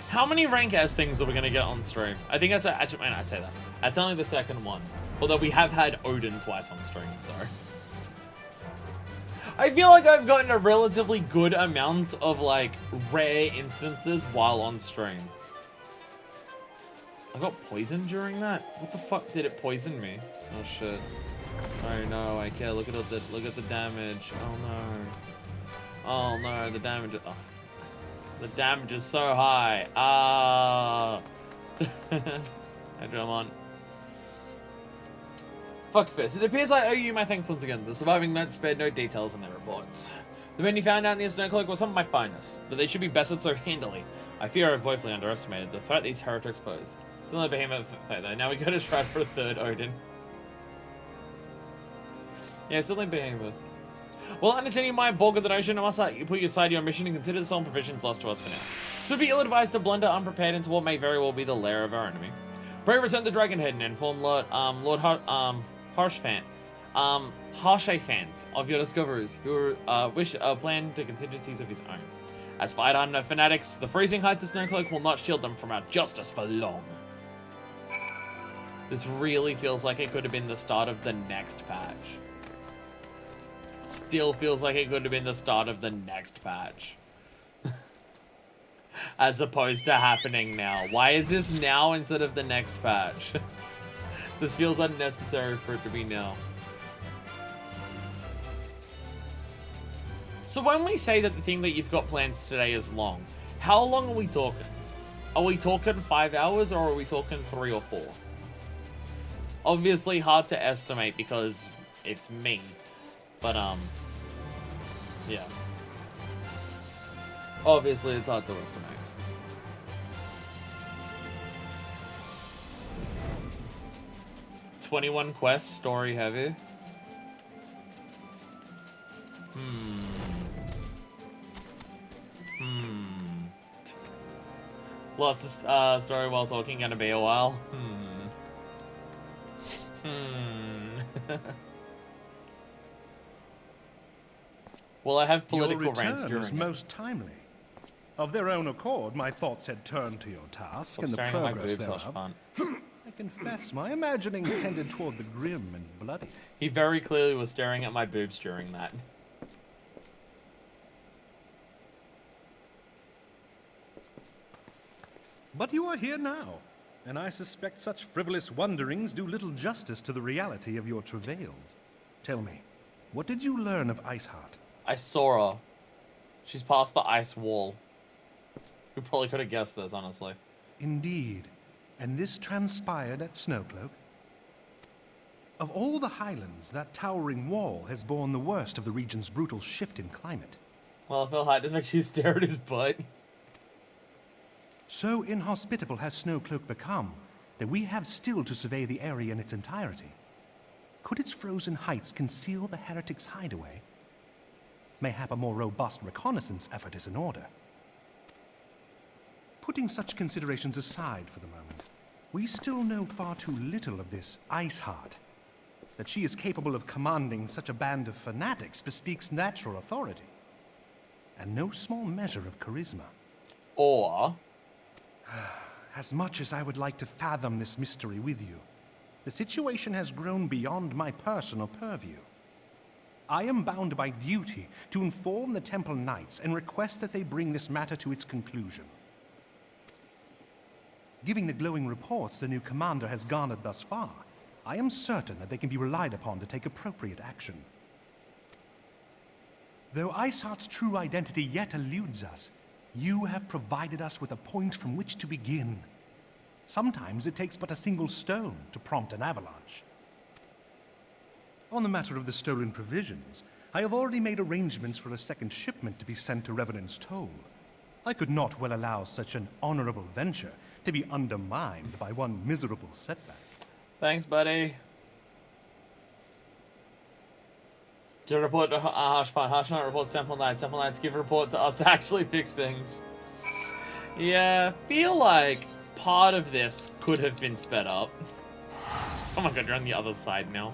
How many rank S things are we gonna get on stream? I think that's actually, man, I say that. That's only the second one. Although we have had Odin twice on stream, so. I feel like I've gotten a relatively good amount of, like, rare instances while on stream. I got poisoned during that? What the fuck did it poison me? Oh shit. Oh no, I can't. Look at the damage. Oh no. Oh no, the damage. Oh. The damage is so high. Ah. Hey, Drummond. Fuckfist. It appears I owe you my thanks once again. The surviving notes spared no details in their reports. The men you found out near Snowcloak were some of my finest, but they should be bested so handily. I fear I've woefully underestimated the threat these heretics pose. Still no behemoth fight though. Now we go to try for a third Odin. Yeah, still no behemoth. Well, understanding my bulk of the notion, I must put aside your mission and consider the solemn provisions lost to us for now. So it'd be ill-advised to blunder unprepared into what may very well be the lair of our enemy. Pray return to Dragonhead and inform Lord Harshfant of your discoveries, who wish a plan to contingencies of his own. As for Idon fanatics, the freezing heights of Snowcloak will not shield them from our justice for long. This really feels like it could have been the start of the next patch. Still feels like it could have been the start of the next patch. As opposed to happening now. Why is this now instead of the next patch? This feels unnecessary for it to be now. So when we say that the thing that you've got planned today is long, how long are we talking? Are we talking 5 hours or are we talking 3 or 4? Obviously hard to estimate because it's me. But, yeah. Obviously, it's hard to estimate. "21 quests, story heavy. Lots of story while talking, gonna be a while. Well, I have political rants during was most timely. Of their own accord, my thoughts had turned to your task and the progress thereof. I confess, my imaginings tended toward the grim and bloody. He very clearly was staring at my boobs during that. But you are here now, and I suspect such frivolous wonderings do little justice to the reality of your travails. Tell me, what did you learn of Iceheart? I saw her. She's past the ice wall. We probably could have guessed this, honestly. Indeed. And this transpired at Snowcloak? Of all the highlands, that towering wall has borne the worst of the region's brutal shift in climate. Well, I feel hot. Just makes you stare at his butt. So inhospitable has Snowcloak become that we have still to survey the area in its entirety. Could its frozen heights conceal the heretics' hideaway? Mayhap a more robust reconnaissance effort is in order. Putting such considerations aside for the moment, we still know far too little of this Iceheart. That she is capable of commanding such a band of fanatics bespeaks natural authority, and no small measure of charisma. Or... As much as I would like to fathom this mystery with you, the situation has grown beyond my personal purview. I am bound by duty to inform the Temple Knights and request that they bring this matter to its conclusion. Given the glowing reports the new commander has garnered thus far, I am certain that they can be relied upon to take appropriate action. Though Iceheart's true identity yet eludes us, you have provided us with a point from which to begin. Sometimes it takes but a single stone to prompt an avalanche. On the matter of the stolen provisions, I have already made arrangements for a second shipment to be sent to Revenant's Toll. I could not well allow such an honorable venture to be undermined by one miserable setback. Thanks, buddy. Do a report to Harshfant. Harshfant reports Temple Knights. Temple Knights give a report to us to actually fix things. Yeah, feel like part of this could have been sped up. Oh my god, you're on the other side now.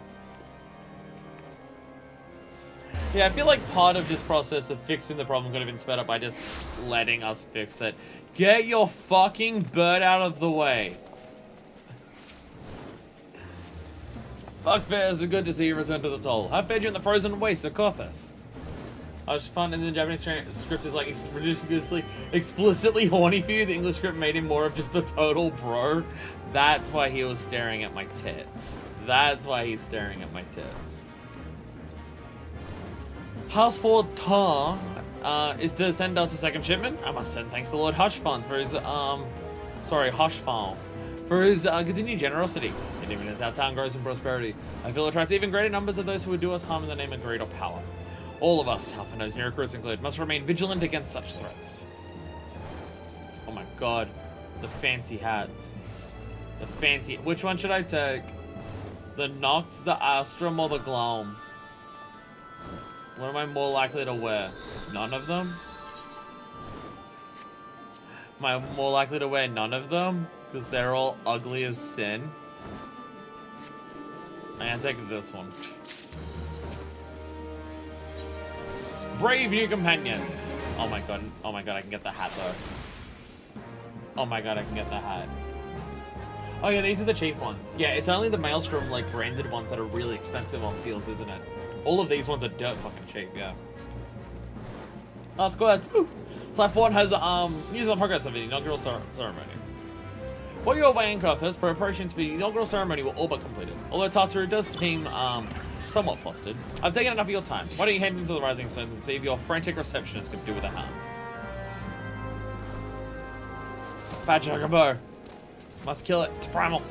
Yeah, I feel like part of this process of fixing the problem could have been sped up by just letting us fix it. Get your fucking bird out of the way. Fuck fairs, it's good to see you return to the toll. I fed you in the frozen waste of Kothas. I was fun, and the Japanese script is like ridiculously, explicitly horny for you. The English script made him more of just a total bro. That's why he was staring at my tits. That's why he's staring at my tits. House for Tar, is to send us a second shipment. I must send thanks to Lord Hushfond for his, Hushfond, for his continued generosity. And even as our town grows in prosperity, I feel attract even greater numbers of those who would do us harm in the name of greed or power. All of us, Alpha-Nosed new recruits included, must remain vigilant against such threats. Oh my god, the fancy hats. The fancy, which one should I take? The Noct, the Astrum, or the Gloam? What am I more likely to wear? None of them? Am I more likely to wear none of them? Because they're all ugly as sin. I can take this one. Brave new companions. Oh my god, I can get the hat though. Oh my god, I can get the hat. Oh yeah, these are the cheap ones. Yeah, it's only the Maelstrom like branded ones that are really expensive on seals, isn't it? All of these ones are dirt fucking cheap, yeah. Last quest. Cyport has news on progress of the inaugural ceremony. While you're away in Kurthus, preparations for the inaugural ceremony were all but completed. Although Tartaru does seem somewhat flustered, I've taken enough of your time. Why don't you head into the Rising Stones and see if your frantic receptionist could do with a hand? Bad Chocobo. Must kill it. It's primal.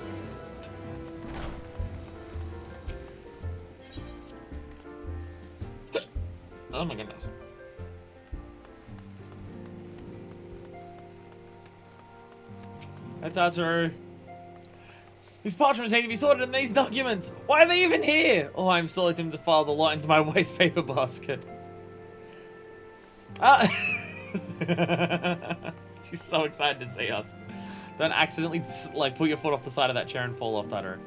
Oh my goodness. That's Ataru. These parchments need to be sorted in these documents. Why are they even here? Oh, I'm so tempted to file the lot into my waste paper basket. She's so excited to see us. Don't accidentally like pull your foot off the side of that chair and fall off, Tataru.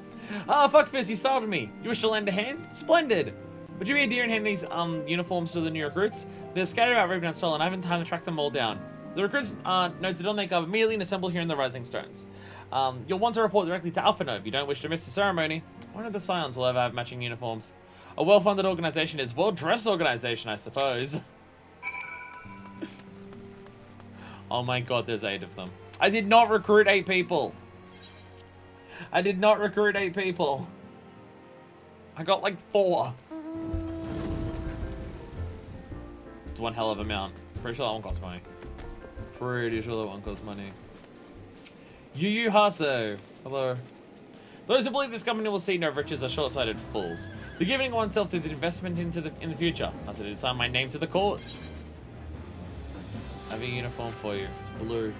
Fuck this, you startled me. You wish to lend a hand? Splendid. Would you be a dear in handing these uniforms to the new recruits? They're scattered about Raven and stolen. I haven't time to track them all down. The recruits noted on their cover immediately and assemble here in the Rising Stones. You'll want to report directly to Alpha-Nov if you don't wish to miss the ceremony. One of the Scions will ever have matching uniforms. A well-funded organization is a well-dressed organization, I suppose. Oh my god, there's 8 of them. I did not recruit 8 people. I did not recruit 8 people. I got like 4. It's one hell of a amount. Pretty sure that one costs money. Pretty sure that one costs money. Yu Haso. Hello. Those who believe this company will see no riches are short-sighted fools. The giving oneself is an investment in the future. I said to sign my name to the courts. I have a uniform for you. It's blue.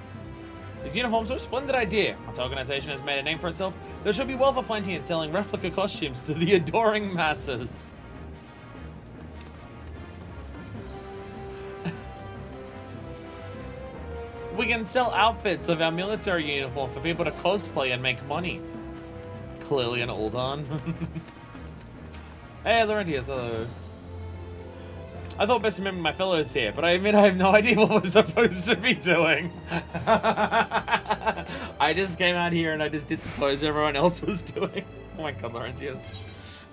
These uniforms are a splendid idea. Once the organization has made a name for itself, there should be wealth aplenty in selling replica costumes to the adoring masses. We can sell outfits of our military uniform for people to cosplay and make money. Clearly an Uldan. Hey, Laurentius, hello. I thought best remembering my fellows here, but I admit I have no idea what we're supposed to be doing. I just came out here and I just did the pose everyone else was doing. Oh my god, Laurentius.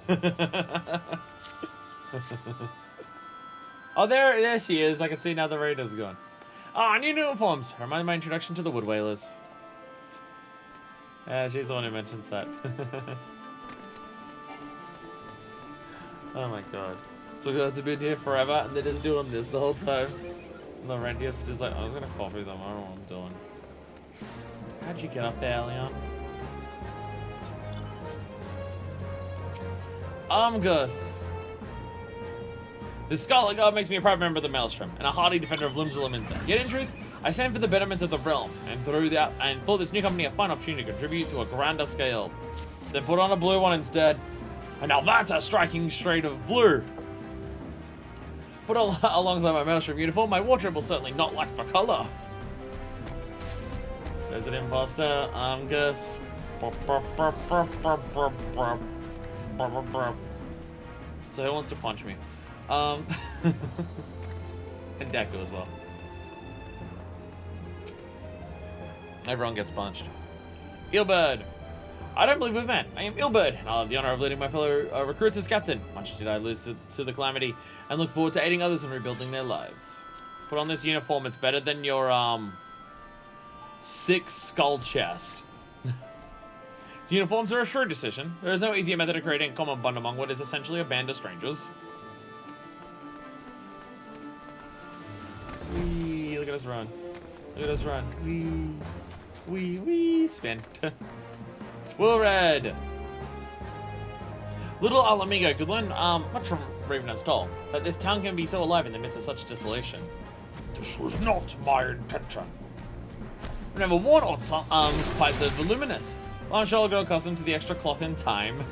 Oh, there she is. I can see now the raider's gone. Ah, new uniforms. Remind my introduction to the Wood Whalers. Yeah, she's the one who mentions that. Oh my god. So guys have been here forever and they're just doing this the whole time. And Laurentius is just like, I was gonna copy them, I don't know what I'm doing. How'd you get up there, Leon? Gus. The Scarlet Guard makes me a proud member of the Maelstrom and a hardy defender of Lumzalaminta. Yet in truth, I stand for the betterment of the realm and thought this new company a fine opportunity to contribute to a grander scale. Then put on a blue one instead. And now that's a striking shade of blue. But alongside my Maelstrom uniform, my wardrobe will certainly not lack for color. There's an imposter, Gus. So who wants to punch me? And Deku as well. Everyone gets punched. Ilbird. I don't believe we've met. I am Ilbird, and I'll have the honor of leading my fellow recruits as captain. Much did I lose to the calamity, and look forward to aiding others in rebuilding their lives. Put on this uniform, it's better than your, 6 skull chest. The uniforms are a shrewd decision. There is no easier method of creating a common bond among what is essentially a band of strangers. Wee, look at us run. Look at us run. Wee. Wee, wee. Spin. Will Red. Little Alamigo could learn much from Raven and Stoll, that this town can be so alive in the midst of such desolation. This was not my intention. Remember, worn or quite so voluminous. I'm sure I'll get accustomed to the extra cloth in time.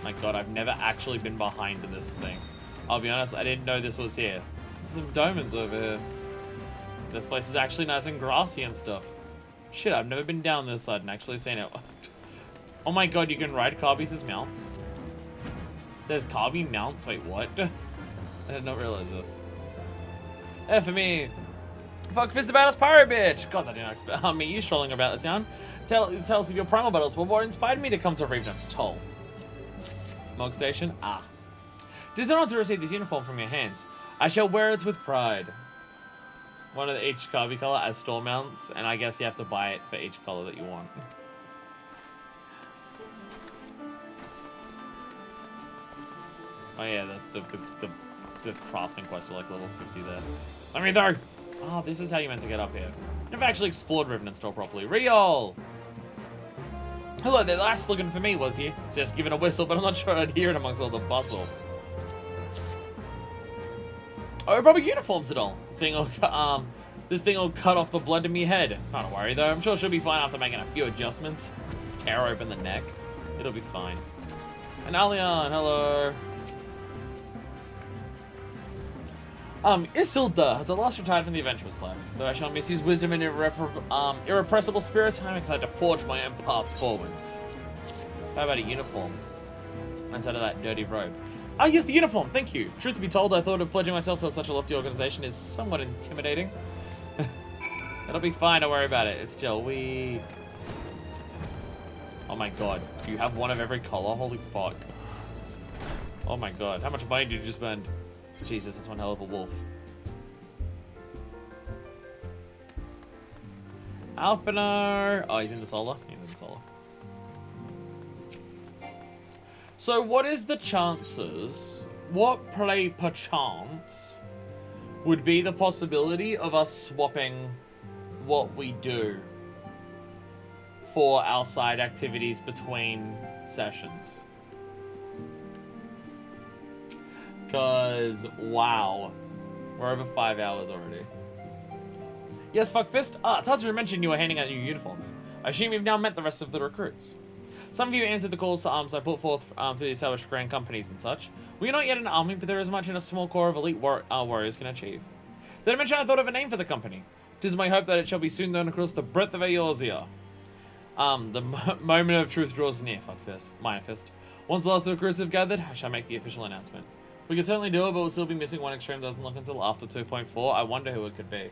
My god, I've never actually been behind this thing. I'll be honest, I didn't know this was here. There's some diamonds over here. This place is actually nice and grassy and stuff. Shit, I've never been down this side and actually seen it. Oh my god, you can ride Carbies as mounts? There's Carby mounts? Wait, what? I did not realize this. For me. Fuck fist about us pirate bitch! God, I didn't expect me you strolling about the town. Tell us of your primal battles, but what inspired me to come to Raven's Toll? Mog Station? Ah. It is an honor to receive this uniform from your hands. I shall wear it with pride. One of each Carby color as store mounts, and I guess you have to buy it for each color that you want. Oh yeah, the crafting quests are like level 50 there. Let me through! Oh, this is how you meant to get up here. Never actually explored Riven and Store properly. Riol! Hello there, last looking for me, was you? Just giving a whistle, but I'm not sure I'd hear it amongst all the bustle. Oh, probably uniforms at all. This thing will cut off the blood to me head. Not to worry though, I'm sure she'll be fine after making a few adjustments. Just tear open the neck. It'll be fine. And Alion, hello. Isilda has at last retired from the adventurous life. Though I shall miss his wisdom and irrepressible spirit, I'm excited to forge my own path forwards. How about a uniform? Instead of that dirty robe. Ah, yes, the uniform, thank you. Truth to be told, I thought of pledging myself to such a lofty organization is somewhat intimidating. It'll be fine, don't worry about it. It's chill. Oh my god, do you have one of every color? Holy fuck. Oh my god, how much money did you just spend? Jesus, that's one hell of a wolf. Alphanar. Oh, he's in the solar? He's in the solar. So what is the chances, what play perchance would be the possibility of us swapping what we do for our side activities between sessions? Because, wow, we're over 5 hours already. Yes, Fuckfist. Tatsu mentioned you were handing out new uniforms. I assume you've now met the rest of the recruits. Some of you answered the calls to arms I put forth through the established grand companies and such. We are not yet an army, but there is much in a small core of elite warriors can achieve. Did I mention I thought of a name for the company? It is my hope that it shall be soon known across the breadth of Eorzea. The moment of truth draws near, Fuckfist. Minor Fist. Once the last recruits have gathered, I shall make the official announcement. We could certainly do it, but we'll still be missing one extreme doesn't look until after 2.4. I wonder who it could be.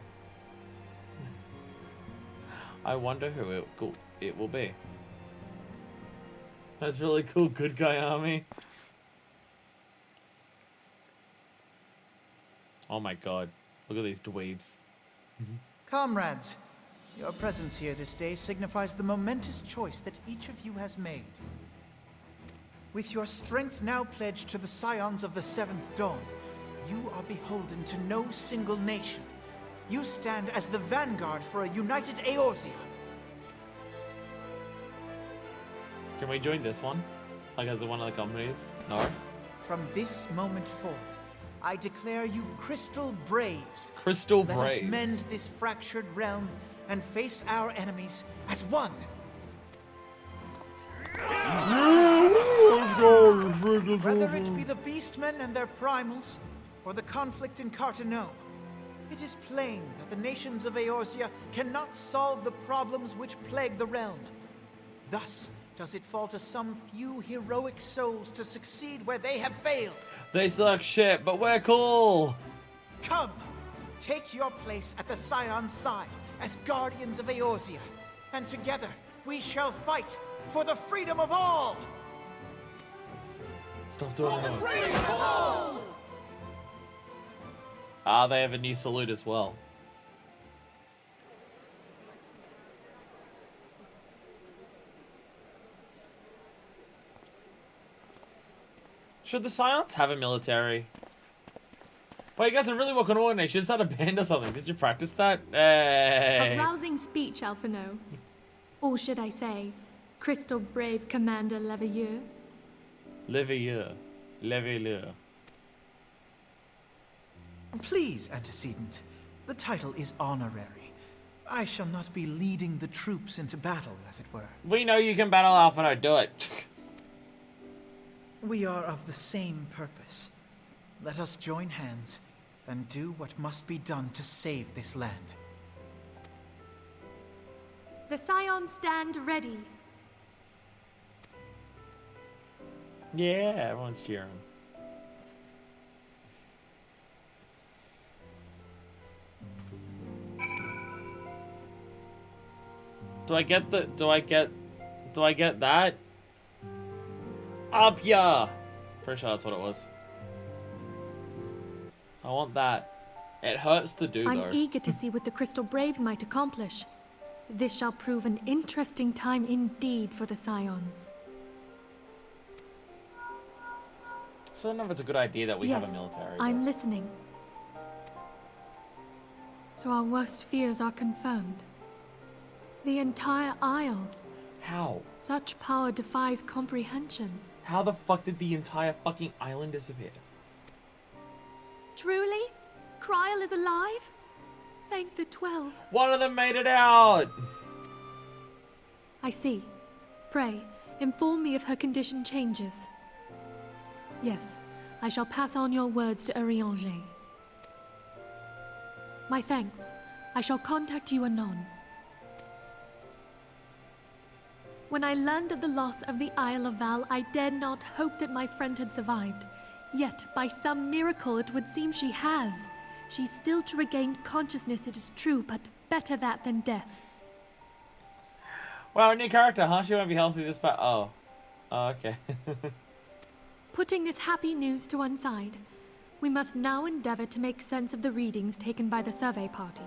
I wonder who it will be. That's really cool, good guy army. Oh my god, look at these dweebs. Comrades, your presence here this day signifies the momentous choice that each of you has made. With your strength now pledged to the scions of the Seventh Dawn, you are beholden to no single nation. You stand as the vanguard for a united Eorzea. Can we join this one? Like as one of the companies? No? From this moment forth, I declare you Crystal Braves. Crystal Braves. Let us mend this fractured realm and face our enemies as one. Whether it be the Beastmen and their primals, or the conflict in Carteneau, it is plain that the nations of Eorzea cannot solve the problems which plague the realm. Thus, does it fall to some few heroic souls to succeed where they have failed. They suck shit, but we're cool. Come, take your place at the Scion's side as guardians of Eorzea, and together we shall fight for the freedom of all! Stop doing that. For the freedom of all! Ah, they have a new salute as well. Should the Scions have a military? Well, you guys are really working on it. You should start a band or something. Did you practice that? Hey. A rousing speech, Alphino. Or should I say, Crystal Brave Commander Leveilleur? Leveilleur. Leveilleur. Please, antecedent. The title is honorary. I shall not be leading the troops into battle, as it were. We know you can battle Alphino. Do it. We are of the same purpose. Let us join hands and do what must be done to save this land. The Scions stand ready. Yeah, everyone's cheering. Do I get that? Up ya! Pretty sure that's what it was. I want that. It hurts to do, though. I'm eager to see what the Crystal Braves might accomplish. This shall prove an interesting time indeed for the Scions. So I don't know if it's a good idea that we have a military. I'm listening. So our worst fears are confirmed. The entire Isle. How? Such power defies comprehension. How the fuck did the entire fucking island disappear? Truly? Kryl is alive? Thank the 12. One of them made it out! I see. Pray, inform me if her condition changes. Yes, I shall pass on your words to Eorzea. My thanks. I shall contact you anon. When I learned of the loss of the Isle of Val, I dared not hope that my friend had survived. Yet, by some miracle, it would seem she has. She's still to regain consciousness, it is true, but better that than death. Wow, new character, huh? She won't be healthy this far. Oh. Oh, okay. Putting this happy news to one side, we must now endeavor to make sense of the readings taken by the survey party.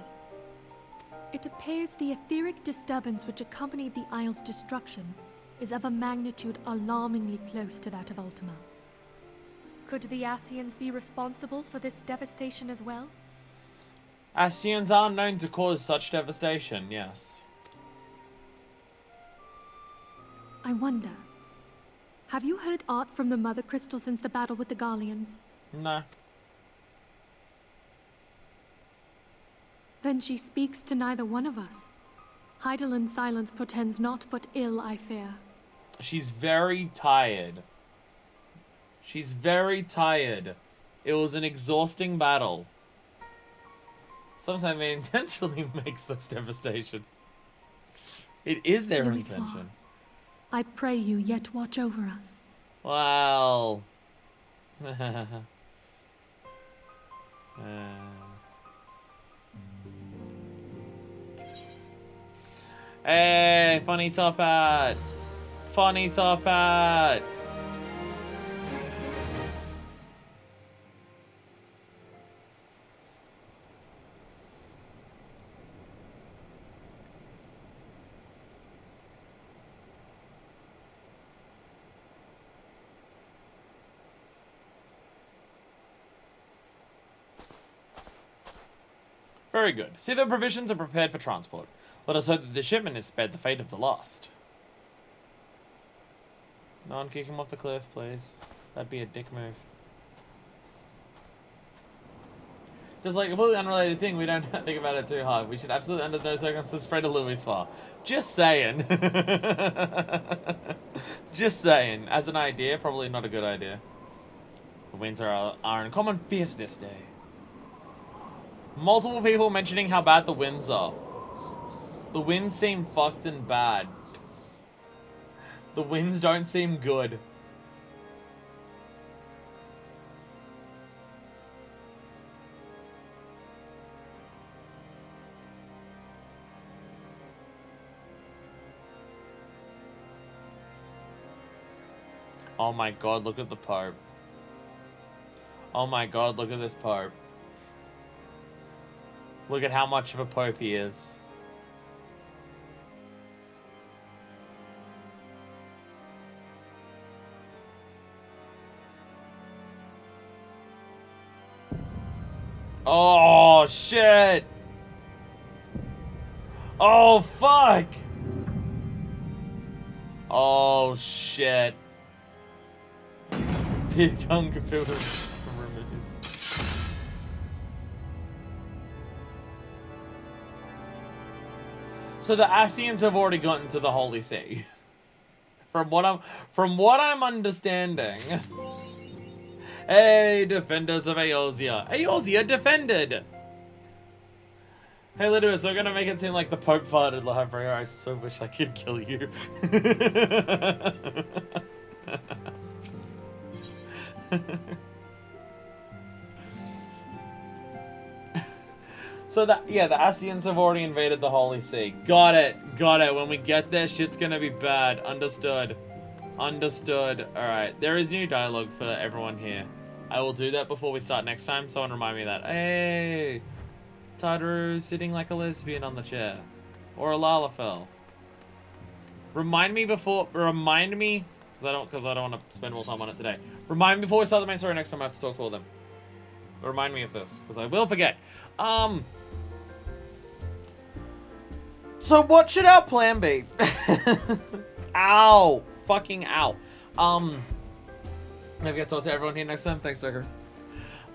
It appears the etheric disturbance which accompanied the Isle's destruction is of a magnitude alarmingly close to that of Ultima. Could the Ascians be responsible for this devastation as well? Ascians are known to cause such devastation, yes. I wonder, have you heard aught from the Mother Crystal since the battle with the Garleans? No. Then she speaks to neither one of us. Heidelin's silence portends naught but ill, I fear. She's very tired. She's very tired. It was an exhausting battle. Sometimes they intentionally make such devastation. It is their intention. I pray you yet watch over us. Well... Hey, funny top hat! Funny top hat! Very good. See, the provisions are prepared for transport. Let us hope that the shipment is spared the fate of the lost. No one kick him off the cliff, please. That'd be a dick move. Just like a completely unrelated thing, we don't think about it too hard. We should absolutely, under no circumstances, spread a Louis far. Just saying. Just saying. As an idea, probably not a good idea. The winds are in common fierce this day. Multiple people mentioning how bad the winds are. The winds seem fucked and bad. The winds don't seem good. Oh my god, look at the Pope. Oh my god, look at this Pope. Look at how much of a Pope he is. Oh, shit. Oh, fuck. Oh, shit. Big Kong films from rumors. So the Ascians have already gotten to the Holy See. From what I'm understanding. Hey, defenders of Eorzea. Eorzea defended! Hey, Lidus, I'm gonna make it seem like the Pope farted library. I so wish I could kill you. So the Ascians have already invaded the Holy See. Got it. When we get there, shit's gonna be bad. Understood. Alright, there is new dialogue for everyone here. I will do that before we start next time. Someone remind me of that. Hey! Tadaru sitting like a lesbian on the chair. Or a Lalafell. Remind me, because I don't want to spend more time on it today. Remind me before we start the main story next time. I have to talk to all of them. But remind me of this, because I will forget. So what should our plan be? Ow! Fucking ow. Maybe I'll talk to everyone here next time. Thanks, Decker.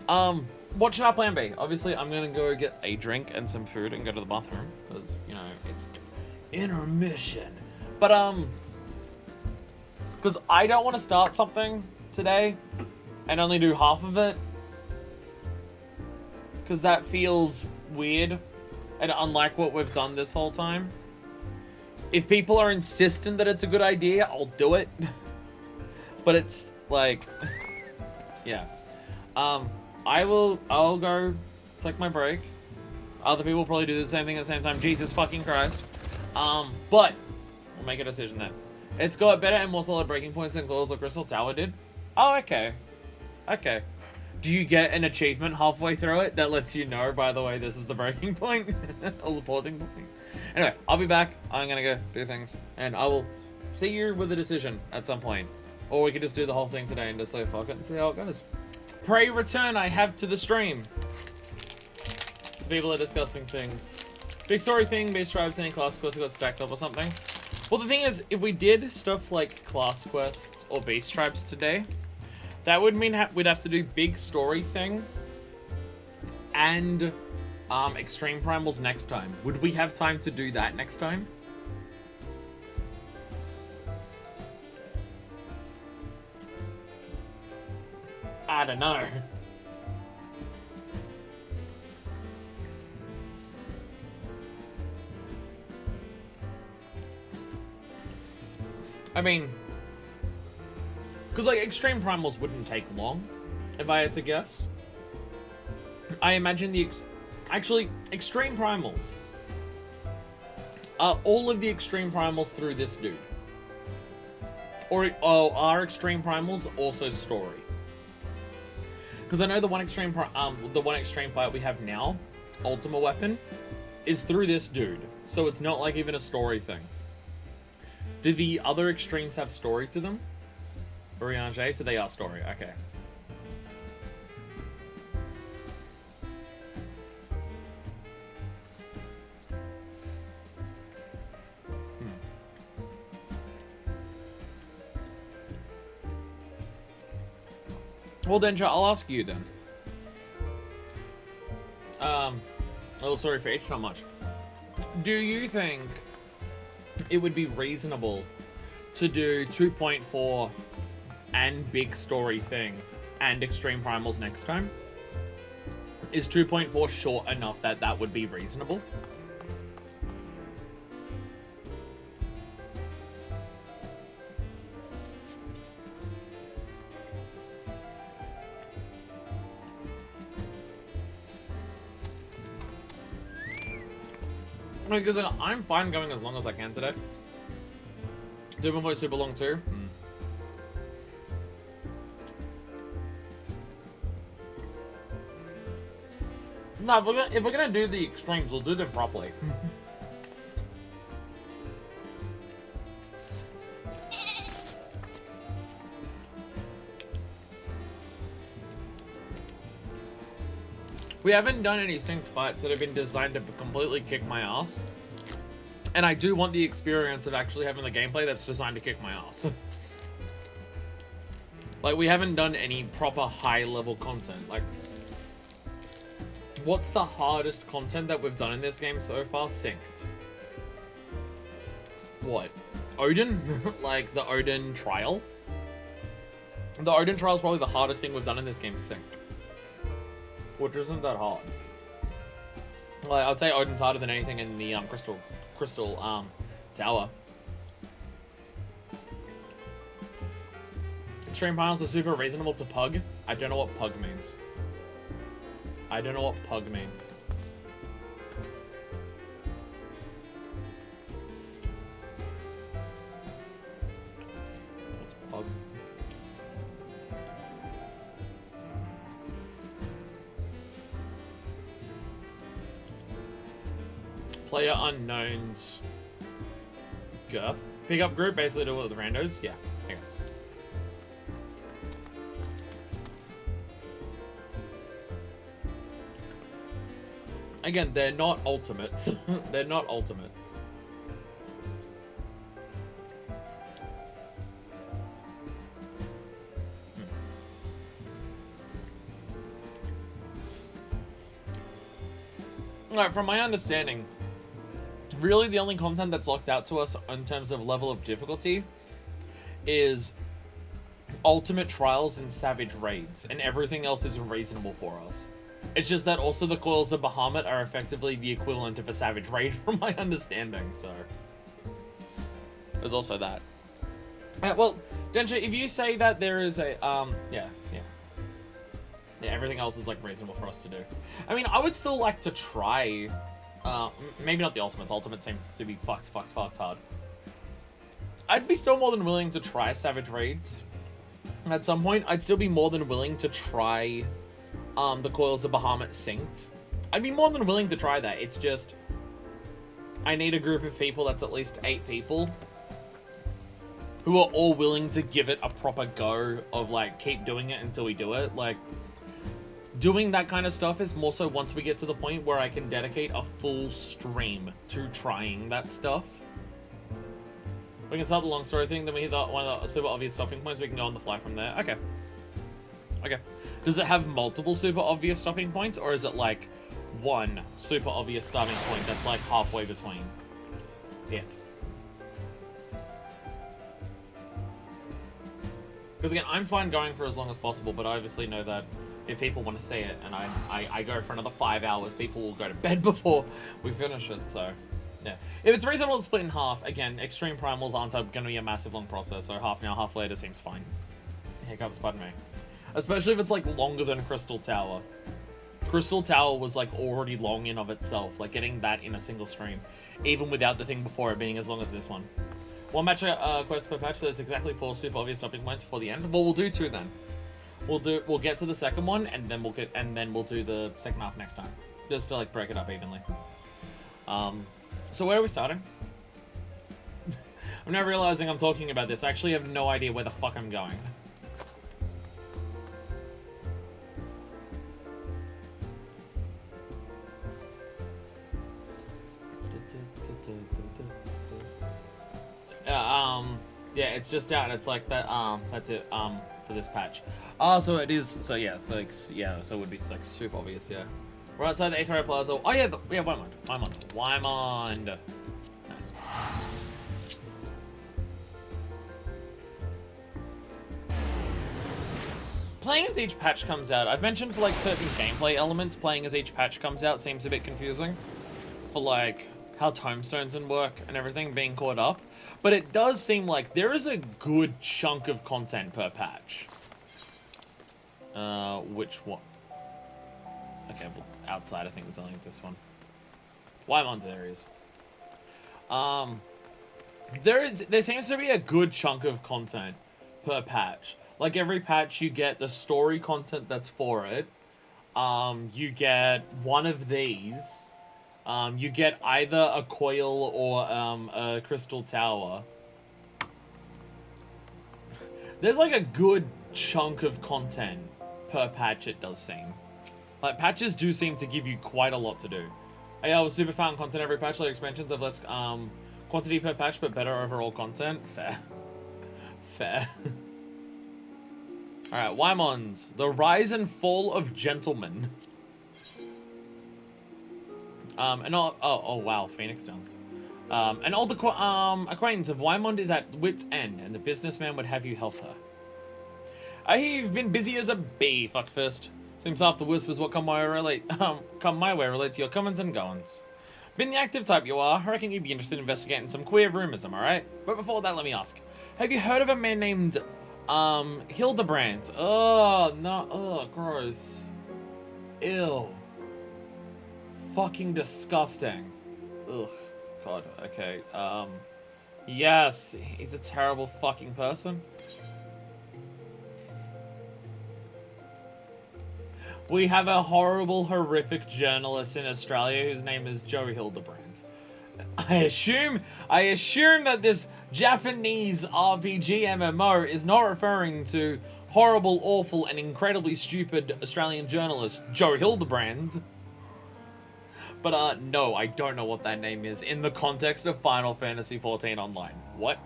What should our plan be? Obviously, I'm gonna go get a drink and some food and go to the bathroom, because, you know, it's intermission. But, because I don't want to start something today and only do half of it. Because that feels weird and unlike what we've done this whole time. If people are insistent that it's a good idea, I'll do it. But it's like, yeah. I'll go take my break. Other people will probably do the same thing at the same time. Jesus fucking Christ. But we'll make a decision then. It's got better and more solid breaking points than Claws or Crystal Tower did. Oh, okay. Okay. Do you get an achievement halfway through it that lets you know, by the way, this is the breaking point? Or the pausing point? Anyway, I'll be back. I'm gonna go do things. And I will see you with a decision at some point. Or we could just do the whole thing today and just say fuck it and see how it goes. Pray return I have to the stream. So people are discussing things. Big story thing, base tribes, any class quests got stacked up or something. Well, the thing is, if we did stuff like class quests or base tribes today, that would mean we'd have to do big story thing and extreme primals next time. Would we have time to do that next time? I don't know. I mean, because like extreme primals wouldn't take long, if I had to guess. I imagine actually extreme primals are all of the extreme primals through this dude, or are extreme primals also story? Because I know the one extreme fight we have now, Ultima Weapon, is through this dude, so it's not like even a story thing. Do the other extremes have story to them? Urianger, so they are story, okay. Well, Denja, I'll ask you then. Oh, sorry for H, how much? Do you think it would be reasonable to do 2.4 and big story thing and extreme primals next time? Is 2.4 short enough that that would be reasonable? Because I'm fine going as long as I can today. 2.4 is super long too. No, if we're gonna do the extremes, we'll do them properly. We haven't done any synced fights that have been designed to completely kick my ass. And I do want the experience of actually having the gameplay that's designed to kick my ass. Like, we haven't done any proper high-level content. Like, what's the hardest content that we've done in this game so far? Synced. What? Odin? Like, the Odin trial? The Odin trial is probably the hardest thing we've done in this game synced. Which isn't that hard. Like, I'd say Odin's harder than anything in the Crystal Tower. Extreme Finals are super reasonable to pug. I don't know what pug means. I don't know what pug means. What's pug? Player unknowns. Girth. Pickup group, basically do it with randos. Yeah. Okay. Again, they're not ultimates. They're not ultimates. Alright, from my understanding, really the only content that's locked out to us in terms of level of difficulty is ultimate trials and savage raids, and everything else is reasonable for us. It's just that also the coils of Bahamut are effectively the equivalent of a savage raid from my understanding, so there's also that. Well, Densha, if you say that there is a, yeah, everything else is, like, reasonable for us to do. I mean, I would still like to try, maybe not the ultimates. Ultimates seem to be fucked hard. I'd be still more than willing to try savage raids. At some point, I'd still be more than willing to try, the Coils of Bahamut synced. I'd be more than willing to try that. It's just, I need a group of people that's at least 8 people who are all willing to give it a proper go of, like, keep doing it until we do it. Like, doing that kind of stuff is more so once we get to the point where I can dedicate a full stream to trying that stuff. We can start the long story thing, then we hit one of the super obvious stopping points, we can go on the fly from there. Okay. Okay. Does it have multiple super obvious stopping points, or is it like one super obvious starting point that's like halfway between it? Because again, I'm fine going for as long as possible, but I obviously know that if people want to see it and I go for another 5 hours, people will go to bed before we finish it, so yeah. If it's reasonable to split in half, again, extreme primals aren't going to be a massive long process, so half now, half later seems fine. Hiccups, pardon me. Especially if it's like longer than Crystal Tower. Crystal Tower was like already long in of itself, like getting that in a single stream, even without the thing before it being as long as this one. One match quest per patch, so there's exactly 4 super obvious stopping points before the end. Well, we'll do 2 then. We'll get to the second one, and then we'll do the second half next time, just to like break it up evenly. So where are we starting? I'm now realizing I'm talking about this. I actually have no idea where the fuck I'm going. Yeah, it's just out. It's like that. That's it. For this patch. Oh, so it is. So yeah, so like, yeah, so it would be like super obvious. Yeah, we're outside the Aethra Plaza. Oh yeah, Wymond. Nice. Playing as each patch comes out, I've mentioned for like certain gameplay elements, playing as each patch comes out seems a bit confusing. For like how tomestones and work and everything being caught up. But it does seem like there is a good chunk of content per patch. Which one? Okay, well, outside I think there's only this one. Wymond there is. There seems to be a good chunk of content per patch. Like every patch you get the story content that's for it. You get one of these. You get either a coil or a crystal tower. There's like a good chunk of content per patch, it does seem. Like, patches do seem to give you quite a lot to do. I was super fan content every patch, like expansions have less quantity per patch, but better overall content. Fair. Fair. Alright, Wymons. The Rise and Fall of Gentlemen. Oh wow, Phoenix Downs. An old acquaintance of Wymond is at wit's end, and the businessman would have you help her. I hear you've been busy as a bee, fuckfist. Seems half the whispers what come my way relate to your comings and goings. Being the active type you are, I reckon you'd be interested in investigating some queer rumors, am I right? But before that, let me ask. Have you heard of a man named, Hildebrand? Oh, no, oh, gross. Ew. Fucking disgusting. Ugh. God, okay. Yes, he's a terrible fucking person. We have a horrible, horrific journalist in Australia whose name is Joe Hildebrand. I assume that this Japanese RPG MMO is not referring to horrible, awful, and incredibly stupid Australian journalist Joe Hildebrand. But, no, I don't know what that name is in the context of Final Fantasy XIV Online. What?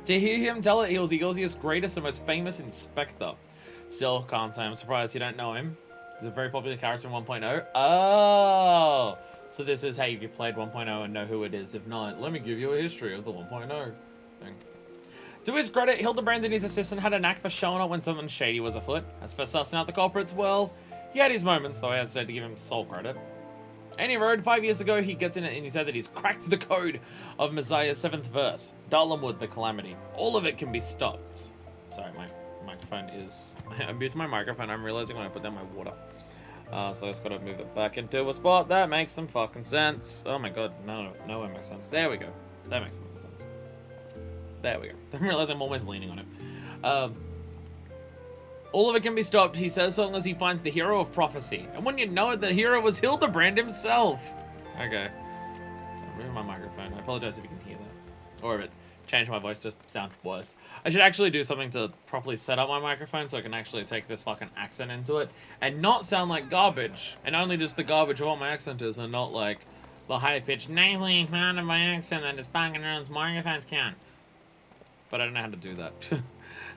To hear him tell it, he was Eorzea's greatest and most famous inspector. Still, can't say I'm surprised you don't know him. He's a very popular character in 1.0. Oh! So this is, hey, if you played 1.0 and know who it is. If not, let me give you a history of the 1.0 thing. To his credit, Hildebrand and his assistant had a knack for showing up when something shady was afoot. As for sussing out the culprits, well, he had his moments, though I hesitate to give him sole credit. Any road, 5 years ago, he gets in it and he said that he's cracked the code of Messiah's 7th verse. Dalamud, the calamity. All of it can be stopped. Sorry, my microphone is... I muted my microphone, I'm realizing when I put down my water. So I just gotta move it back into a spot. That makes some fucking sense. Oh my god, no, it makes sense. There we go. That makes some sense. There we go. Didn't realize I'm always leaning on it. All of it can be stopped, he says, so long as he finds the hero of prophecy. And when you know it, the hero was Hildebrand himself. Okay. So I'm moving my microphone. I apologize if you can hear that. Or if it changed my voice to sound worse. I should actually do something to properly set up my microphone so I can actually take this fucking accent into it and not sound like garbage. And only just the garbage of what my accent is and not like the high-pitched nasally sound of my accent that is fucking around microphones count. But I don't know how to do that.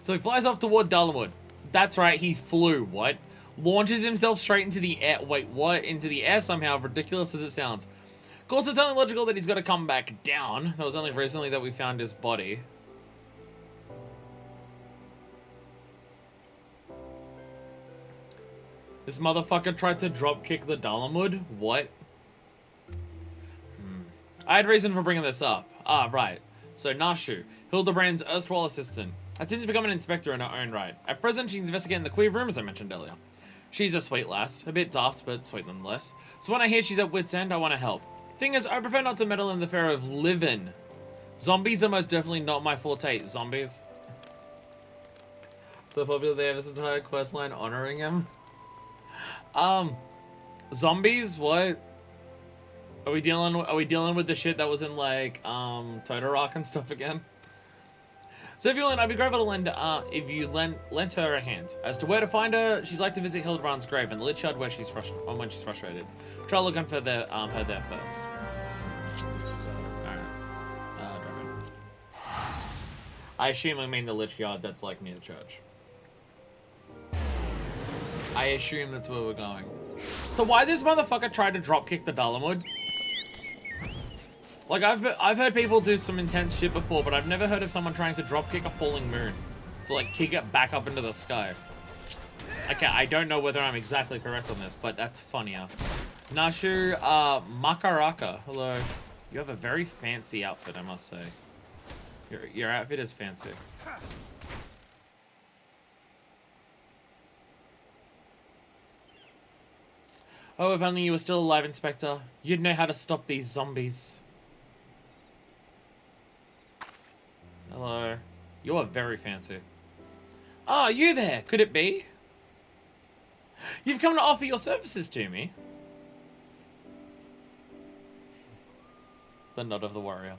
So he flies off toward Dalamud. That's right, he flew. What? Launches himself straight into the air. Wait, what? Into the air somehow, ridiculous as it sounds. Of course, it's only logical that he's got to come back down. That was only recently that we found his body. This motherfucker tried to dropkick the Dalamud? What? I had reason for bringing this up. Ah, right. So, Nashu, Hildebrand's erstwhile assistant, had since become an inspector in her own right. At present, she's investigating the queer rumors I mentioned earlier. She's a sweet lass. A bit daft, but sweet nonetheless. So when I hear she's at wit's end, I want to help. Thing is, I prefer not to meddle in the affair of living. Zombies are most definitely not my forte. Zombies. So popular they have this entire questline honoring him. Zombies? What? Are we dealing with the shit that was in like Totorock and stuff again? So if you lend, I'd be grateful to lend if you lent her a hand. As to where to find her, she'd like to visit Hildebrand's grave in the lich yard where she's when she's frustrated. Try looking for her there first. So, alright. I assume I mean the lich yard that's like near the church. I assume that's where we're going. So why this motherfucker tried to dropkick the Dalamud? Like, I've heard people do some intense shit before, but I've never heard of someone trying to dropkick a falling moon. To, like, kick it back up into the sky. Okay, I don't know whether I'm exactly correct on this, but that's funnier. Nashu, Makaraka. Hello. You have a very fancy outfit, I must say. Your outfit is fancy. Oh, if only you were still alive, Inspector. You'd know how to stop these zombies. Hello. You are very fancy. Ah, you there. Could it be? You've come to offer your services to me. The nod of the warrior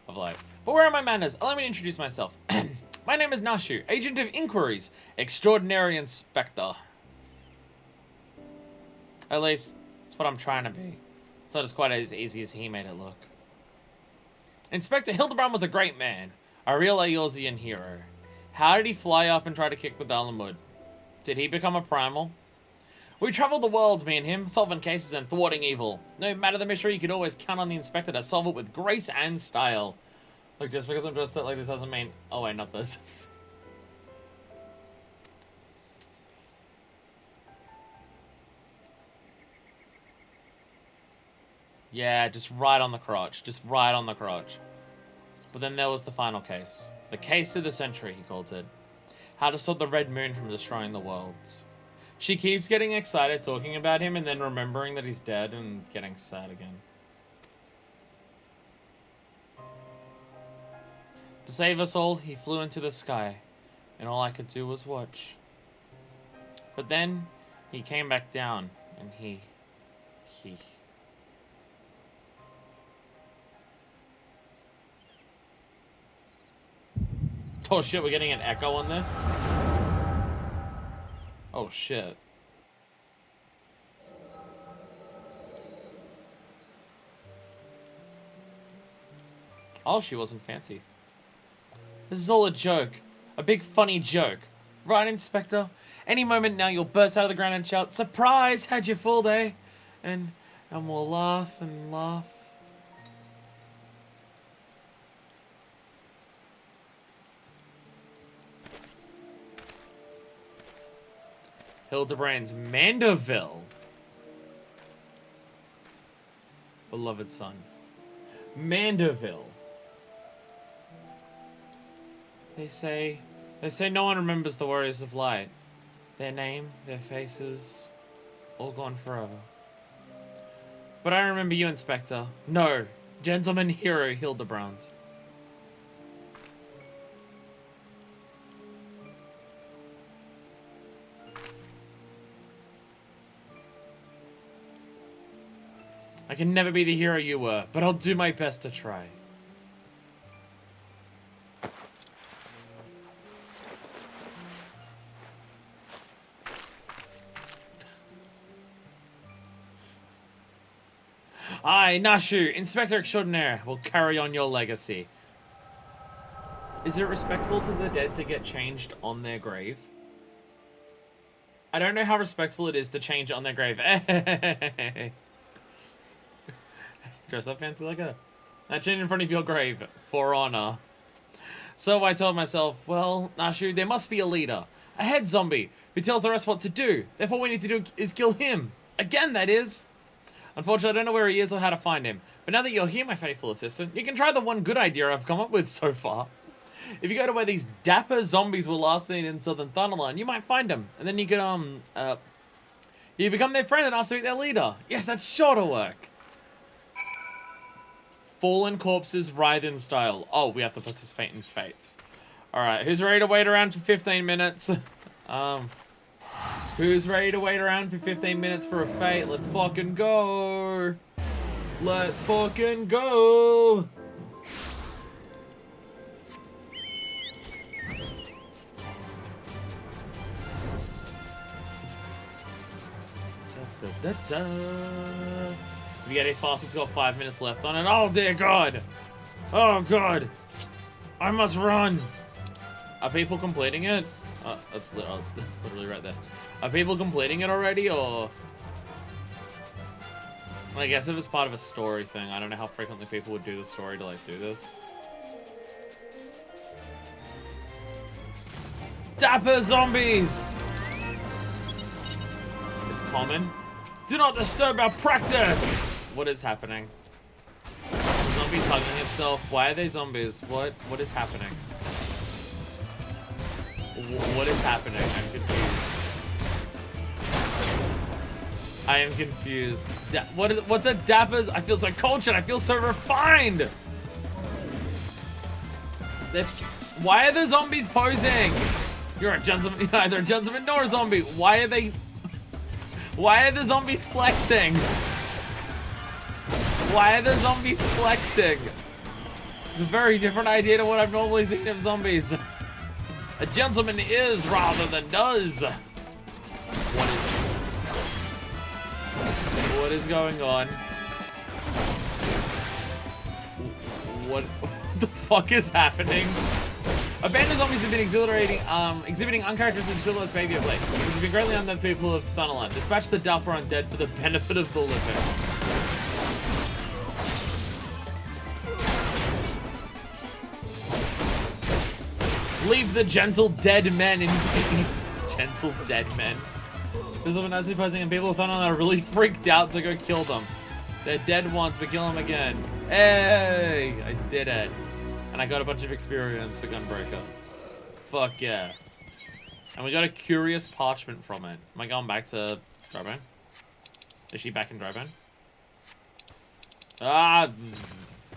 of life. But where are my manners? Allow me to introduce myself. My name is Nashu, Agent of Inquiries, Extraordinary Inspector. At least, that's what I'm trying to be. It's not as quite as easy as he made it look. Inspector Hildebrand was a great man. A real Eorzean hero. How did he fly up and try to kick the Dalamud? Did he become a primal? We traveled the world, me and him, solving cases and thwarting evil. No matter the mystery, you could always count on the Inspector to solve it with grace and style. Look, just because I'm dressed up like this doesn't mean... Oh wait, not those. Yeah, just right on the crotch. Just right on the crotch. But then there was the final case. The case of the century, he called it. How to stop the Red Moon from destroying the worlds. She keeps getting excited talking about him and then remembering that he's dead and getting sad again. To save us all, he flew into the sky, and all I could do was watch. But then, he came back down, and he... Oh shit, we're getting an echo on this? Oh shit. Oh, she wasn't fancy. This is all a joke. A big funny joke. Right, Inspector? Any moment now you'll burst out of the ground and shout, "Surprise! Had your full day!" And we'll laugh and laugh. Hildebrand's Mandeville. Beloved son. Mandeville. They say no one remembers the warriors of light. Their name, their faces, all gone forever. But I remember you, Inspector. No, gentleman hero Hildebrand. I can never be the hero you were, but I'll do my best to try. I, Nashu, Inspector Extraordinaire, will carry on your legacy. Is it respectful to the dead to get changed on their grave? I don't know how respectful it is to change on their grave. Dress up fancy like a... I change in front of your grave, for honor. So I told myself, well, Nashu, there must be a leader. A head zombie, who tells the rest what to do. Therefore, what we need to do is kill him. Again, that is. Unfortunately, I don't know where he is or how to find him. But now that you're here, my faithful assistant, you can try the one good idea I've come up with so far. If you go to where these dapper zombies were last seen in Southern Thunderland, you might find them. And then you can, you become their friend and ask to meet their leader. Yes, that's sure to work. Fallen corpses writhe in style. Oh, we have to participate in fates. Alright, who's ready to wait around for 15 minutes? Who's ready to wait around for 15 minutes for a fate? Let's fucking go! Let's fucking go! Da, da, da, da. If you get it fast, it's got 5 minutes left on it. Oh dear God! Oh God! I must run! Are people completing it? It's literally right there. Are people completing it already, or... I guess if it's part of a story thing, I don't know how frequently people would do the story to, like, do this. Dapper zombies! It's common. Do not disturb our practice! What is happening? The zombie's hugging himself. Why are they zombies? What is happening? What is happening? I'm confused. I am confused. What's a dapper's? I feel so cultured. I feel so refined. Why are the zombies posing? You're a gentleman. You're neither a gentleman nor a zombie. Why are they? Why are the zombies flexing? Why are the zombies flexing? It's a very different idea to what I've normally seen of zombies. A gentleman is rather than does. What is it? What is going on? What the fuck is happening? Abandoned zombies have been exhibiting uncharacteristic chivalrous behavior of late, which has been greatly unknown to the people of Thunderland. Dispatch the dapper undead for the benefit of the living. Leave the gentle dead men in peace. Gentle dead men. There's a nicely posing and people of Thunderland are really freaked out, so go kill them. They're dead once, but kill them again. Hey! I did it. And I got a bunch of experience for Gunbreaker. Fuck yeah. And we got a curious parchment from it. Am I going back to Drybone? Is she back in Drybone? Ah!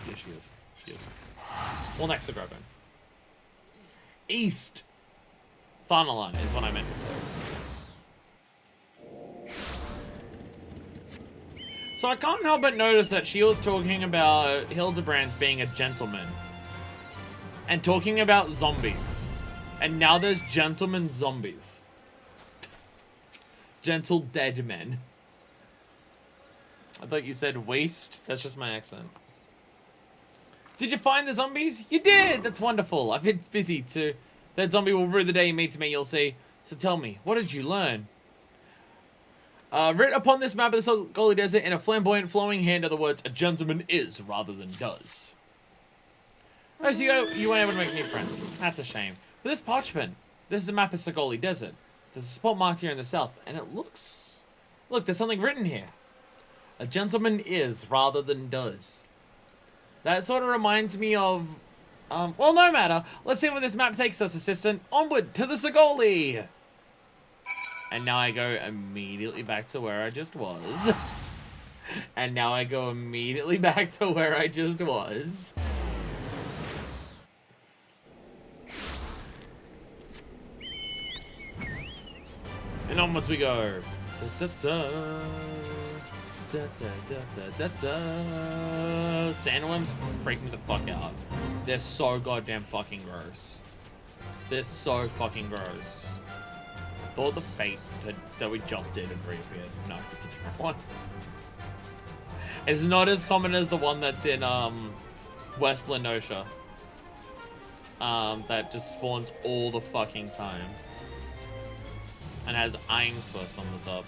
Yeah, she is. She is. Well, next to Drybone. East! Thanalan is what I meant to say. So I can't help but notice that she was talking about Hildebrand's being a gentleman. And talking about zombies. And now there's gentleman zombies. Gentle dead men. I thought you said waste. That's just my accent. Did you find the zombies? You did! That's wonderful. I've been busy too. That zombie will rue the day he meets me, you'll see. So tell me, what did you learn? Written upon this map of the Sogoli Desert in a flamboyant, flowing hand are the words, a gentleman is rather than does. Oh, so you weren't able to make new friends. That's a shame. But this parchment, this is a map of Sogoli Desert. There's a spot marked here in the south, and it looks... Look, there's something written here. A gentleman is rather than does. That sort of reminds me of... well, no matter. Let's see where this map takes us, assistant. Onward to the Sogoli! And now I go immediately back to where I just was. And now I go immediately back to where I just was. And onwards we go. Da, da, da. Da, da, da, da, da. Sandworms freak me the fuck out. They're so goddamn fucking gross. They're so fucking gross. I thought the fate that we just did had reappeared. No, it's a different one. It's not as common as the one that's in West Lenosha. That just spawns all the fucking time. And has Ainsfuss on the top.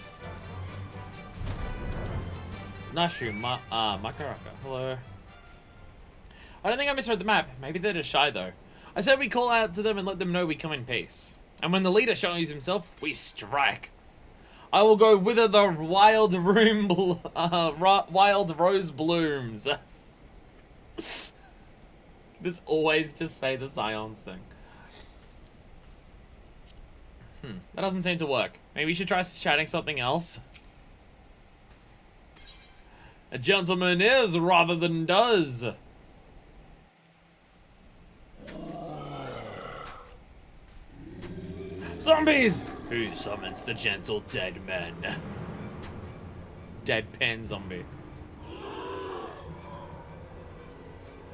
Nashu, Makaraka, hello. I don't think I misread the map. Maybe they're just shy though. I said we call out to them and let them know we come in peace. And when the leader shows himself, we strike. I will go wither the wild wild rose blooms. Just always just say the Scions thing. That doesn't seem to work. Maybe we should try chatting something else. A gentleman is rather than does. Zombies! Who summons the gentle dead men? Deadpan zombie.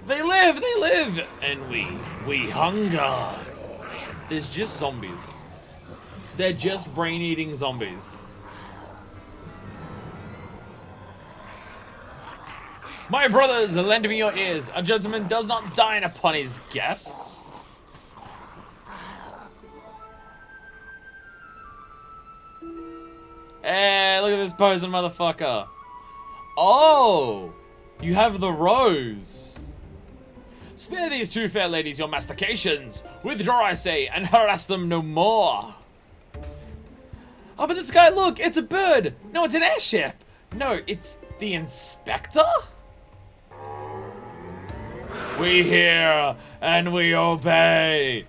They live! And we hunger. There's just zombies. They're just brain-eating zombies. My brothers, lend me your ears. A gentleman does not dine upon his guests. Hey, look at this posing motherfucker. Oh, you have the rose. Spare these two fair ladies your mastications. Withdraw, I say, and harass them no more. Oh, but this guy, look, it's a bird. No, it's an airship. No, it's the inspector? We hear and we obey.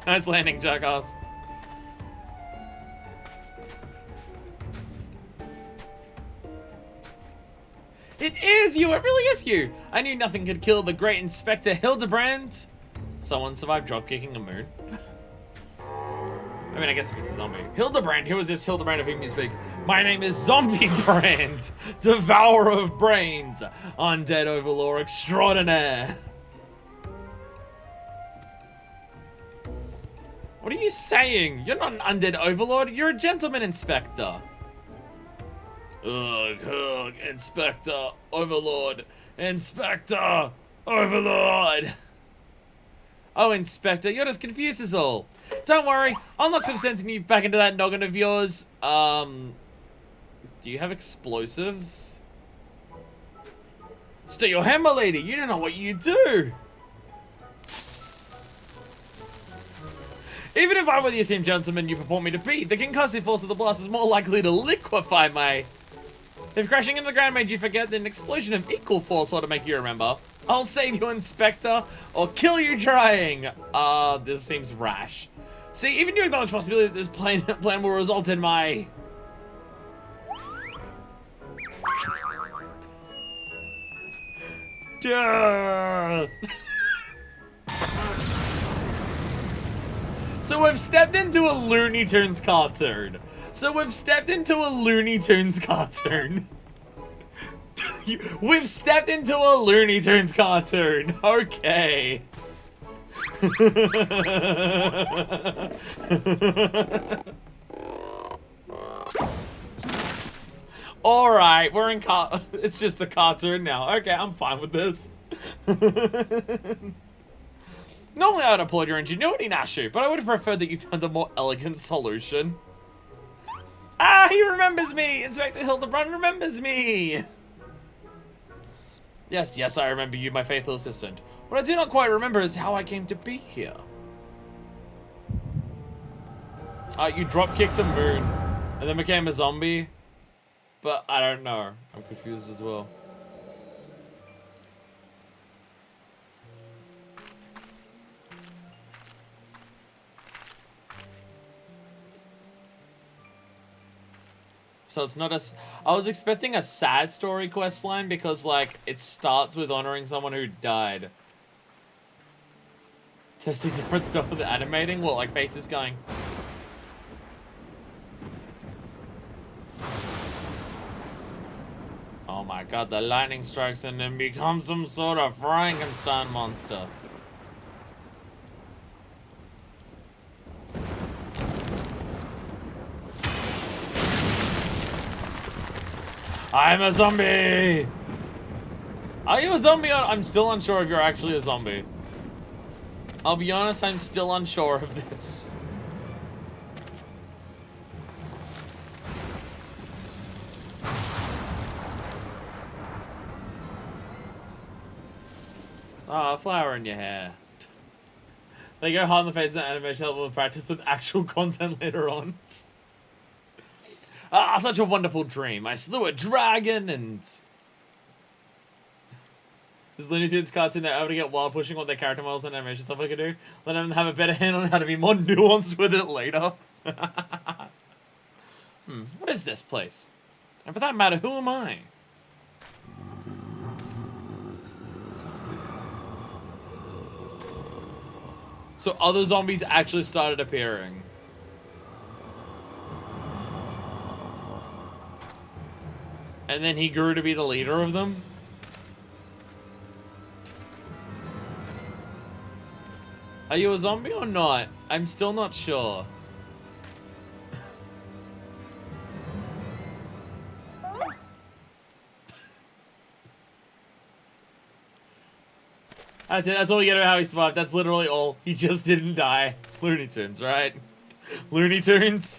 Nice landing, jackass. It is you! It really is you! I knew nothing could kill the great Inspector Hildebrand. Someone survived dropkicking a moon. I mean, I guess if it's a zombie. Hildebrand, who is this Hildebrand of whom you speak? My name is Zombie Brand, Devourer of Brains, Undead Overlord Extraordinaire. What are you saying? You're not an undead overlord. You're a gentleman, Inspector. Ugh, ugh, Inspector, Overlord, Inspector, Overlord. Oh, Inspector, you're just confused as all. Don't worry, I'll knock some sense in you back into that noggin of yours. Do you have explosives? Stay your hand, my lady. You don't know what you do. Even if I were the same gentleman you purport me to be, the concussive force of the blast is more likely to liquefy my... If crashing into the ground made you forget, then an explosion of equal force ought to make you remember. I'll save you, Inspector, or kill you trying. This seems rash. See, even you acknowledge the possibility that this plan will result in my... death. So we've stepped into a Looney Tunes cartoon. We've stepped into a Looney Tunes cartoon. Okay. Alright, we're in it's just a cartoon now. Okay, I'm fine with this. Normally I would applaud your ingenuity, Nashu, but I would have preferred that you found a more elegant solution. Ah, he remembers me! Inspector Hildebrand remembers me! Yes, yes, I remember you, my faithful assistant. What I do not quite remember is how I came to be here. You drop-kicked the moon, and then became a zombie. But I don't know. I'm confused as well. So it's not a... I was expecting a sad story quest line because, like, it starts with honoring someone who died. Testing different stuff with the animating? What, like faces going... Oh my god, the lightning strikes and then becomes some sort of Frankenstein monster. I'm a zombie! Are you a zombie? I'm still unsure if you're actually a zombie. I'll be honest, I'm still unsure of this. Ah, flower in your hair. They go hard in the face and animation help with practice with actual content later on. Ah, such a wonderful dream. I slew a dragon and... This Looney Tunes cartoon, they're able to get wild pushing what their character models and animation stuff I can do. Let them have a better handle on how to be more nuanced with it later. What is this place? And for that matter, who am I? So other zombies actually started appearing. And then he grew to be the leader of them? Are you a zombie or not? I'm still not sure. That's all you get about how he survived. That's literally all. He just didn't die. Looney Tunes, right? Looney Tunes.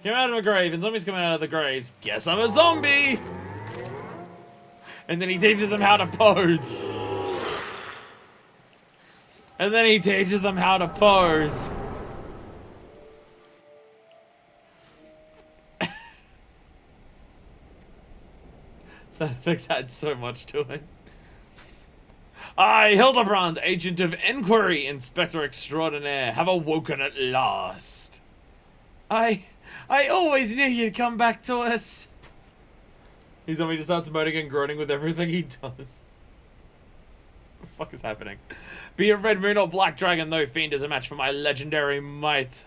Came out of a grave, and zombies coming out of the graves. Guess I'm a zombie! And then he teaches them how to pose. And then he teaches them how to pose. FFX had so much to it. I, Hildebrand, agent of inquiry, inspector extraordinaire, have awoken at last. I always knew you'd come back to us. He's on me to start moaning and groaning with everything he does. What the fuck is happening? Be it Red Moon or Black Dragon, no fiend is a match for my legendary might.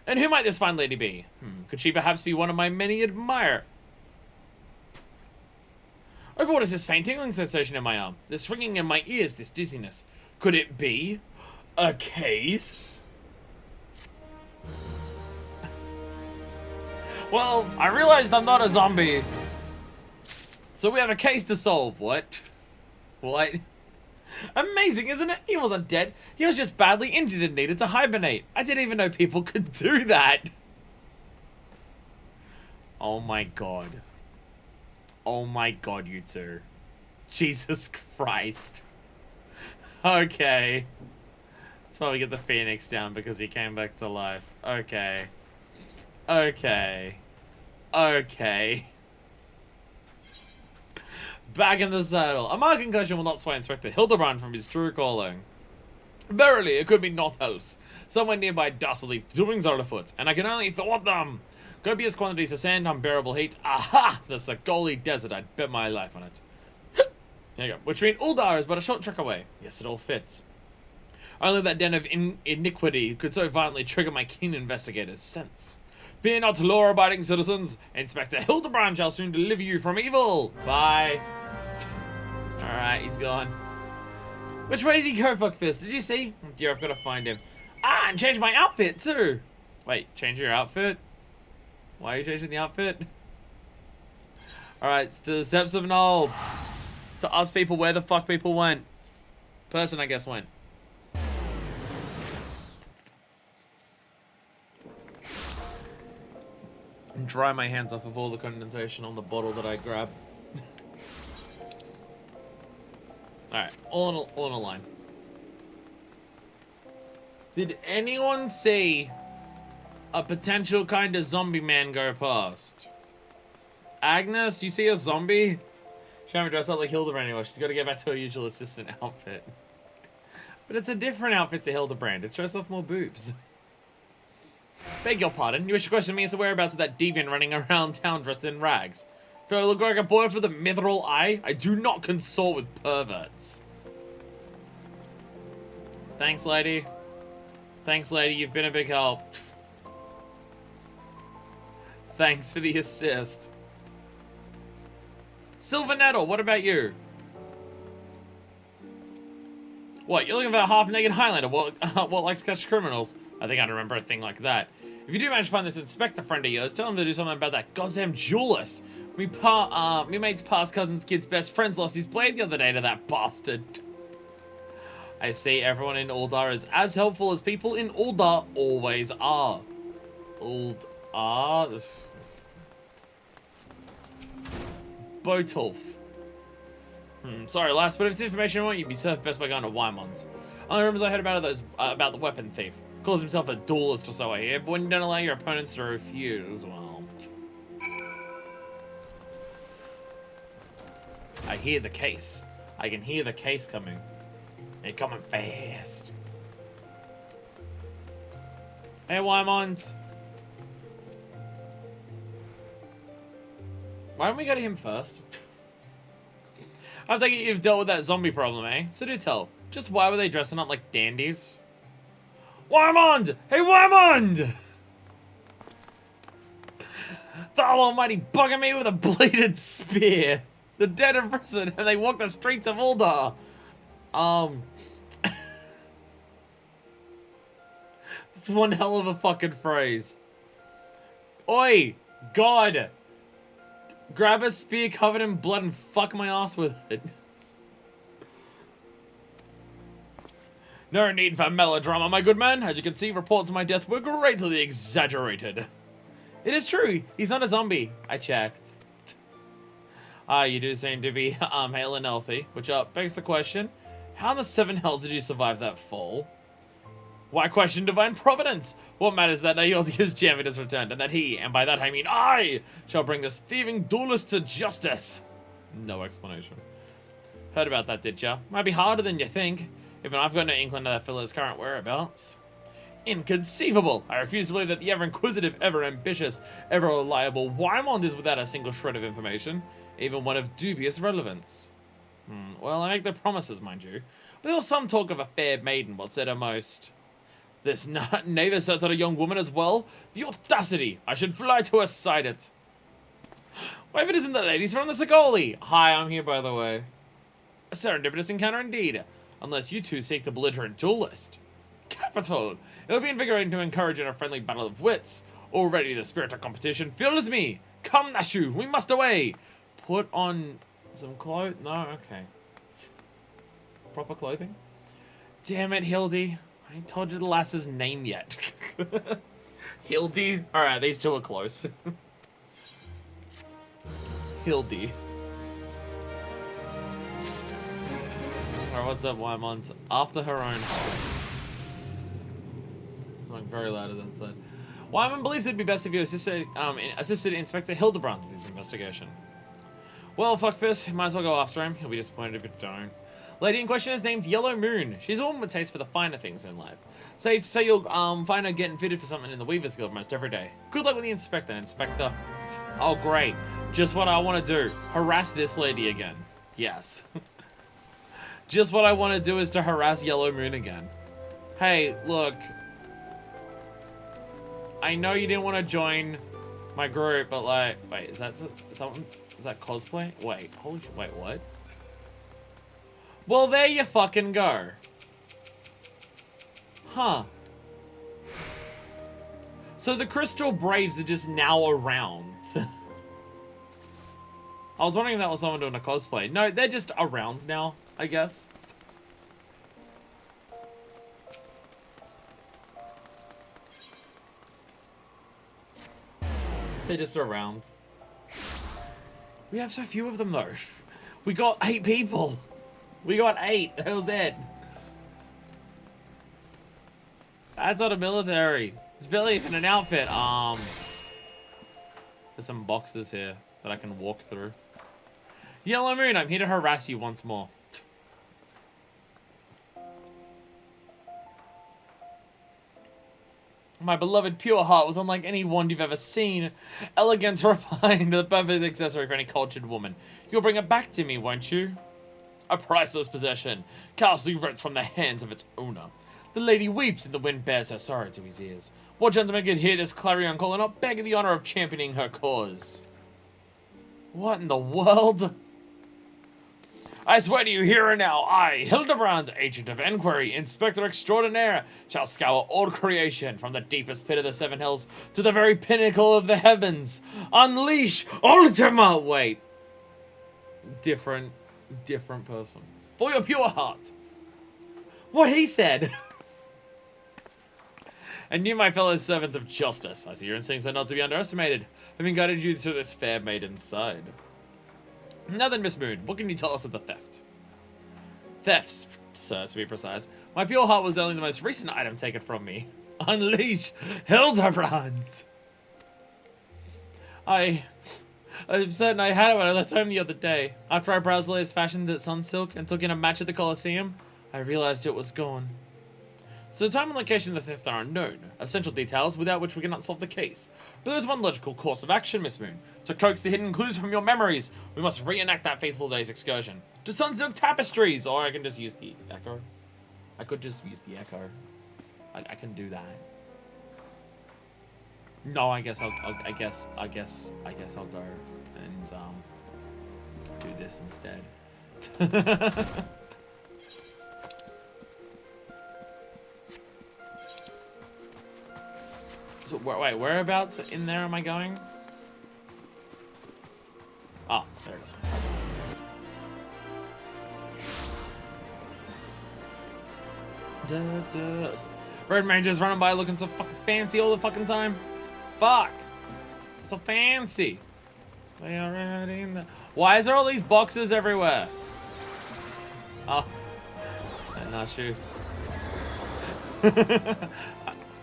And who might this fine lady be? Could she perhaps be one of my many admirers? Oh, but what is this faint tingling sensation in my arm? This ringing in my ears, this dizziness. Could it be? A case? Well, I realized I'm not a zombie. So we have a case to solve. What? What? Amazing, isn't it? He wasn't dead. He was just badly injured and needed to hibernate. I didn't even know people could do that. Oh my god. Oh my god, you two. Jesus Christ. Okay. That's why we get the Phoenix down, because he came back to life. Okay. Okay. Okay. Back in the saddle. A mild concussion will not sway Inspector Hildebrand from his true calling. Verily, it could be naught else. Somewhere nearby dastardly doings are afoot, and I can only thwart them. Copious quantities of sand, unbearable heat. Aha! The Sagoli Desert, I'd bet my life on it. There you go. Between Uldar is but a short trek away. Yes, it all fits. Only that den of iniquity could so violently trigger my keen investigator's sense. Fear not, law-abiding citizens. Inspector Hildebrand shall soon deliver you from evil. Bye. Alright, he's gone. Which way did he go, fuckfist? Did you see? Oh dear, I've got to find him. Ah, and change my outfit, too. Wait, change your outfit? Why are you changing the outfit? Alright, to the steps of Nold. To ask people where the fuck people went. Person, I guess, went. And dry my hands off of all the condensation on the bottle that I grabbed. Alright, all in a line. Did anyone see a potential kind of zombie man go past? Agnes, you see a zombie? She haven't dressed up like Hildebrand anymore. She's got to get back to her usual assistant outfit. But it's a different outfit to Hildebrand. It shows off more boobs. Beg your pardon. You wish to question me as to whereabouts of that deviant running around town dressed in rags? Do I look like a boy for the mithril eye? I do not consort with perverts. Thanks, lady. Thanks, lady. You've been a big help. Thanks for the assist. Silver Nettle, what about you? What, you're looking for a half-naked Highlander? What likes to catch criminals? I think I remember a thing like that. If you do manage to find this inspector friend of yours, tell him to do something about that goddamn duelist. Me mate's past cousin's kid's best friends lost his blade the other day to that bastard. I see everyone in Uldar is as helpful as people in Uldar always are. Uldar? Botulf. Sorry, lass, but if it's information you want, you'd be served best by going to Wymon's. Only rumors I heard about are those about the weapon thief. Calls himself a duelist or so I hear, but when you don't allow your opponents to refuse, well... I hear the case. I can hear the case coming. They're coming fast. Hey, Wymond. Why don't we go to him first? I think you've dealt with that zombie problem, eh? So do tell. Just why were they dressing up like dandies? Wymond! Hey, Wymond! The almighty bugging me with a bladed spear. The dead in prison, and they walk the streets of Uldar. That's one hell of a fucking phrase. Oi! God! Grab a spear covered in blood and fuck my ass with it. No need for melodrama, my good man. As you can see, reports of my death were greatly exaggerated. It is true. He's not a zombie. I checked. You do seem to be hale and healthy, which begs the question, how in the seven hells did you survive that fall? Why question divine providence? What matters that Eorzea's champion has returned, and that he, and by that I mean I, shall bring this thieving duelist to justice. No explanation. Heard about that, did ya? Might be harder than you think. Even I've got no inkling of that fellow's current whereabouts. Inconceivable! I refuse to believe that the ever-inquisitive, ever-ambitious, ever-reliable Wymond is without a single shred of information, even one of dubious relevance. Well, I make no promises, mind you, but there was some talk of a fair maiden, what said her most. This neighbor searched out a young woman as well? The audacity! I should fly to her side it. Why, if it isn't the ladies from the Sagoli! Hi, I'm here, by the way. A serendipitous encounter indeed. Unless you two seek the belligerent duelist. Capital! It would be invigorating to encourage in a friendly battle of wits. Already the spirit of competition fills me. Come, Nashu, we must away. Put on some clothes. No, okay. Proper clothing. Damn it, Hildy. I ain't told you the lass's name yet. Hildy? Alright, these two are close. Hildy. Alright, what's up, Wymont? After her own heart. Like very loud as inside. Wyman believes it'd be best if you assisted Inspector Hildebrand with his investigation. Well, fuckfist, might as well go after him. He'll be disappointed if you don't. Lady in question is named Yellow Moon. She's a woman with taste for the finer things in life. So you'll find her getting fitted for something in the Weaver's Guild most every day. Good luck with the Inspector. Oh, great. Just what I want to do. Harass this lady again. Yes. Just what I want to do is to harass Yellow Moon again. Hey, look. I know you didn't want to join my group, but like, wait, is that cosplay? Wait, wait, what? Well, there you fucking go. Huh. So the Crystal Braves are just now around. I was wondering if that was someone doing a cosplay. No, they're just around now, I guess. They're just around. We have so few of them, though. We got 8 people. We got 8. That was it. That's not a military. It's barely even an outfit. There's some boxes here that I can walk through. Yellow Moon, I'm here to harass you once more. My beloved pure heart was unlike any wand you've ever seen. Elegant, refined, the perfect accessory for any cultured woman. You'll bring it back to me, won't you? A priceless possession, castly ripped from the hands of its owner. The lady weeps and the wind bears her sorrow to his ears. What gentleman could hear this clarion call and not beg the honor of championing her cause? What in the world? I swear to you here and now, I, Hildebrand, agent of enquiry, inspector extraordinaire, shall scour all creation from the deepest pit of the 7 hills to the very pinnacle of the heavens. Unleash Ultima! Wait. Different person. For your pure heart. What he said. And you, my fellow servants of justice, I see your instincts are not to be underestimated, having guided you to this fair maiden's side. Now then, Miss Moon, what can you tell us of the theft? Thefts, sir, to be precise. My pure heart was only the most recent item taken from me. Unleash Hildebrand! I'm certain I had it when I left home the other day. After I browsed the latest fashions at Sunsilk and took in a match at the Colosseum, I realized it was gone. So the time and location of the theft are unknown, essential details without which we cannot solve the case. But there's one logical course of action, Miss Moon. To coax the hidden clues from your memories, we must reenact that fateful day's excursion. To Sunsilk Tapestries! Or I can just use the Echo. I could just use the Echo. I can do that. No, I guess I'll go and do this instead. So, wait, whereabouts in there am I going? Oh, there it is. Red Ranger's running by looking so fucking fancy all the fucking time. Fuck. So fancy. They are already in there. Why is there all these boxes everywhere? Oh. Nashu.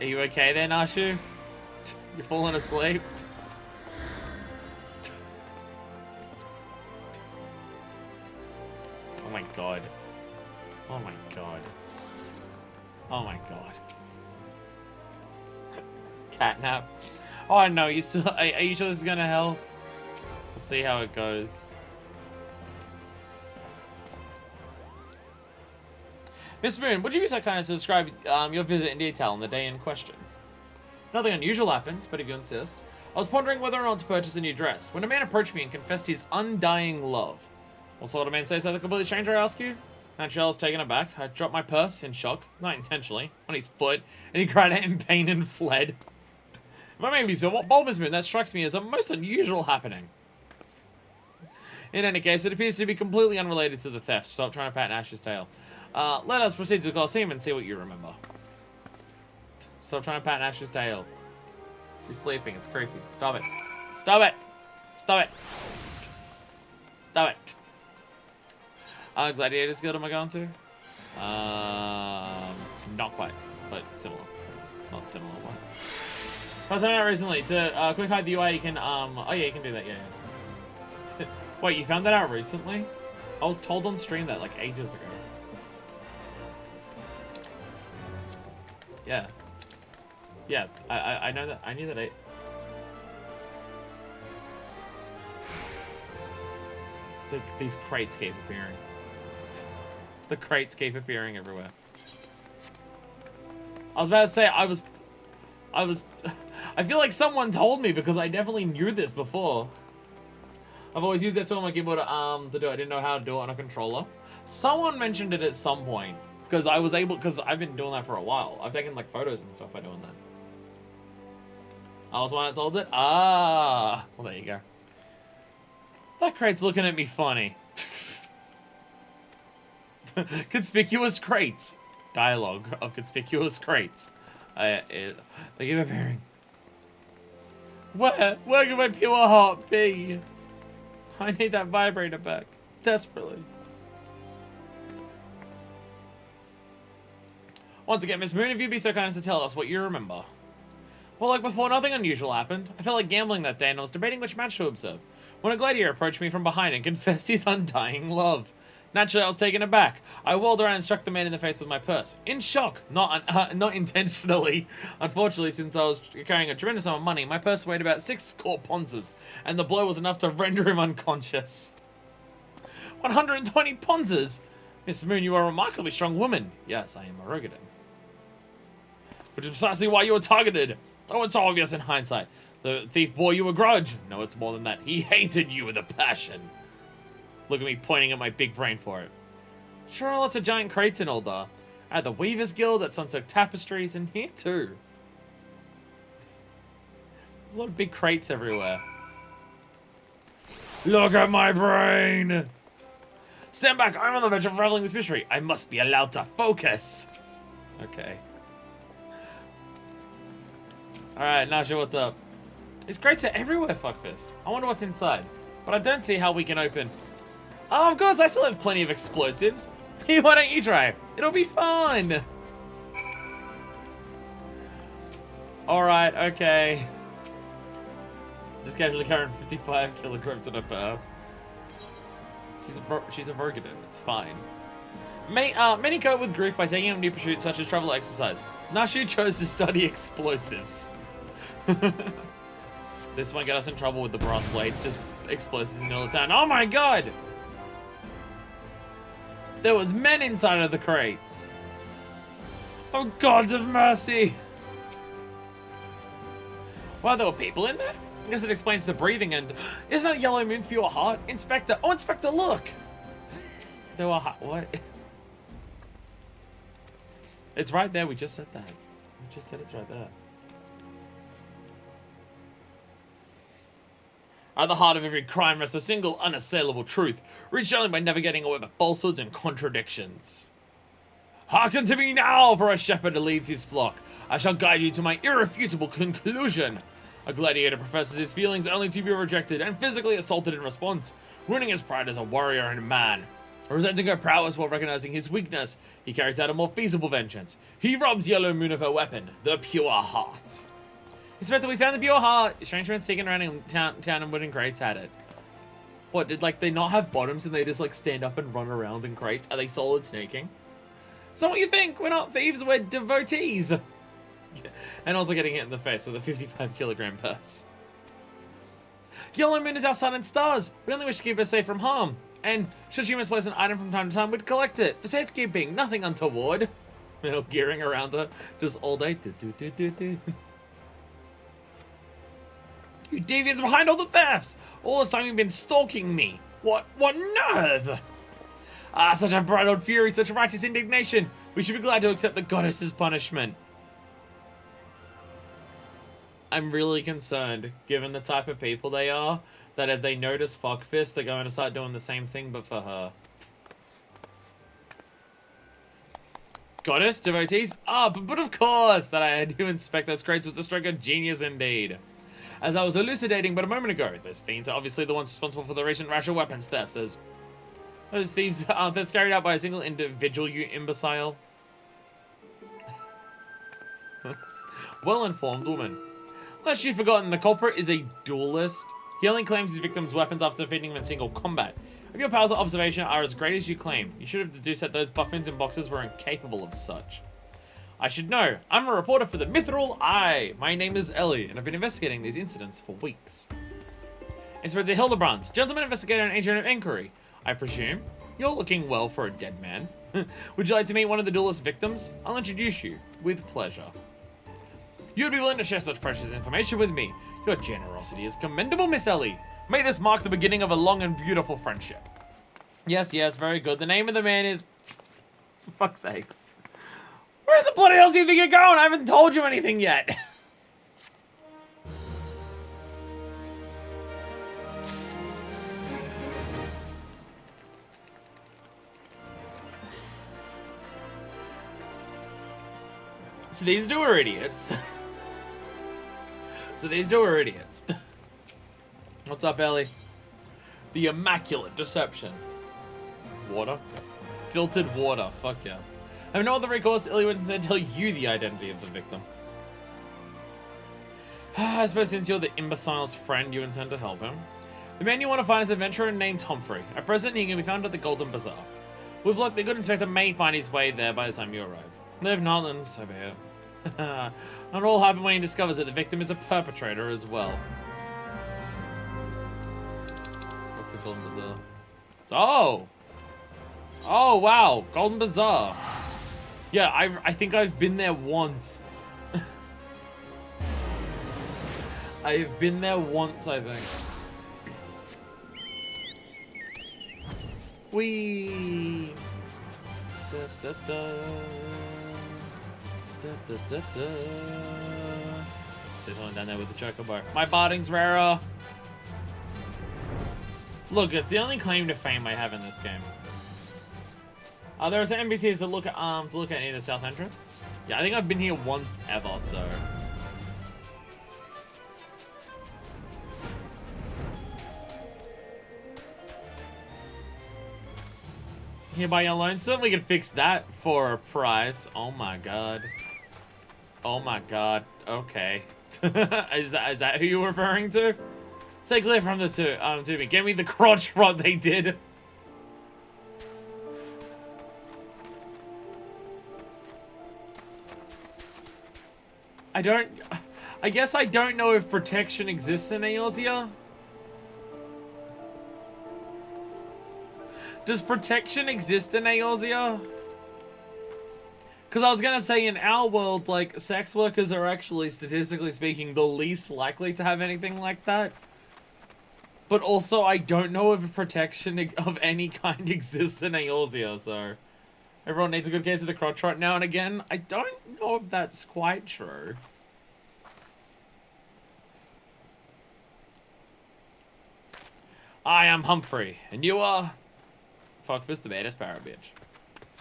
Are you okay there, Nashu? You're falling asleep? Oh my god. Oh my god. Oh my god. Catnap. Oh no, you still are you sure this is gonna help? We'll see how it goes. Miss Moon, would you be so kind as to describe your visit in detail on the day in question? Nothing unusual happened, but if you insist. I was pondering whether or not to purchase a new dress, when a man approached me and confessed his undying love. What sort of man says something completely strange, I ask you? Naturally, I was taken aback. I dropped my purse in shock, not intentionally, on his foot, and he cried out in pain and fled. If I may be so, what bulbous moon, that strikes me as a most unusual happening. In any case, it appears to be completely unrelated to the theft. Stop trying to pat Ash's tail. Let us proceed to the Colosseum and see what you remember. Stop trying to pat Ash's tail. She's sleeping. It's creepy. Stop it. Stop it. Stop it. Stop it. Gladiators Guild am I going to? Not quite, but similar. Not similar. What? I was out recently to quick hide the UI. You can oh yeah, you can do that. Yeah. Wait, you found that out recently? I was told on stream that like ages ago. Yeah. Yeah, I know that. I knew that. These crates keep appearing. The crates keep appearing everywhere. I was about to say I feel like someone told me because I definitely knew this before. I've always used that tool on my keyboard to do it. I didn't know how to do it on a controller. Someone mentioned it at some point because I've been doing that for a while. I've taken like photos and stuff by doing that. I was the one that told it. Ah, well there you go. That crate's looking at me funny. Conspicuous crates. Dialogue of conspicuous crates. They keep appearing. Where can my pure heart be? I need that vibrator back. Desperately. Once again, Miss Moon, if you'd be so kind as to tell us what you remember. Well, like before, nothing unusual happened. I felt like gambling that day and I was debating which match to observe, when a gladiator approached me from behind and confessed his undying love. Naturally, I was taken aback. I whirled around and struck the man in the face with my purse. In shock. Not intentionally. Unfortunately, since I was carrying a tremendous amount of money, my purse weighed about 6 score ponzas, and the blow was enough to render him unconscious. 120 ponzas! Miss Moon, you are a remarkably strong woman. Yes, I am a Rogadin. Which is precisely why you were targeted. Oh, it's obvious in hindsight. The thief bore you a grudge. No, it's more than that. He hated you with a passion. Look at me pointing at my big brain for it. Sure are lots of giant crates in Uldar. At the Weavers Guild, at Sunset Tapestries, and here too. There's a lot of big crates everywhere. Look at my brain! Stand back, I'm on the verge of unraveling this mystery. I must be allowed to focus. Okay. Alright, Nasha, what's up? These crates are everywhere, Fuckfist. I wonder what's inside. But I don't see how we can open... Oh, of course, I still have plenty of explosives. Why don't you try? It'll be fun. Alright, okay. Just casually carrying 55 kilograms in her purse. She's a Rogadin, it's fine. Many cope with grief by taking up new pursuits such as travel exercise. Nashu chose to study explosives. This won't get us in trouble with the brass blades, just explosives in the middle of town. Oh my god! There was men inside of the crates. Oh, gods of mercy. Wow, there were people in there? I guess it explains the breathing and... Isn't that Yellow Moon's pure heart? Inspector! Oh, Inspector, look! There were... What? It's right there, we just said that. We just said it's right there. At the heart of every crime rests a single unassailable truth, reached only by navigating over falsehoods and contradictions. Hearken to me now, for a shepherd leads his flock. I shall guide you to my irrefutable conclusion. A gladiator professes his feelings only to be rejected and physically assaulted in response, ruining his pride as a warrior and man. Resenting her prowess while recognizing his weakness, he carries out a more feasible vengeance. He robs Yellow Moon of her weapon, the pure heart. Inspector, we found the pure heart. Strange man sneaking around in town and wooden crates had it. What, did like they not have bottoms and they just like stand up and run around in crates? Are they solid snaking? So what you think? We're not thieves, we're devotees. And also getting hit in the face with a 55 kilogram purse. Yellow Moon is our sun and stars. We only wish to keep her safe from harm. And should she misplace an item from time to time, we'd collect it. For safekeeping, nothing untoward. You know, gearing around her just all day. You deviants behind all the thefts! All this time you've been stalking me! What nerve! Ah, such a bridled fury, such righteous indignation. We should be glad to accept the goddess's punishment. I'm really concerned, given the type of people they are, that if they notice Fuckfist, they're going to start doing the same thing, but for her. Goddess, devotees? Ah, but of course, that I had to inspect those crates was a stroke of genius indeed. As I was elucidating but a moment ago, those fiends are obviously the ones responsible for the recent rash of weapons thefts, as those thieves aren't theft carried out by a single individual, you imbecile. Well-informed woman. Unless you've forgotten, the culprit is a duelist. He only claims his victim's weapons after defeating them in single combat. If your powers of observation are as great as you claim, you should have deduced that those buffins and boxers were incapable of such. I should know. I'm a reporter for the Mithril Eye. My name is Ellie, and I've been investigating these incidents for weeks. Inspector Hildebrand, gentleman investigator and agent of inquiry. I presume you're looking well for a dead man. Would you like to meet one of the duelist victims? I'll introduce you with pleasure. You would be willing to share such precious information with me. Your generosity is commendable, Miss Ellie. May this mark the beginning of a long and beautiful friendship. Yes, yes, very good. The name of the man is... For fuck's sakes. Where the bloody hell do you think you're going? I haven't told you anything yet. So these two are idiots. What's up, Ellie? The Immaculate Deception. Water? Filtered water. Fuck yeah. I have no other recourse. Ellie would instead tell you the identity of the victim. I suppose since you're the imbecile's friend, you intend to help him. The man you want to find is an adventurer named Humphrey. At present, he can be found at the Golden Bazaar. With luck, the good inspector may find his way there by the time you arrive. If not, then so be it. And all happen when he discovers that the victim is a perpetrator as well. What's the Golden Bazaar? Oh! Oh, wow. Golden Bazaar. Yeah, I think I've been there once. I've been there once, I think. Whee! Da, da, da. Da, da, da, da. See someone down there with the chocobo. My barding's rarer. Look, it's the only claim to fame I have in this game. There's an NPCs to look at near the south entrance. Yeah, I think I've been here once ever, so. Here by your lonesome, we can fix that for a price. Oh my god. Oh my god. Okay. is that who you're referring to? Stay clear from the two. To me. Give me the crotch rod they did. I guess I don't know if protection exists in Eorzea. Does protection exist in Eorzea? Because I was going to say in our world, like, sex workers are actually, statistically speaking, the least likely to have anything like that. But also, I don't know if protection of any kind exists in Eorzea, so... Everyone needs a good case of the crotch right now and again. I don't know if that's quite true. I am Humphrey, and you are... Fuckfist the baddest parrot bitch.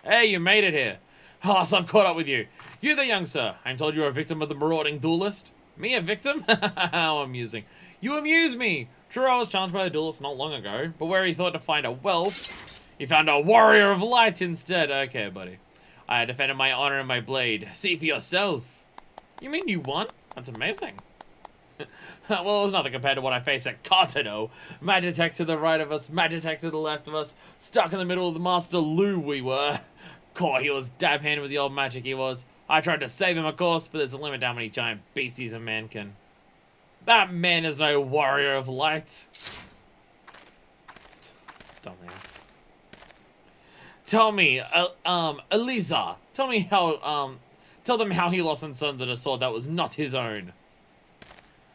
Hey, you made it here. Oh, so I've caught up with you. You there, young sir. I'm told you're a victim of the marauding duelist. Me, a victim? How amusing. You amuse me. True, I was challenged by the duelist not long ago, but where he thought to find a whelp, he found a warrior of light instead. Okay, buddy. I defended my honor and my blade. See for yourself. You mean you won? That's amazing. Well, it was nothing compared to what I faced at Cartano. Magitech to the right of us, Magitech to the left of us. Stuck in the middle of the Master Lu we were. God, he was dab-handed with the old magic he was. I tried to save him, of course, but there's a limit to how many giant beasties a man can. That man is no warrior of light. Dumbass. Tell me, Eliza, tell them how he lost and surrendered a sword that was not his own.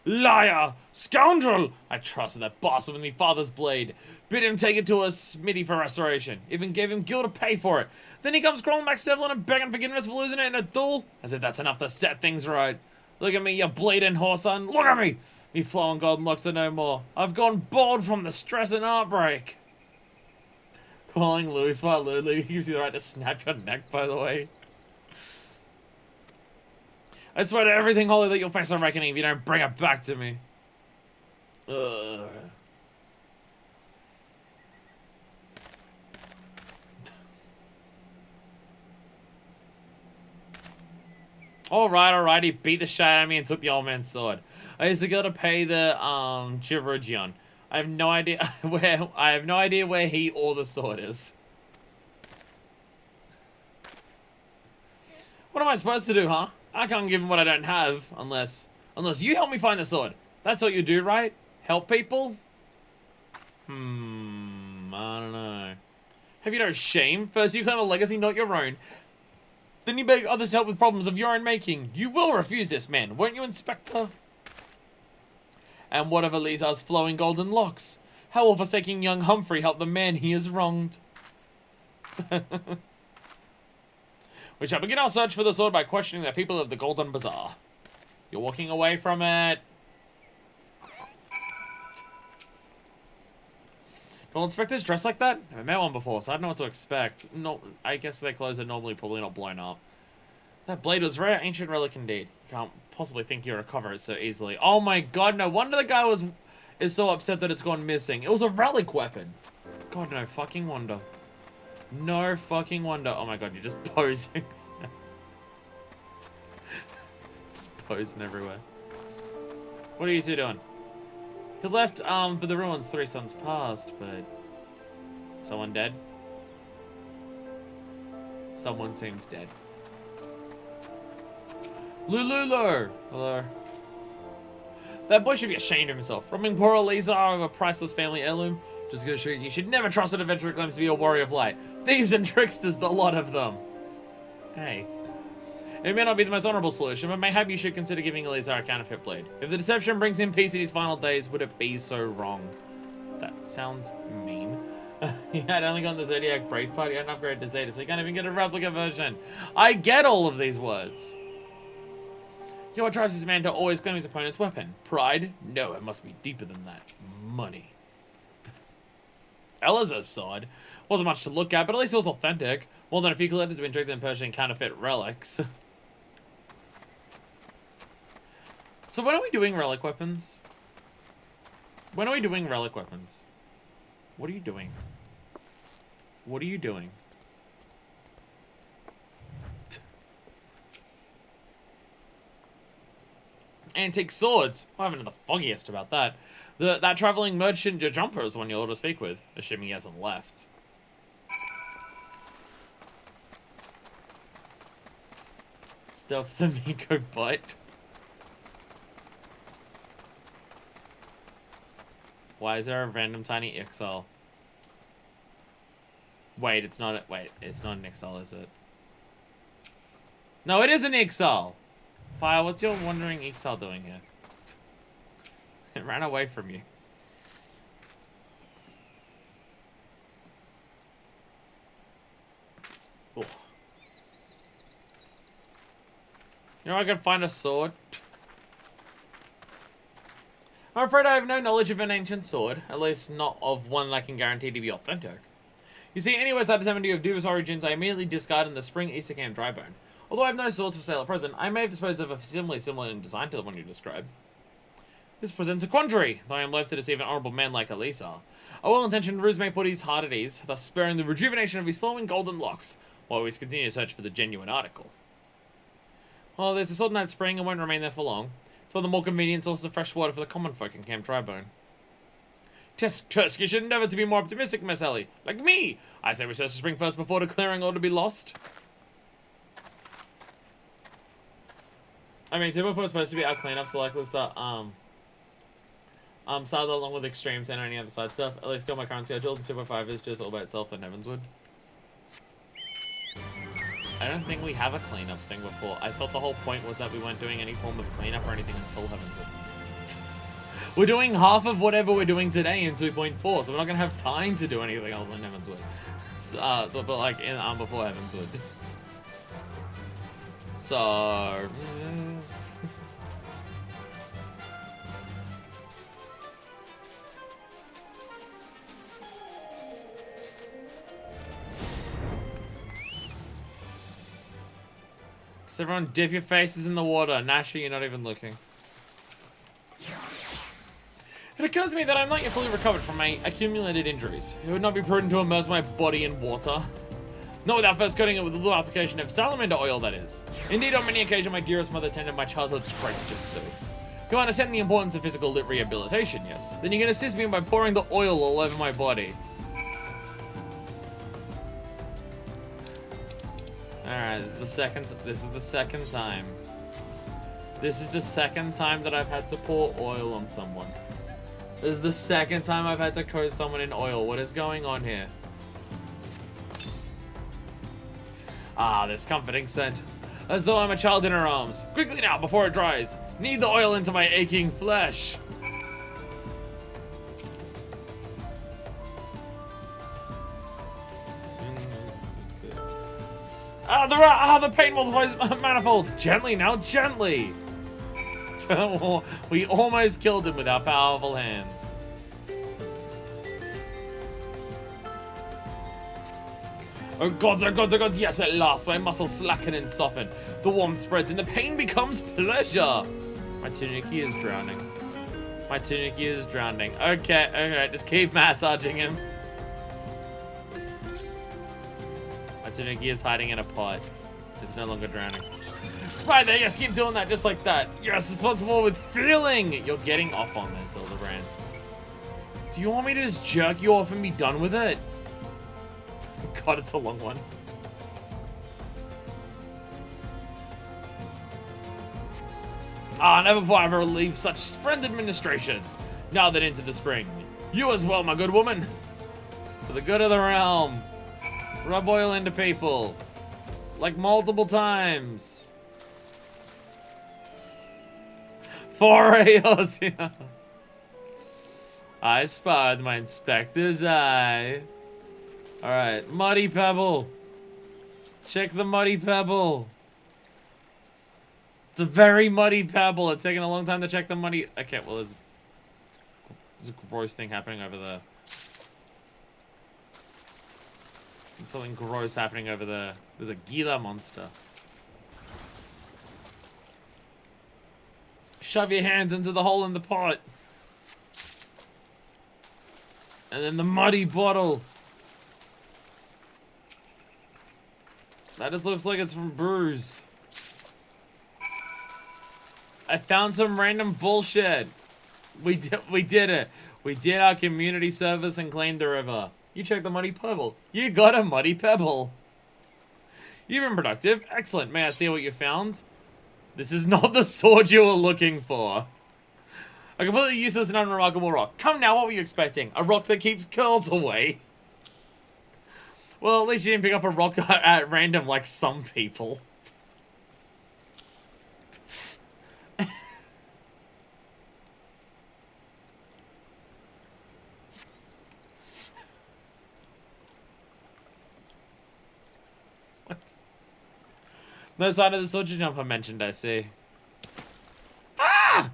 Liar! Scoundrel! I trusted that bastard with me father's blade. Bid him take it to a smithy for restoration. Even gave him gil to pay for it. Then he comes crawling back sniveling and begging forgiveness for losing it in a duel? As if that's enough to set things right. Look at me, you bleeding whoreson. Look at me! Me flowing golden locks are no more. I've gone bald from the stress and heartbreak. Calling Louis smart Lulu gives you the right to snap your neck, by the way. I swear to everything holy that you'll face a reckoning if you don't bring it back to me. Ugh. Alright, he beat the shit out of me and took the old man's sword. I used to go to pay the Chirugion. I have no idea where he or the sword is. What am I supposed to do, huh? I can't give him what I don't have, unless you help me find the sword. That's what you do, right? Help people? I don't know. Have you no shame? First you claim a legacy not your own. Then you beg others to help with problems of your own making. You will refuse this, man, won't you, Inspector? And what of Elizar's flowing golden locks? How will forsaking young Humphrey help the man he has wronged? We shall begin our search for the sword by questioning the people of the Golden Bazaar. You're walking away from it. Will inspectors dress like that? I've met one before, so I don't know what to expect. No, I guess their clothes are normally probably not blown up. That blade was a rare ancient relic indeed. You can't possibly think you recover it so easily. Oh my god, no wonder the guy is so upset that it's gone missing. It was a relic weapon. God, no fucking wonder. No fucking wonder. Oh my god, you're just posing. Just posing everywhere. What are you two doing? He left for the ruins 3 suns past, but someone dead? Someone seems dead. Lululo! Hello. That boy should be ashamed of himself. Robbing poor Elisa of a priceless family heirloom. Just gonna show you should never trust an adventurer who claims to be a warrior of light. Thieves and tricksters, the lot of them. Hey. It may not be the most honorable solution, but mayhap you should consider giving Elisa a counterfeit blade. If the deception brings him peace in his final days, would it be so wrong? That sounds mean. He had only gone the Zodiac Brave Party and upgraded to Zeta, so he can't even get a replica version. I get all of these words. You know what drives this man to always claim his opponent's weapon? Pride? No, it must be deeper than that. Money. Elazar's sword wasn't much to look at, but at least it was authentic. More than a few collectors have been tricked in purchasing counterfeit relics. So when are we doing relic weapons? When are we doing relic weapons? What are you doing? What are you doing? Antique swords. I haven't the foggiest about that. That traveling merchant jumper is the one you'll ought to speak with, assuming he hasn't left. Stuff the Miko butt. Why is there a random tiny exile? Wait, it's not an exile, is it? No, it is an exile! Fire, what's your wandering exile doing here? It ran away from you. Ooh. You know I can find a sword? I'm afraid I have no knowledge of an ancient sword, at least not of one that I can guarantee to be authentic. You see, anyways, I determined to of dubious origins, I immediately discarded the spring Easter camp drybone. Although I have no swords for sale at present, I may have disposed of a similar in design to the one you described. This presents a quandary, though I am loath to deceive an honourable man like Elisa. A well-intentioned ruse may put his heart at ease, thus sparing the rejuvenation of his flowing golden locks, while we continue to search for the genuine article. Well, there's a sword in that spring and won't remain there for long. It's one of the more convenient sources of fresh water for the common folk in Camp Drybone. Tusk, you should endeavour to be more optimistic, Miss Ellie. Like me! I say we search the spring first before declaring all to be lost. I mean, 2.4 is supposed to be our cleanup, so likely to start along with extremes and any other side stuff. At least go my current schedule. 2.5 is just all by itself in Heavenswood. I don't think we have a cleanup thing before. I thought the whole point was that we weren't doing any form of cleanup or anything until Heavenswood. We're doing half of whatever we're doing today in 2.4, so we're not gonna have time to do anything else in Heavenswood. So, but like in before Heavenswood. So. Just everyone dip your faces in the water. Nasha, you're not even looking. It occurs to me that I'm not yet fully recovered from my accumulated injuries. It would not be prudent to immerse my body in water. Not without first coating it with a little application of salamander oil, that is. Indeed, on many occasions, my dearest mother tended my childhood scrapes just so. You understand the importance of physical rehabilitation, yes? Then you can assist me by pouring the oil all over my body. Alright, this is the second time. This is the second time that I've had to pour oil on someone. This is the second time I've had to coat someone in oil. What is going on here? Ah, this comforting scent. As though I'm a child in her arms. Quickly now, before it dries. Knead the oil into my aching flesh. The pain multiplies manifold. Gently now, gently. We almost killed him with our powerful hands. Oh gods, oh gods, oh gods, yes, at last, my muscles slacken and soften. The warmth spreads and the pain becomes pleasure. My tuniki is drowning. My tuniki is drowning. Okay, okay, just keep massaging him. My tuniki is hiding in a pot. It's no longer drowning. Right there, yes, keep doing that, just like that. Yes, this one's more with feeling. You're getting off on this, Hildebrand. Do you want me to just jerk you off and be done with it? God, it's a long one. Ah, never before have I relieved such splendid ministrations. Now that into the spring. You as well, my good woman. For the good of the realm. Rub oil into people. Like multiple times. For Eorzea. I spied my inspector's eye. Alright, Muddy Pebble. Check the Muddy Pebble. It's a very muddy pebble. It's taking a long time to check the muddy. Okay, well, there's a gross thing happening over there. There's something gross happening over there. There's a Gila monster. Shove your hands into the hole in the pot. And then the muddy bottle. That just looks like it's from Bruce. I found some random bullshit. We did it. We did our community service and cleaned the river. You checked the muddy pebble. You got a muddy pebble. You've been productive. Excellent. May I see what you found? This is not the sword you were looking for. A completely useless and unremarkable rock. Come now, what were you expecting? A rock that keeps curls away. Well, at least you didn't pick up a rock at random like some people. What? No sign of the soldier jump I mentioned, I see. Ah!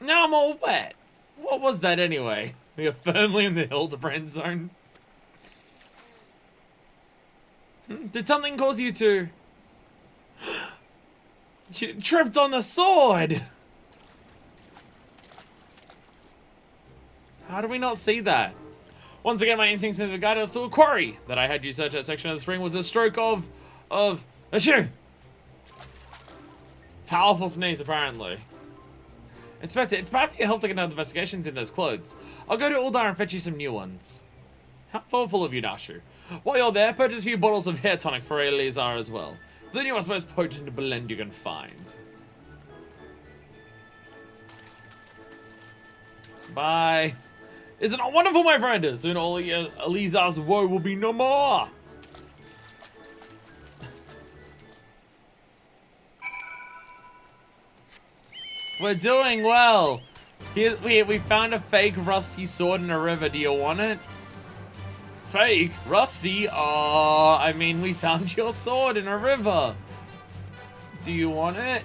Now I'm all wet. What was that anyway? We are firmly in the Hildebrand zone. Did something cause you to... You tripped on the sword! How do we not see that? Once again, my instincts have guided us to a quarry. That I had you search that section of the spring was a stroke of achoo! Powerful sneeze, apparently. Inspector, it's bad for your help to conduct investigations in those clothes. I'll go to Uldar and fetch you some new ones. How thoughtful of you, Dashu. While you're there, purchase a few bottles of hair tonic for Eleazar as well. The newest, most potent blend you can find. Bye. Isn't it wonderful, my friend? Soon all Eleazar's woe will be no more. We're doing well. Here, we found a fake rusty sword in a river. Do you want it? Fake? Rusty? Oh, I mean, we found your sword in a river. Do you want it?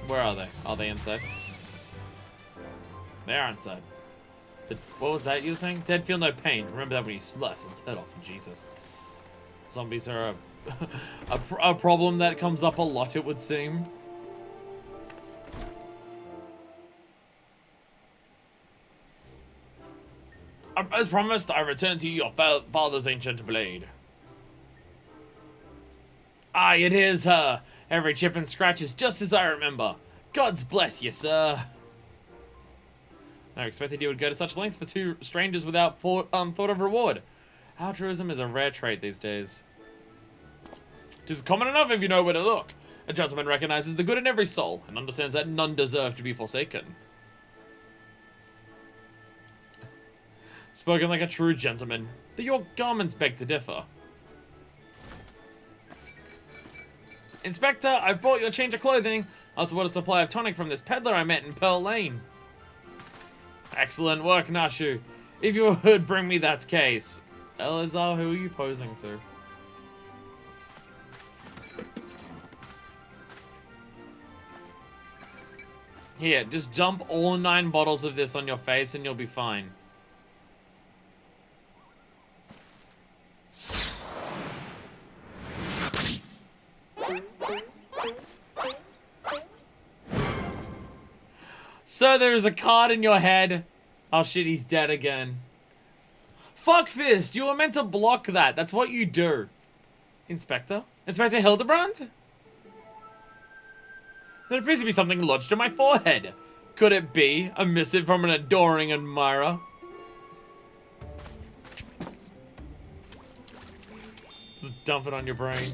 Where are they? Are they inside? They are inside. What was that you were saying? Dead feel no pain. Remember that when you slice one's head off. Jesus. Zombies are a problem that comes up a lot, it would seem. As promised, I return to you your father's ancient blade. Aye, it is her. Every chip and scratch is just as I remember. God's bless you, sir. I expected you would go to such lengths for two strangers without thought of reward. Altruism is a rare trait these days. It is common enough if you know where to look. A gentleman recognizes the good in every soul and understands that none deserve to be forsaken. Spoken like a true gentleman, that your garments beg to differ. Inspector, I've bought you a change of clothing. I also bought a supply of tonic from this peddler I met in Pearl Lane. Excellent work, Nashu. If you would bring me that case. Elazar, who are you posing to? Here, just dump all 9 bottles of this on your face and you'll be fine. So there's a card in your head. Oh shit, he's dead again. Fuck Fist, you were meant to block that. That's what you do. Inspector? Inspector Hildebrand? There appears to be something lodged in my forehead. Could it be a missive from an adoring admirer? Just dump it on your brain.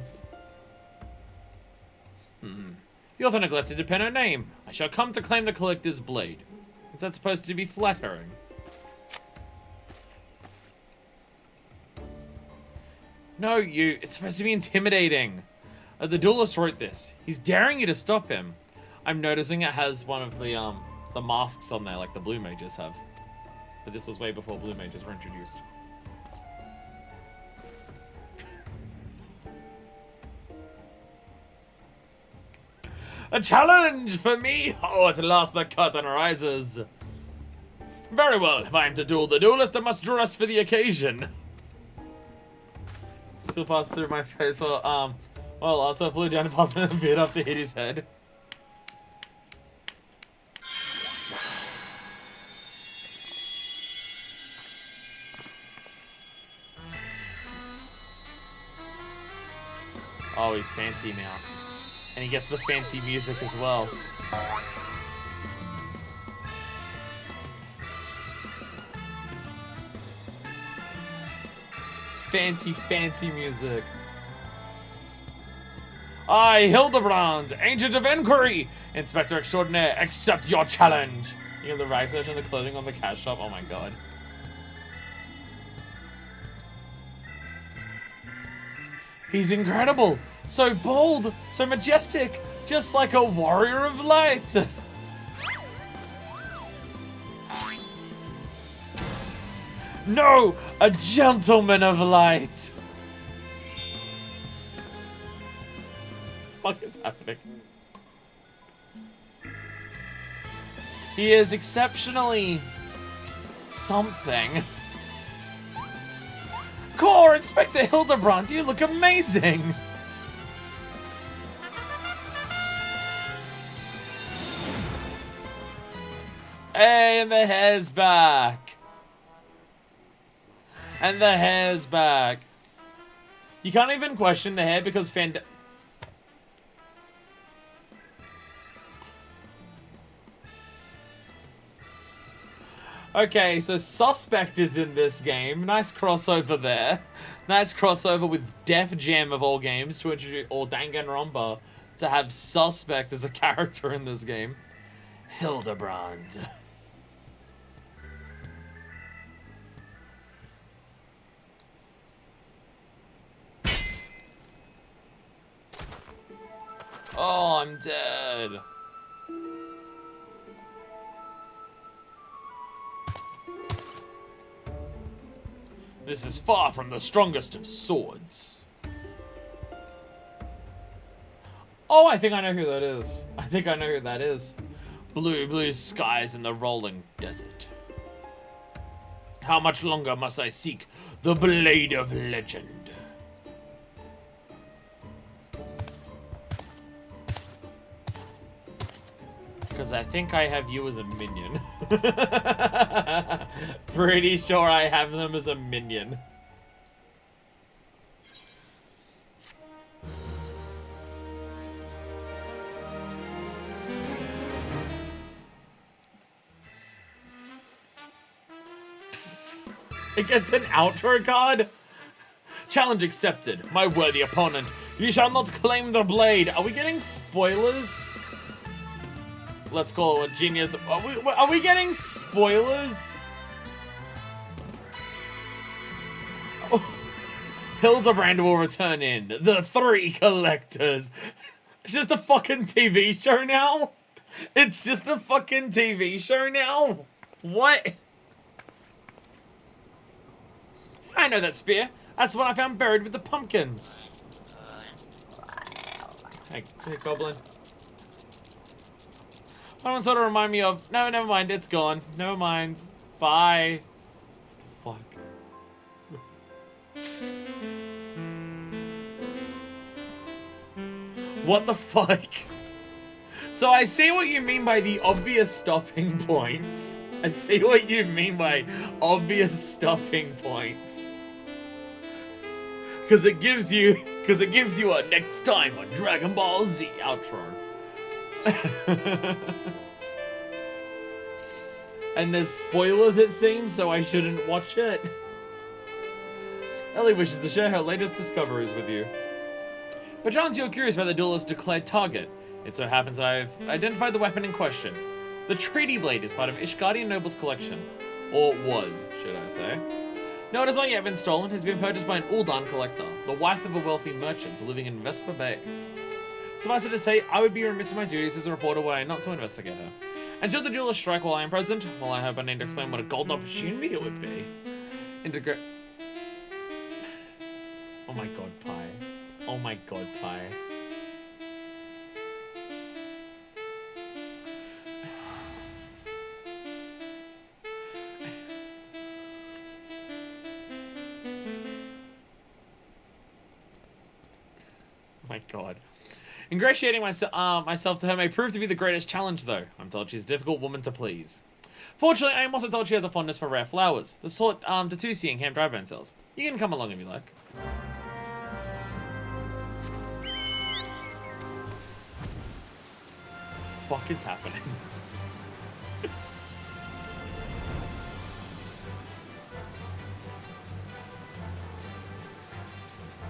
The author neglected to pen her name. I shall come to claim the collector's blade. Is that supposed to be flattering? No, you. It's supposed to be intimidating. The duelist wrote this. He's daring you to stop him. I'm noticing it has one of the masks on there, like the blue mages have. But this was way before blue mages were introduced. A challenge for me! Oh, at last the curtain rises. Very well, if I am to duel the duelist, I must dress for the occasion. Still passed through my face. Well, also flew down and passed me the beard up to hit his head. Oh, he's fancy now. And he gets the fancy music as well. Fancy, fancy music. I, Hildebrand, Agent of Inquiry, Inspector Extraordinaire, accept your challenge. You have the right section of the clothing on the cash shop. Oh my god. He's incredible. So bold, so majestic, just like a warrior of light. No, a gentleman of light. What is happening? He is exceptionally something. Core, Inspector Hildebrand, you look amazing. Hey, and the hair's back. And the hair's back. You can't even question the hair because Okay, so Suspect is in this game. Nice crossover there. Nice crossover with Def Jam of all games to introduce, or Danganronpa to have Suspect as a character in this game. Hildebrand. Oh, I'm dead. This is far from the strongest of swords. Oh, I think I know who that is. I think I know who that is. Blue, blue skies in the rolling desert. How much longer must I seek the blade of legend? Because I think I have you as a minion. Pretty sure I have them as a minion. It gets an outro card? Challenge accepted. My worthy opponent. You shall not claim the blade. Are we getting spoilers? Let's call it a genius. Are we getting spoilers? Oh. Hildebrand will return in The Three Collectors. It's just a fucking TV show now? It's just a fucking TV show now? What? I know that spear. That's the one I found buried with the pumpkins. Hey Goblin. That one sort of remind me of... No, never mind. It's gone. Never mind. Bye. What the fuck? What the fuck? So I see what you mean by the obvious stopping points. I see what you mean by obvious stopping points. Because it gives you a next time on Dragon Ball Z outro. And there's spoilers, it seems, so I shouldn't watch it. Ellie wishes to share her latest discoveries with you. But John, you're curious about the duelist's declared target. It so happens that I've identified the weapon in question. The Treaty Blade is part of Ishgardian Noble's collection. Or was, should I say. No, it has not yet been stolen. It has been purchased by an Uldan collector, the wife of a wealthy merchant living in Vesper Bay. Suffice it to say, I would be remiss in my duties as a reporter were I not to investigate her. And should the duelist strike while I am present, well, I hope I need to explain what a golden opportunity it would be. Oh my god, Pi. Oh my god, Pi. Oh my god. Ingratiating myself to her may prove to be the greatest challenge, though. I'm told she's a difficult woman to please. Fortunately, I am also told she has a fondness for rare flowers, the sort Tatusi and Camp Dryburn sells. You can come along if you like. What the fuck is happening?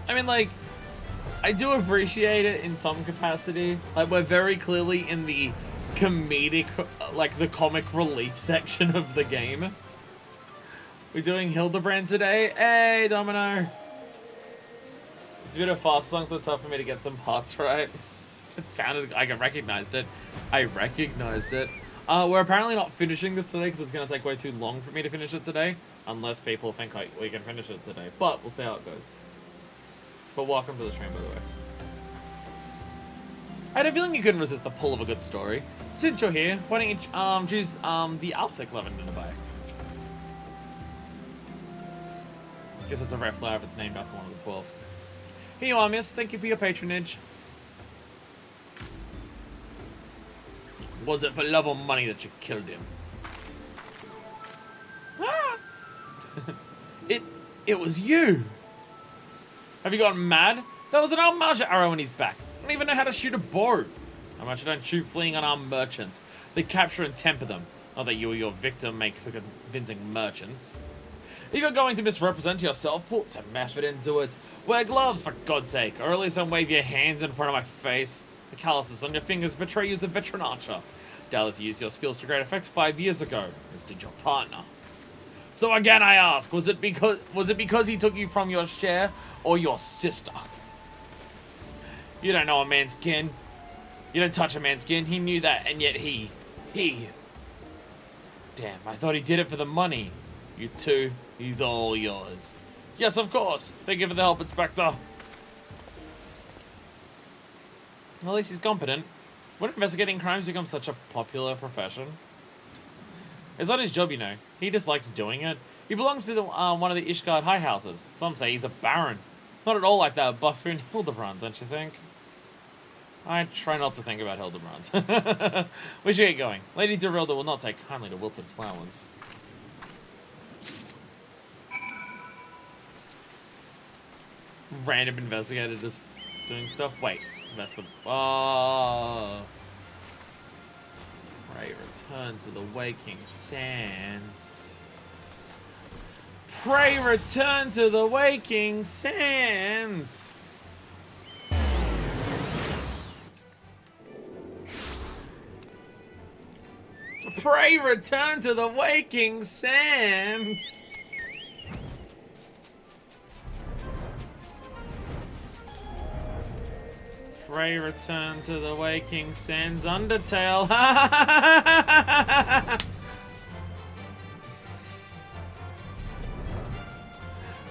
I mean, like, I do appreciate it in some capacity. Like, we're very clearly in the comedic, like, the comic relief section of the game. We're doing Hildebrand today. Hey, Domino. It's a bit of a fast song, so it's tough for me to get some parts right. It sounded like I recognized it. I recognized it. We're apparently not finishing this today because it's going to take way too long for me to finish it today. Unless people think we can finish it today. But we'll see how it goes. But welcome to the stream, by the way. I had a feeling you couldn't resist the pull of a good story. Since you're here, why don't you choose the Alphic Lavender to buy? Guess it's a rare flower if it's named after one of the 12. Here you are, miss. Thank you for your patronage. Was it for love or money that you killed him? Ah! It was you! Have you gotten mad? There was an Almarja arrow in his back. I don't even know how to shoot a bow. How much I don't shoot fleeing unarmed merchants. They capture and temper them. Not that you or your victim make for convincing merchants. If you're going to misrepresent yourself, put some effort into it. Wear gloves, for God's sake, or at least don't wave your hands in front of my face. The calluses on your fingers betray you as a veteran archer. Dallas used your skills to great effect 5 years ago, as did your partner. So again I ask, was it because he took you from your share or your sister? You don't know a man's skin. You don't touch a man's skin. He knew that, and yet he. Damn, I thought he did it for the money. You two, he's all yours. Yes, of course. Thank you for the help, Inspector. At least he's competent. Would investigating crimes become such a popular profession? It's not his job, you know. He just likes doing it. He belongs to the, one of the Ishgard high houses. Some say he's a baron. Not at all like that buffoon Hildebrand, don't you think? I try not to think about Hildebrand. We should get going. Lady Dorilda will not take kindly to wilted flowers. Random investigator just doing stuff. Wait, investment. Oh. Pray return to the waking sands. Pray return to the waking sands. Pray return to the waking sands. Pray return to the waking sands, Undertale.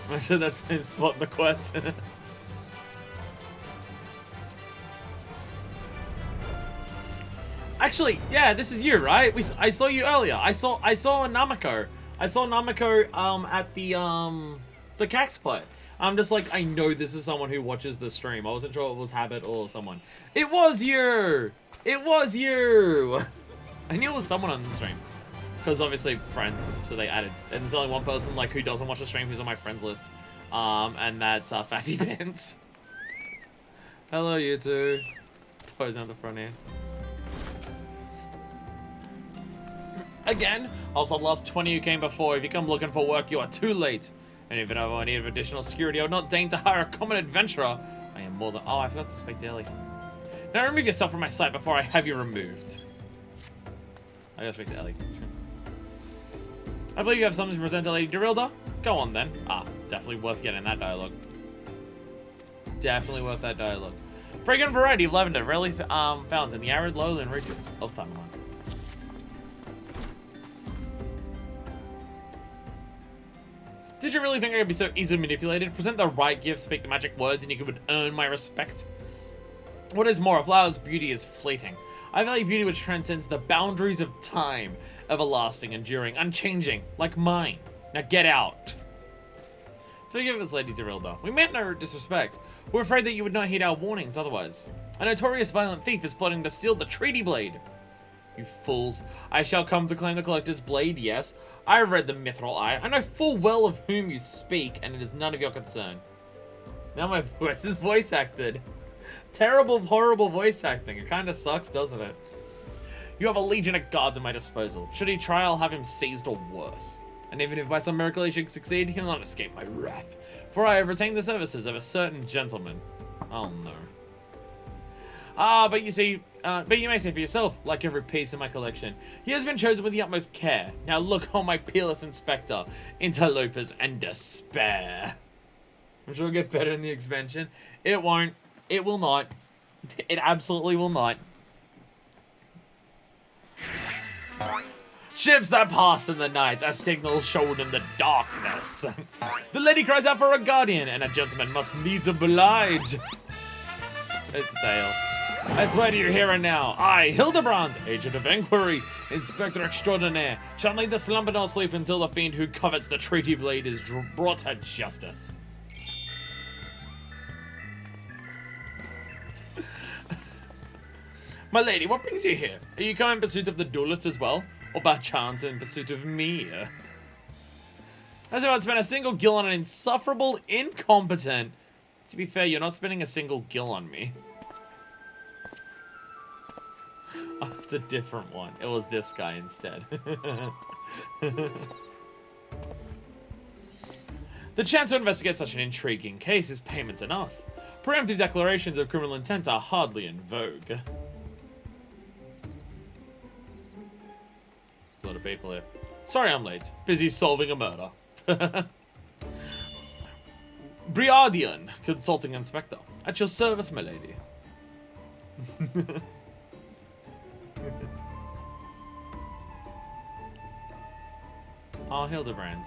I'm sure that's him spot the quest. Actually, yeah, this is you, right? I saw you earlier. I saw Namako. I saw Namako at the Cax play. I'm just like, I know this is someone who watches the stream. I wasn't sure it was Habit or someone. It was you! It was you! I knew it was someone on the stream. Because obviously friends, so they added. And there's only one person like who doesn't watch the stream who's on my friends list. And that's Faffy Pants. Hello, you two. Posing at the front here. Again, also the last 20 who came before. If you come looking for work, you are too late. And even though I need additional security, I would not deign to hire a common adventurer. I am more than... Oh, I forgot to speak to Ellie. Now remove yourself from my sight before I have you removed. I gotta speak to Ellie. I believe you have something to present to Lady Dorilda. Go on then. Ah, definitely worth getting that dialogue. Definitely worth that dialogue. Fragrant variety of lavender, rarely found in the arid lowland regions of Taiwan. Did you really think I could be so easily manipulated? Present the right gift, speak the magic words, and you could earn my respect? What is more, a flower's beauty is fleeting. I value beauty which transcends the boundaries of time, everlasting, enduring, unchanging, like mine. Now get out. Forgive us, Lady Dorilda. We meant no disrespect. We're afraid that you would not heed our warnings otherwise. A notorious violent thief is plotting to steal the treaty blade. You fools. I shall come to claim the collector's blade, yes. I read the Mithril Eye. I know full well of whom you speak, and it is none of your concern. Now my voice is voice acted. Terrible, horrible voice acting. It kind of sucks, doesn't it? You have a legion of guards at my disposal. Should he try, I'll have him seized or worse. And even if by some miracle he should succeed, he'll not escape my wrath. For I have retained the services of a certain gentleman. Oh no. But you see, but you may say for yourself, like every piece in my collection, he has been chosen with the utmost care. Now look on my peerless inspector, interlopers, and despair. I'm sure it'll get better in the expansion. It won't. It will not. It absolutely will not. Ships that pass in the night, a signal shown in the darkness. The lady cries out for a guardian, and a gentleman must needs oblige. There's the tale. I swear to you here and now, I, Hildebrand, agent of inquiry, inspector extraordinaire, shall neither slumber nor sleep until the fiend who covets the treaty blade is brought to justice. My lady, what brings you here? Are you coming in pursuit of the duelist as well? Or by chance in pursuit of me? As if I'd spend a single gil on an insufferable incompetent. To be fair, you're not spending a single gil on me. Oh, it's a different one. It was this guy instead. The chance to investigate such an intriguing case is payment enough. Preemptive declarations of criminal intent are hardly in vogue. There's a lot of people here. Sorry I'm late. Busy solving a murder. Briardian, consulting inspector. At your service, my lady. Oh, Hildebrand.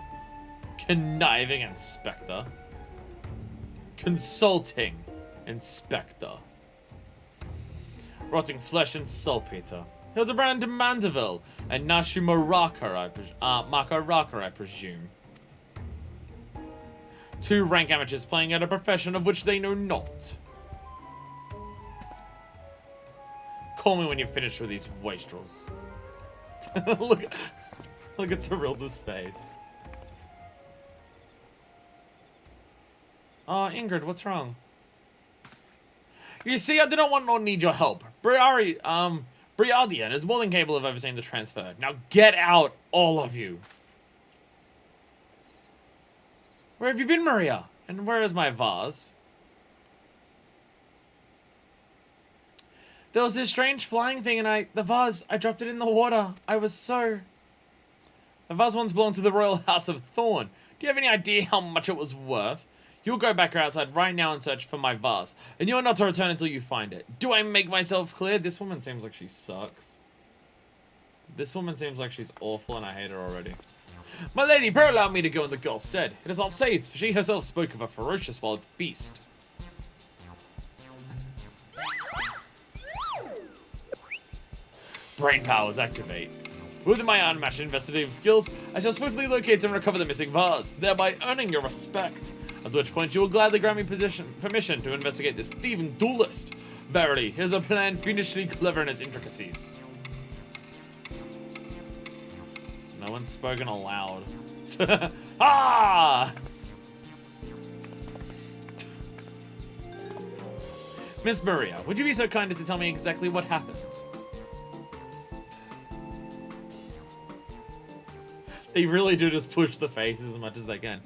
Conniving inspector. Consulting inspector. Rotting flesh and saltpeter. Hildebrand de Mandeville and Nashu Makaraka, I presume. Two rank amateurs playing at a profession of which they know not. Call me when you're finished with these wastrels. Look at Terilda's face. Oh, Ingrid, what's wrong? You see, I do not want nor need your help. Briardian is more than capable of overseeing the transfer. Now get out, all of you. Where have you been, Maria? And where is my vase? There was this strange flying thing and the vase, I dropped it in the water. The vase once belonged to the royal house of Thorn. Do you have any idea how much it was worth? You'll go back outside right now and search for my vase. And you're not to return until you find it. Do I make myself clear? This woman seems like she sucks. This woman seems like she's awful and I hate her already. My lady, pray allow me to go in the girl's stead. It is not safe. She herself spoke of a ferocious wild beast. Brain powers activate. With my unmatched investigative skills, I shall swiftly locate and recover the missing vase, thereby earning your respect. At which point you will gladly grant me permission to investigate this thieving duelist. Verily, here's a plan fiendishly clever in its intricacies. No one's spoken aloud. Ah! Miss Maria, would you be so kind as to tell me exactly what happened? They really do just push the face as much as they can.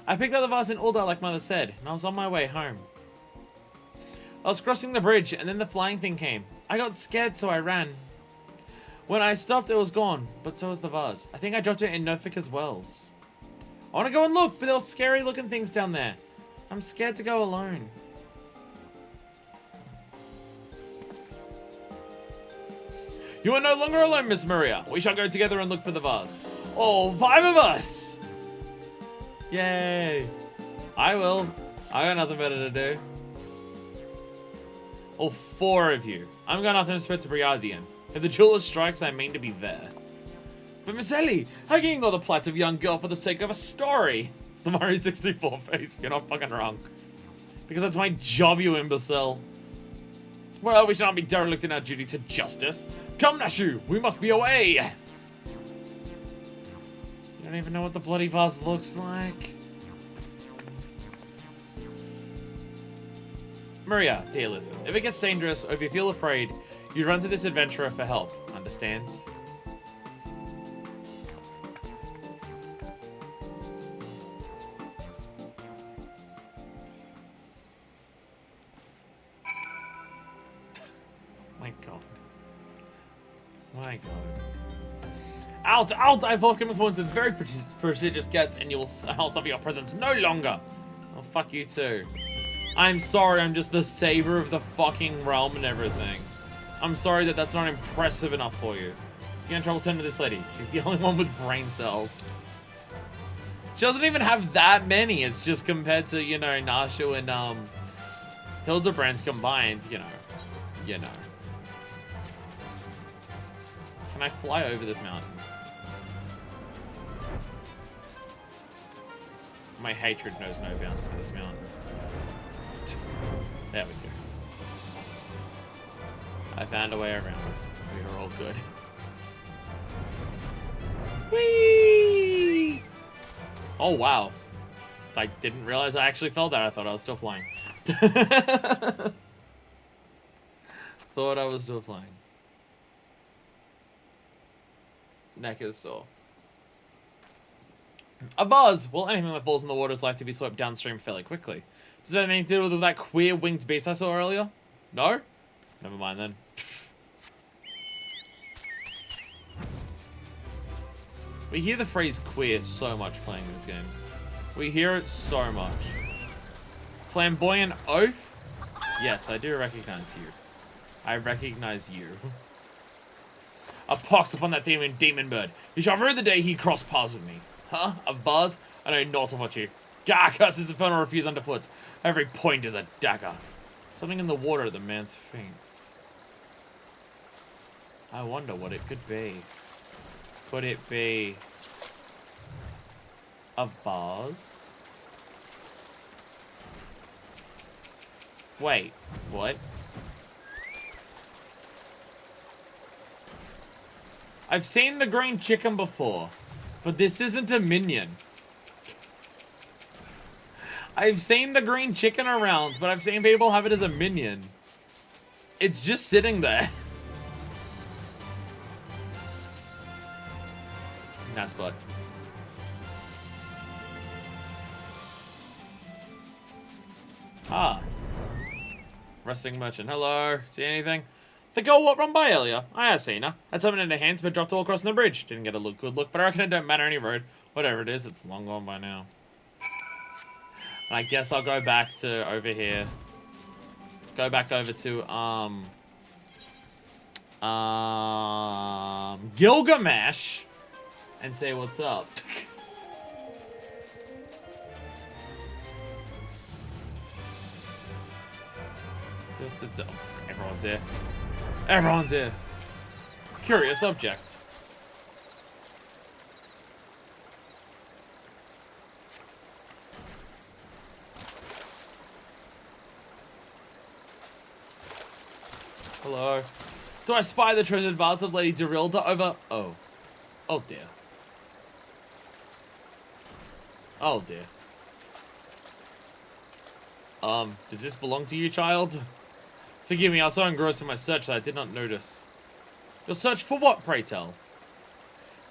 I picked up the vase in Ulda like Mother said, and I was on my way home. I was crossing the bridge, and then the flying thing came. I got scared, so I ran. When I stopped, it was gone, but so was the vase. I think I dropped it in Nofika's wells. I want to go and look, but there were scary-looking things down there. I'm scared to go alone. You are no longer alone, Miss Maria. We shall go together and look for the vase. All 5 of us! Yay! I will. I got nothing better to do. All 4 of you. I'm going after Inspector Briardian. If the jeweler strikes, I mean to be there. But Miss Ellie, how can you ignore the plight of a young girl for the sake of a story? It's the Mario 64 face. You're not fucking wrong. Because that's my job, you imbecile. Well, we shall not be derelict in our duty to justice. Come, Nashu, we must be away. You don't even know what the bloody vase looks like. Maria, dear, listen. If it gets dangerous or if you feel afraid, you run to this adventurer for help. Understands? My god. My god. Out! I've welcomed appointed with very prestigious guests, and I'll suffer your presence no longer. Oh, fuck you too. I'm sorry, I'm just the savior of the fucking realm and everything. I'm sorry that that's not impressive enough for you. If you're in trouble, turn to this lady. She's the only one with brain cells. She doesn't even have that many. It's just compared to, you know, Nashu and Hildebrand's combined, you know. Can I fly over this mountain? My hatred knows no bounds for this mountain. There we go. I found a way around it. We are all good. Whee! Oh, wow. I didn't realize I actually fell there. I thought I was still flying. Thought I was still flying. Neck is sore. A vase. Well, anything that falls in the water is likely to be swept downstream fairly quickly. Does that have anything to do with that queer winged beast I saw earlier? No? Never mind then. We hear the phrase queer so much playing these games. We hear it so much. Flamboyant oath? Yes, I do recognize you. I recognize you. A pox upon that demon bird. He shall rue the day he crossed paths with me. Huh? A buzz? I know naught of what you. Gah, curses infernal refuse underfoot. Every point is a dagger. Something in the water at the man's feet. I wonder what it could be. Could it be a vase? Wait, what? I've seen the green chicken before, but this isn't a minion. I've seen the green chicken around, but I've seen people have it as a minion. It's just sitting there. Nice butt. Ah. Resting merchant. Hello. See anything? The girl what run by earlier. I have seen her. Had something in her hands, but dropped all across the bridge. Didn't get a good look, but I reckon it don't matter any road. Whatever it is, it's long gone by now. And I guess I'll go back to over here. Go back over to, Gilgamesh. And say what's up. Everyone's here. Everyone's here. Curious object. Hello. Do I spy the treasured vase of Lady Dorilda over... Oh. Oh dear. Oh dear. Does this belong to you, child? Forgive me, I was so engrossed in my search that I did not notice. Your search for what, pray tell?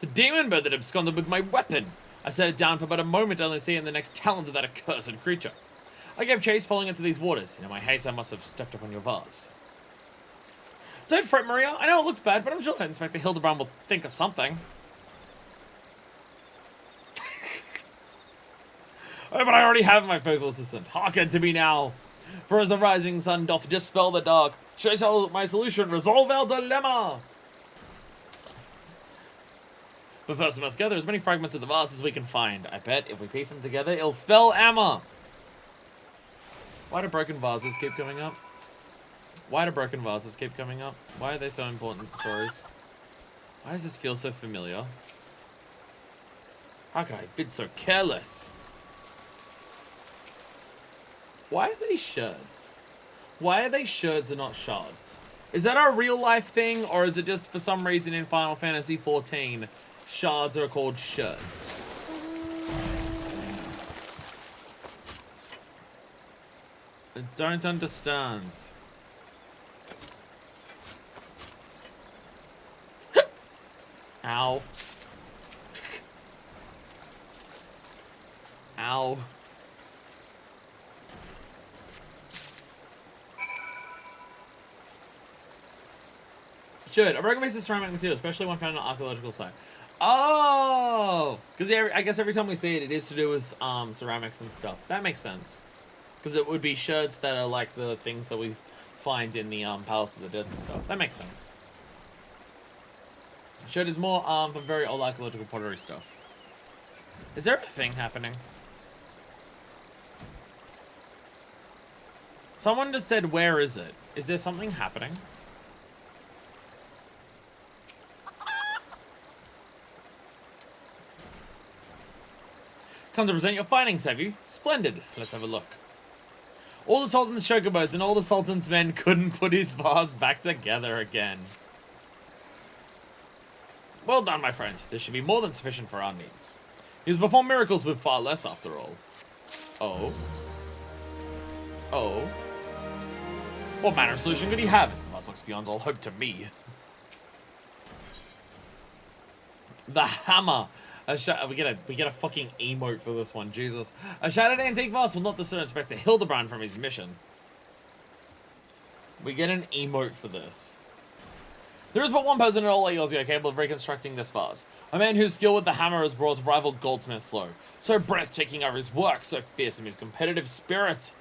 The demon bird that absconded with my weapon. I set it down for but a moment, only see it in the next talons of that accursed creature. I gave chase following into these waters, and in my haste I must have stepped upon your vase. Don't fret, Maria. I know it looks bad, but I'm sure Inspector Hildebrand will think of something. Oh, but I already have my faithful assistant. Hearken to me now. For as the rising sun doth dispel the dark, so shall my solution resolve our dilemma. But first we must gather as many fragments of the vase as we can find. I bet if we piece them together, it'll spell Emma. Why do broken vases keep coming up? Why do broken vases keep coming up? Why are they so important to stories? Why does this feel so familiar? How could I have been so careless? Why are they shards? Why are they shards and not shards? Is that a real life thing, or is it just for some reason in Final Fantasy XIV, shards are called shards? I don't understand. Ow. Ow. Should. A broken piece of ceramic material, especially one found in an archaeological site. Oh! Because I guess every time we see it, it is to do with ceramics and stuff. That makes sense. Because it would be shards that are like the things that we find in the Palace of the Dead and stuff. That makes sense. Sherd is more for very old archaeological pottery stuff. Is there a thing happening? Someone just said, where is it? Is there something happening? Come to present your findings, have you? Splendid. Let's have a look. All the Sultan's chocobos and all the Sultan's men couldn't put his vase back together again. Well done, my friend. This should be more than sufficient for our needs. He's performed miracles with far less, after all. Oh. Oh. What manner of solution could he have? Must looks beyond all hope to me. The hammer. We get a fucking emote for this one, Jesus. A shattered antique vase will not deter Inspector Hildebrand from his mission. We get an emote for this. There is but one person in all Eorzea capable of reconstructing this vase. A man whose skill with the hammer has brought rival goldsmiths low. So breathtaking are his work, so fearsome his competitive spirit.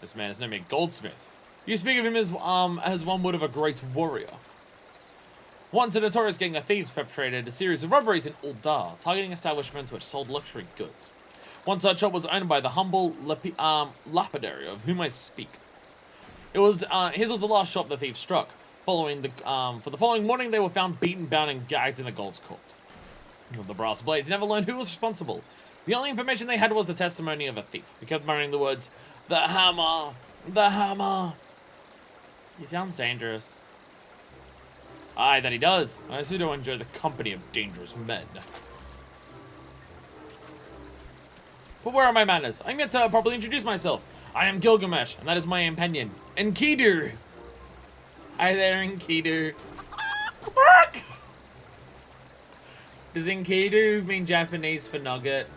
This man is no mere goldsmith. You speak of him as one would of a great warrior. Once a notorious gang of thieves perpetrated a series of robberies in Uldar, targeting establishments which sold luxury goods. One such shop was owned by the humble lapidary of whom I speak. His was the last shop the thieves struck. For the following morning, they were found beaten, bound, and gagged in the Gold's Court. The brass blades never learned who was responsible. The only information they had was the testimony of a thief, who kept murmuring the words, "The hammer! The hammer!" He sounds dangerous. Aye, that he does. I also don't enjoy the company of dangerous men. But where are my manners? I'm yet to properly introduce myself. I am Gilgamesh, and that is my companion, Enkidu. Hi there, Enkidu. Does Enkidu mean Japanese for nugget?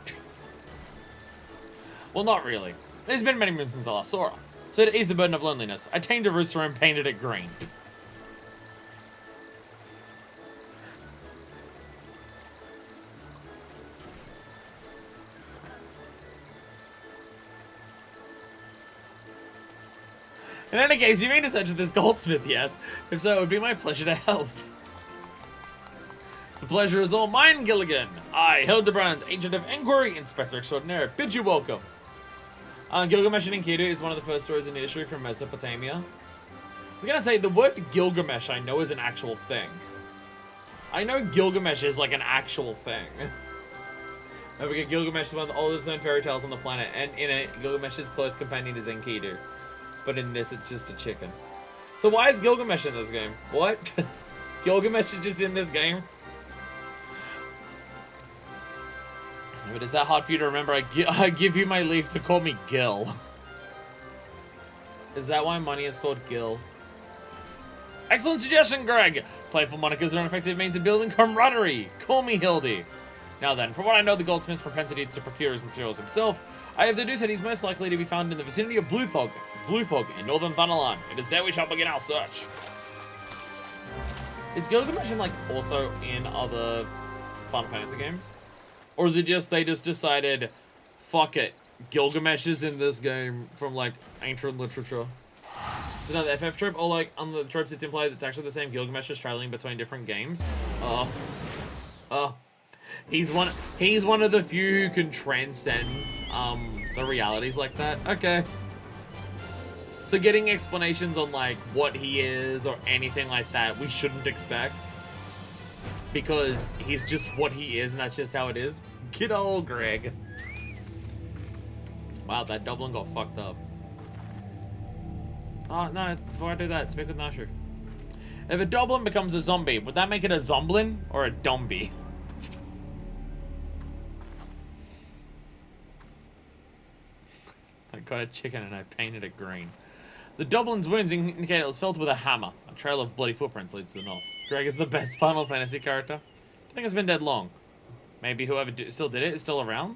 Well, not really. There's been many moons since I last saw her. So to ease the burden of loneliness, I tamed a rooster and painted it green. In any case, you made a search of this goldsmith, yes? If so, it would be my pleasure to help. The pleasure is all mine, Gilligan. I, Hildebrand, Agent of Inquiry, Inspector Extraordinaire, bid you welcome. Gilgamesh and Enkidu is one of the first stories in history from Mesopotamia. I was gonna say, the word Gilgamesh I know is an actual thing. I know Gilgamesh is like an actual thing. And we get Gilgamesh is one of the oldest known fairy tales on the planet, and in it, Gilgamesh's close companion is Enkidu. But in this, it's just a chicken. So why is Gilgamesh in this game? What? Gilgamesh is just in this game? But is that hard for you to remember? I give you my leave to call me Gil. Is that why money is called Gil? Excellent suggestion, Greg! Playful monikers are an effective means of building camaraderie. Call me Hildy. Now then, from what I know the goldsmith's propensity to procure his materials himself, I have deduced that he's most likely to be found in the vicinity of Bluefog in northern Thanalan. It is there we shall begin our search. Is Gilgamesh also in other Final Fantasy games? Or is it just they just decided, fuck it, Gilgamesh is in this game from ancient literature? Is it another FF trope? Or on the tropes it's implied it's actually the same Gilgamesh just traveling between different games? He's one of the few who can transcend the realities like that. Okay. So getting explanations on what he is or anything like that, we shouldn't expect. Because he's just what he is and that's just how it is. Good old Greg. Wow, that Dublin got fucked up. Oh, no, before I do that, speak with Nasher. If a Dublin becomes a zombie, would that make it a Zomblin or a Dombie? I got a chicken and I painted it green. The Dublin's wounds indicate it was felled with a hammer. A trail of bloody footprints leads to the north. Greg is the best Final Fantasy character. I think it's been dead long. Maybe whoever still did it is still around?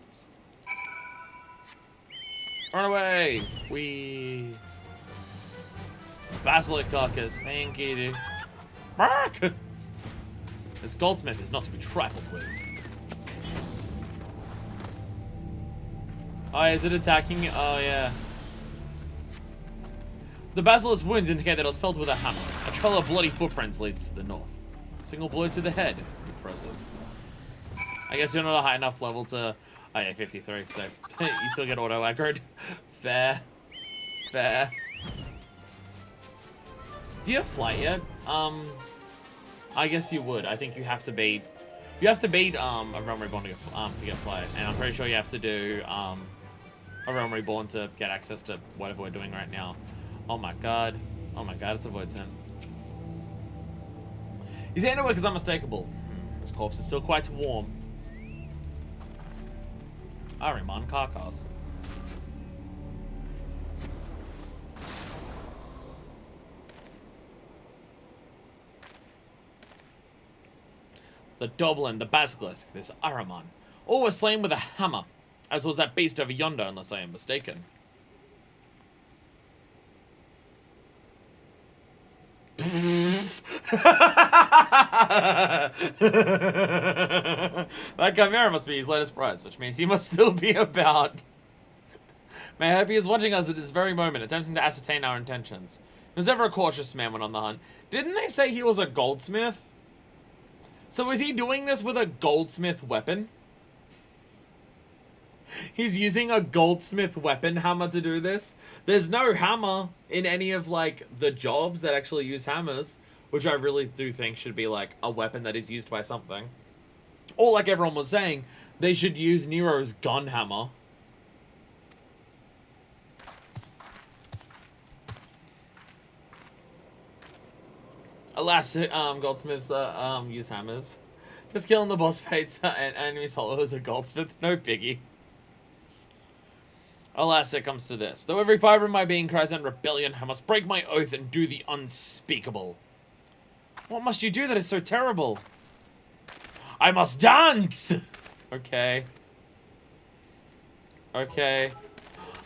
Run away! Basilic carcass. Thank you, dude. Mark! This goldsmith is not to be trifled with. Oh, is it attacking? Oh, yeah. The basilisk's wounds indicate that it was felled with a hammer. A trail of bloody footprints leads to the north. A single blow to the head. Impressive. I guess you're not a high enough level to... Oh, yeah, 53, so you still get auto-aggroed. Fair. Fair. Do you have flight yet? I guess you would. I think you have to beat... You have to beat a Realm Reborn to get flight. And I'm pretty sure you have to do a Realm Reborn to get access to whatever we're doing right now. Oh my god. Oh my god, it's a Void Scent. His handiwork is unmistakable. His corpse is still quite warm. Ahriman Karkas. The Dublin, the Basilisk, this Ahriman. All were slain with a hammer, as was that beast over yonder, unless I am mistaken. That chimera must be his latest prize, which means he must still be about. May I hope he is watching us at this very moment, attempting to ascertain our intentions. He was ever a cautious man when on the hunt. Didn't they say he was a goldsmith? So is he doing this with a goldsmith weapon? He's using a goldsmith weapon hammer to do this? There's no hammer in any of, like, the jobs that actually use hammers, which I really do think should be, like, a weapon that is used by something. Or, like everyone was saying, they should use Nero's gun hammer. Alas, goldsmiths use hammers. Just killing the boss fights and enemy solo as a goldsmith, no biggie. Alas, it comes to this. Though every fiber of my being cries out rebellion, I must break my oath and do the unspeakable. What must you do that is so terrible? I must dance! Okay. Okay.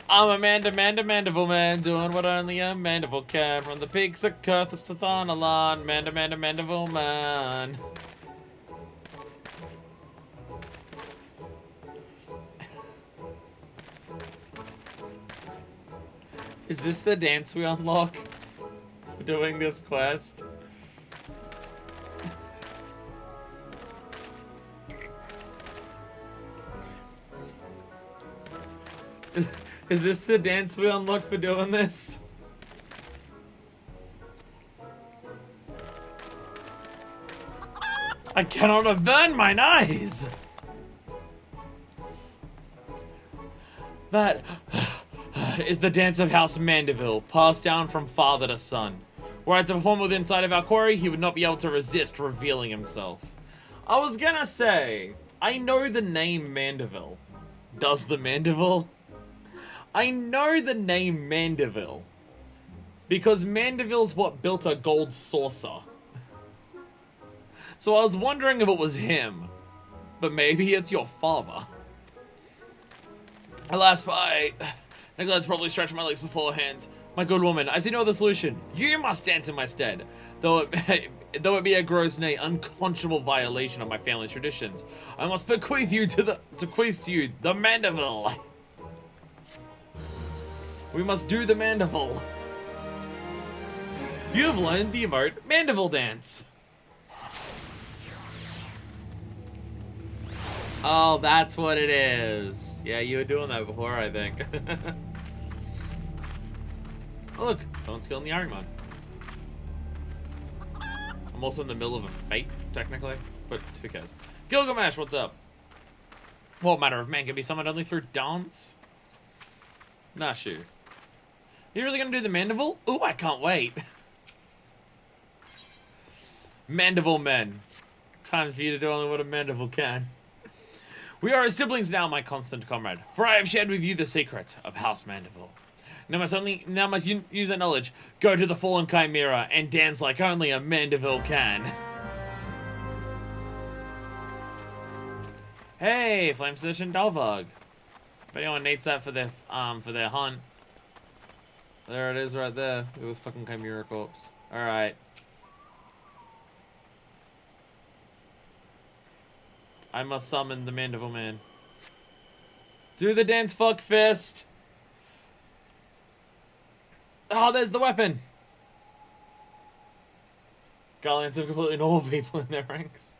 I'm a Mandeville man, doing what only a Mandeville can. From the peaks of Curthus to Thanalan, Mandeville man. Is this the dance we unlock for doing this quest? Is this the dance we unlock for doing this? I cannot avert mine eyes! That is the dance of House Mandeville, passed down from father to son. Were I to perform within inside of our quarry, he would not be able to resist revealing himself. I was gonna say, I know the name Mandeville. Does the Mandeville? I know the name Mandeville because Mandeville's what built a gold saucer. So I was wondering if it was him, but maybe it's your father. Alas, I'm glad to probably stretch my legs beforehand. My good woman, I see no other solution. You must dance in my stead, though it be a gross, nay, unconscionable violation of my family traditions. I must bequeath you to the Mandeville. We must do the Mandeville. You have learned the emote Mandeville dance. Oh, that's what it is. Yeah, you were doing that before, I think. Oh, look, someone's killing the Iron Man. I'm also in the middle of a fight, technically, but who cares? Gilgamesh, what's up? What matter of man can be summoned only through dance? Nah, shoot. You really gonna do the Mandeville? Ooh, I can't wait. Mandeville men. Time for you to do only what a Mandeville can. We are as siblings now, my constant comrade, for I have shared with you the secret of House Mandeville. Now must you use that knowledge, go to the fallen chimera, and dance like only a Mandeville can. Hey, Flame Station Dalvog. If anyone needs that for their hunt. There it is right there. It was fucking chimera corpse. Alright. I must summon the Mandeville man. Do the dance, fuck fist. Oh, there's the weapon. Guardians have completely normal people in their ranks.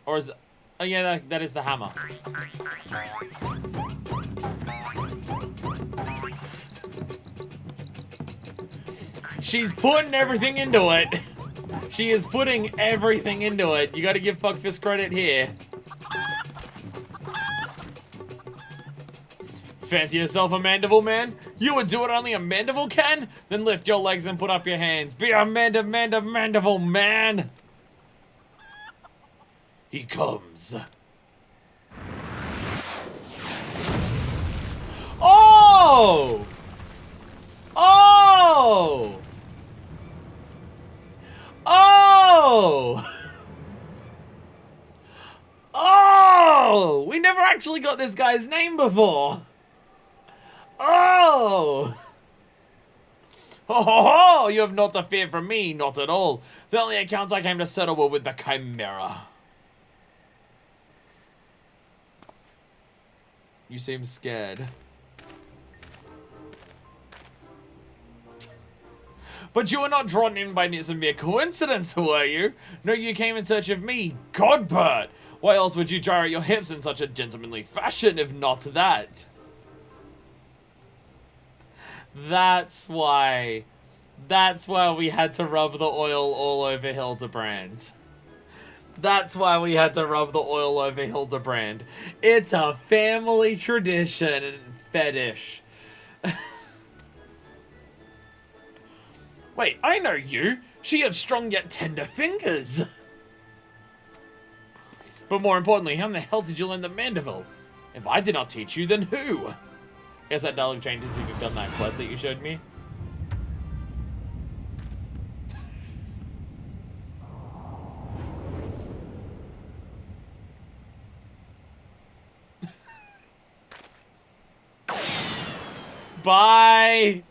Or is it? Oh yeah, that is the hammer. She's putting everything into it. She is putting everything into it. You gotta give Fuckfist credit here. Fancy yourself a Mandeville man? You would do what only a Mandeville can? Then lift your legs and put up your hands. Be a Mandeville man! He comes. Oh! Oh! Oh! Oh! We never actually got this guy's name before. Oh! Ho ho ho! You have naught to fear from me, not at all. The only accounts I came to settle were with the Chimera. You seem scared. But you were not drawn in by some mere coincidence, were you? No, you came in search of me, Godbert! Why else would you gyrate your hips in such a gentlemanly fashion, if not that? That's why we had to rub the oil all over Hildebrand. That's why we had to rub the oil over Hildebrand. It's a family tradition and fetish. Wait, I know you. She has strong yet tender fingers. But more importantly, how in the hell did you learn the Mandeville? If I did not teach you, then who? Guess that dialogue changes if you've done that quest that you showed me. Bye!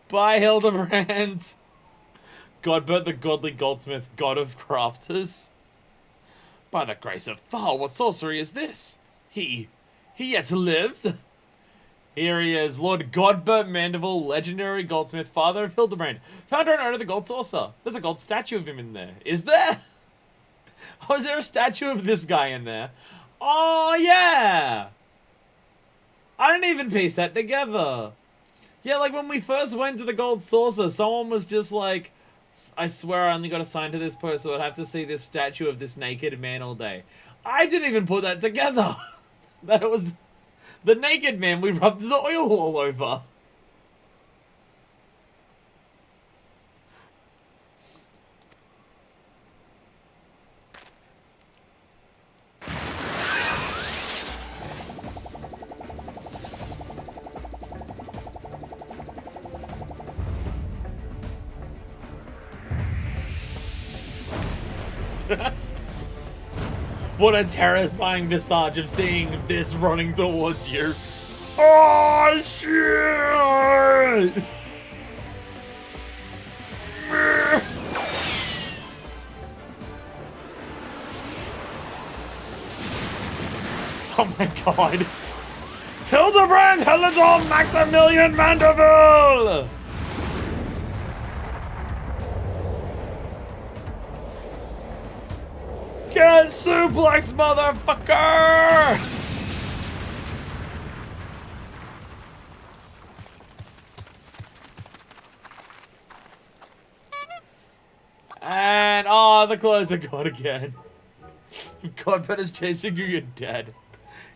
Bye, Hildebrand! Godbert the godly goldsmith, god of crafters. By the grace of Thal, what sorcery is this? He yet lives? Here he is, Lord Godbert Mandeville, legendary goldsmith, father of Hildebrand, founder and owner of the Gold Saucer. There's a gold statue of him in there. Is there? Oh, is there a statue of this guy in there? Oh, yeah! I didn't even piece that together. Yeah, like when we first went to the Gold Saucer, someone was just like, I swear I only got assigned to this post, so I'd have to see this statue of this naked man all day. I didn't even put that together. That it was the naked man we rubbed the oil all over. What a terrifying visage of seeing this running towards you. Oh, shit! Oh my god. Hildebrand Helidor Maximilian Mandeville! Get suplexed, motherfucker! And, oh, the clothes are gone again. Godbert is chasing you, you're dead.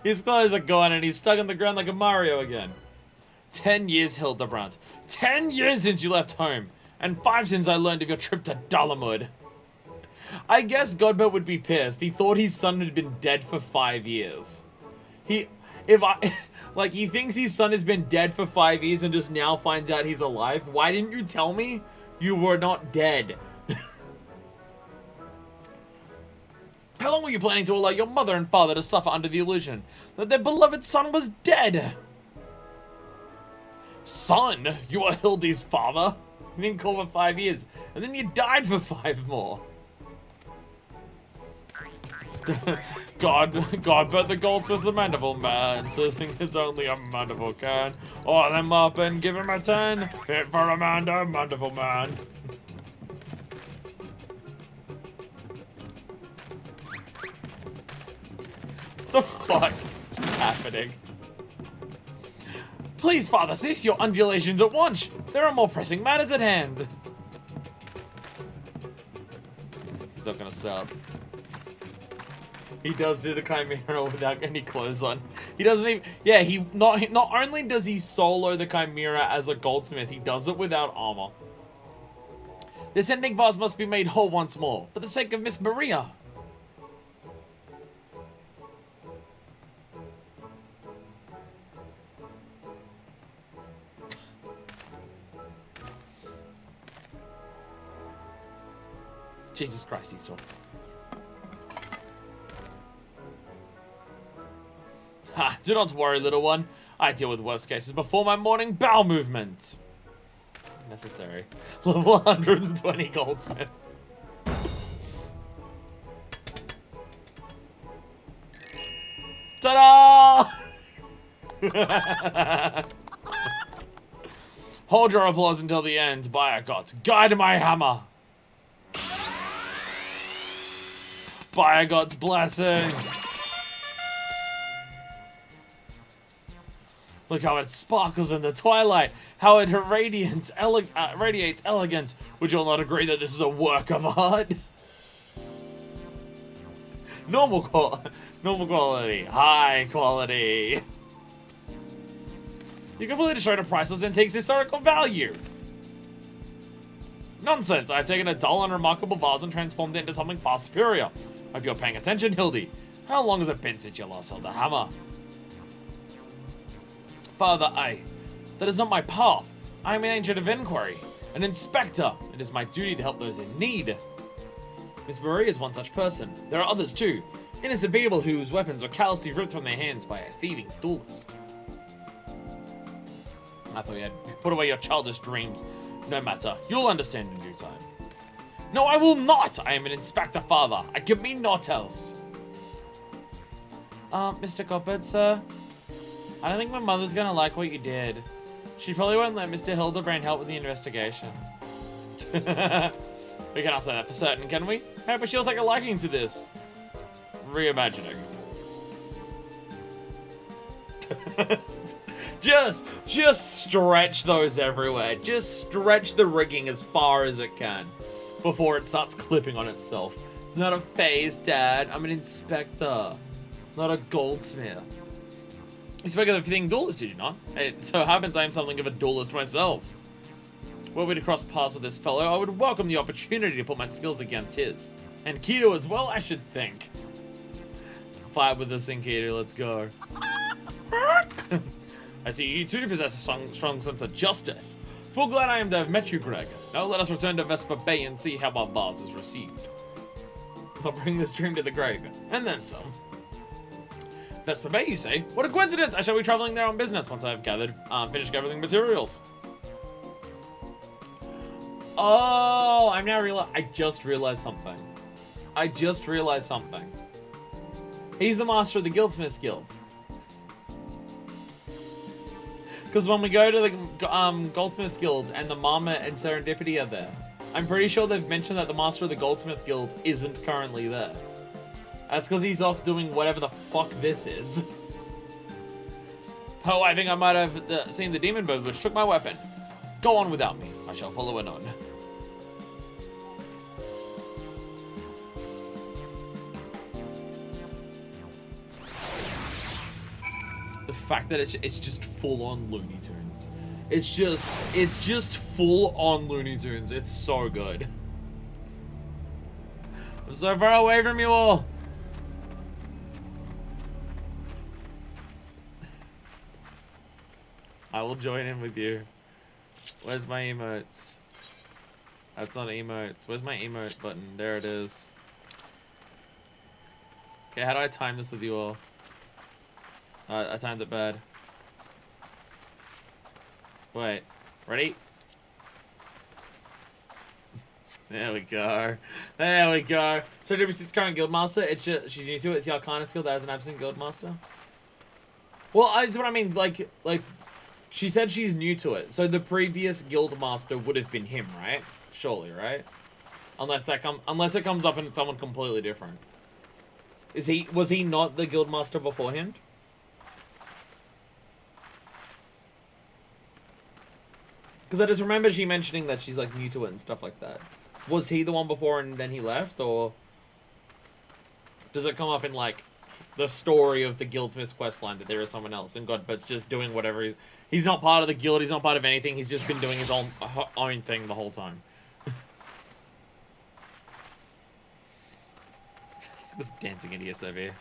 His clothes are gone and he's stuck on the ground like a Mario again. 10 years, Hildebrand. 10 years since you left home. And 5 since I learned of your trip to Dalamud. I guess Godbert would be pissed. He thought his son had been dead for 5 years. He thinks his son has been dead for 5 years and just now finds out he's alive. Why didn't you tell me you were not dead? How long were you planning to allow your mother and father to suffer under the illusion that their beloved son was dead? Son? You are Hildy's father? You didn't call for 5 years, and then you died for 5 more. But the goldsmith's a Mandeville man, so this is only a Mandeville can. Oil him up and give him a 10. Fit for a Mandeville man. The fuck is happening? Please, Father, cease your undulations at once. There are more pressing matters at hand. He's not gonna stop. He does do the Chimera without any clothes on. He doesn't even... Yeah, not only does he solo the Chimera as a goldsmith, he does it without armor. This ending vase must be made whole once more, for the sake of Miss Maria. Jesus Christ, he's talking. Ha! Do not worry, little one. I deal with worst cases before my morning bowel movement. Necessary. Level 120 goldsmith. Ta-da! Hold your applause until the end. By God, guide my hammer. By God's blessing. Look how it sparkles in the twilight. How it radiates elegant. Would you all not agree that this is a work of art? Normal quality. High quality. You completely destroyed a priceless antique's historical value. Nonsense. I've taken a dull and remarkable vase and transformed it into something far superior. Hope you're paying attention, Hildy. How long has it been since you last held a hammer? Father, that is not my path. I am an agent of inquiry, an inspector. It is my duty to help those in need. Miss Marie is one such person. There are others too. Innocent people whose weapons were callously ripped from their hands by a thieving duelist. I thought you had put away your childish dreams. No matter. You'll understand in due time. No, I will not! I am an inspector, father. I can mean naught else. Mr. Coppert, sir? I don't think my mother's gonna like what you did. She probably won't let Mr. Hildebrand help with the investigation. We cannot say that for certain, can we? Hey, but she'll take a liking to this. Reimagining. Just stretch those everywhere. Just stretch the rigging as far as it can before it starts clipping on itself. It's not a phase, Dad. I'm an inspector, not a goldsmith. You spoke of the thing duelist, did you not? It so happens I am something of a duelist myself. Were we to cross paths with this fellow, I would welcome the opportunity to put my skills against his. And Kido as well, I should think. Fight with us, Kido, let's go. I see you too possess a strong sense of justice. Full glad I am to have met you, Greg. Now let us return to Vesper Bay and see how our vase is received. I'll bring this dream to the grave, and then some. Vesper Bay, you say? What a coincidence! I shall be traveling there on business once I've finished gathering materials. Oh, I just realized something. He's the master of the Guildsmiths Guild. Because when we go to the Goldsmiths Guild and the Marmot and Serendipity are there, I'm pretty sure they've mentioned that the master of the Goldsmith Guild isn't currently there. That's because he's off doing whatever the fuck this is. Oh, I think I might have seen the demon bird which took my weapon. Go on without me. I shall follow anon. The fact that it's just full on Looney Tunes. It's just full on Looney Tunes. It's so good. I'm so far away from you all. I will join in with you. Where's my emotes? That's not emotes. Where's my emote button? There it is. Okay, how do I time this with you all? I timed it bad. Wait, ready? There we go. There we go. So WC's current guildmaster, it's just, she's new to it. It's the Arcana skill that has an absent guildmaster. Well, that's what I mean. Like she said she's new to it. So the previous guildmaster would have been him, right? Surely, right? Unless it comes up and it's someone completely different. Was he not the guildmaster beforehand? Because I just remember she mentioning that she's like new to it and stuff like that. Was he the one before and then he left, or does it come up in like the story of the Guildsmith's questline that there is someone else and Godbert's just doing whatever he's not part of the guild, he's not part of anything, he's just been doing his own thing the whole time. This dancing idiots over here.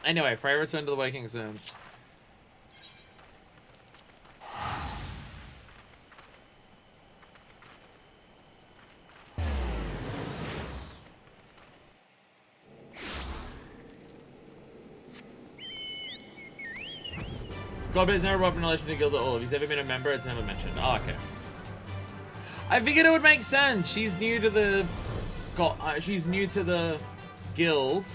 Anyway, pray return to the waking soon. Godbit's never brought up in relation to the guild at all. If he's ever been a member, it's never mentioned. Oh, okay. I figured it would make sense. She's new to the guild.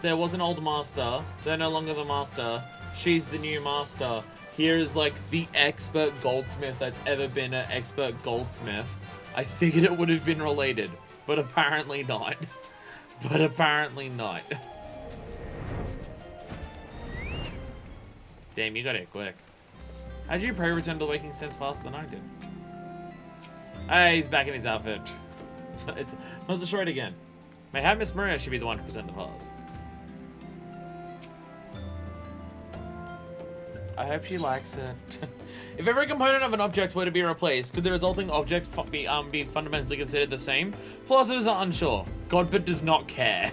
There was an old master. They're no longer the master. She's the new master. Here's like the expert goldsmith that's ever been an expert goldsmith. I figured it would have been related, but apparently not. But apparently not. Damn, you got it quick. How'd you pray return to the waking sense faster than I did? Hey, he's back in his outfit. It's not destroyed again. Mayhap Miss Maria should be the one to present the vase. I hope she likes it. If every component of an object were to be replaced, could the resulting objects be fundamentally considered the same? Philosophers are unsure. Godbit does not care.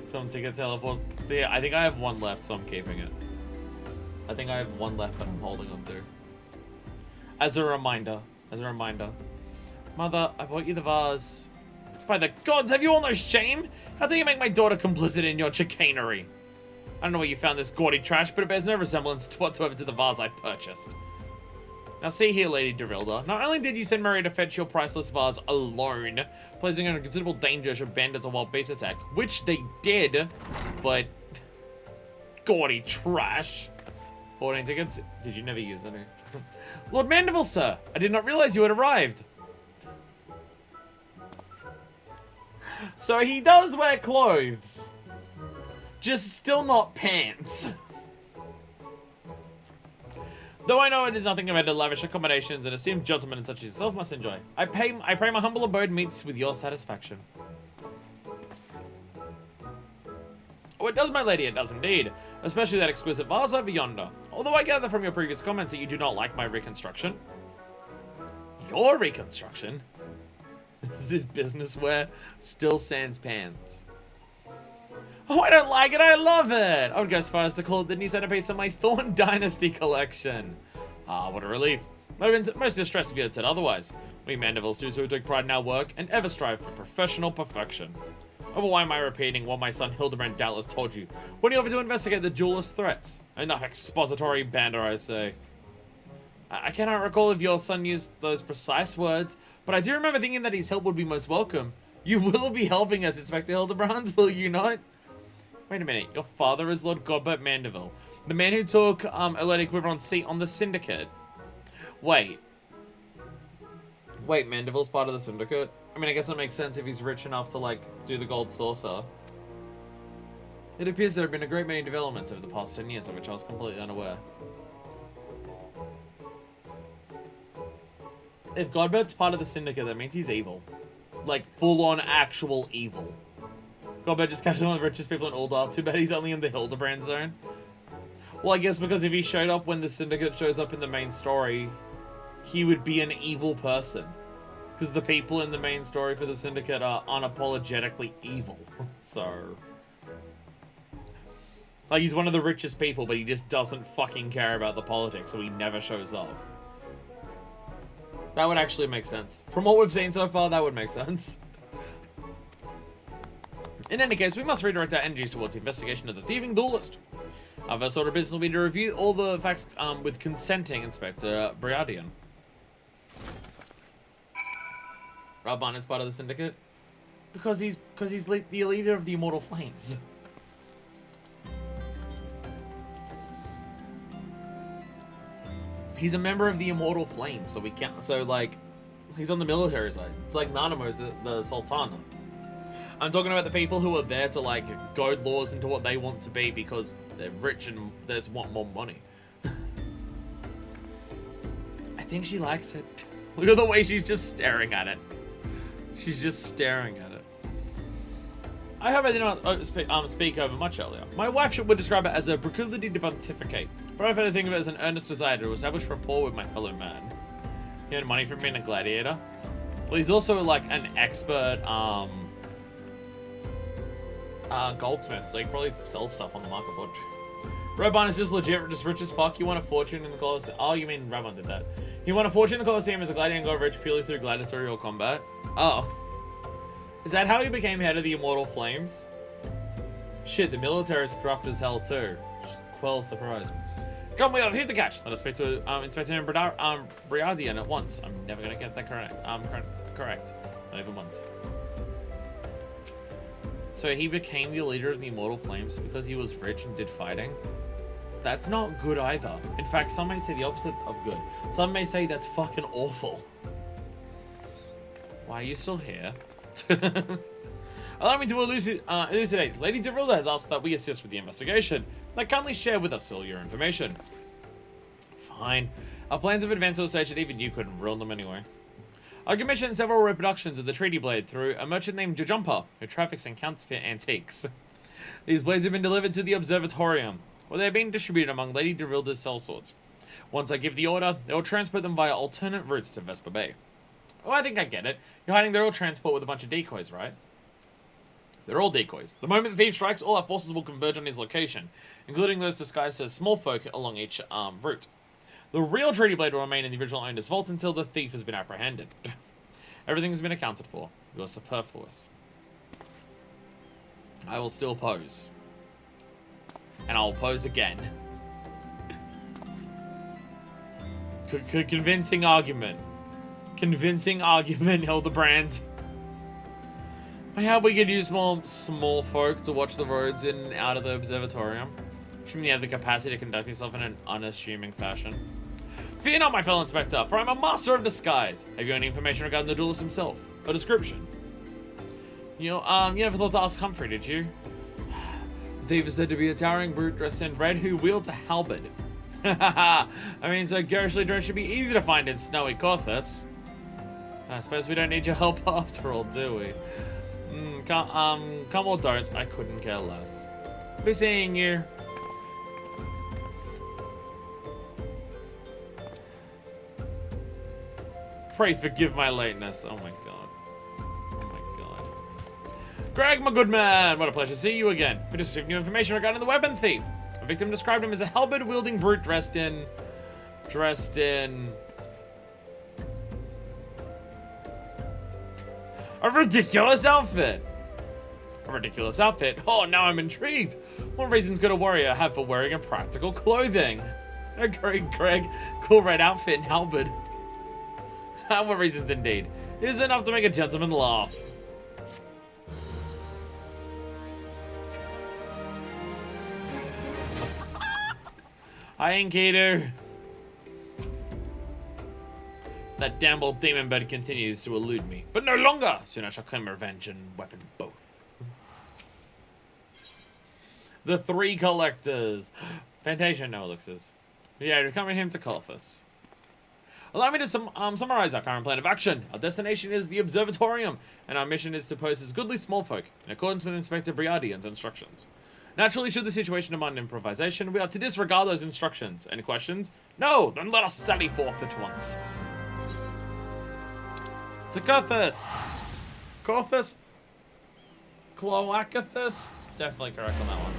Some ticket teleports there. I think I have one left, so I'm keeping it. I think I have one left that I'm holding on to. As a reminder. Mother, I bought you the vase. By the gods, have you all no shame? How dare you make my daughter complicit in your chicanery? I don't know where you found this gaudy trash, but it bears no resemblance whatsoever to the vase I purchased. Now see here, Lady Derilda. Not only did you send Maria to fetch your priceless vase alone, placing her in considerable danger should bandits or wild beast attack, which they did, but... Gaudy trash. 14 tickets? Did you never use any? Lord Mandeville, sir! I did not realize you had arrived. So he does wear clothes. Just still not pants. Though I know it is nothing compared to lavish accommodations and esteemed gentlemen such as yourself must enjoy. I pray my humble abode meets with your satisfaction. Oh, it does, my lady, it does indeed. Especially that exquisite vase over yonder. Although I gather from your previous comments that you do not like my reconstruction. Your reconstruction? This is business wear. Still sans pants. Oh, I don't like it. I love it. I would go as far as to call it the new centerpiece of my Thorn Dynasty collection. Ah, what a relief. I'd have been most distressed if you had said otherwise. We Mandevilles do so take pride in our work and ever strive for professional perfection. Oh, but why am I repeating what my son Hildebrand doubtless told you when he offered to investigate the duelist threats? Enough expository banter, I say. I cannot recall if your son used those precise words, but I do remember thinking that his help would be most welcome. You will be helping us, Inspector Hildebrand, will you not? Wait a minute, your father is Lord Godbert Mandeville, the man who took Electric Quiveron's seat on the Syndicate. Wait, Mandeville's part of the Syndicate? I mean, I guess that makes sense if he's rich enough to, like, do the Gold Saucer. It appears there have been a great many developments over the past 10 years of which I was completely unaware. If Godbert's part of the Syndicate, that means he's evil. Like, full-on actual evil. Godbert just catching one of the richest people in Uldar. Too bad he's only in the Hildebrand zone. Well, I guess because if he showed up when the Syndicate shows up in the main story, he would be an evil person. Because the people in the main story for the Syndicate are unapologetically evil. So... like, he's one of the richest people, but he just doesn't fucking care about the politics, so he never shows up. That would actually make sense. From what we've seen so far, that would make sense. In any case, we must redirect our energies towards the investigation of the thieving duelist. Our first order of business will be to review all the facts with consenting Inspector Briardian. Rabban is part of the Syndicate? Because he's the leader of the Immortal Flames. He's a member of the Immortal Flame, so we can't. So, like, he's on the military side. It's like Nanamo's the Sultana. I'm talking about the people who are there to, like, goad laws into what they want to be because they're rich and they just want more money. I think she likes it. Look at the way she's just staring at it. She's just staring at it. I hope I did not speak over much earlier. My wife would describe it as a proclivity to pontificate, but I've had to think of it as an earnest desire to establish rapport with my fellow man. He earned money from being a gladiator. Well, he's also like an expert goldsmith, so he can probably sell stuff on the market board. Roban is just legit, just rich as fuck. He won a fortune in the Colosseum. Oh, you mean Roban did that? He won a fortune in the Colosseum as a gladiator and got rich purely through gladiatorial combat. Oh. Is that how he became head of the Immortal Flames? Shit, the military is corrupt as hell too. Quell surprise. Come, we have here to catch. Let us speak to Inspector Briardian at once. I'm never gonna get that correct. Correct. Not even once. So he became the leader of the Immortal Flames because he was rich and did fighting? That's not good either. In fact, some may say the opposite of good. Some may say that's fucking awful. Why are you still here? Allow me to elucidate. Lady Derilda has asked that we assist with the investigation. Now kindly share with us all your information. Fine. Our plans have advanced to a stage that even you couldn't ruin them anyway. I commissioned several reproductions of the Treaty Blade through a merchant named Jujumpa, who traffics in counterfeit antiques. These blades have been delivered to the Observatorium, where they are being distributed among Lady Derilda's sellswords. Once I give the order, they will transport them via alternate routes to Vesper Bay. Oh, I think I get it. You're hiding their oil transport with a bunch of decoys, right? They're all decoys. The moment the thief strikes, all our forces will converge on his location, including those disguised as small folk along each route. The real Treaty Blade will remain in the original owner's vault until the thief has been apprehended. Everything has been accounted for. You're superfluous. I will still pose. And I'll pose again. Convincing argument. Convincing argument, Hildebrand. How we could use small folk to watch the roads in and out of the observatorium. Assuming you have the capacity to conduct yourself in an unassuming fashion. Fear not, my fellow inspector, for I'm a master of disguise. Have you any information regarding the duelist himself? A description? You never thought to ask Humphrey, did you? The thief is said to be a towering brute dressed in red who wields a halberd. I mean, so garishly dressed should be easy to find in snowy Corthus. I suppose we don't need your help after all, do we? Come or don't, I couldn't care less. Be seeing you. Pray forgive my lateness. Oh my god. Oh my god. Greg, my good man! What a pleasure to see you again. We just received new information regarding the weapon thief. The victim described him as a halberd-wielding brute dressed in... a ridiculous outfit! A ridiculous outfit? Oh, now I'm intrigued! What reasons could a warrior have for wearing impractical clothing? A great Greg, cool red outfit and halberd. What reasons indeed. It is enough to make a gentleman laugh. Hi, Enkidu. That damn old demon bird continues to elude me. But no longer! Soon I shall claim revenge and weapon both. The three collectors. Fantasia no elixirs. Yeah, to accompany him to Colthus. Allow me to summarize our current plan of action. Our destination is the Observatorium, and our mission is to pose as goodly small folk, in accordance with Inspector Briardian's instructions. Naturally, should the situation demand improvisation, we are to disregard those instructions. Any questions? No! Then let us sally forth at once. To Corthus! Corthus? Cloacathus? Definitely correct on that one.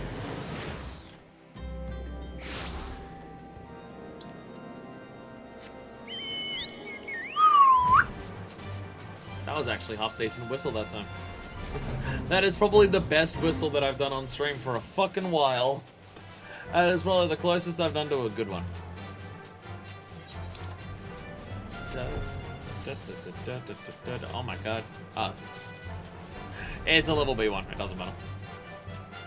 That was actually half-decent whistle that time. That is probably the best whistle that I've done on stream for a fucking while. That is probably the closest I've done to a good one. So, oh my god. Oh, it's a level B1. It doesn't matter.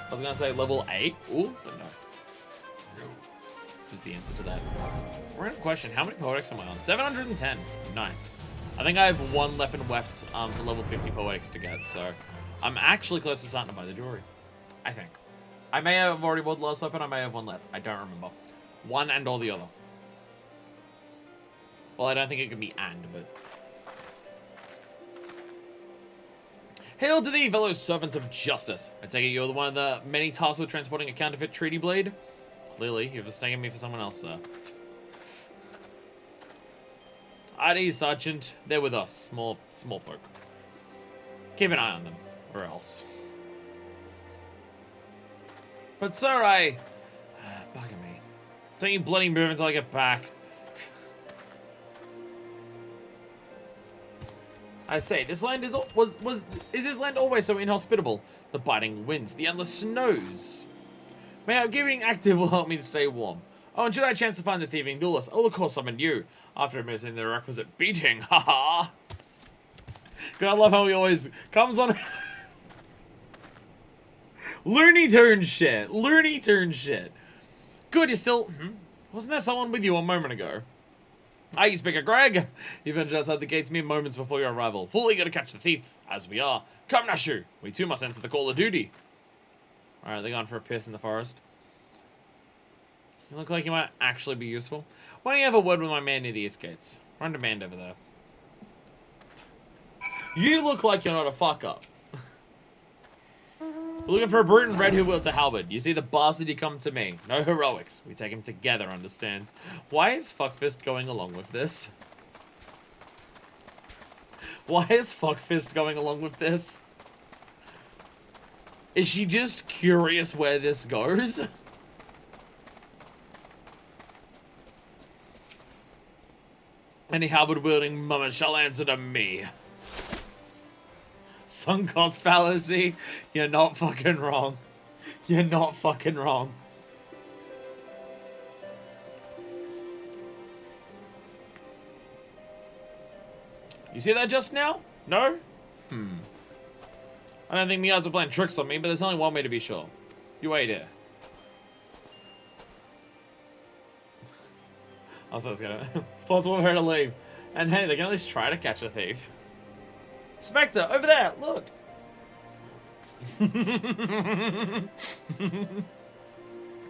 I was gonna say level 8. Ooh, but no. Is the answer to that. Random question. How many poetics am I on? 710. Nice. I think I have one weapon left for level 50 poetics to get, so I'm actually close to starting to buy the jewelry. I think. I may have already bought the last weapon, I may have one left. I don't remember. One and or the other. Well, I don't think it can be and, but... Hail to thee, fellow servant of justice. I take it you're the one of the many tasked with transporting a counterfeit treaty blade? Clearly, you've mistaken me for someone else, sir. At ease, Sergeant. They're with us. Small folk. Keep an eye on them, or else. But sir, bugging me. Don't you bloody move until I get back. I say, this land is this land always so inhospitable? The biting winds, the endless snows. May our giving active will help me to stay warm. Oh, and should I chance to find the thieving duelist, I will of course summon you, after administering the requisite beating. Haha. God, I love how he always comes on. Looney Tunes shit. Looney Tunes shit. Good, you're still. Wasn't there someone with you a moment ago? Ah, you speak of Greg. You ventured outside the gates mere moments before your arrival. Fully eager to catch the thief, as we are. Come, Nashu. We too must answer the call of duty. Alright, they're going for a piss in the forest. You look like you might actually be useful. Why don't you have a word with my man near the east gates? Run demand over there. You look like you're not a fuck up. We're looking for a brute in red who wields a halberd. You see the bastard, you come to me. No heroics. We take him together, understands? Why is Fuckfist going along with this? Why is Fuckfist going along with this? Is she just curious where this goes? Any halberd-wielding mummer shall answer to me. Sunk cost fallacy? You're not fucking wrong. You're not fucking wrong. You see that just now? No? I don't think the guys are playing tricks on me, but there's only one way to be sure. You wait here. I thought it was gonna... It's possible for her to leave. And hey, they can at least try to catch a thief. Spectre, over there, look!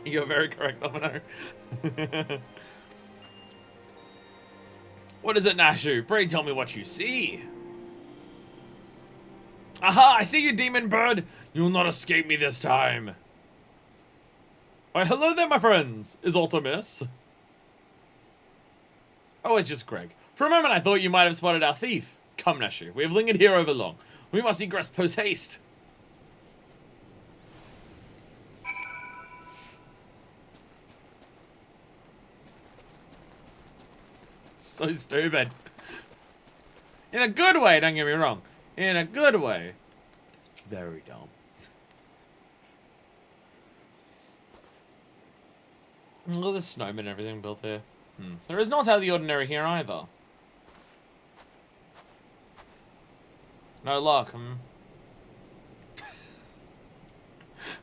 You're very correct, Domino. What is it, Nashu? Pray tell me what you see. Aha, I see you, demon bird! You will not escape me this time. Why, hello there, my friends! Is aught amiss? Oh, it's just Greg. For a moment I thought you might have spotted our thief. Come, Nashu, we have lingered here over long. We must egress post-haste. So stupid. In a good way, don't get me wrong. In a good way. It's very dumb. Look at the snowman and everything built here. There is not out of the ordinary here either. No luck,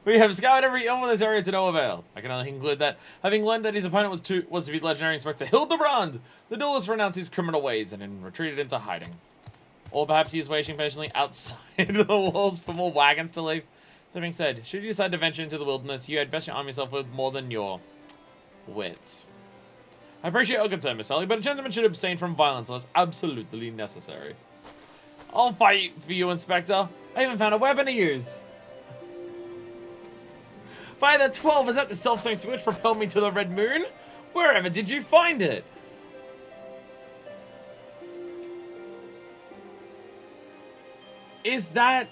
We have scoured every ill in this area to no avail. I can only conclude that, having learned that his opponent was to be legendary Inspector Hildebrand, the duelist renounced his criminal ways and then retreated into hiding. Or perhaps he is waiting patiently outside of the walls for more wagons to leave. That being said, should you decide to venture into the wilderness, you had best arm yourself with more than your wits. I appreciate your concern, Miss Ellie, but a gentleman should abstain from violence unless absolutely necessary. I'll fight for you, Inspector. I even found a weapon to use. By the 12, is that the self-same switch propelled me to the Red Moon? Wherever did you find it? Is that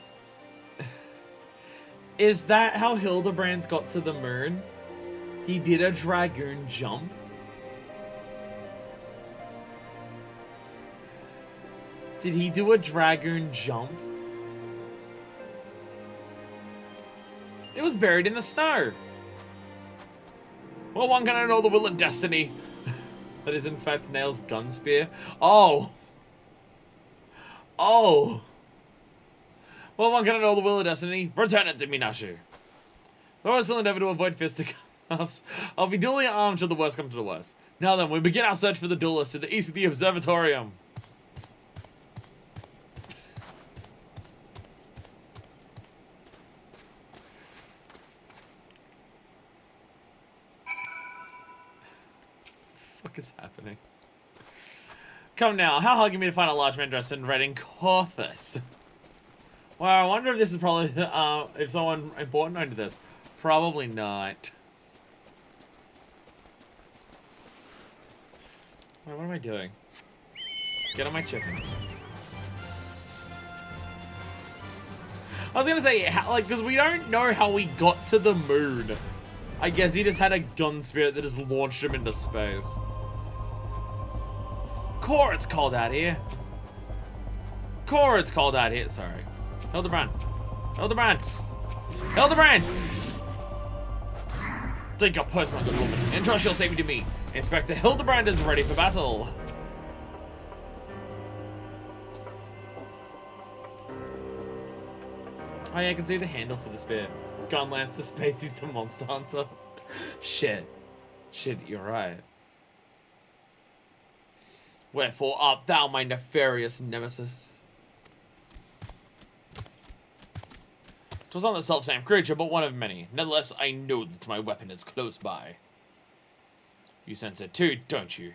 how Hildebrand got to the moon? He did a dragoon jump? Did he do a dragoon jump? It was buried in the snow. Well, one can know the will of destiny. That is in fact Nail's gun spear. Oh. Oh. Well, one can know the will of destiny. Return it to me, Nashu. Though I still endeavor to avoid fisticuffs, I'll be duly armed should the worst come to the worst. Now then, we begin our search for the duelist to the east of the observatorium. What is happening? Come now, how hard can it be to find a large man dressed in red in Corthus? Well, I wonder if this is probably, if someone important owned this. Probably not. Wait, what am I doing? Get on my chicken. I was gonna say, how, like, because we don't know how we got to the moon. I guess he just had a gun spirit that just launched him into space. Core, it's called out here. Core, it's called out here. Sorry. Hildebrand. Hildebrand. Hildebrand! Take your post, my good woman. Entrust your safety to me. Inspector Hildebrand is ready for battle. Oh yeah, I can see the handle for the spear. Gun lance to space, he's the monster hunter. Shit. Shit, you're right. Wherefore art thou my nefarious nemesis? 'Twas not the self-same creature, but one of many. Nevertheless, I know that my weapon is close by. You sense it too, don't you?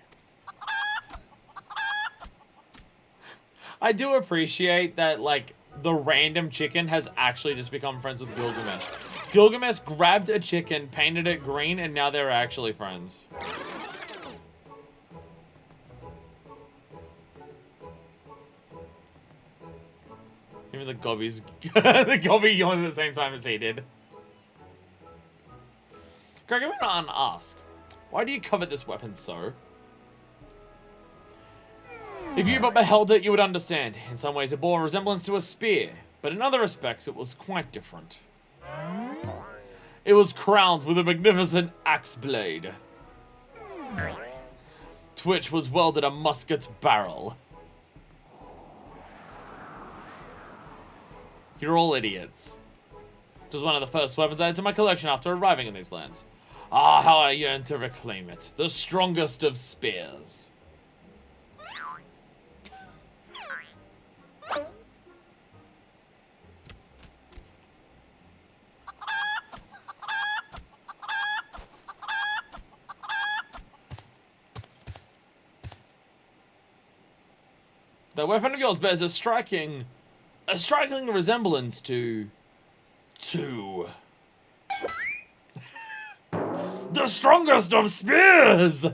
I do appreciate that, like, the random chicken has actually just become friends with Gilgamesh. Gilgamesh grabbed a chicken, painted it green, and now they're actually friends. Even the gobbies, the gobby yawned at the same time as he did. Greg, I went on to ask, why do you covet this weapon so? If you but beheld it, you would understand. In some ways it bore a resemblance to a spear, but in other respects it was quite different. It was crowned with a magnificent axe blade, to which was welded a musket's barrel. You're all idiots. It was one of the first weapons I had in my collection after arriving in these lands. Ah, how I yearn to reclaim it. The strongest of spears. The weapon of yours bears a striking resemblance to the strongest of spears.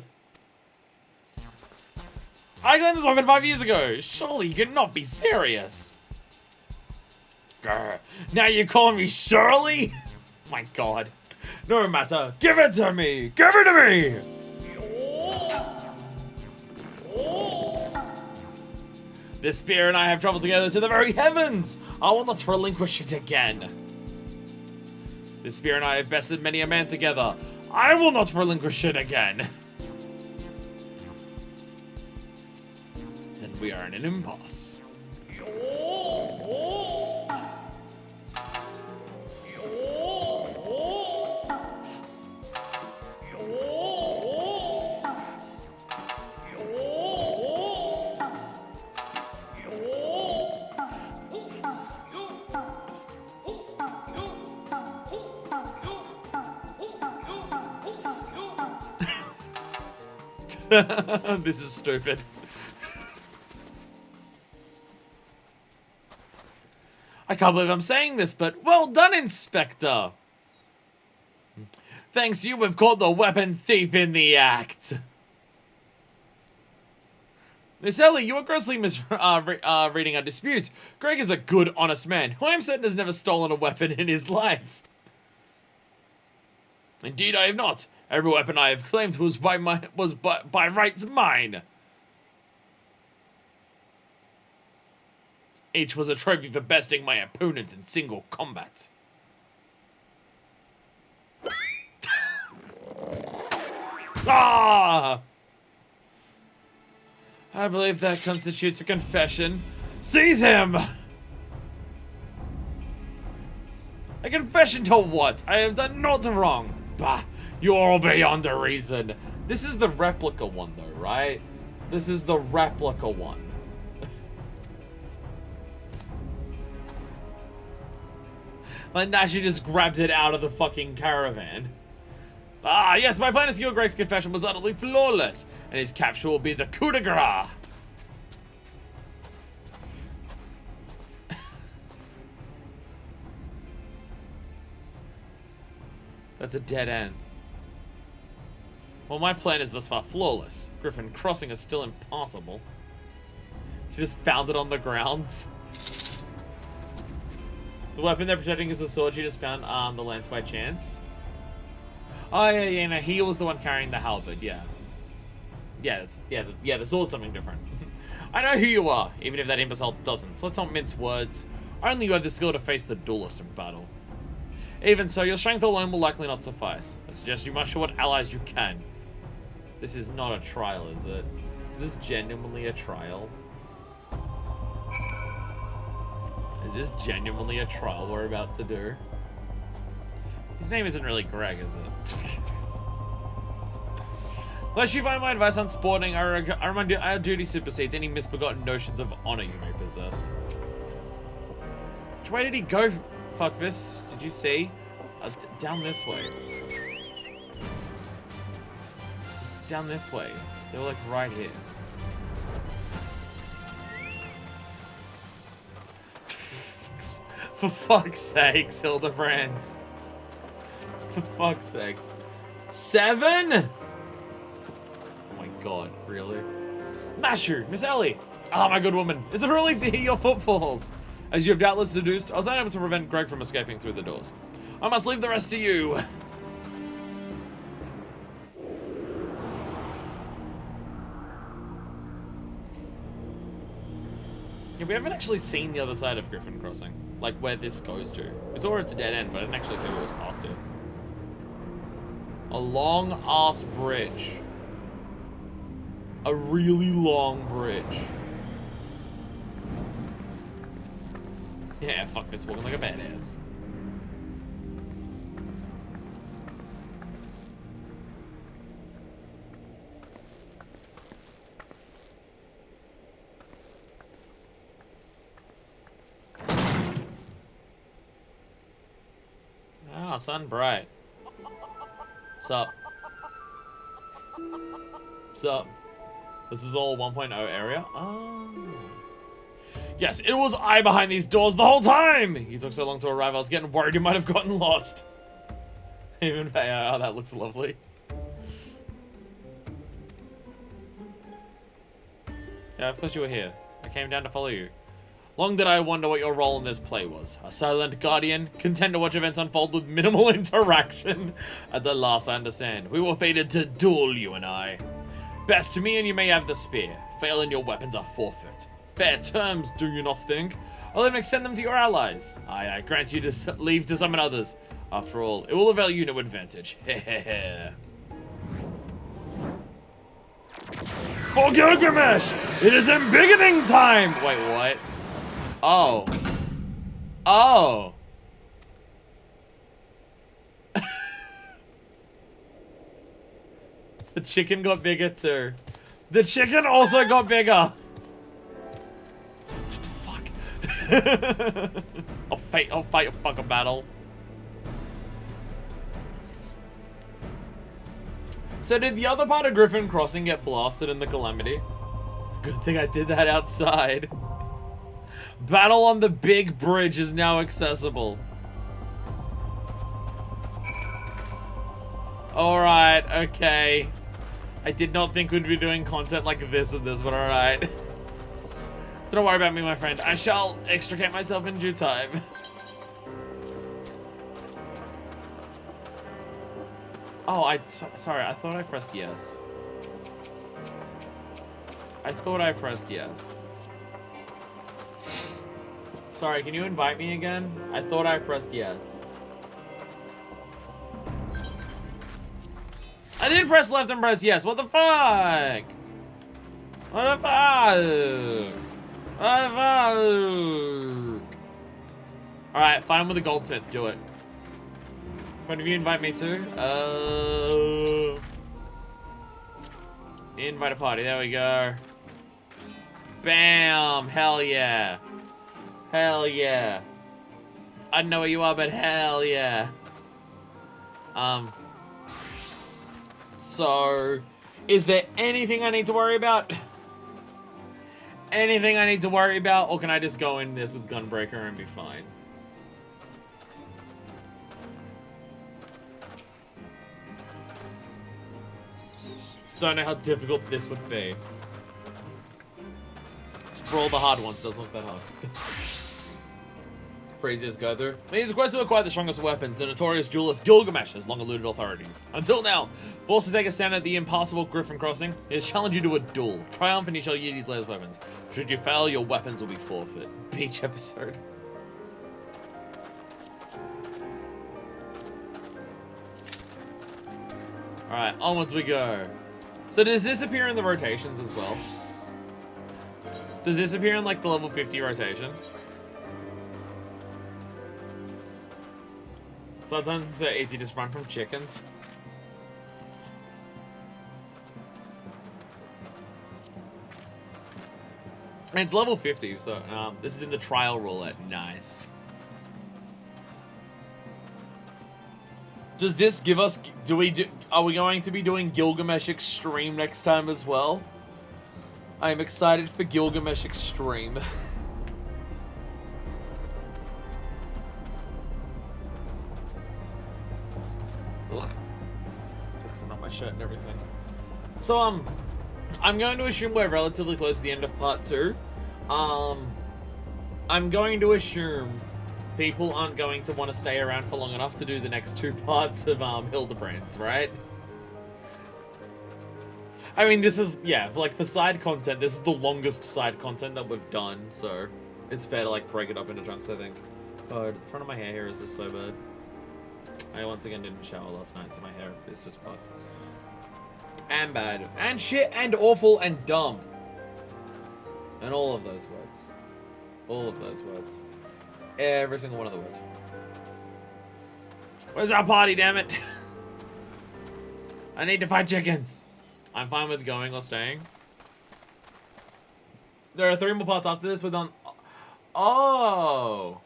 I got this weapon 5 years ago. Surely you cannot be serious. Grr. Now you call me Shirley? My God. No matter. Give it to me. Give it to me. This spear and I have traveled together to the very heavens. I will not relinquish it again. This spear and I have bested many a man together. I will not relinquish it again. Then we are in an impasse. This is stupid. I can't believe I'm saying this, but well done, Inspector. Thanks to you, we've caught the weapon thief in the act. Miss Ellie, you are grossly reading our dispute. Greg is a good, honest man, who I am certain has never stolen a weapon in his life. Indeed, I have not. Every weapon I have claimed was by rights mine. Each was a trophy for besting my opponent in single combat. Ah! I believe that constitutes a confession. Seize him! A confession to what? I have done naught wrong. Bah, you are all beyond a reason. This is the replica one though, right? This is the replica one. Like, now she just grabbed it out of the fucking caravan. Ah, yes, my plan to secure Greg's confession was utterly flawless, and his capture will be the coup de grace. That's a dead end. Well, my plan is thus far flawless. Griffin crossing is still impossible. She just found it on the ground. The weapon they're protecting is the sword she just found on the lance by chance. Oh, yeah, no, he was the one carrying the halberd, yeah. Yeah, the sword's something different. I know who you are, even if that imbecile doesn't, so let's not mince words. Only you have the skill to face the duelist in battle. Even so, your strength alone will likely not suffice. I suggest you muster what allies you can. This is not a trial, is it? Is this genuinely a trial? Is this genuinely a trial we're about to do? His name isn't really Greg, is it? Unless you find my advice on sporting, our duty supersedes any misbegotten notions of honor you may possess. Which way did he go, fuckvis? Did you see? Down this way. Down this way. They were like right here. For fuck's sakes, Hildebrand. For fuck's sakes. 7? Oh my god, really? Mashu, Miss Ellie. Ah, my good woman. It's a relief to hear your footfalls. As you have doubtless deduced, I was unable to prevent Greg from escaping through the doors. I must leave the rest to you. Yeah, we haven't actually seen the other side of Griffin Crossing. Like, where this goes to. We saw it's a dead end, but I didn't actually see what was past it. A long-ass bridge. A really long bridge. Yeah, fuck this, walking like a badass. Ah, sun bright. What's up? What's up? This is all 1.0 area? Oh. Yes, it was I behind these doors the whole time! You took so long to arrive, I was getting worried you might have gotten lost. Even, oh, that looks lovely. Yeah, of course you were here. I came down to follow you. Long did I wonder what your role in this play was. A silent guardian, content to watch events unfold with minimal interaction. At the last, I understand. We were fated to duel, you and I. Best to me and you may have the spear. Fail and your weapons are forfeit. Fair terms, do you not think? I'll even extend them to your allies. I grant you to leave to summon others. After all, it will avail you no advantage. Hehehe. For Gilgamesh! It is embiggening time! Wait, what? Oh. Oh. The chicken got bigger too. The chicken also got bigger. What the fuck? I'll fight a fucking battle. So did the other part of Griffin Crossing get blasted in the Calamity? Good thing I did that outside. Battle on the big bridge is now accessible. Alright, okay. I did not think we'd be doing content like this and this, but alright. Don't worry about me, my friend. I shall extricate myself in due time. Oh, sorry, I thought I pressed yes. I thought I pressed yes. Sorry, can you invite me again? I thought I pressed yes. I did press left and press yes. What the fuck? What the fuck? What the fuck? Alright, find him with the goldsmith. Do it. One of you invite me too? Invite a party. There we go. Bam! Hell yeah. Hell yeah. I don't know where you are, but hell yeah. So, is there anything I need to worry about? Anything I need to worry about? Or can I just go in this with Gunbreaker and be fine? Don't know how difficult this would be. For all the hard ones, doesn't look that hard. Craziest go through. He's requested to acquire the strongest weapons. The notorious duelist Gilgamesh has long eluded authorities. Until now, forced to take a stand at the impassable Griffin Crossing, he has challenged you to a duel. Triumph and he shall yield his latest weapons. Should you fail, your weapons will be forfeit. Beach episode. Alright, onwards we go. So does this appear in the rotations as well? Does this appear in like the level 50 rotation? Sometimes it's so easy to just run from chickens. And it's level 50, so this is in the trial roulette. Nice. Does this give us... Are we going to be doing Gilgamesh Extreme next time as well? I am excited for Gilgamesh Extreme. Ugh. Fixing up my shirt and everything. So, I'm going to assume we're relatively close to the end of part 2. I'm going to assume people aren't going to want to stay around for long enough to do the next 2 parts of Hildebrand's, right? I mean, this is, yeah, for side content, this is the longest side content that we've done, so it's fair to, like, break it up into chunks, I think. Oh, the front of my hair here is just so bad. I once again didn't shower last night, so my hair is just fucked. And bad. And shit, and awful, and dumb. And all of those words. All of those words. Every single one of the words. Where's our party, damn it? I need to fight chickens. I'm fine with going or staying. There are 3 more parts after this. We're done. Oh.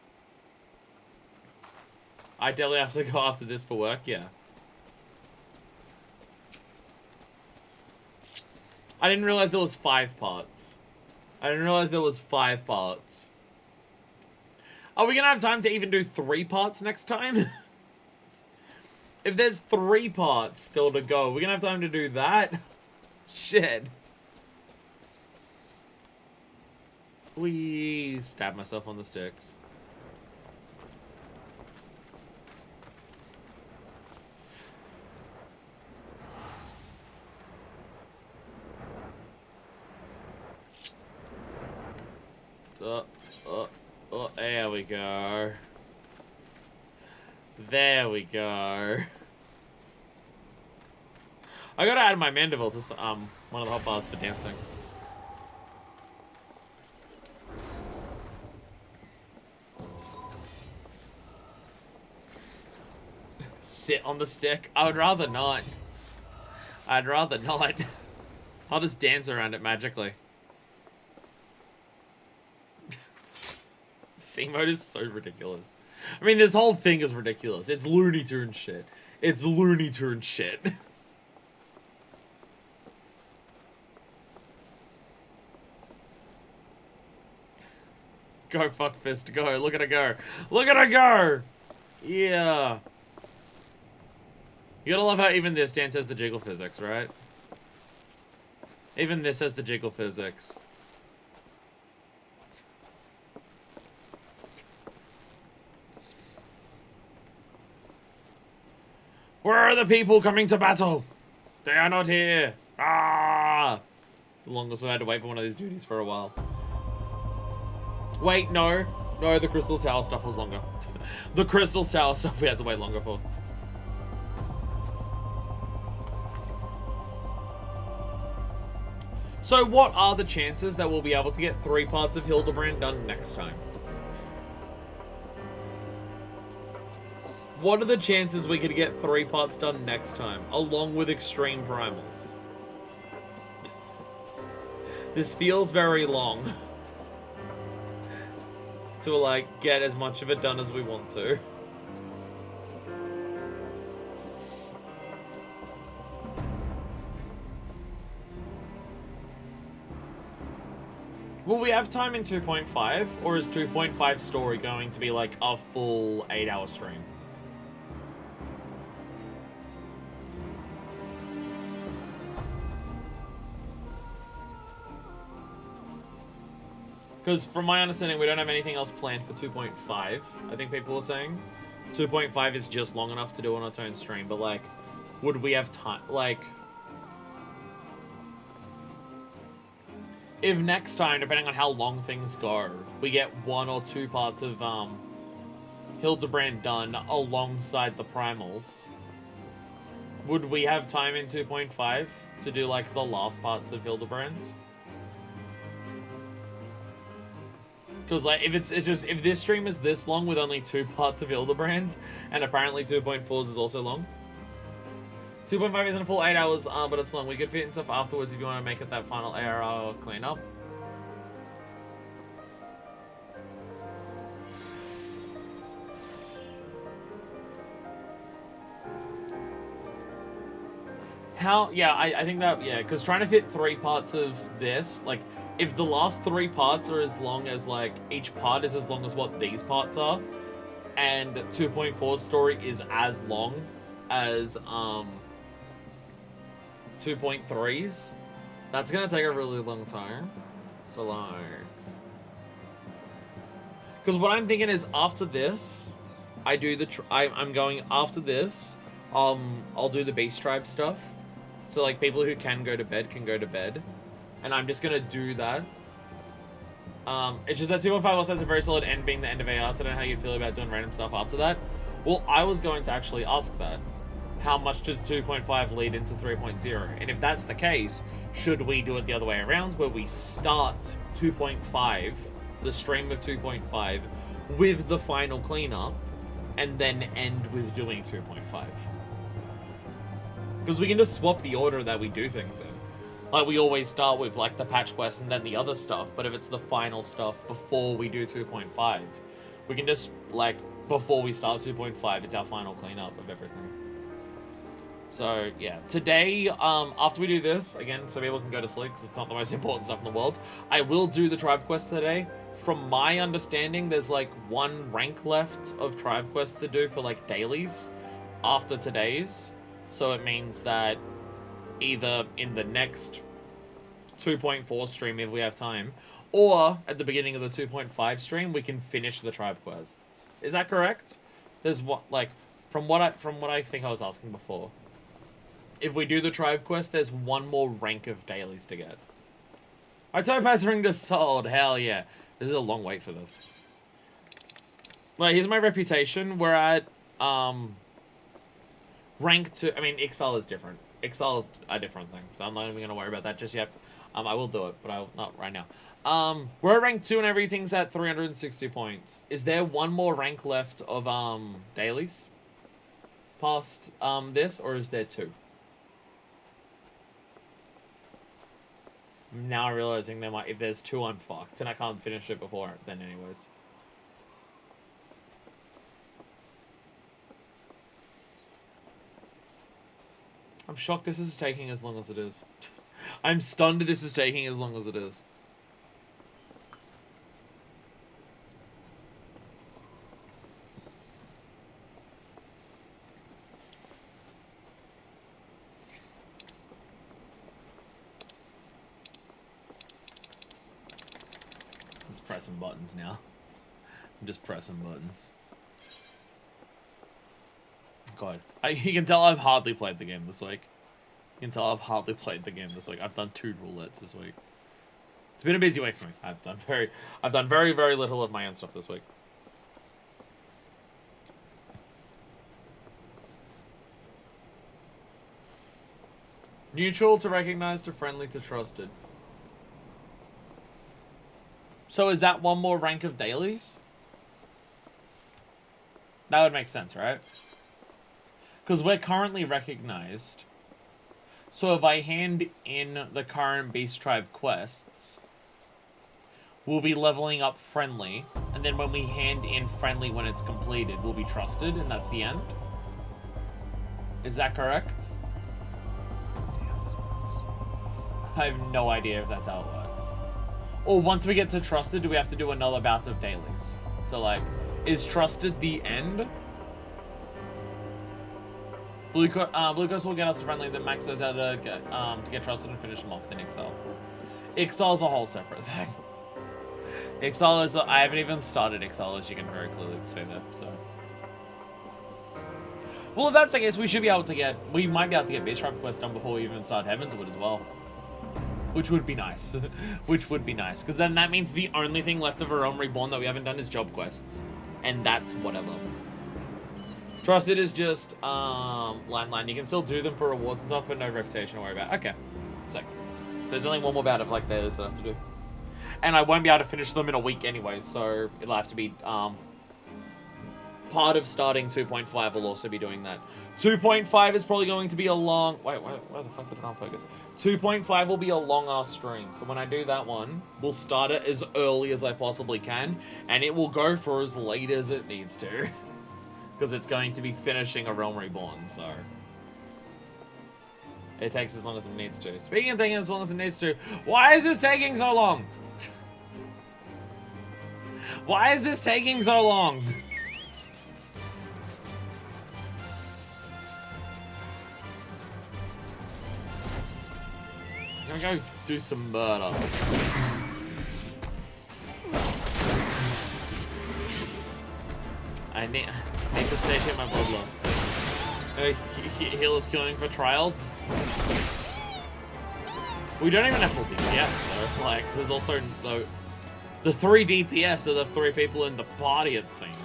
I definitely have to go after this for work, yeah. I didn't realize there was 5 parts. I didn't realize there was 5 parts. Are we gonna have time to even do 3 parts next time? If there's 3 parts still to go, we're gonna have time to do that? Shit. We stab myself on the sticks. There we go. There we go. I gotta add my mandible to one of the hotbars for dancing. Sit on the stick? I would rather not. I'd rather not. I'll just dance around it magically. This emote is so ridiculous. I mean, this whole thing is ridiculous. It's Looney Tunes shit. It's Looney Tunes shit. Go, fuck fist, go. Look at her go. Look at her go! Yeah. You gotta love how even this dance has the jiggle physics, right? Even this has the jiggle physics. Where are the people coming to battle? They are not here. Ah! It's the longest we had to wait for one of these duties for a while. Wait, no. No, the Crystal Tower stuff was longer. The Crystal Tower stuff we had to wait longer for. So what are the chances that we'll be able to get 3 parts of Hildebrand done next time? What are the chances we could get 3 parts done next time, along with Extreme Primals? This feels very long. To, like, get as much of it done as we want to. Will we have time in 2.5, or is 2.5 story going to be, like, a full 8-hour stream? Because from my understanding, we don't have anything else planned for 2.5, I think people were saying. 2.5 is just long enough to do on its own stream, but, like, would we have time, like... If next time, depending on how long things go, we get 1 or 2 parts of, Hildebrand done alongside the Primals, would we have time in 2.5 to do like the last parts of Hildebrand? Because like if if this stream is this long with only 2 parts of Hildebrand, and apparently 2.4's is also long. 2.5 isn't a full 8 hours, but it's long. We could fit in stuff afterwards if you want to make it that final ARR cleanup. I think that, because trying to fit 3 parts of this, like, if the last 3 parts are as long as, like, each part is as long as what these parts are, and 2.4's story is as long as, 2.3's, that's gonna take a really long time. So, like... Because what I'm thinking is, after this, I do the... I'm going, after this, I'll do the Beast Tribe stuff. So, like, people who can go to bed can go to bed. And I'm just gonna do that. It's just that 2.5 also has a very solid end being the end of AR, so I don't know how you feel about doing random stuff after that. Well, I was going to actually ask that. How much does 2.5 lead into 3.0? And if that's the case, should we do it the other way around, where we start 2.5, the stream of 2.5, with the final cleanup, and then end with doing 2.5? Because we can just swap the order that we do things in. Like, we always start with, like, the patch quest and then the other stuff, but if it's the final stuff before we do 2.5, we can just, like, before we start 2.5, it's our final cleanup of everything. So, yeah. Today, after we do this, again, so people can go to sleep, because it's not the most important stuff in the world, I will do the tribe quest today. From my understanding, there's, like, 1 rank left of tribe quests to do for, like, dailies after today's. So it means that either in the next 2.4 stream, if we have time, or at the beginning of the 2.5 stream, we can finish the tribe quests. Is that correct? There's what, like, from what I think I was asking before. If we do the tribe quest, there's 1 more rank of dailies to get. Our Topaz ring just sold. Hell yeah. This is a long wait for this. Well, here's my reputation. We're at, rank 2. I mean, Exile is different. Exile is a different thing, so I'm not even going to worry about that just yet. I will do it, but I'll not right now. We're at rank 2 and everything's at 360 points. Is there 1 more rank left of, dailies? Past, this, or is there 2? Now I'm realizing there might, if there's 2, I'm fucked, and I can't finish it before then anyways. I'm shocked this is taking as long as it is. I'm stunned this is taking as long as it is. I'm just pressing buttons now. I'm just pressing buttons. God. You can tell I've hardly played the game this week. You can tell I've hardly played the game this week. I've done 2 roulettes this week. It's been a busy week for me. I've done very, very little of my own stuff this week. Neutral to recognized to friendly to trusted. So is that 1 more rank of dailies? That would make sense, right? Because we're currently recognized. So if I hand in the current Beast Tribe quests, we'll be leveling up friendly. And then when we hand in friendly when it's completed, we'll be trusted, and that's the end? Is that correct? I have no idea if that's how it works. Or once we get to trusted, do we have to do another bout of dailies? So, like, is trusted the end? Blue Coast will get us friendly, then Max knows how to get trusted and finish them off in Exile. Exile's a whole separate thing. Exile is... I haven't even started Exile, as you can very clearly say that, so... Well, if that's the case, we should be able to get... We might be able to get Beast Tribe Quest done before we even start Heaven'swood as well. Which would be nice. Which would be nice. Because then that means the only thing left of A Realm Reborn that we haven't done is job quests. And that's whatever. Trusted is just landline. You can still do them for rewards and stuff, but no reputation to worry about. Okay. Sick. So there's only one more bout of like those that I have to do. And I won't be able to finish them in a week anyway, so it'll have to be part of starting 2.5 will also be doing that. 2.5 is probably going to be a long... Wait, where the fuck did it not focus? 2.5 will be a long-ass stream. So when I do that one, we'll start it as early as I possibly can. And it will go for as late as it needs to. Because it's going to be finishing A Realm Reborn, so... It takes as long as it needs to. Speaking of taking as long as it needs to, why is this taking so long? Why is this taking so long? I'm gonna go do some murder. I need to satiate my blood loss. Healers killing for trials. We don't even have full DPS though. Like, there's also the 3 DPS are the 3 people in the party, it seems.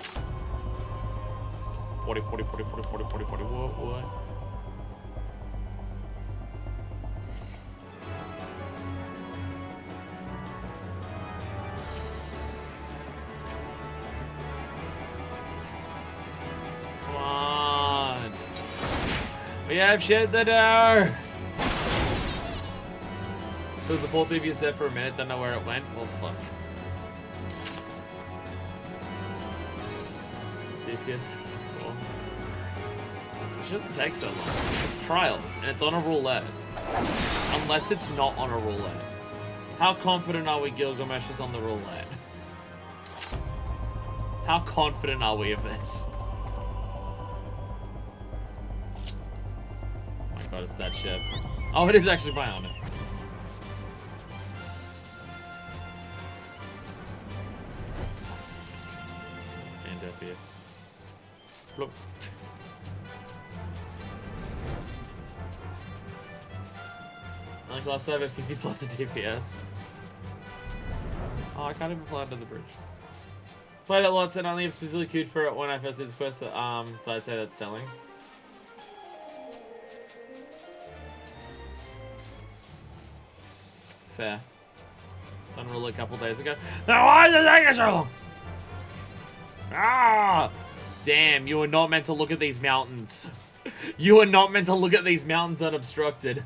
What? Come on. We have shit to do. Because the full DPS there for a minute, don't know where it went. Well, fuck. DPS 64. It shouldn't take so long. It's trials, and it's on a roulette. Unless it's not on a roulette. How confident are we Gilgamesh is on the roulette? How confident are we of this? Oh my god, it's that ship. Oh, it is actually my on it. Stand up here. Look. Like last time, 50 plus a DPS. Oh, I can't even fly under the bridge. Played it lots and only have specifically queued for it when I first did this quest, so I'd say that's telling. Fair. Done rule a couple days ago. Now why is it taking so long? Ah! Damn, you were not meant to look at these mountains. You were not meant to look at these mountains unobstructed.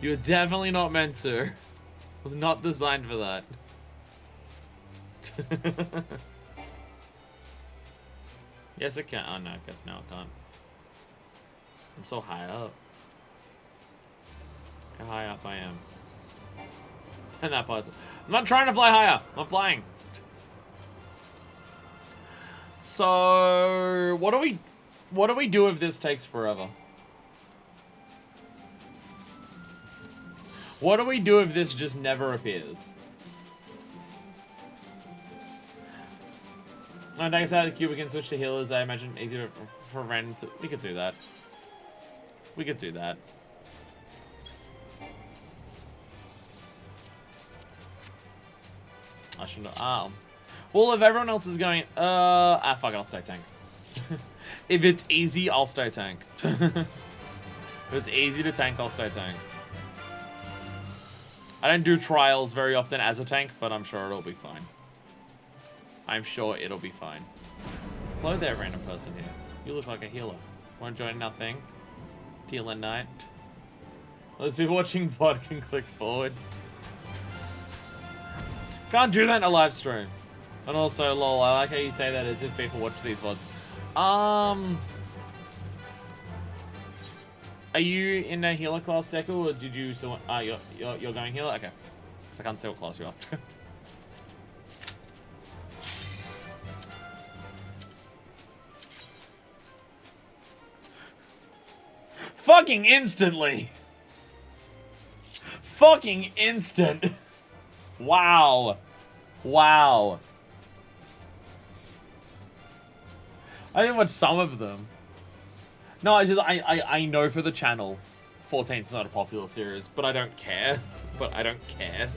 You were definitely not meant to. It was not designed for that. Yes, it can. Oh no, I guess now it can't. I'm so high up. How high up I am. And that pause. I'm not trying to fly higher. I'm flying. So, what do we do if this takes forever? What do we do if this just never appears? No, thanks out of the queue, we can switch to healers. I imagine easier for Ren to... We could do that. We could do that. I shouldn't... well, if everyone else is going... fuck it, I'll stay tank. If it's easy, I'll stay tank. If it's easy to tank, I'll stay tank. I don't do trials very often as a tank, but I'm sure it'll be fine. I'm sure it'll be fine. Hello there, random person here. You look like a healer. Want to join our thing? Teal and Night. Those people watching VOD can click forward. Can't do that in a live stream. And also, lol, I like how you say that as if people watch these VODs. Are you in a healer class, Deku, or did you still... you're going healer? Okay. Because I can't see what class you're up to. Fucking instantly! Fucking instant! Wow. Wow. I didn't watch some of them. No, I know for the channel, 14th is not a popular series, but I don't care.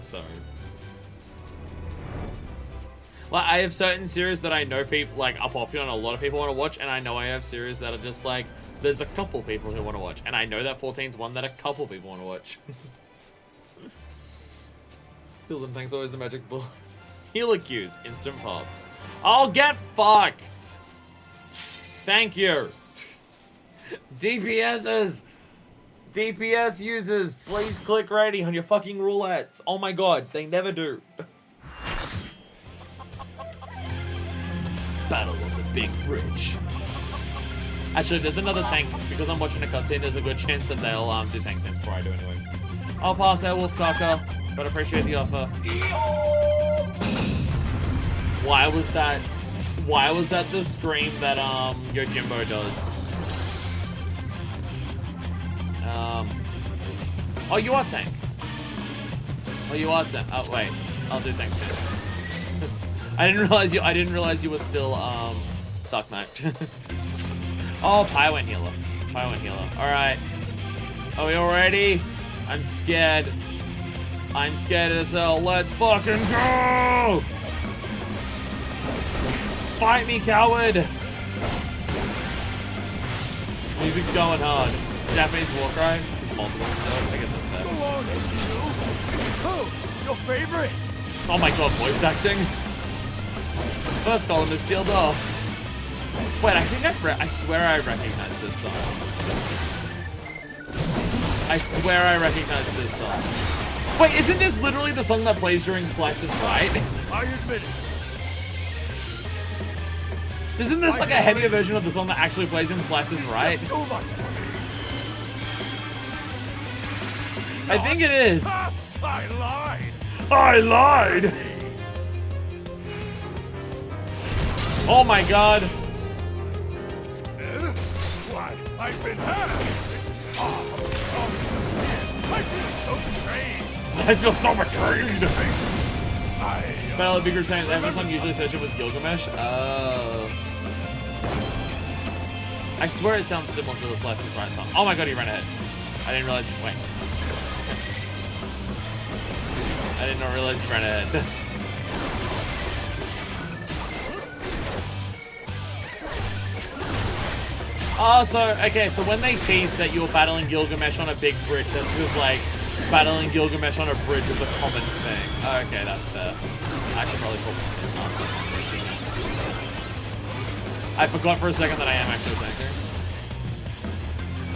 So. Like, I have certain series that I know people, like, are popular and a lot of people want to watch, and I know I have series that are just, like, there's a couple people who want to watch, and I know that 14's one that a couple people want to watch. Heals and tanks always the magic bullets. Healer Qs, instant pops. I'll get fucked! Thank you! DPSs! DPS users, please click ready on your fucking roulettes. Oh my god, they never do. Battle of the Big Bridge. Actually, there's another tank. Because I'm watching a cutscene, there's a good chance that they'll do tank scenes before I do anyways. I'll pass out Wolfcocker, but appreciate the offer. Why was that the scream that Yojimbo does? Oh, you are tank. Oh, you are tank. Oh, wait. I'll do tank scenes. I didn't realize you were still Dark Knight. Oh, Pywin healer. Pywin healer. Alright. Are we all ready? I'm scared. I'm scared as hell. Let's fucking go! Fight me, coward! Music's going hard. Japanese war cry? Multiple stuff. I guess that's fair. Oh, your favorite? Oh my god, voice acting? First column is sealed off. Wait, I think I swear I recognize this song. I swear I recognize this song. Wait, isn't this literally the song that plays during Slices Right? I admit it. Isn't this like a heavier version of the song that actually plays in Slices Right? I think it is. I lied. I lied! Oh my god. What? I've been had. This is awful. I feel so betrayed. I feel so betrayed. Battle of Bigger Saints. Every song usually associated with Gilgamesh. I swear it sounds similar to the Slices Right song. Oh my god, he ran ahead. I didn't realize. Wait. I did not realize he ran ahead. Oh, so when they tease that you're battling Gilgamesh on a big bridge, that's just like battling Gilgamesh on a bridge is a common thing. Okay, that's fair. I should probably put one in. I forgot for a second that I am actually tanking.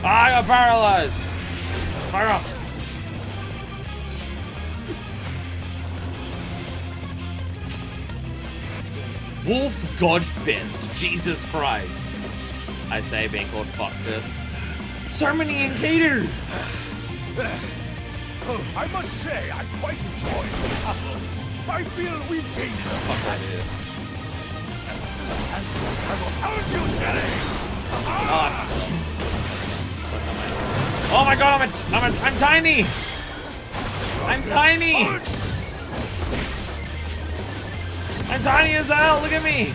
Ah, I got paralyzed! Fire up! Wolf Godfist, Jesus Christ. I say being called Fuckfist. Ceremony and Cater! I must say, I quite enjoy the puzzles. I feel we've gained the fuck I did. I will pound you, Shelly! Oh my god, I'm tiny! I'm tiny! I'm tiny as hell, look at me!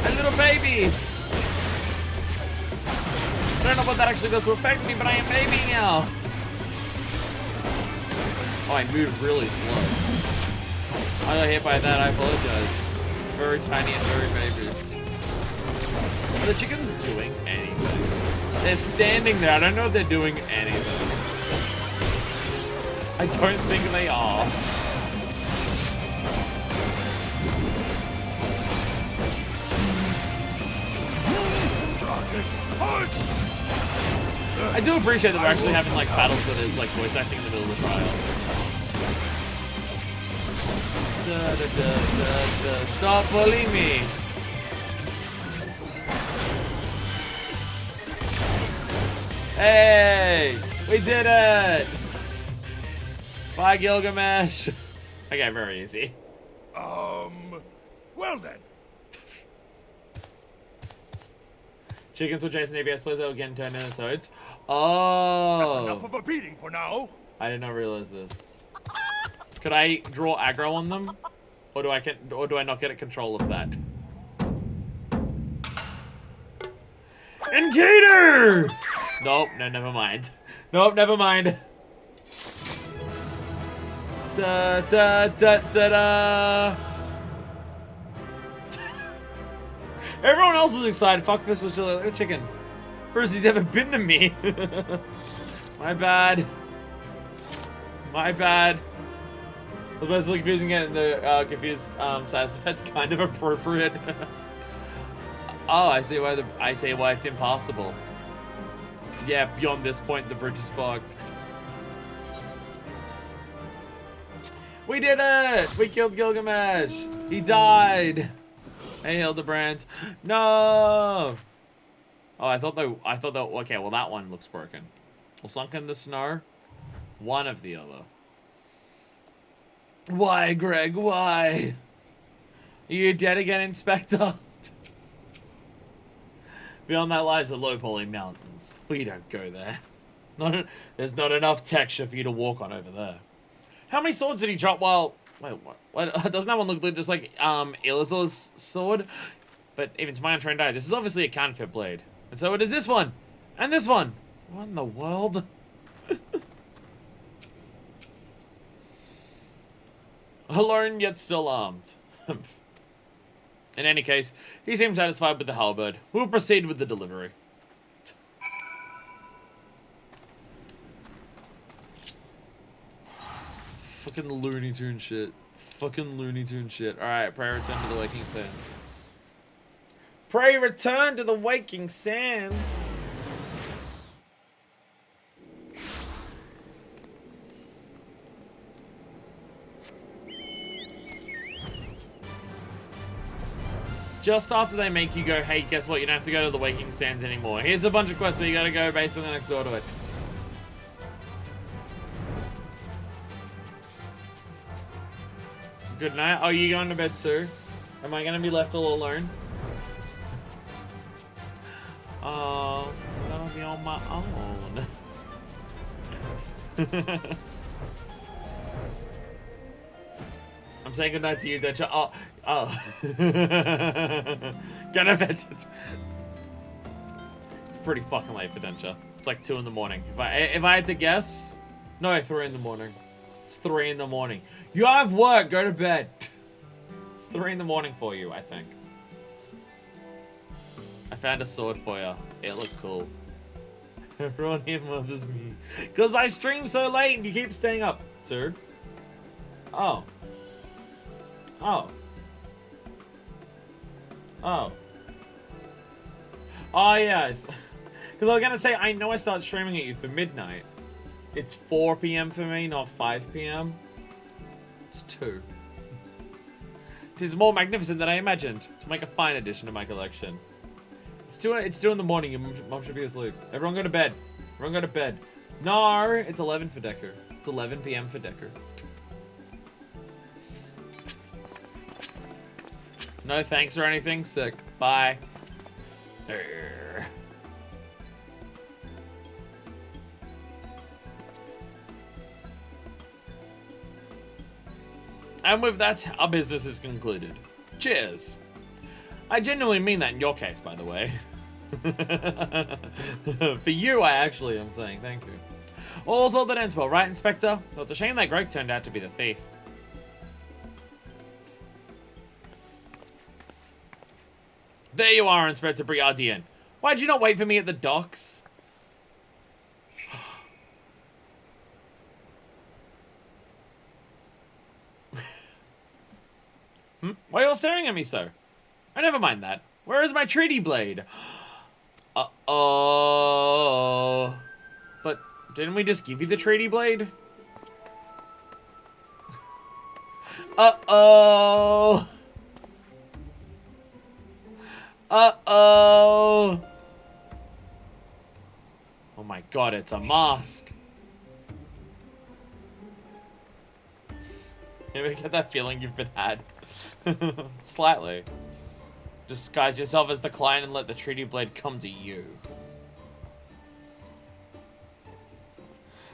A little baby! I don't know what that actually does to affect me, but I am baby now! Oh, I moved really slow. I got hit by that, I apologize. Very tiny and very baby. Are the chickens doing anything? They're standing there, I don't know if they're doing anything. I don't think they are. I do appreciate that we're actually having like battles where there's like voice acting in the middle of the trial. Stop bullying me! Hey! We did it! Bye, Gilgamesh! Okay, very easy. Well then. Chickens will chase an ABS players that will get turned into toads. Oh! That's enough of a beating for now. I did not realize this. Could I draw aggro on them? Or do I not get a control of that? Engater! Nope, no, never mind. Nope, never mind. Da da da da da. Everyone else was excited. Fuck this was just like a chicken. First he's ever been to me. My bad. My bad. The best confusing getting the confused status. That's kind of appropriate. Oh, I see why it's impossible. Yeah, beyond this point the bridge is fucked. We did it! We killed Gilgamesh! He died! Hey, Hildebrand. No! Oh, I thought that, okay, well that one looks broken. Well, sunk in the snow? One of the other. Why, Greg, why? Are you dead again, Inspector? Beyond that lies the low-poly mountains. We don't go there. There's not enough texture for you to walk on over there. How many swords did he drop while... Wait, what? Doesn't that one look just like Eorzea's sword? But even to my untrained eye, this is obviously a counterfeit blade. And so it is this one! And this one! What in the world? Alone yet still armed. In any case, he seems satisfied with the halberd. We'll proceed with the delivery. Fucking Looney Tune shit. Fucking Looney Tune shit. Alright, pray return to the waking sands. Pray return to the waking sands. Just after they make you go, hey, guess what? You don't have to go to the Waking Sands anymore. Here's a bunch of quests where you gotta go based on the next door to it. Good night. Oh, you going to bed too? Am I gonna be left all alone? Oh, I'm gonna be on my own. I'm saying goodnight to you, Dutcha. Oh. Go to bed. It's pretty fucking late for Denture. It's like 2 in the morning. If I had to guess, no, 3 in the morning. It's 3 in the morning. You have work. Go to bed. It's 3 in the morning for you, I think. I found a sword for you. It looked cool. Everyone here mothers me because I stream so late and you keep staying up, sir. Oh. Oh. Oh. Oh, yes. Because I was going to say, I know I start streaming at you for midnight. It's 4 p.m. for me, not 5 p.m. It's 2. It is more magnificent than I imagined to make a fine addition to my collection. It's 2 in the morning. Your mom should be asleep. Everyone go to bed. Everyone go to bed. No, it's 11 for Decker. It's 11 p.m. for Decker. No thanks or anything. Sick. Bye. And with that, our business is concluded. Cheers. I genuinely mean that in your case, by the way. For you, I actually am saying thank you. All's well that ends well, right, Inspector? Well, it's a shame that Greg turned out to be the thief. There you are, Inspector Briardian. Why'd you not wait for me at the docks? Why are you all staring at me so? Oh, never mind that. Where is my treaty blade? Uh-oh. But didn't we just give you the treaty blade? Uh-oh. Uh-oh. Oh my god, it's a mask. You ever get that feeling you've been had? Slightly. Disguise yourself as the client and let the treaty blade come to you.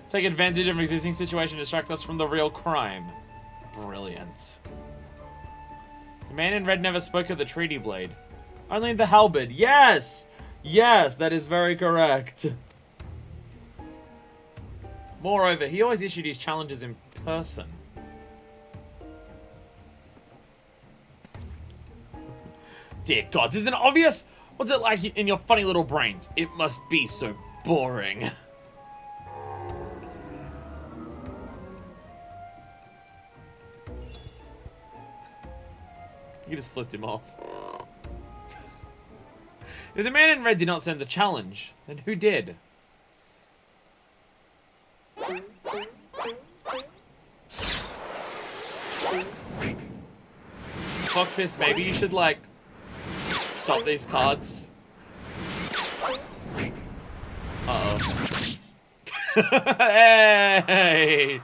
Take advantage of an existing situation to distract us from the real crime. Brilliant. The man in red never spoke of the treaty blade. Only the halberd. Yes! Yes, that is very correct. Moreover, he always issued his challenges in person. Dear gods, isn't it obvious? What's it like in your funny little brains? It must be so boring. You just flipped him off. If the man in red did not send the challenge, then who did? Fuckfist, maybe you should, like, stop these cards. Uh-oh. Hey!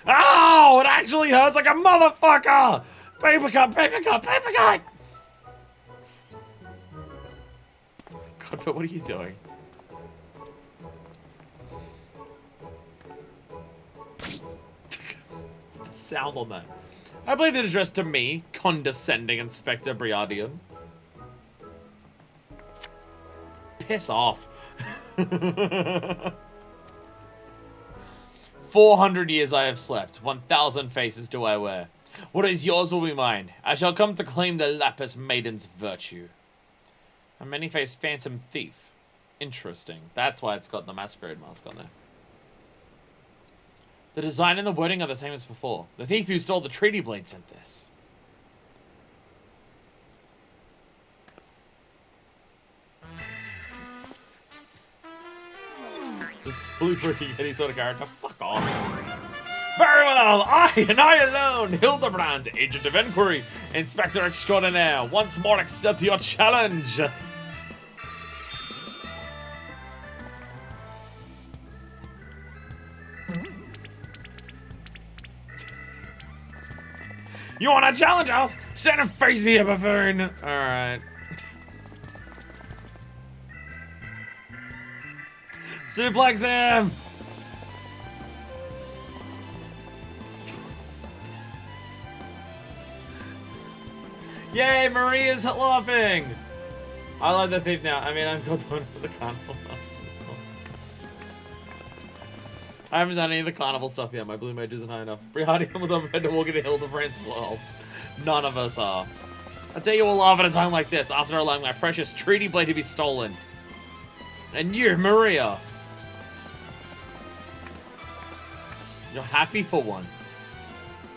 Ow! It actually hurts like a motherfucker! Paper cut, paper cut, paper cut! God, but what are you doing? The sound on that. I believe it is addressed to me, condescending Inspector Briardian. Piss off. 400 years I have slept. 1,000 faces do I wear. What is yours will be mine. I shall come to claim the Lapis Maiden's virtue. A many-faced phantom thief. Interesting. That's why it's got the masquerade mask on there. The design and the wording are the same as before. The thief who stole the treaty blade sent this. Just blueprinting any sort of character. Fuck off. Very well, I alone, Hildebrand, Agent of Inquiry, Inspector Extraordinaire, once more accept your challenge. You want a challenge, House? Stand and face me, a buffoon. Alright. Suplex him! Yay, Maria's laughing! I love the thief now. I mean, I'm going for the carnival. I haven't done any of the carnival stuff yet. My blue mage isn't high enough. Briardian was unprepared to walk into Hildebrand's world. None of us are. I tell you, we'll laugh at a time like this after allowing my precious treaty blade to be stolen. And you, Maria. You're happy for once.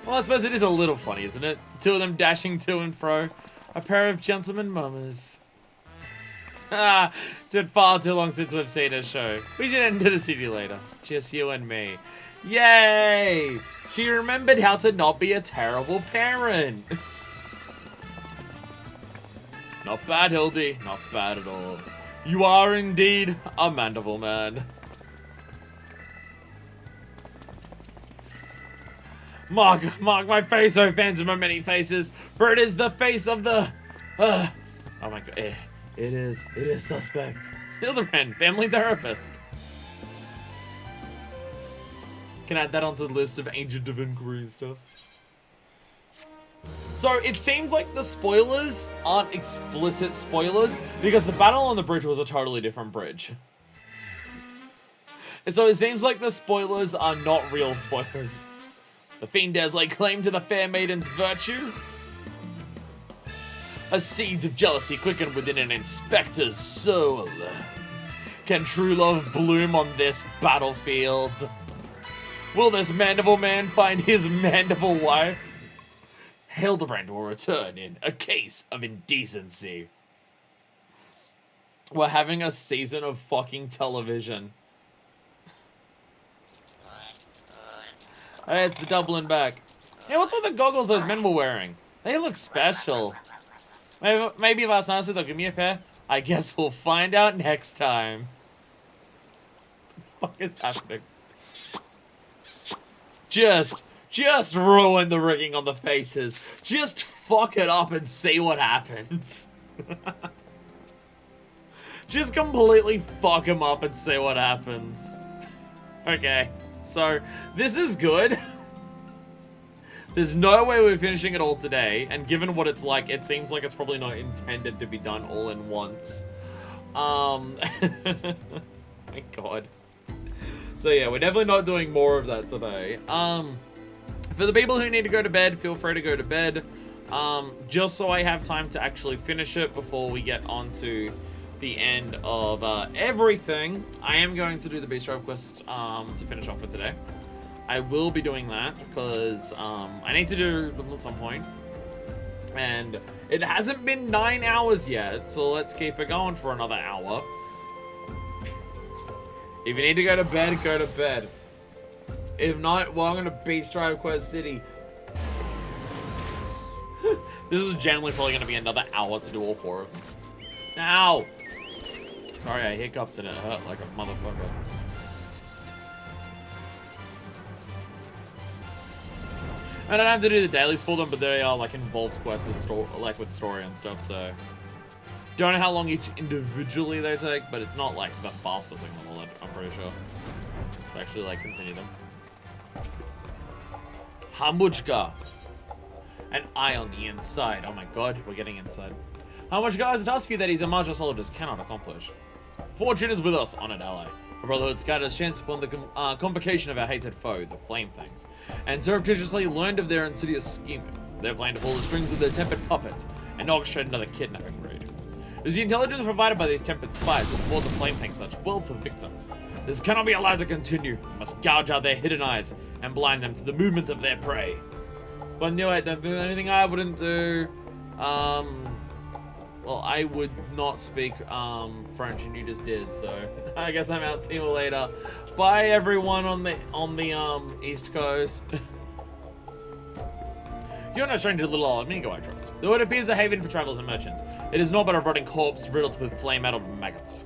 Well, I suppose it is a little funny, isn't it? Two of them dashing to and fro. A pair of gentlemen mummers. Ah, it's been far too long since we've seen a show. We should head into the city later. Just you and me. Yay! She remembered how to not be a terrible parent. Not bad, Hildy. Not bad at all. You are indeed a mandible man. Mark my face, O fans of my many faces, for it is the face of the... oh my god, it is suspect. Hildebrand, family therapist. Can add that onto the list of Agent of Inquiry stuff. So, it seems like the spoilers aren't explicit spoilers, because the battle on the bridge was a totally different bridge. And so it seems like the spoilers are not real spoilers. The fiend dares lay claim to the fair maiden's virtue. As seeds of jealousy quicken within an inspector's soul. Can true love bloom on this battlefield? Will this mandible man find his mandible wife? Hildebrand will return in a case of indecency. We're having a season of fucking television. Hey, it's the Dublin back. Hey, what's with the goggles those men were wearing? They look special. Maybe if I ask nicely, they'll give me a pair. I guess we'll find out next time. What the fuck is happening? Just ruin the rigging on the faces. Just fuck it up and see what happens. Just completely fuck him up and see what happens. Okay. So, this is good. There's no way we're finishing it all today, and given what it's like, it seems like it's probably not intended to be done all in once. Thank God. So yeah, we're definitely not doing more of that today. For the people who need to go to bed, feel free to go to bed. Just so I have time to actually finish it before we get on to the end of everything. I am going to do the Beast Drive quest to finish off for today. I will be doing that because I need to do them at some point. And it hasn't been 9 hours yet, so let's keep it going for another hour. If you need to go to bed, go to bed. If not, welcome to Beast Drive Quest City. This is generally probably going to be another hour to do all 4 of them. Ow! Sorry, I hiccuped and it hurt like a motherfucker. I don't have to do the dailies for them, but they are like involved quests with story and stuff, so don't know how long each individually they take, but it's not like the fastest thing in the world, I'm pretty sure. To actually like continue them. Hambuchka. An eye on the inside. Oh my god, we're getting inside. Hambuchka is a task that his Amaja soldiers cannot accomplish. Fortune is with us, honored ally. Our brotherhood scattered us chance upon the convocation of our hated foe, the Flame Fangs, and surreptitiously learned of their insidious scheming. They plan to pull the strings of their tempered puppets and orchestrate another kidnapping raid. It is the intelligence provided by these tempered spies that afford the Flame Fangs such wealth of victims. This cannot be allowed to continue. We must gouge out their hidden eyes and blind them to the movements of their prey. But no, I don't think anything I wouldn't do. Well, I would not speak French, and you just did, so I guess I'm out. See you later. Bye, everyone on the East Coast. You're no stranger to little old Amigo, I trust. Though it appears a haven for travelers and merchants, it is not but a rotting corpse riddled with flame-addled maggots.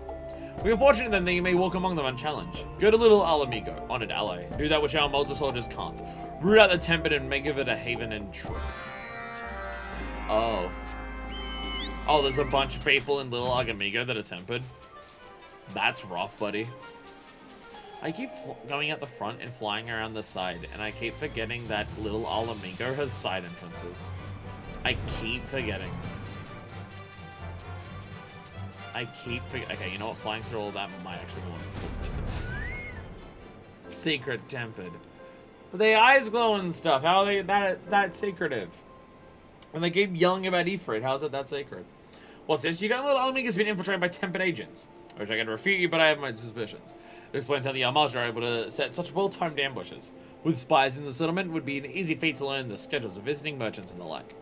We are fortunate then that you may walk among them unchallenged. Go to little Amigo, honored ally. Do that which our Molder soldiers can't. Root out the tempered and make of it a haven and truth. Oh. Oh, there's a bunch of people in Little Agamigo that are tempered. That's rough, buddy. I keep going at the front and flying around the side, and I keep forgetting that Little Alamigo has side entrances. I keep forgetting this. Okay, you know what? Flying through all that might actually be wonderful. Secret tempered. But the eyes glow and stuff. How are they that secretive? And they keep yelling about Ifrit. How is it that secret? What's this? You got Little Alamigo's been infiltrated by tempered agents. I wish I could refute you, but I have my suspicions. It explains how the Armage are able to set such well-timed ambushes. With spies in the settlement, it would be an easy feat to learn the schedules of visiting merchants and the like.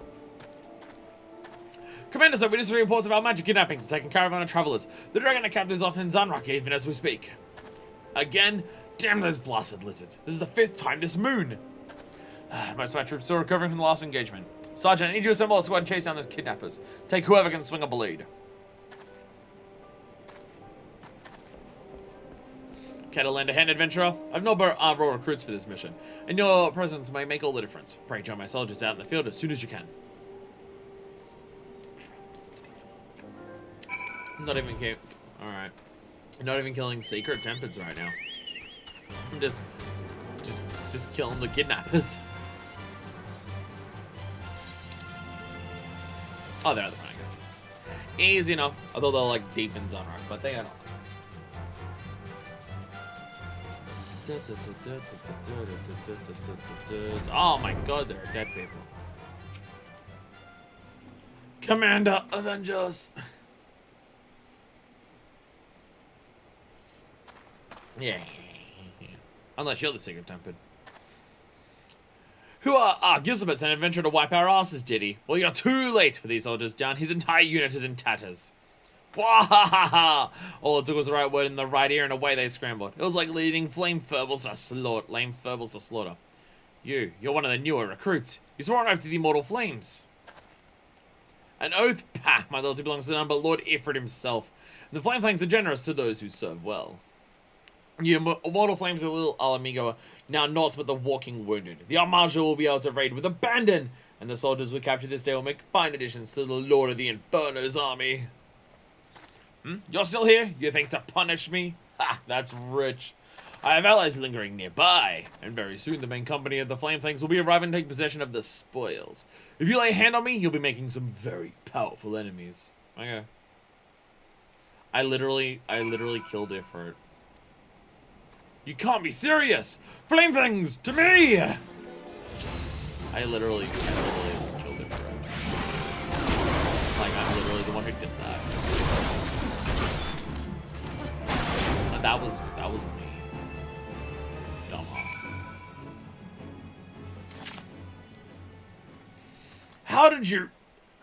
Commander, so witness reports about magic kidnappings and taking caravan of travelers. The dragon captives off in Zanrak even as we speak. Again? Damn those blasted lizards. This is the 5th time this moon. Most of my troops still recovering from the last engagement. Sergeant, I need you to assemble a squad and chase down those kidnappers. Take whoever can swing a blade. Care to lend a hand, adventurer? I've no raw recruits for this mission, and your presence may make all the difference. Pray join my soldiers out in the field as soon as you can. Not even alright. Not even killing secret tempereds right now. I'm just killing the kidnappers. Oh, they're at the front. Easy enough. Although they're like deep in Zonrock, but they are not. Oh my god, there are dead people. Commander, Avengers! Yeah. Unless you're the secret tempered. Who are Gilbert sent an adventure to wipe our asses, did he? Well, you're too late with these soldiers down. His entire unit is in tatters. Wahahaha! All it took was the right word in the right ear and away they scrambled. It was like leading lame furbals to slaughter. You're one of the newer recruits. You swore an oath to the immortal flames. An oath? Pah! My loyalty belongs to none but Lord Ifrit himself. And the flame fangs are generous to those who serve well. You immortal flames of Little Alamigo are now naught but the walking wounded. The Armage will be able to raid with abandon, and the soldiers we capture this day will make fine additions to the Lord of the Inferno's army. You're still here? You think to punish me? Ha! That's rich. I have allies lingering nearby, and very soon the main company of the Flame Fangs will be arriving to take possession of the spoils. If you lay a hand on me, you'll be making some very powerful enemies. Okay. I literally killed Ifrit. You can't be serious! Flame Fangs, to me! I literally killed him for it. Like, I'm literally the one who did that. And that was me. Dumbass. How did you...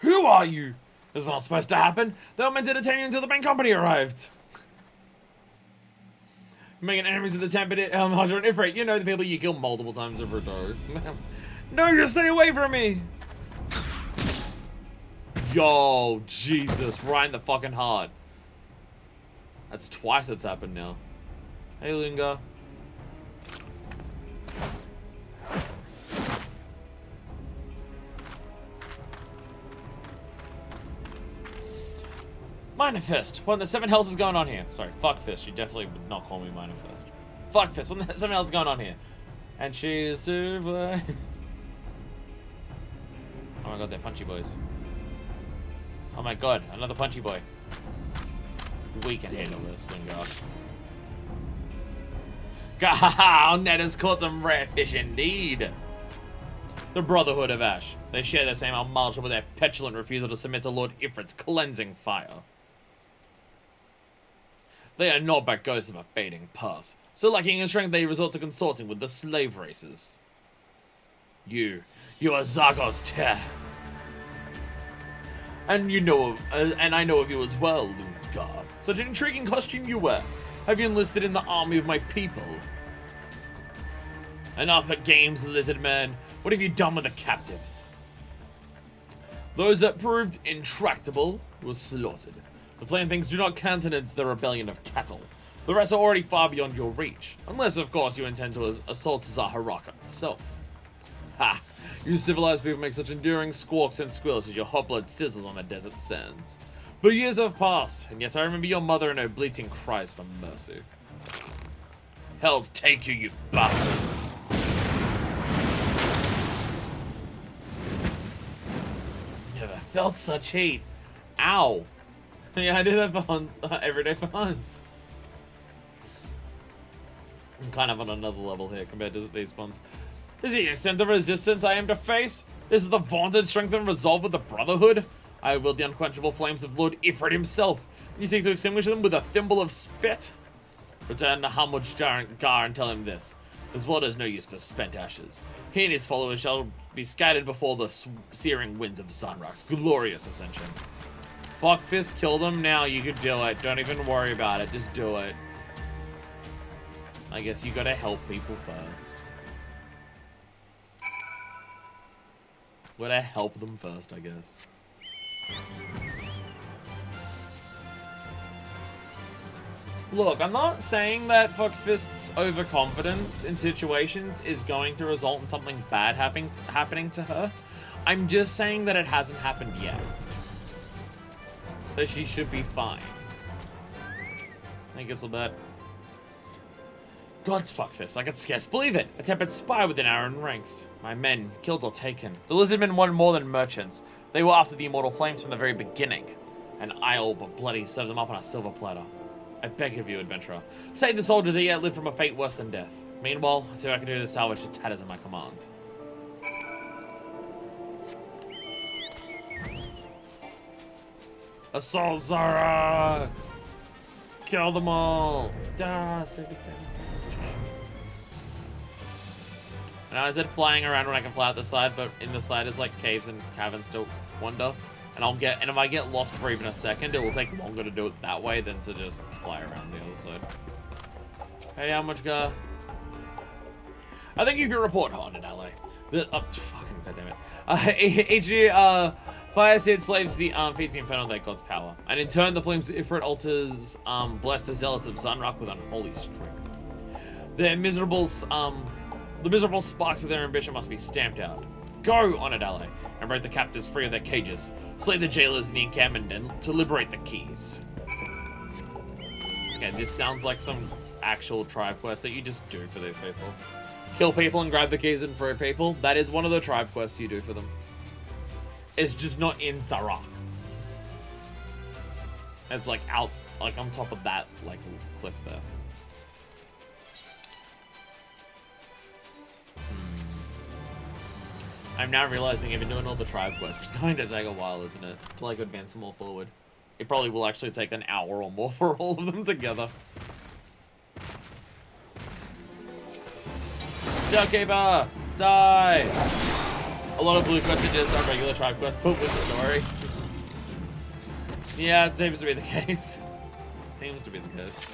Who are you? This is not supposed to happen. They were meant to detain you until the main company arrived. Making enemies of the Tempered Hodger and Ifrit. You know, the people you kill multiple times over a day. No, you stay away from me! Yo, Jesus, right in the fucking heart. That's twice that's happened now. Hey, Linga. Minor Fist. What in the seven hells is going on here? Sorry, fuck Fist. You definitely would not call me Minor Fist. Fuck Fist. What in the seven hells is going on here? And she's to blame. Oh my god, they're punchy boys. Oh my god, another punchy boy. We can handle this, Lingar. Gahaha! Ned has caught some rare fish indeed. The Brotherhood of Ash. They share the same amalgam with their petulant refusal to submit to Lord Ifrit's cleansing fire. They are not but ghosts of a fading past. So lacking in strength, they resort to consorting with the slave races. You are Zagos Ter. And and I know of you as well, Lungar. Such an intriguing costume you wear. Have you enlisted in the army of my people? Enough at games, lizard man. What have you done with the captives? Those that proved intractable were slaughtered. The flame things do not countenance the rebellion of cattle. The rest are already far beyond your reach. Unless, of course, you intend to assault Zaharaka itself. Ha! You civilized people make such enduring squawks and squeals as your hot blood sizzles on the desert sands. But years have passed, and yet I remember your mother and her bleating cries for mercy. Hells take you, you bastard! Never felt such heat. Ow! Yeah, I do that for every day for Hans. I'm kind of on another level here compared to these ones. This is the extent of resistance I am to face? This is the vaunted strength and resolve of the Brotherhood? I wield the unquenchable flames of Lord Ifrit himself. You seek to extinguish them with a thimble of spit? Return to Hamud Gar and tell him this. This water is no use for spent ashes. He and his followers shall be scattered before the searing winds of Zanrak's glorious ascension. Fuck Fist, kill them now. You could do it. Don't even worry about it. Just do it. I guess you gotta help people first. Gotta help them first, I guess. Look, I'm not saying that Fuck Fist's overconfidence in situations is going to result in something bad happening to her. I'm just saying that it hasn't happened yet. So she should be fine. I guess I'll bet. God's fuckfist, I can scarce believe it. A tempered spy within our own ranks. My men, killed or taken. The lizardmen wanted more than merchants. They were after the immortal flames from the very beginning. And I'll but bloody serve them up on a silver platter. I beg of you, adventurer. Save the soldiers that yet live from a fate worse than death. Meanwhile, I see what I can do to salvage the tatters in my command. Assault Zara! Kill them all! Stabby. Now, is it flying around when I can fly out the side, but in the side is like caves and caverns to wander? And if I get lost for even a second, it will take longer to do it that way than to just fly around the other side. Hey, how much go? I think if you report haunted ally. Fucking goddammit. Each year, fire seed slaves feeds the inferno of their god's power. And in turn, the flames of Ifrit altars bless the zealots of Zanrak with unholy strength. The miserable sparks of their ambition must be stamped out. Go, honored ally, and break the captives free of their cages. Slay the jailers in the encampment and to liberate the keys. Okay, this sounds like some actual tribe quest that you just do for these people. Kill people and grab the keys and free people. That is one of the tribe quests you do for them. It's just not in Zarak. It's like out, like on top of that, like cliff there. I'm now realizing even doing all the tribe quests is going to take a while, isn't it? To like advance them all forward. It probably will actually take an hour or more for all of them together. Duckkeeper! Die! A lot of blue quests are just our regular tribe quests, but with story. Yeah, it seems to be the case. Seems to be the case.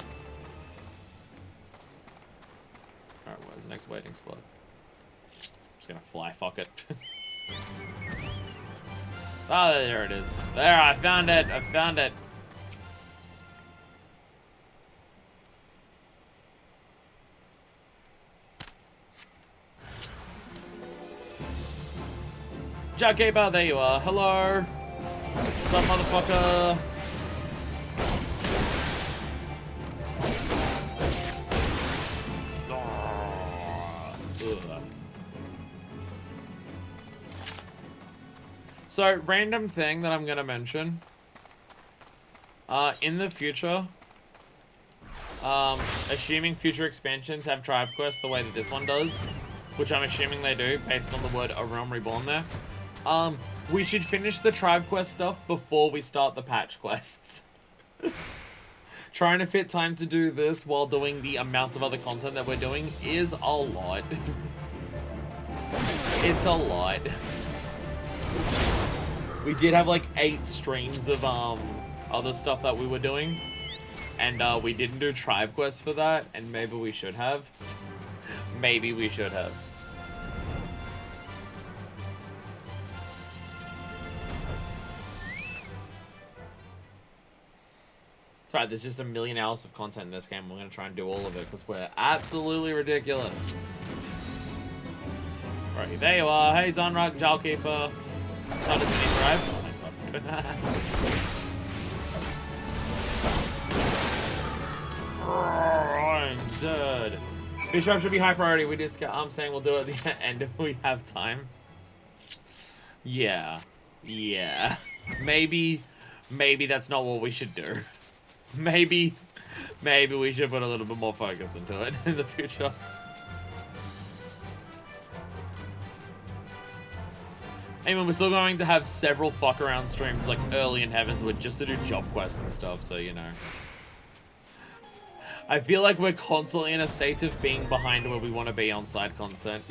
Alright, where's the next waiting spot? Just gonna fly, fuck it. Oh, there it is. There, I found it, I found it. Jackkeeper, there you are. Hello. What's up, motherfucker? So, random thing that I'm gonna mention. In the future, assuming future expansions have tribe quests the way that this one does, which I'm assuming they do based on the word A Realm Reborn there, we should finish the tribe quest stuff before we start the patch quests. Trying to fit time to do this while doing the amount of other content that we're doing is a lot. It's a lot. We did have like 8 streams of other stuff that we were doing, and we didn't do tribe quests for that, and maybe we should have. Maybe we should have. Sorry, there's just a million hours of content in this game. We're gonna try and do all of it because we're absolutely ridiculous. Alright, there you are. Hey, Zonrak, Jalkeeper. How does it tribes? Oh my god. I'm dead. Bishop should be high priority. We just I'm saying we'll do it at the end if we have time. Yeah. Yeah. Maybe that's not what we should do. Maybe we should put a little bit more focus into it in the future. I mean, we're still going to have several fuck around streams like early in Heavenswood just to do job quests and stuff, so you know. I feel like we're constantly in a state of being behind where we want to be on side content.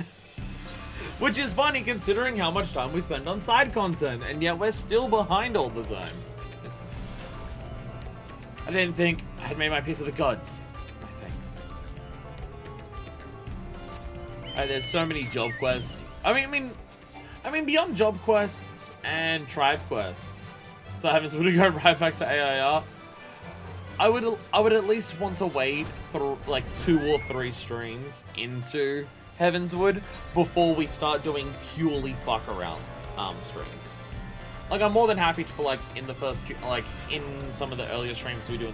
Which is funny considering how much time we spend on side content, and yet we're still behind all the time. I didn't think I had made my peace with the gods. My thanks. There's so many job quests. I mean, beyond job quests and tribe quests. So I haven't to go right back to AIR. I would at least want to wait for like 2 or 3 streams into Heavenswood before we start doing purely fuck around streams. Like, I'm more than happy for, like, in the first, like, in some of the earlier streams we do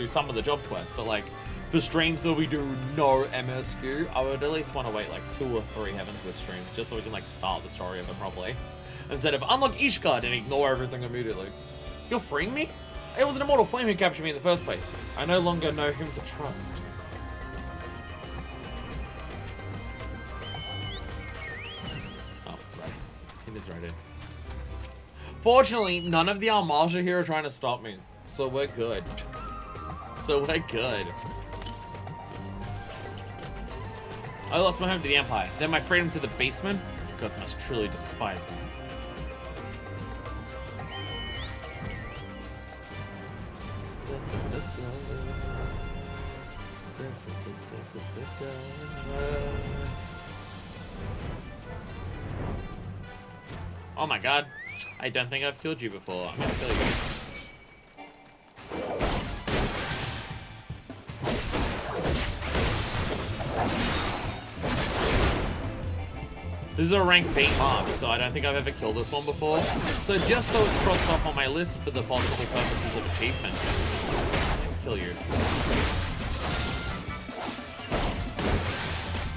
some of the job quests, but, like, the streams where we do no MSQ, I would at least want to wait, like, 2 or 3 Heavenswood streams, just so we can, like, start the story of it properly. Instead of unlock Ishgard and ignore everything immediately. You're freeing me? It was an immortal flame who captured me in the first place. I no longer know whom to trust. Oh, it's ready. It is ready. Fortunately, none of the Armage are here trying to stop me. So we're good. I lost my home to the Empire, then my freedom to the basement. The gods must truly despise me. Oh my god. I don't think I've killed you before. I'm gonna kill you. This is a rank B mark, so I don't think I've ever killed this one before. So just so it's crossed off on my list for the possible purposes of achievement, kill you.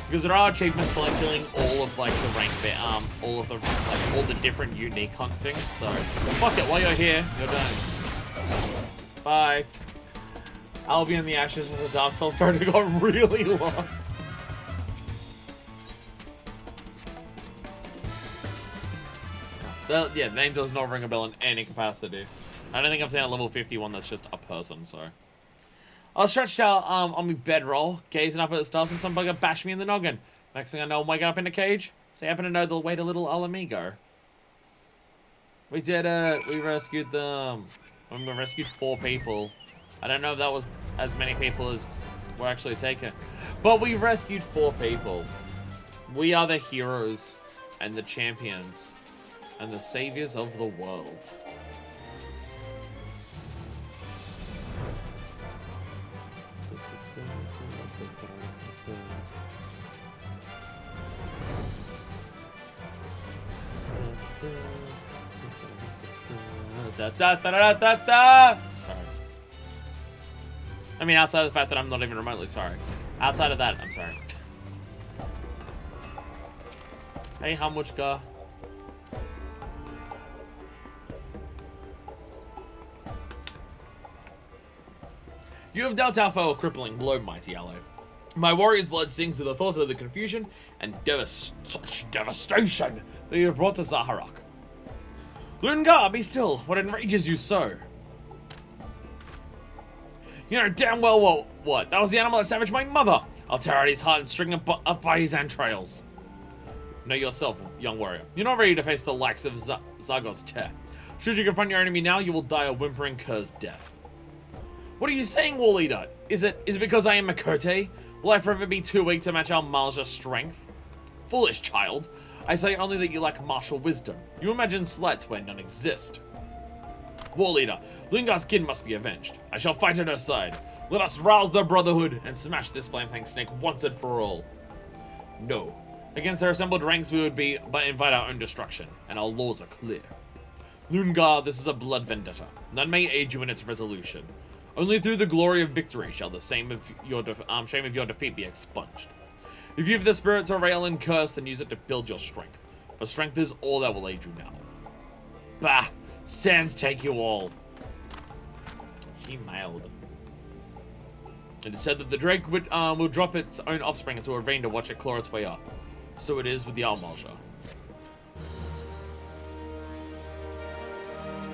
Because there are achievements for like killing all of like the rank bit, all the different unique hunt things. So fuck it, while you're here, you're done. Bye. I'll be in the ashes as a Dark Souls character who got really lost. The name does not ring a bell in any capacity. I don't think I've seen a level 51 that's just a person, so. I was stretched out on my bedroll, gazing up at the stars, and some bugger bashed me in the noggin. Next thing I know, I'm waking up in a cage. So I happen to know the way to little Alamigo. We rescued them. We rescued 4 people. I don't know if that was as many people as were actually taken. But we rescued 4 people. We are the heroes and the champions and the saviors of the world. Sorry. I mean, outside of the fact that I'm not even remotely sorry. Outside of that, I'm sorry. Hey, Hamuchka. You have dealt our foe a crippling blow, mighty ally. My warrior's blood stings to the thought of the confusion and such devastation that you have brought to Zaharak. Lungar, be still. What enrages you so? You know damn well what? That was the animal that savaged my mother. I'll tear out his heart and string him up by his entrails. Know yourself, young warrior. You're not ready to face the likes of Zagos tear. Should you confront your enemy now, you will die a whimpering cur's death. What are you saying, Wall Eater? Is it because I am a Kote? Will I forever be too weak to match our Malja's strength? Foolish child. I say only that you lack martial wisdom. You imagine slights where none exist. War Leader, Lungar's kin must be avenged. I shall fight at her side. Let us rouse the Brotherhood and smash this flame-fanged snake once and for all. No. Against their assembled ranks we would but invite our own destruction, and our laws are clear. Lungar, this is a blood vendetta. None may aid you in its resolution. Only through the glory of victory shall the shame of your defeat be expunged. If you have the spirit to rail and curse, then use it to build your strength. For strength is all that will aid you now. Bah! Sands take you all. He mailed. It is said that the drake will drop its own offspring into a ravine to watch it claw its way up. So it is with the Almalja.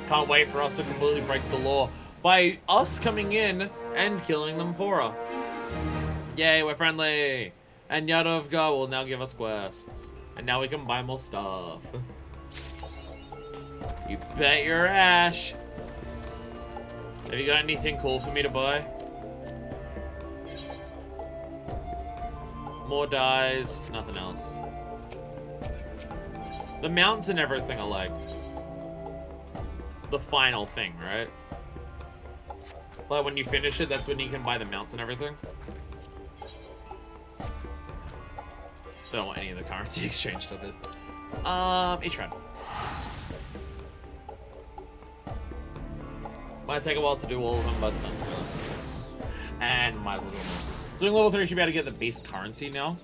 Can't wait for us to completely break the law by us coming in and killing them for her. Yay, we're friendly! And Yadovga will now give us quests. And now we can buy more stuff. You bet your ash. Have you got anything cool for me to buy? More dyes, nothing else. The mounts and everything are like the final thing, right? Like when you finish it, that's when you can buy the mounts and everything. Don't know what any of the currency exchange stuff is. Each round. Might take a while to do all of them, but sounds good. And might as well do them. Doing level 3 should be able to get the base currency now.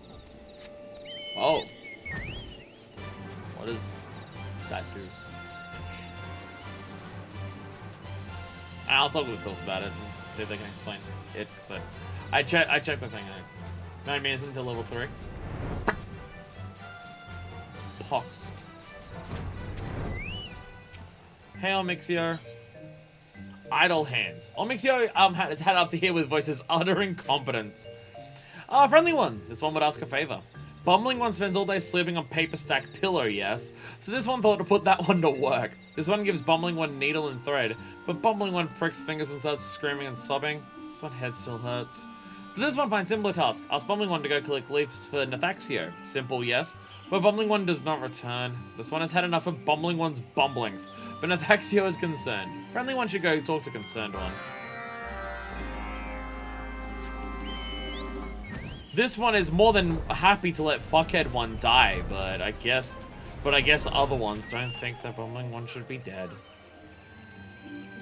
Oh. What does that do? I'll talk with Sos about it and see if they can explain it. So I checked the thing out. 9 minutes until level 3. Pox. Hey, Omixio. Idle hands. Omixio has had up to here with voices uttering competence. Friendly one. This one would ask a favor. Bumbling one spends all day sleeping on paper stack pillow, yes? So this one thought to put that one to work. This one gives Bumbling one needle and thread, but Bumbling one pricks fingers and starts screaming and sobbing. This one head still hurts. So this one finds similar task. Ask Bumbling one to go collect leaves for Nathaxio. Simple, yes. But Bumbling one does not return. This one has had enough of Bumbling one's bumblings, but Nathaxio is concerned. Friendly one should go talk to concerned one. This one is more than happy to let fuckhead one die, but I guess other ones don't think that Bumbling one should be dead.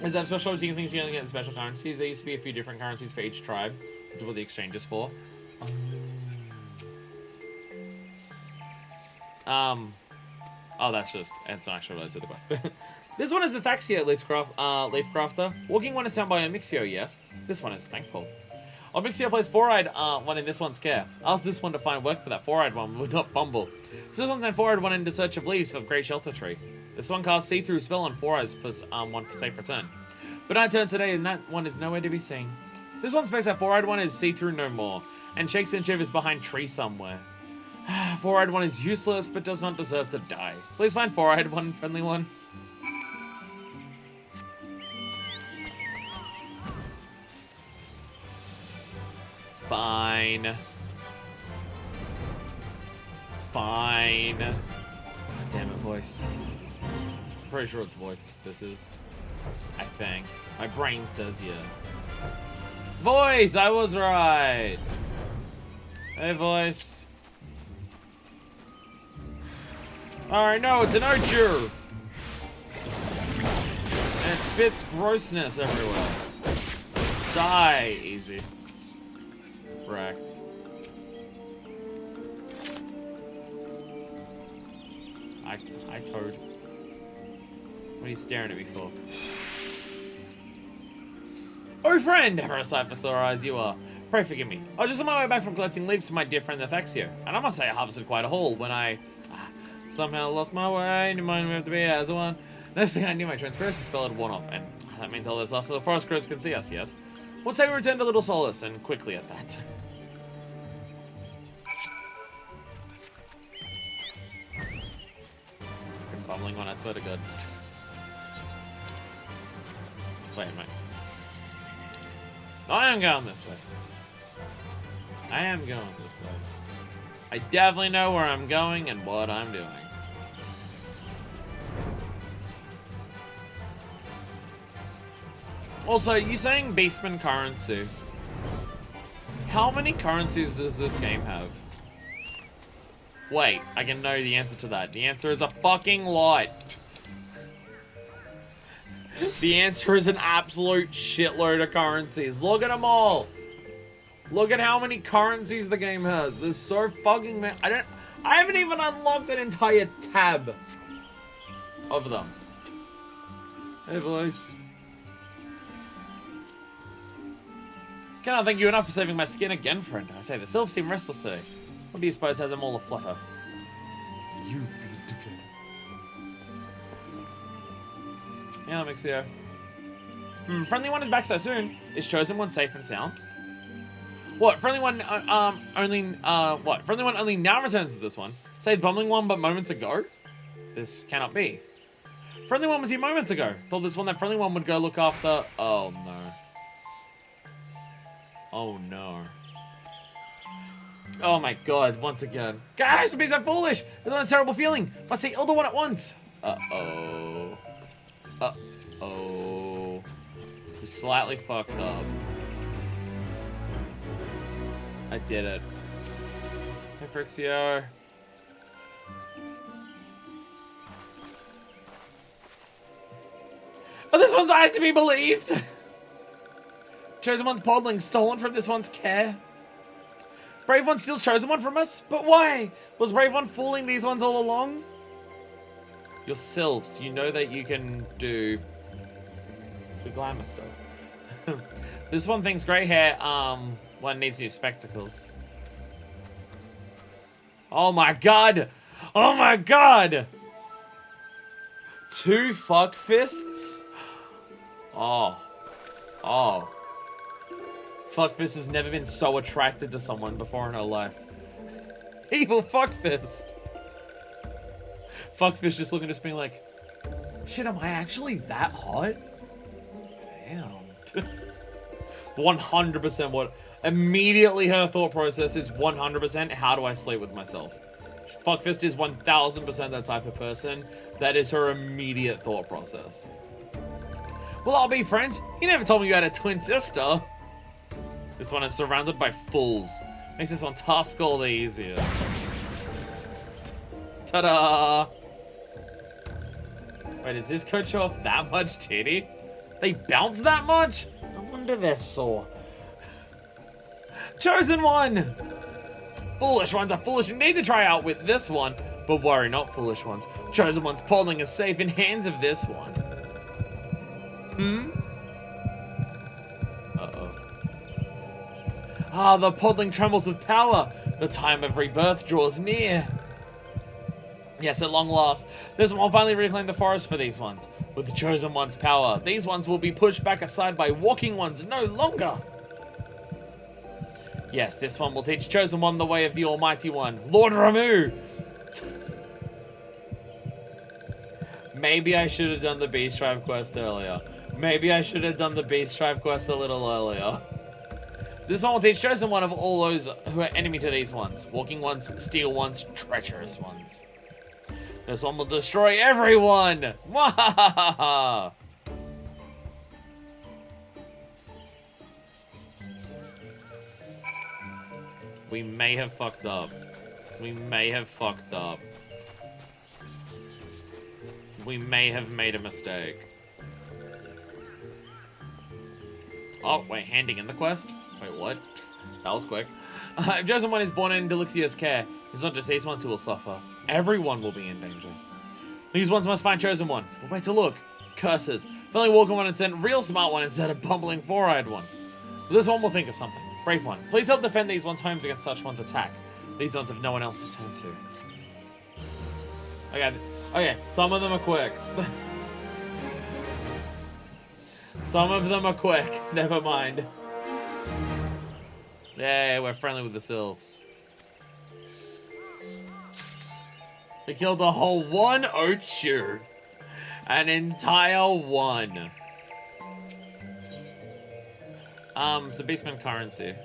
Is that special? Do you think you only get special currencies? There used to be a few different currencies for each tribe, which is what the exchange is for. Oh, that's not actually related to the quest. This one is the Thaxio Leaf Crafter. Walking one is found by Omixio, yes. This one is thankful. Omixio plays four-eyed one in this one's care. Ask this one to find work for that four-eyed one, will not bumble. So this one's sent four-eyed one into search of leaves for Great Shelter Tree. This one casts see-through spell on 4 eyes for one for safe return. But night turns today and that one is nowhere to be seen. This one space, that 4-eyed one is see-through no more, and shakes and shivers behind tree somewhere. 4-eyed one is useless, but does not deserve to die. Please find 4-eyed one, friendly one. Fine. Fine. God damn it, voice. I'm pretty sure it's voice this is. I think. My brain says yes. Voice! I was right! Hey, voice. Alright, no, it's an archer! And it spits grossness everywhere. Die! Easy. Correct. I Toad. What are you staring at me for? Oh, friend! Ever a sight for sore eyes you are. Pray forgive me. I was just on my way back from collecting leaves for my dear friend the FFXIV, and I must say I harvested quite a haul when I somehow lost my way. You mind me have to be as one. Next thing I knew, my transparency spell had worn off, and that means all those lost little forest crows can see us, yes? We'll say we return to Little Solace, and quickly at that. Fucking bumbling one, I swear to God. Wait a minute. I am going this way. I am going this way. I definitely know where I'm going and what I'm doing. Also, you saying basement currency. How many currencies does this game have? Wait, I can know the answer to that. The answer is a fucking lot. The answer is an absolute shitload of currencies. Look at them all. Look at how many currencies the game has. There's so fucking many. I haven't even unlocked an entire tab of them. Hey, boys. Cannot thank you enough for saving my skin again, friend. I say the sylphs seem restless today. What do you suppose has them all aflutter? You need to kill. Yeah, that makes you. Friendly one is back so soon. Is chosen one safe and sound? What? Friendly one what? Friendly one only now returns to this one. Say bumbling one but moments ago? This cannot be. Friendly one was here moments ago. Told this one that friendly one would go look after. Oh no. Oh no. Oh my god, once again. God, I used to be so foolish! It's not a terrible feeling. Must say elder one at once. Uh-oh. Uh-oh. We slightly fucked up. I did it. Hey, FFXIV. Oh, this one's eyes to be believed! Chosen one's podling stolen from this one's care. Brave one steals chosen one from us? But why? Was Brave one fooling these ones all along? You're sylphs. You know that you can do the glamour stuff. This one thinks grey hair, one needs new spectacles. Oh my god! Oh my god! 2 fuck fists? Oh. Oh. Fuckfist has never been so attracted to someone before in her life. Evil Fuckfist. Fuckfist just looking at us being like, shit, am I actually that hot? Damn. 100% what... Immediately her thought process is 100% how do I sleep with myself? Fuckfist is 1000% that type of person. That is her immediate thought process. Well, I'll be friends. You never told me you had a twin sister. This one is surrounded by fools. Makes this one task all the easier. Ta-da! Wait, does this coat show off that much titty? They bounce that much? No wonder they're sore. Chosen one! Foolish ones are foolish and need to try out with this one. But worry not, foolish ones. Chosen one's polling is safe in hands of this one. Uh-oh. Ah, the podling trembles with power. The time of rebirth draws near. Yes, at long last, this one will finally reclaim the forest for these ones. With the Chosen One's power, these ones will be pushed back aside by walking ones no longer. Yes, this one will teach Chosen One the way of the Almighty One, Lord Ramu. Maybe I should have done the Beast Tribe quest earlier. Maybe I should have done the Beast Tribe quest a little earlier. This one will teach Chosen One of all those who are enemy to these ones. Walking ones, steel ones, treacherous ones. This one will destroy everyone! Mwahaha! We may have fucked up. We may have fucked up. We may have made a mistake. Oh, wait, handing in the quest? Wait, what? That was quick. If Chosen One is born in Delixio's care, it's not just these ones who will suffer. Everyone will be in danger. These ones must find Chosen One. But wait to look. Curses. If only Walking One had sent real smart one instead of bumbling four-eyed one. But this one will think of something. Brave One, please help defend these ones' homes against such one's attack. These ones have no one else to turn to. Okay, some of them are quick. Some of them are quick. Never mind. Yay, we're friendly with the sylphs. We killed the whole one? Oh, sure. An entire one. It's a Beastman currency.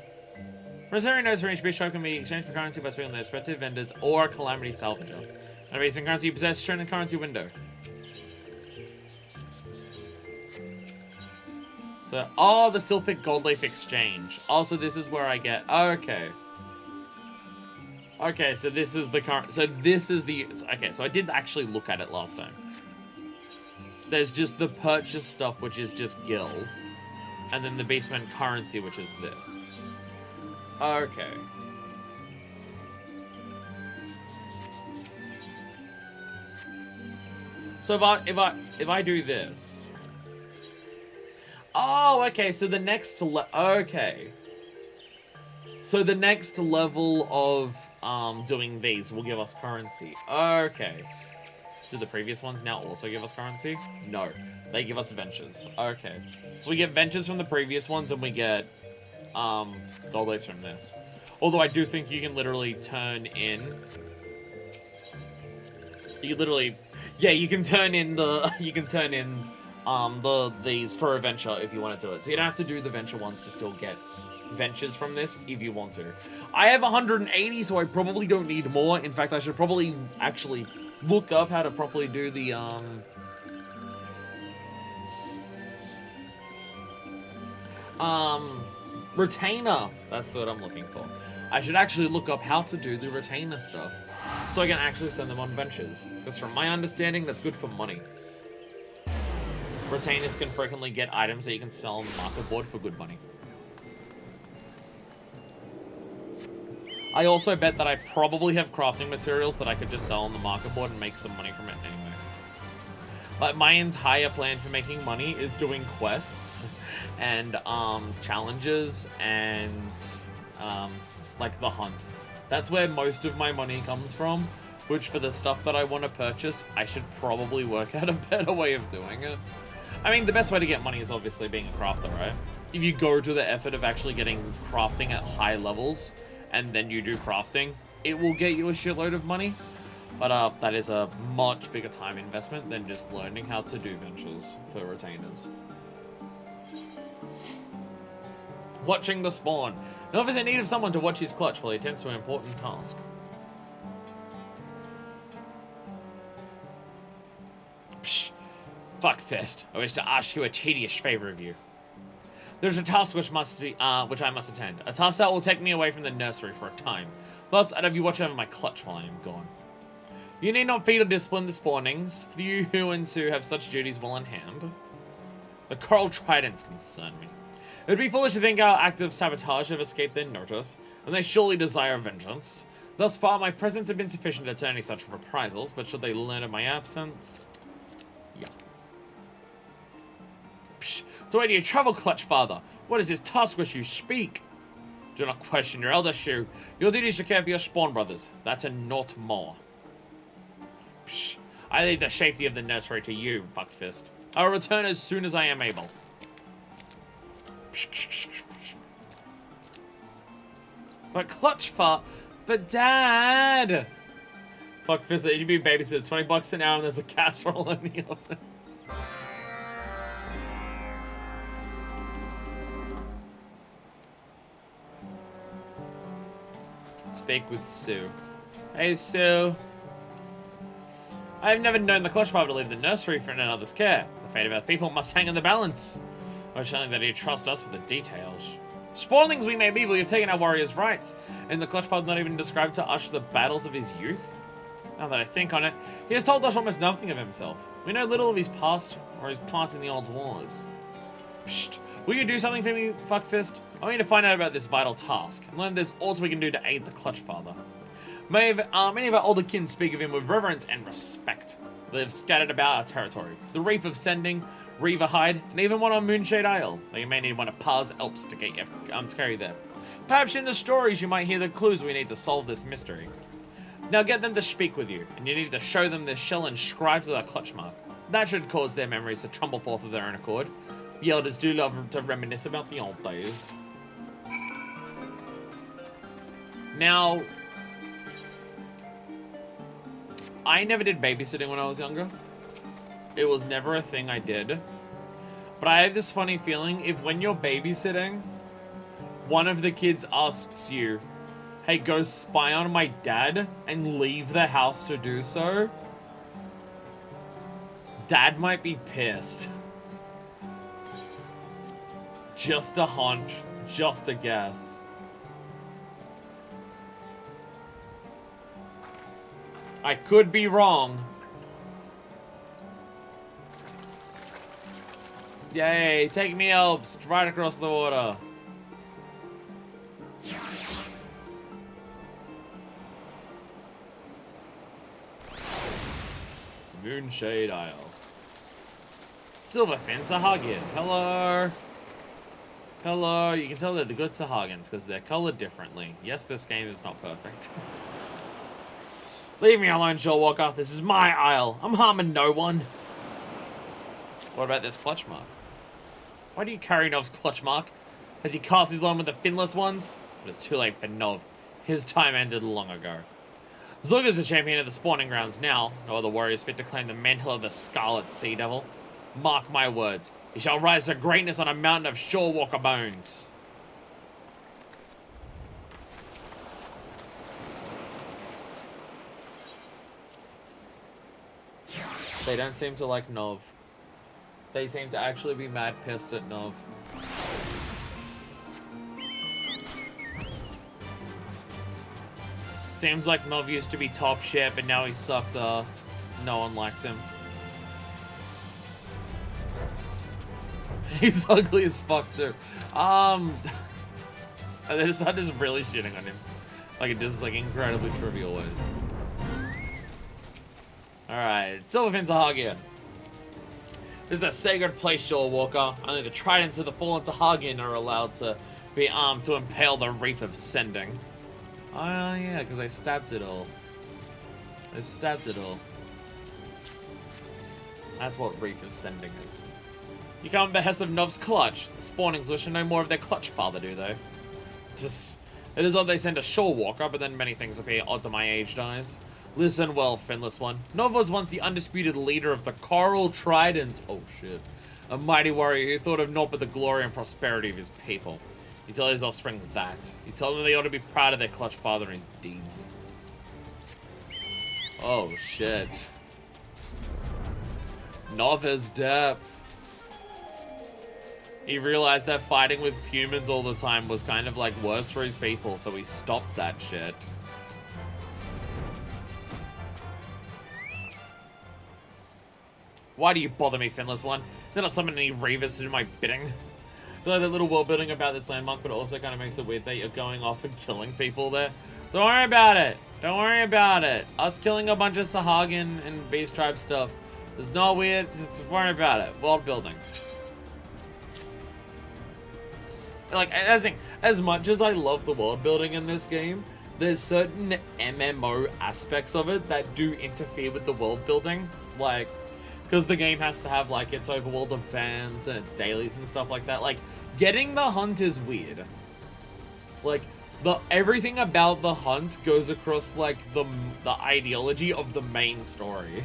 Rosary notes for each beast tribe can be exchanged for currency by speaking with their respective vendors or a calamity salvager. And a Beastman currency you possess shown in the currency window. So, oh, the Sylphic Goldleaf Exchange. Also, this is where I get, okay. Okay, so this is the current, so this is the, okay, so I did actually look at it last time. There's just the purchase stuff, which is just Gil. And then the Beastman currency, which is this. Okay. So if I do this. Oh, okay, so the next okay. So the next level of doing these will give us currency. Okay. Do the previous ones now also give us currency? No. They give us ventures. Okay. So we get ventures from the previous ones and we get gold leaves from this. Although I do think you can literally turn in. You can literally, yeah, you can turn in these for a venture if you want to do it. So you don't have to do the venture ones to still get ventures from this if you want to. I have 180, so I probably don't need more. In fact, I should probably actually look up how to properly do the retainer. That's what I'm looking for. I should actually look up how to do the retainer stuff so I can actually send them on ventures. Because from my understanding, that's good for money. Retainers can frequently get items that you can sell on the market board for good money. I also bet that I probably have crafting materials that I could just sell on the market board and make some money from it anyway. Like, my entire plan for making money is doing quests and challenges and like the hunt. That's where most of my money comes from, which for the stuff that I want to purchase, I should probably work out a better way of doing it. I mean, the best way to get money is obviously being a crafter, right? If you go to the effort of actually getting crafting at high levels, and then you do crafting, it will get you a shitload of money. But that is a much bigger time investment than just learning how to do ventures for retainers. Watching the spawn. Novice in need of someone to watch his clutch while he attends to an important task. Psh, fuckfest. I wish to ask you a tedious favor of you. There's a task which I must attend. A task that will take me away from the nursery for a time. Thus, I'd have you watch over my clutch while I am gone. You need not feed or discipline the spawnings, for you who and Sue have such duties well in hand. The coral tridents concern me. It would be foolish to think our act of sabotage have escaped their notice, and they surely desire vengeance. Thus far, my presence has been sufficient to deter any such reprisals, but should they learn of my absence? Yeah. Psh. So where do you travel, Clutch Father? What is this task which you speak? Do not question your elder, Shu. Your duty is to care for your spawn brothers. That's and naught more. Psh, I leave the safety of the nursery to you, fuckfist. I'll return as soon as I am able. But but Dad! Fuckfist, you'd be babysitter, $20 an hour and there's a casserole in the oven. Speak with Sue. Hey, Sue. I have never known the clutch father to leave the nursery for another's care. The fate of our people must hang in the balance. Or showing that he trusts us with the details. Spoilings we may be, but we have taken our warrior's rights, and the clutch father not even described to us the battles of his youth. Now that I think on it, he has told us almost nothing of himself. We know little of his past, or his part in the old wars. Psst. Will you do something for me, fuckfist? I need to find out about this vital task, and learn if there's aught we can do to aid the clutch father. Many of our older kin speak of him with reverence and respect. They live scattered about our territory. The Reef of Sending, Reaverhide, and even one on Moonshade Isle, though you may need one of Pa's Alps to get you to carry there. Perhaps in the stories you might hear the clues we need to solve this mystery. Now get them to speak with you, and you need to show them this shell inscribed with our clutch mark. That should cause their memories to tremble forth of their own accord. The elders do love to reminisce about the old days. Now, I never did babysitting when I was younger. It was never a thing I did. But I have this funny feeling if when you're babysitting, one of the kids asks you, hey, go spy on my dad and leave the house to do so, Dad might be pissed. Just a hunch, just a guess. I could be wrong. Yay, take me Alps, right across the water. Moonshade Isle. Silverfin Sahagin, hello. Hello, you can tell they're the good Sahagins because they're colored differently. Yes, this game is not perfect. Leave me alone, Shorewalker. This is my isle. I'm harming no one. What about this clutch mark? Why do you carry Nov's clutch mark? Has he cast his line with the finless ones? But it's too late for Nov. His time ended long ago. Zlugger's the champion of the spawning grounds now. No other warriors fit to claim the mantle of the Scarlet Sea Devil. Mark my words. He shall rise to greatness on a mountain of Shorewalker bones. They don't seem to like Nov. They seem to actually be mad pissed at Nov. Seems like Nov used to be top shit, but now he sucks ass. No one likes him. He's ugly as fuck too. They're just really shitting on him. Like it just like incredibly trivial ways. Alright, Silverfin Sahagin. This is a sacred place, Shorewalker. Only the tridents of the fallen Sahagin are allowed to be armed to impale the Reef of Sending. Oh yeah, because I stabbed it all. I stabbed it all. That's what Reef of Sending is. You come at the behest of Nov's clutch. The spawnings wish to know more of their clutch father, do they? It is odd they send a Shorewalker, but then many things appear odd to my aged eyes. Listen well, Finless One. Nov was once the undisputed leader of the Coral Trident. Oh shit. A mighty warrior who thought of naught but the glory and prosperity of his people. He told his offspring that. He told them they ought to be proud of their clutch father and his deeds. Oh shit. Nov has depth. He realized that fighting with humans all the time was kind of like worse for his people, so he stopped that shit. Why do you bother me, Finless One? They're not summoning any Reavers to do my bidding. I like that little world building about this landmark, but it also kind of makes it weird that you're going off and killing people there. Don't worry about it. Don't worry about it. Us killing a bunch of Sahagin and Beast Tribe stuff is not weird. Just worry about it. World building. Like, as much as I love the world building in this game, there's certain MMO aspects of it that do interfere with the world building, like, because the game has to have, like, its overworld events and its dailies and stuff like that. Like, getting the hunt is weird. Like, everything about the hunt goes across, like, the ideology of the main story.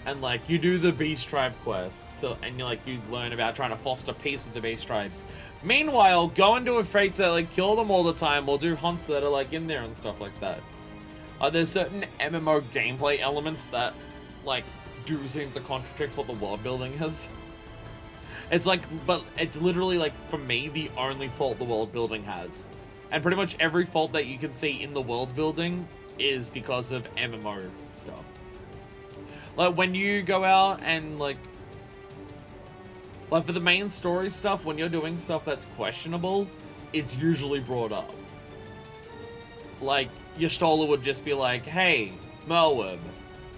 And, like, you do the Beast Tribe quest, and you learn about trying to foster peace with the Beast Tribes. Meanwhile, go and do a fates that, like, kill them all the time, or do hunts that are, like, in there and stuff like that. There's certain MMO gameplay elements that, like, do seem to contradict what the world building is. It's like, but it's literally, like, for me, the only fault the world building has. And pretty much every fault that you can see in the world building is because of MMO stuff. Like, when you go out and, like, for the main story stuff, when you're doing stuff that's questionable, it's usually brought up. Like, Y'shtola would just be like, hey, Melweb,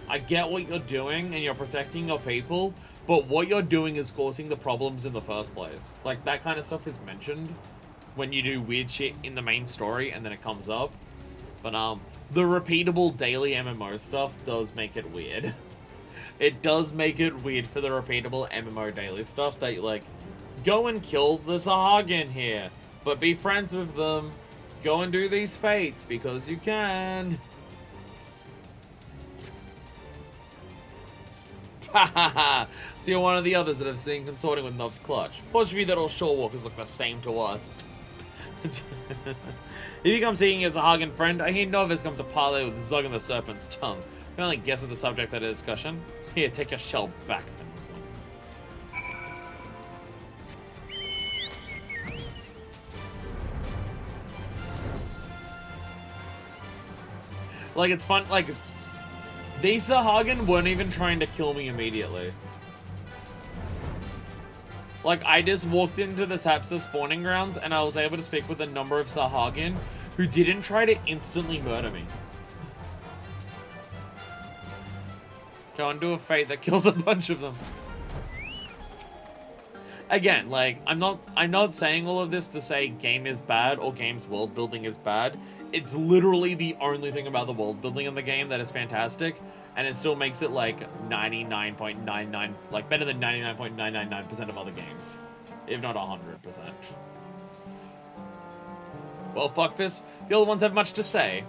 I get what you're doing and you're protecting your people, but what you're doing is causing the problems in the first place. Like, that kind of stuff is mentioned when you do weird shit in the main story and then it comes up. But, the repeatable daily MMO stuff does make it weird. It does make it weird for the repeatable MMO daily stuff that you, like, go and kill the Sahagin here, but be friends with them. Go and do these fates because you can. Hahaha. So you're one of the others that have seen consorting with Nov's clutch. Fortunately, that all shorewalkers look the same to us. If you come seeking as a Hagen friend, I hear Nov has come to parley with Zug and the Serpent's tongue. You can only guess at the subject of the discussion. Here, take your shell back from this one. Like, it's fun, like, these Sahagin weren't even trying to kill me immediately. Like, I just walked into the Sapsa spawning grounds and I was able to speak with a number of Sahagin who didn't try to instantly murder me. Go and do a fate that kills a bunch of them. Again, like, I'm not saying all of this to say game is bad or game's world building is bad. It's literally the only thing about the world building in the game that is fantastic, and it still makes it like 99.99, like better than 99.999% of other games, if not 100%. Well, fuckfist, the other ones have much to say.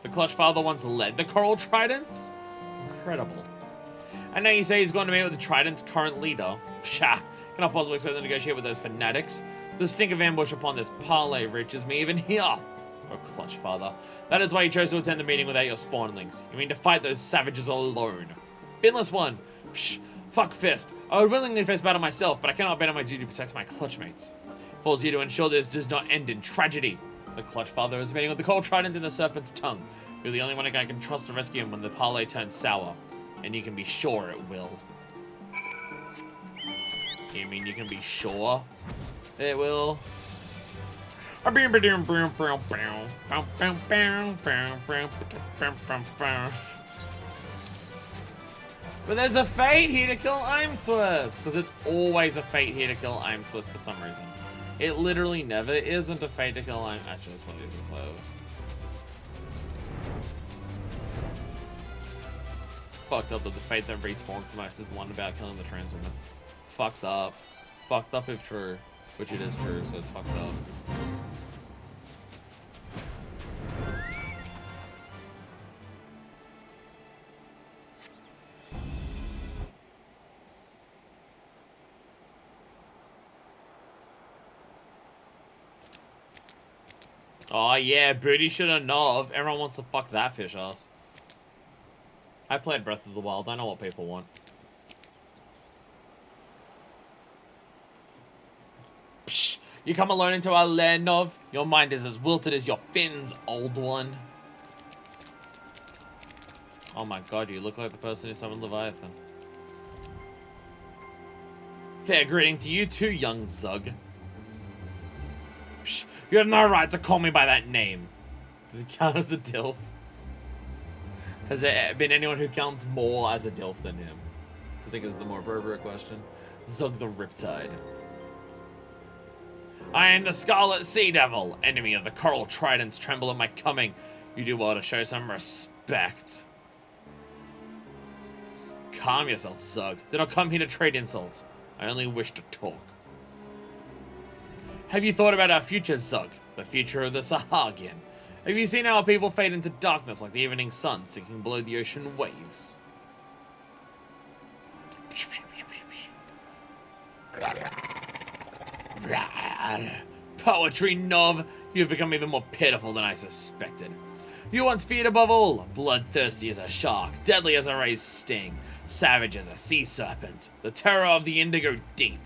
The Clutch Father once led the Coral Tridents? Incredible. I know you say he's going to meet with the Trident's current leader. Psha, cannot possibly expect them to negotiate with those fanatics. The stink of ambush upon this parley reaches me even here. Oh, Clutch Father. That is why you chose to attend the meeting without your spawnlings. You mean to fight those savages alone. Finless one. Psh, fuck fist. I would willingly face battle myself, but I cannot abandon my duty to protect my Clutchmates. It falls you to ensure this does not end in tragedy. The Clutch Father is meeting with the Coral Trident in the Serpent's tongue. You're the only one I can trust to rescue him when the parley turns sour. And you can be sure it will. You mean you can be sure it will? But there's a fate here to kill Imswurst, because it's always a fate here to kill Imswurst for some reason. It literally never isn't a fate to kill Imswurst. Actually, that's probably isn't close. It's fucked up that the fate that respawns the most is the one about killing the trans woman. Fucked up. Fucked up if true. Which it is true, so it's fucked up. Oh yeah, booty should have known. Everyone wants to fuck that fish ass. I played Breath of the Wild. I know what people want. Psh, you come alone into our land, Nov? Your mind is as wilted as your fins, old one. Oh my god, you look like the person who summoned Leviathan. Fair greeting to you too, young Zug. Psh, you have no right to call me by that name. Does it count as a DILF? Has there been anyone who counts more as a DILF than him? I think is the more appropriate question. Zug the Riptide. I am the Scarlet Sea Devil. Enemy of the Coral Tridents tremble at my coming. You do well to show some respect. Calm yourself, Zug. Did not come here to trade insults. I only wish to talk. Have you thought about our future, Zug? The future of the Sahagin? Have you seen how people fade into darkness like the evening sun sinking below the ocean waves? Poetry knob! You have become even more pitiful than I suspected. You once feared above all, bloodthirsty as a shark, deadly as a raised sting, savage as a sea serpent, the terror of the indigo deep.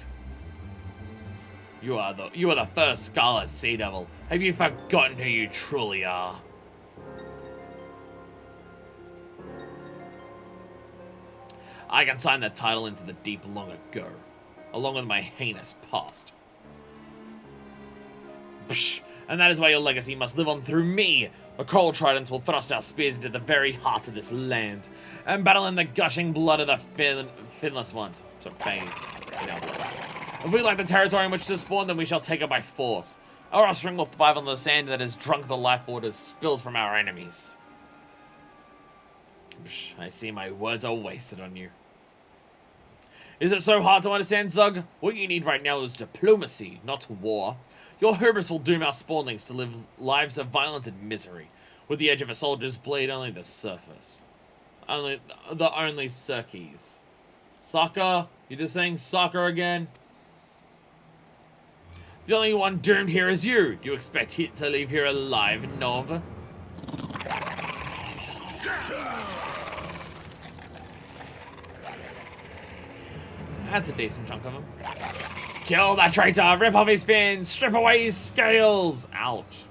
You are the first Scarlet Sea Devil. Have you forgotten who you truly are? I can sign that title into the deep long ago, along with my heinous past. Psh, and that is why your legacy must live on through me. The Coral Tridents will thrust our spears into the very heart of this land, and battle in the gushing blood of the finless ones. So bathe in our blood. If we like the territory in which to spawn, then we shall take it by force. Our offspring will thrive on the sand that has drunk the life waters spilled from our enemies. Psh, I see my words are wasted on you. Is it so hard to understand, Zug? What you need right now is diplomacy, not war. Your hubris will doom our spawnlings to live lives of violence and misery, with the edge of a soldier's blade only the surface. Only cirques. Soccer? You just saying soccer again? The only one doomed here is you. Do you expect to leave here alive, Nov? That's a decent chunk of him. Kill that traitor! Rip off his fins! Strip away his scales! Ouch.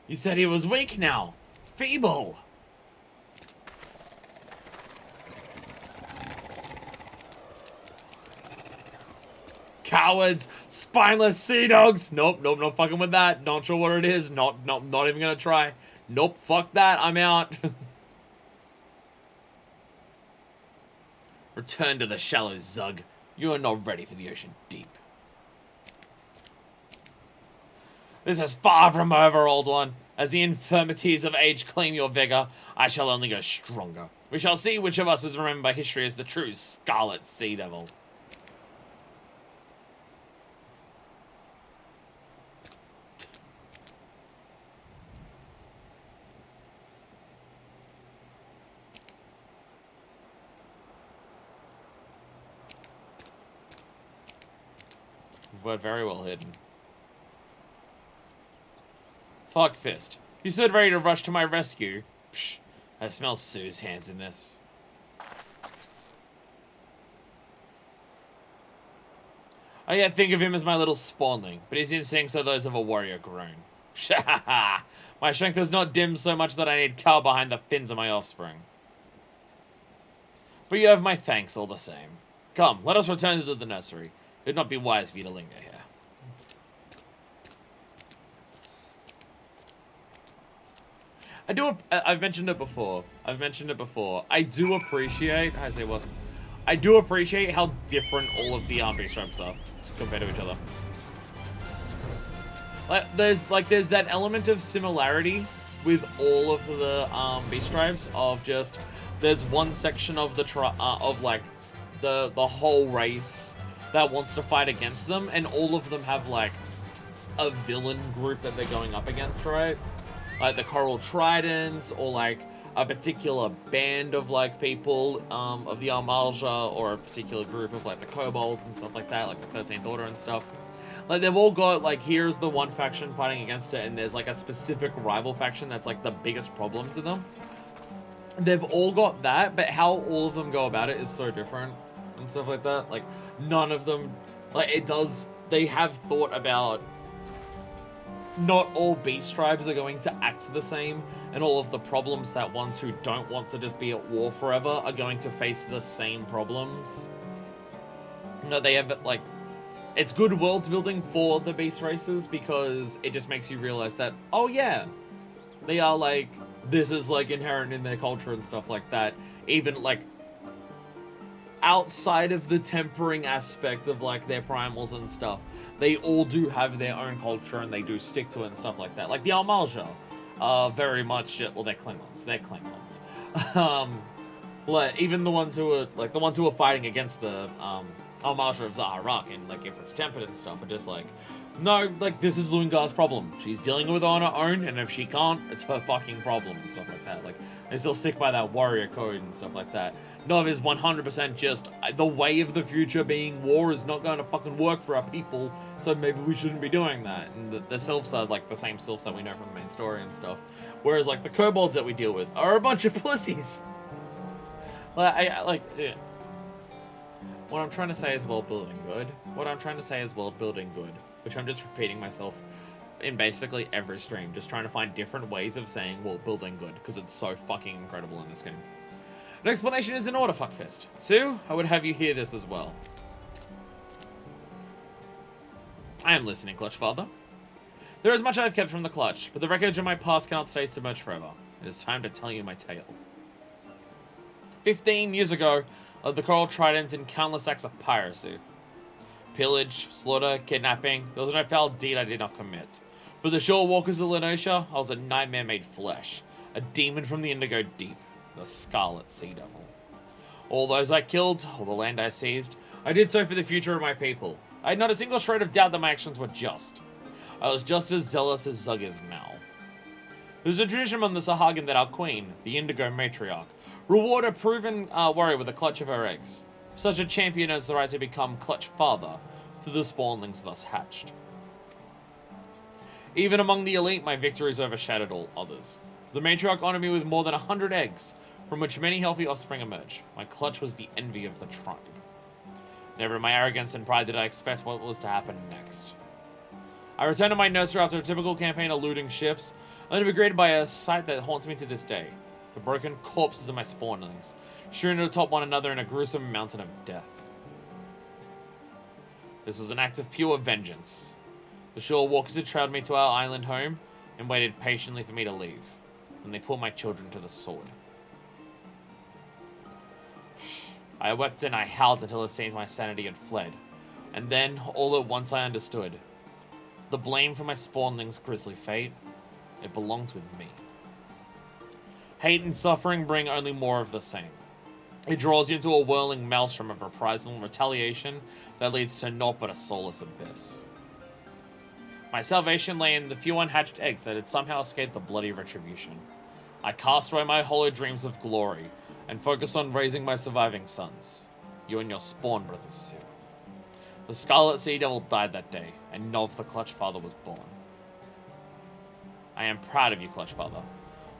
You said he was weak now. Feeble. Cowards. Spineless sea dogs. Nope, not fucking with that. Not sure what it is. Not even gonna try. Nope, fuck that. I'm out. Return to the shallows, Zug. You are not ready for the ocean deep. This is far from over, old one. As the infirmities of age claim your vigor, I shall only go stronger. We shall see which of us is remembered by history as the true Scarlet Sea Devil. But very well hidden. Fuck fist. You stood ready to rush to my rescue. Psh, I smell Sue's hands in this. I yet think of him as my little spawnling, but his instincts are those of a warrior grown. My strength has not dimmed so much that I need cover behind the fins of my offspring. But you have my thanks all the same. Come, let us return to the nursery. It would not be wise for you to linger here. I've mentioned it before. I do appreciate, I do appreciate how different all of the beast stripes are compared to each other. There's that element of similarity with all of the beast stripes of just there's one section of the the whole race that wants to fight against them, and all of them have like a villain group that they're going up against, right? Like the Coral Tridents, or like a particular band of like people of the Eorzea, or a particular group of like the Kobolds and stuff like that, like the 13th Order and stuff. Like they've all got like, here's the one faction fighting against it, and there's like a specific rival faction that's like the biggest problem to them. They've all got that, but how all of them go about it is so different and stuff like that. Like none of them, like they have thought about not all beast tribes are going to act the same, and all of the problems that ones who don't want to just be at war forever are going to face the same problems. No, they have, like, it's good world building for the beast races because it just makes you realize that, oh yeah, they are like, this is like inherent in their culture and stuff like that. Even like outside of the tempering aspect of like their primals and stuff, they all do have their own culture and they do stick to it and stuff like that. Like the Almalja are very much, well, they're Klingons. They're Klingons. Like even the ones who are fighting against the Almalja of Zaharak and like if it's tempered and stuff are just like, no, like this is Lungar's problem. She's dealing with it on her own, and if she can't, it's her fucking problem and stuff like that. Like they still stick by that warrior code and stuff like that. None of it is 100% just the way of the future being war is not going to fucking work for our people, so maybe we shouldn't be doing that. And the sylphs are like the same sylphs that we know from the main story and stuff. Whereas like the kobolds that we deal with are a bunch of pussies. Yeah. What I'm trying to say is world building good. What I'm trying to say is world building good. Which I'm just repeating myself in basically every stream. Just trying to find different ways of saying world building good. Because it's so fucking incredible in this game. An explanation is in order, fuckfist. Sue, I would have you hear this as well. I am listening, Clutch Father. There is much I have kept from the Clutch, but the wreckage of my past cannot stay submerged forever. It is time to tell you my tale. 15 years ago, the Coral Tridents in countless acts of piracy. Pillage, slaughter, kidnapping, there was no foul deed I did not commit. For the shore walkers of Lenosha, I was a nightmare made flesh, a demon from the Indigo Deep, the Scarlet Sea Devil. All those I killed, all the land I seized, I did so for the future of my people. I had not a single shred of doubt that my actions were just. I was just as zealous as Zug is now. There's a tradition among the Sahagin that our queen, the Indigo Matriarch, reward a proven warrior with a clutch of her eggs. Such a champion earns the right to become Clutch Father to the spawnlings thus hatched. Even among the elite, my victories overshadowed all others. The matriarch honored me with more than 100 eggs, from which many healthy offspring emerge. My clutch was the envy of the tribe. Never in my arrogance and pride did I expect what was to happen next. I returned to my nursery after a typical campaign of looting ships, only to be greeted by a sight that haunts me to this day. The broken corpses of my spawnlings, shearing atop one another in a gruesome mountain of death. This was an act of pure vengeance. The shore walkers had trailed me to our island home and waited patiently for me to leave, and they put my children to the sword. I wept and I howled until it seemed my sanity had fled, and then, all at once I understood. The blame for my spawnlings' grisly fate, it belongs with me. Hate and suffering bring only more of the same. It draws you into a whirling maelstrom of reprisal and retaliation that leads to naught but a soulless abyss. My salvation lay in the few unhatched eggs that had somehow escaped the bloody retribution. I cast away my hollow dreams of glory and focused on raising my surviving sons, you and your spawn brothers, Sue. The Scarlet Sea Devil died that day, and Nov the Clutch Father was born. I am proud of you, Clutch Father.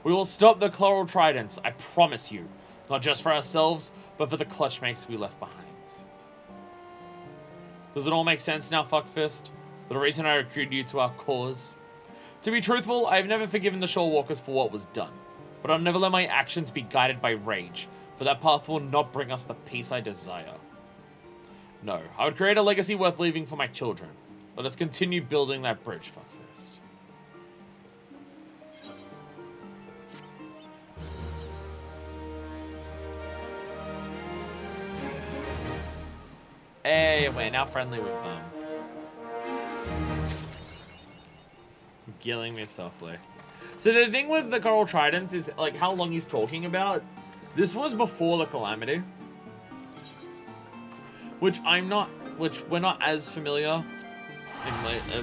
We will stop the Coral Tridents, I promise you. Not just for ourselves, but for the clutch mates we left behind. Does it all make sense now, fuckfist? The reason I recruited you to our cause? To be truthful, I have never forgiven the shore walkers for what was done. But I'll never let my actions be guided by rage, for that path will not bring us the peace I desire. No, I would create a legacy worth leaving for my children. Let us continue building that bridge, fuckfist. Hey, we're now friendly with them. Killing me softly. So the thing with the Coral Tridents is, like, how long he's talking about. This was before the Calamity. Which we're not as familiar.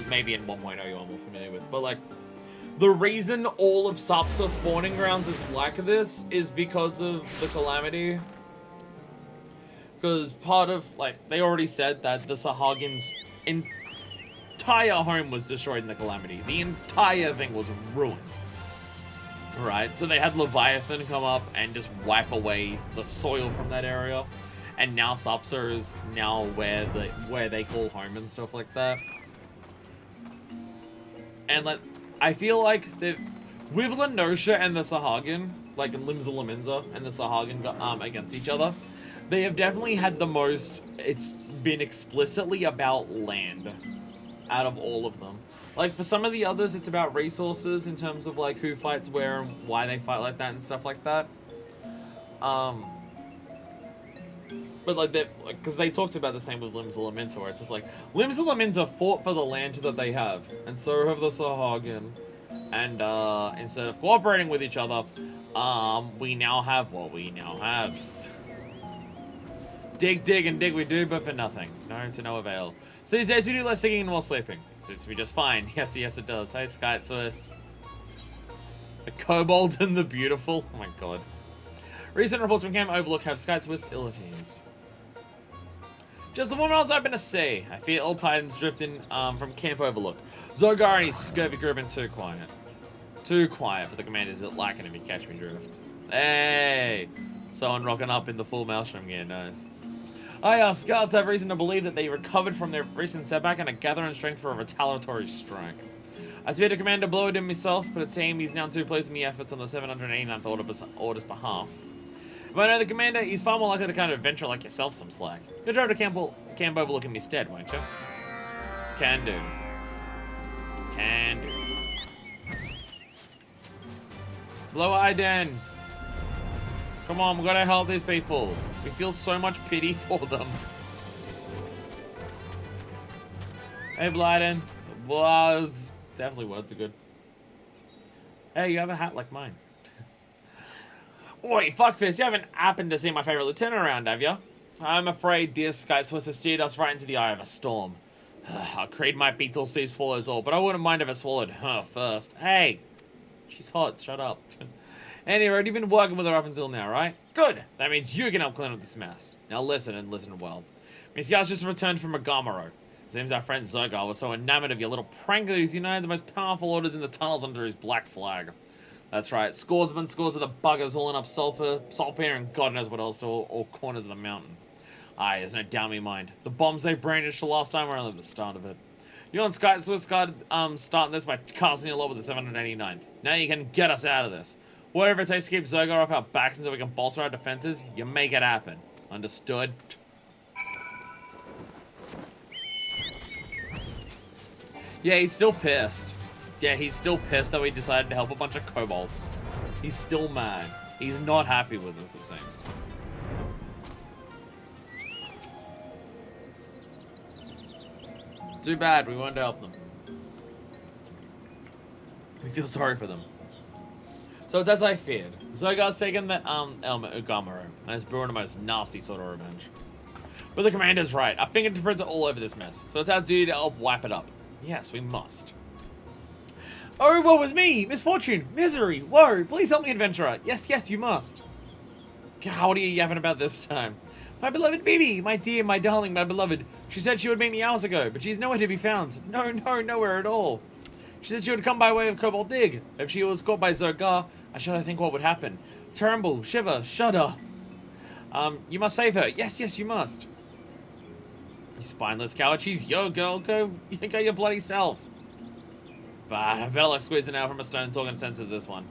Maybe in 1.0 you are more familiar with. But, like, the reason all of Sapsa spawning grounds is like this is because of the Calamity. Because part of, like, they already said that the Sahagin's entire home was destroyed in the Calamity. The entire thing was ruined. Right? So they had Leviathan come up and just wipe away the soil from that area. And now Sapsa is now where they call home and stuff like that. And like, I feel like with Lenosha and the Sahagin, like Limsa Lominsa and the Sahagin against each other, they have definitely had the most, it's been explicitly about land out of all of them. Like, for some of the others, it's about resources in terms of, like, who fights where and why they fight like that and stuff like that. But, like, because they talked about the same with Limsa Lominsa, where it's just like, Limsa Lominsa fought for the land that they have, and so have the Sahagin. And, instead of cooperating with each other, we now have what we now have. Dig, dig, and dig we do, but for nothing. No to no avail. So these days we do less digging and more sleeping. Suits me just fine. Yes, yes it does. Hey, Sky Swiss. The Kobold and the Beautiful. Oh my god. Recent reports from Camp Overlook have Sky Swiss illitines. Just the woman I was hoping to see. I fear all Titans drifting from Camp Overlook. Zogar and his scurvy crew have been too quiet. Too quiet for the commanders that liking if you catch me drift. Hey! Someone rocking up in the full Maelstrom gear, nice. Our scouts have reason to believe that they recovered from their recent setback and are gathering strength for a retaliatory strike. I speak to Commander Blowed in myself, but it seems he's now too pleased with the efforts on the 789th Order's behalf. If I know the commander, he's far more likely to kind of venture like yourself some slack. Good job to Camp Overlook in me stead, won't you? Can do. Can do. Blow Iden. Come on, we gotta help these people. We feel so much pity for them. Hey, Blyden. Was definitely words are good. Hey, you have a hat like mine. Oi, fuckfist, you haven't happened to see my favorite lieutenant around, have you? I'm afraid dear Sky Swiss has steered us right into the eye of a storm. Our creed might be till sea swallows all, but I wouldn't mind if it swallowed her first. Hey, she's hot, shut up. Anyway, you've been working with her up until now, right? Good. That means you can help clean up this mess. Now listen, and listen well. Miss Yas just returned from Agamaro. Seems our friend Zogar was so enamored of your little prank that he's united the most powerful orders in the tunnels under his black flag. That's right, scores upon scores of the buggers hauling up sulfur, saltpeter, and God knows what else to all corners of the mountain. Aye, there's no doubt in my mind. The bombs they brandished the last time were only the start of it. You and Sky Swiss starting this by casting a lot with the 789th. Now you can get us out of this. Whatever it takes to keep Zogar off our backs until we can bolster our defenses, you make it happen. Understood? Yeah, he's still pissed. Yeah, he's still pissed that we decided to help a bunch of kobolds. He's still mad. He's not happy with us, it seems. Too bad, we wanted to help them. We feel sorry for them. So it's as I feared. Zogar's taken the element Ugamaro and is brewing the most nasty sort of revenge. But the commander's right. Our fingerprints are all over this mess, so it's our duty to help wipe it up. Yes, we must. Oh, woe was me! Misfortune! Misery! Woe! Please help me, adventurer! Yes, yes, you must! God, what are you yapping about this time? My beloved Bibi! My dear, my darling, my beloved. She said she would meet me hours ago, but she's nowhere to be found. No, nowhere at all. She said she would come by way of Kobold Dig. If she was caught by Zogar, I shudder think what would happen. Tremble, shiver, shudder. You must save her. Yes, yes, you must. You spineless coward. She's your girl. Go your bloody self. But I better like squeezing out from a stone talking sense to this one.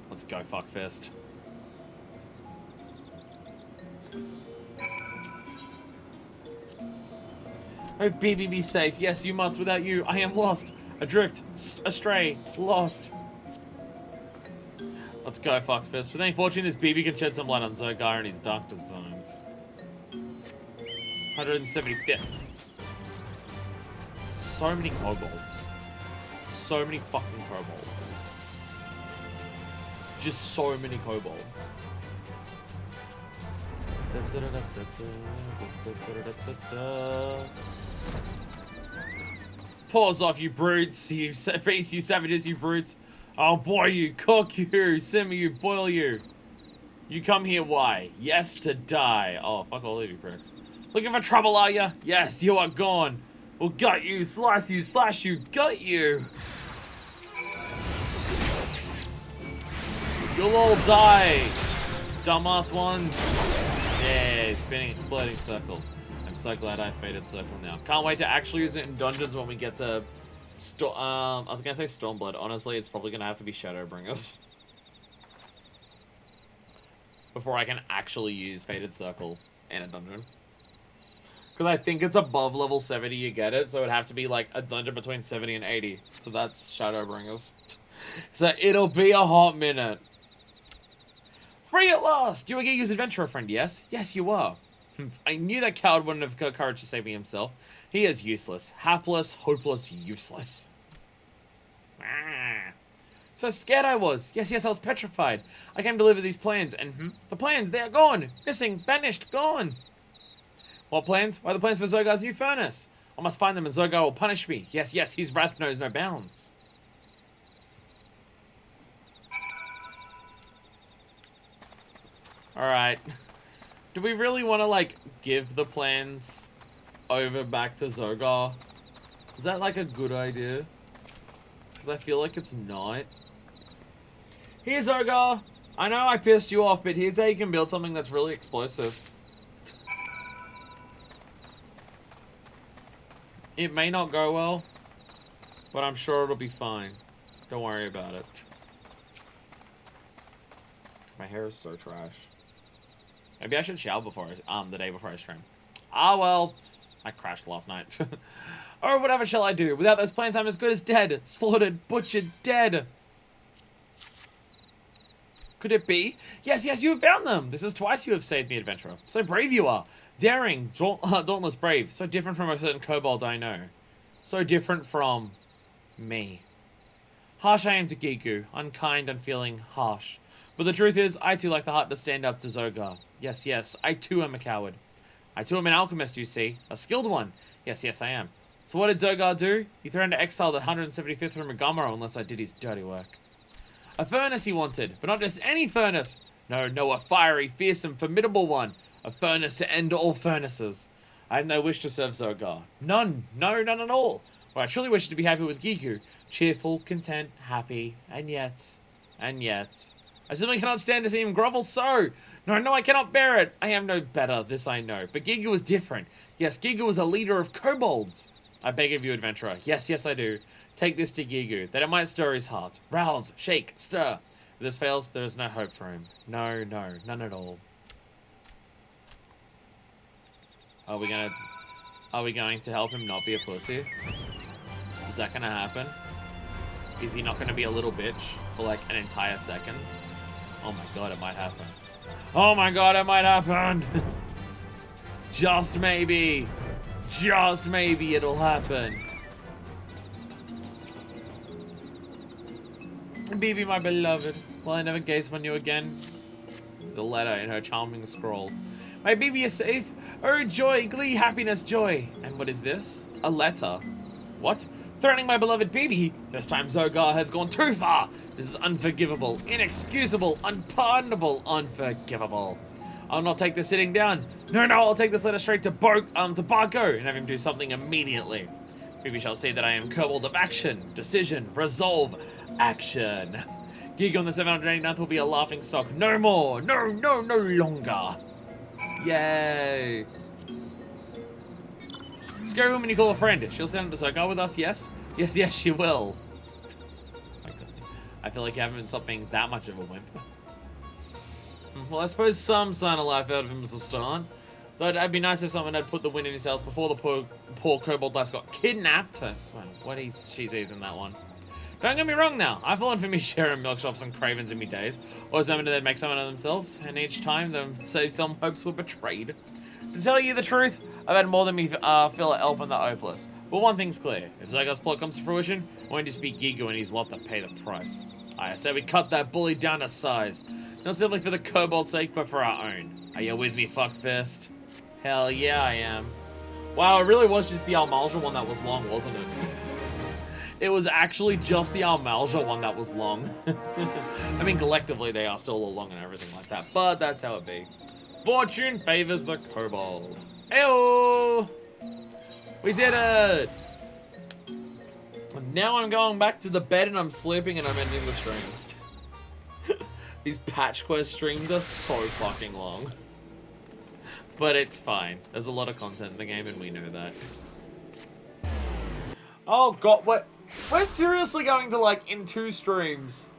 Let's go, fuckfist. Oh, baby, be safe. Yes, you must. Without you, I am lost. Adrift. Astray. Lost. Let's go, fuckfist. With any fortune, this BB can shed some light on Zogar and his dark designs. 175th. So many kobolds. So many fucking kobolds. Just so many kobolds. Paws off, you brutes. You savages, you brutes. I'll boil you, cook you, simmer you, boil you. You come here, why? Yes, to die. Oh, fuck all of you pricks. Looking for trouble, are ya? Yes, you are gone. We'll gut you, slice you, slash you, gut you. You'll all die, dumbass ones. Yeah, spinning, exploding circle. I'm so glad I faded circle now. Can't wait to actually use it in dungeons when we get to I was gonna say Stormblood. Honestly, it's probably gonna have to be Shadowbringers before I can actually use Fated Circle in a dungeon. Because I think it's above level 70 you get it, so it'd have to be like a dungeon between 70 and 80. So that's Shadowbringers. So it'll be a hot minute. Free at last! You were Giga's adventurer friend, yes? Yes, you are. I knew that coward wouldn't have got courage to save me himself. He is useless. Hapless, hopeless, useless. So scared I was. Yes, I was petrified. I came to deliver these plans, and the plans, they are gone. Missing, banished, gone. What plans? Why, the plans for Zogar's new furnace. I must find them and Zogar will punish me. Yes, his wrath knows no bounds. Alright. Do we really want to, like, give the plans over back to Zogar? Is that, like, a good idea? Because I feel like it's not. Here, Zogar! I know I pissed you off, but here's how you can build something that's really explosive. It may not go well, but I'm sure it'll be fine. Don't worry about it. My hair is so trash. Maybe I should shower before the day before I stream. Ah, well, I crashed last night. Or whatever shall I do? Without those plans, I'm as good as dead. Slaughtered, butchered, dead. Could it be? Yes, you have found them. This is twice you have saved me, adventurer. So brave you are. Daring, dauntless, brave. So different from a certain kobold I know. So different from me. Harsh I am to Gigu. Unkind, unfeeling, harsh. But the truth is, I too lack the heart to stand up to Zogar. Yes, I too am a coward. I too am an alchemist, you see. A skilled one. Yes, I am. So what did Zogar do? He threatened to exile the 175th from Megama unless I did his dirty work. A furnace he wanted, but not just any furnace. No, a fiery, fearsome, formidable one. A furnace to end all furnaces. I had no wish to serve Zogar. None at all. But I truly wish to be happy with Gigu. Cheerful, content, happy, and yet. I simply cannot stand to see him grovel so. No, I cannot bear it. I am no better, this I know. But Gigu was different. Yes, Gigu was a leader of kobolds. I beg of you, adventurer. Yes, I do. Take this to Gigu, that it might stir his heart. Rouse, shake, stir. If this fails, there is no hope for him. No, none at all. Are we going to help him not be a pussy? Is that gonna happen? Is he not gonna be a little bitch for like an entire second? Oh my god, it might happen. Oh my god, it might happen! Just maybe it'll happen. Bibi, my beloved, will I never gaze upon you again? There's a letter in her charming scroll. My Bibi is safe. Oh, joy, glee, happiness, joy. And what is this? A letter. What? Threatening my beloved Bibi? This time Zogar has gone too far. This is unforgivable, inexcusable, unpardonable, unforgivable. I'll not take this sitting down. No, I'll take this letter straight to Barco and have him do something immediately. Bibi shall see that I am kobold of action, decision, resolve, action. Gig on the 789th will be a laughing stock. No more. No longer. Yay. Scary woman you call a friend. She'll stand up to Zogar with us, yes? Yes, she will. My God. I feel like you haven't stopped being that much of a wimp. Well, I suppose some sign of life out of him is a start. Though it'd be nice if someone had put the wind in his sails before the poor kobold lass got kidnapped. I swear, what she sees in that one. Don't get me wrong now, I've fallen for me share of milk shops and cravens in me days. Or something they'd make someone of themselves, and each time some hopes were betrayed. To tell you the truth, I've had more than me fill Elp and the Opalus. But one thing's clear, if Zogar's plot comes to fruition, it won't just be Gigu and his lot that pay the price. I say we cut that bully down to size. Not simply for the kobold's sake, but for our own. Are you with me, fuckfist? Hell yeah, I am. Wow, it really was just the Almalja one that was long, wasn't it? It was actually just the Almalja one that was long. I mean, collectively, they are still a little long and everything like that, but that's how it be. Fortune favors the kobold. Ayo! We did it! And now I'm going back to the bed and I'm sleeping and I'm ending the stream. These patch quest streams are so fucking long. But it's fine. There's a lot of content in the game and we know that. Oh god, what? We're seriously going to, like, in 2 streams,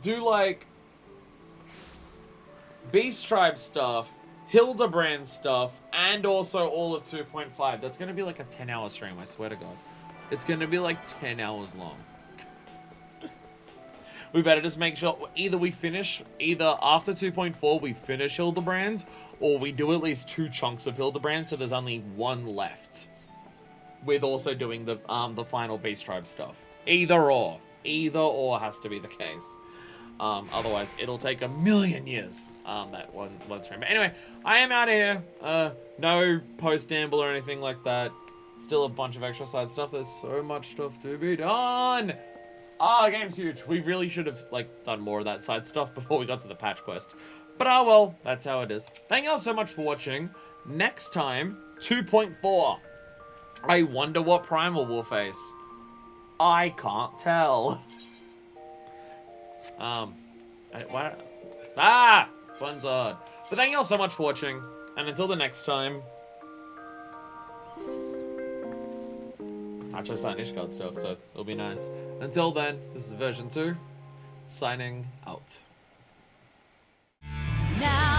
do, like, Beast Tribe stuff, Hildebrand stuff, and also all of 2.5. That's going to be like a 10-hour stream, I swear to God. It's going to be like 10 hours long. We better just make sure either after 2.4 we finish Hildebrand, or we do at least 2 chunks of Hildebrand so there's only 1 left. With also doing the final Beast Tribe stuff. Either or. Either or has to be the case. Otherwise, it'll take a million years, that one stream. But anyway, I am out of here. No post-gamble or anything like that. Still a bunch of extra side stuff. There's so much stuff to be done. Game's huge. We really should have, like, done more of that side stuff before we got to the patch quest. But well, that's how it is. Thank you all so much for watching. Next time, 2.4. I wonder what Primal will face. I can't tell. Fun's odd. But thank you all so much for watching, and until the next time. Actually, starting Ishgard stuff, so it'll be nice. Until then, this is version 2, signing out. Now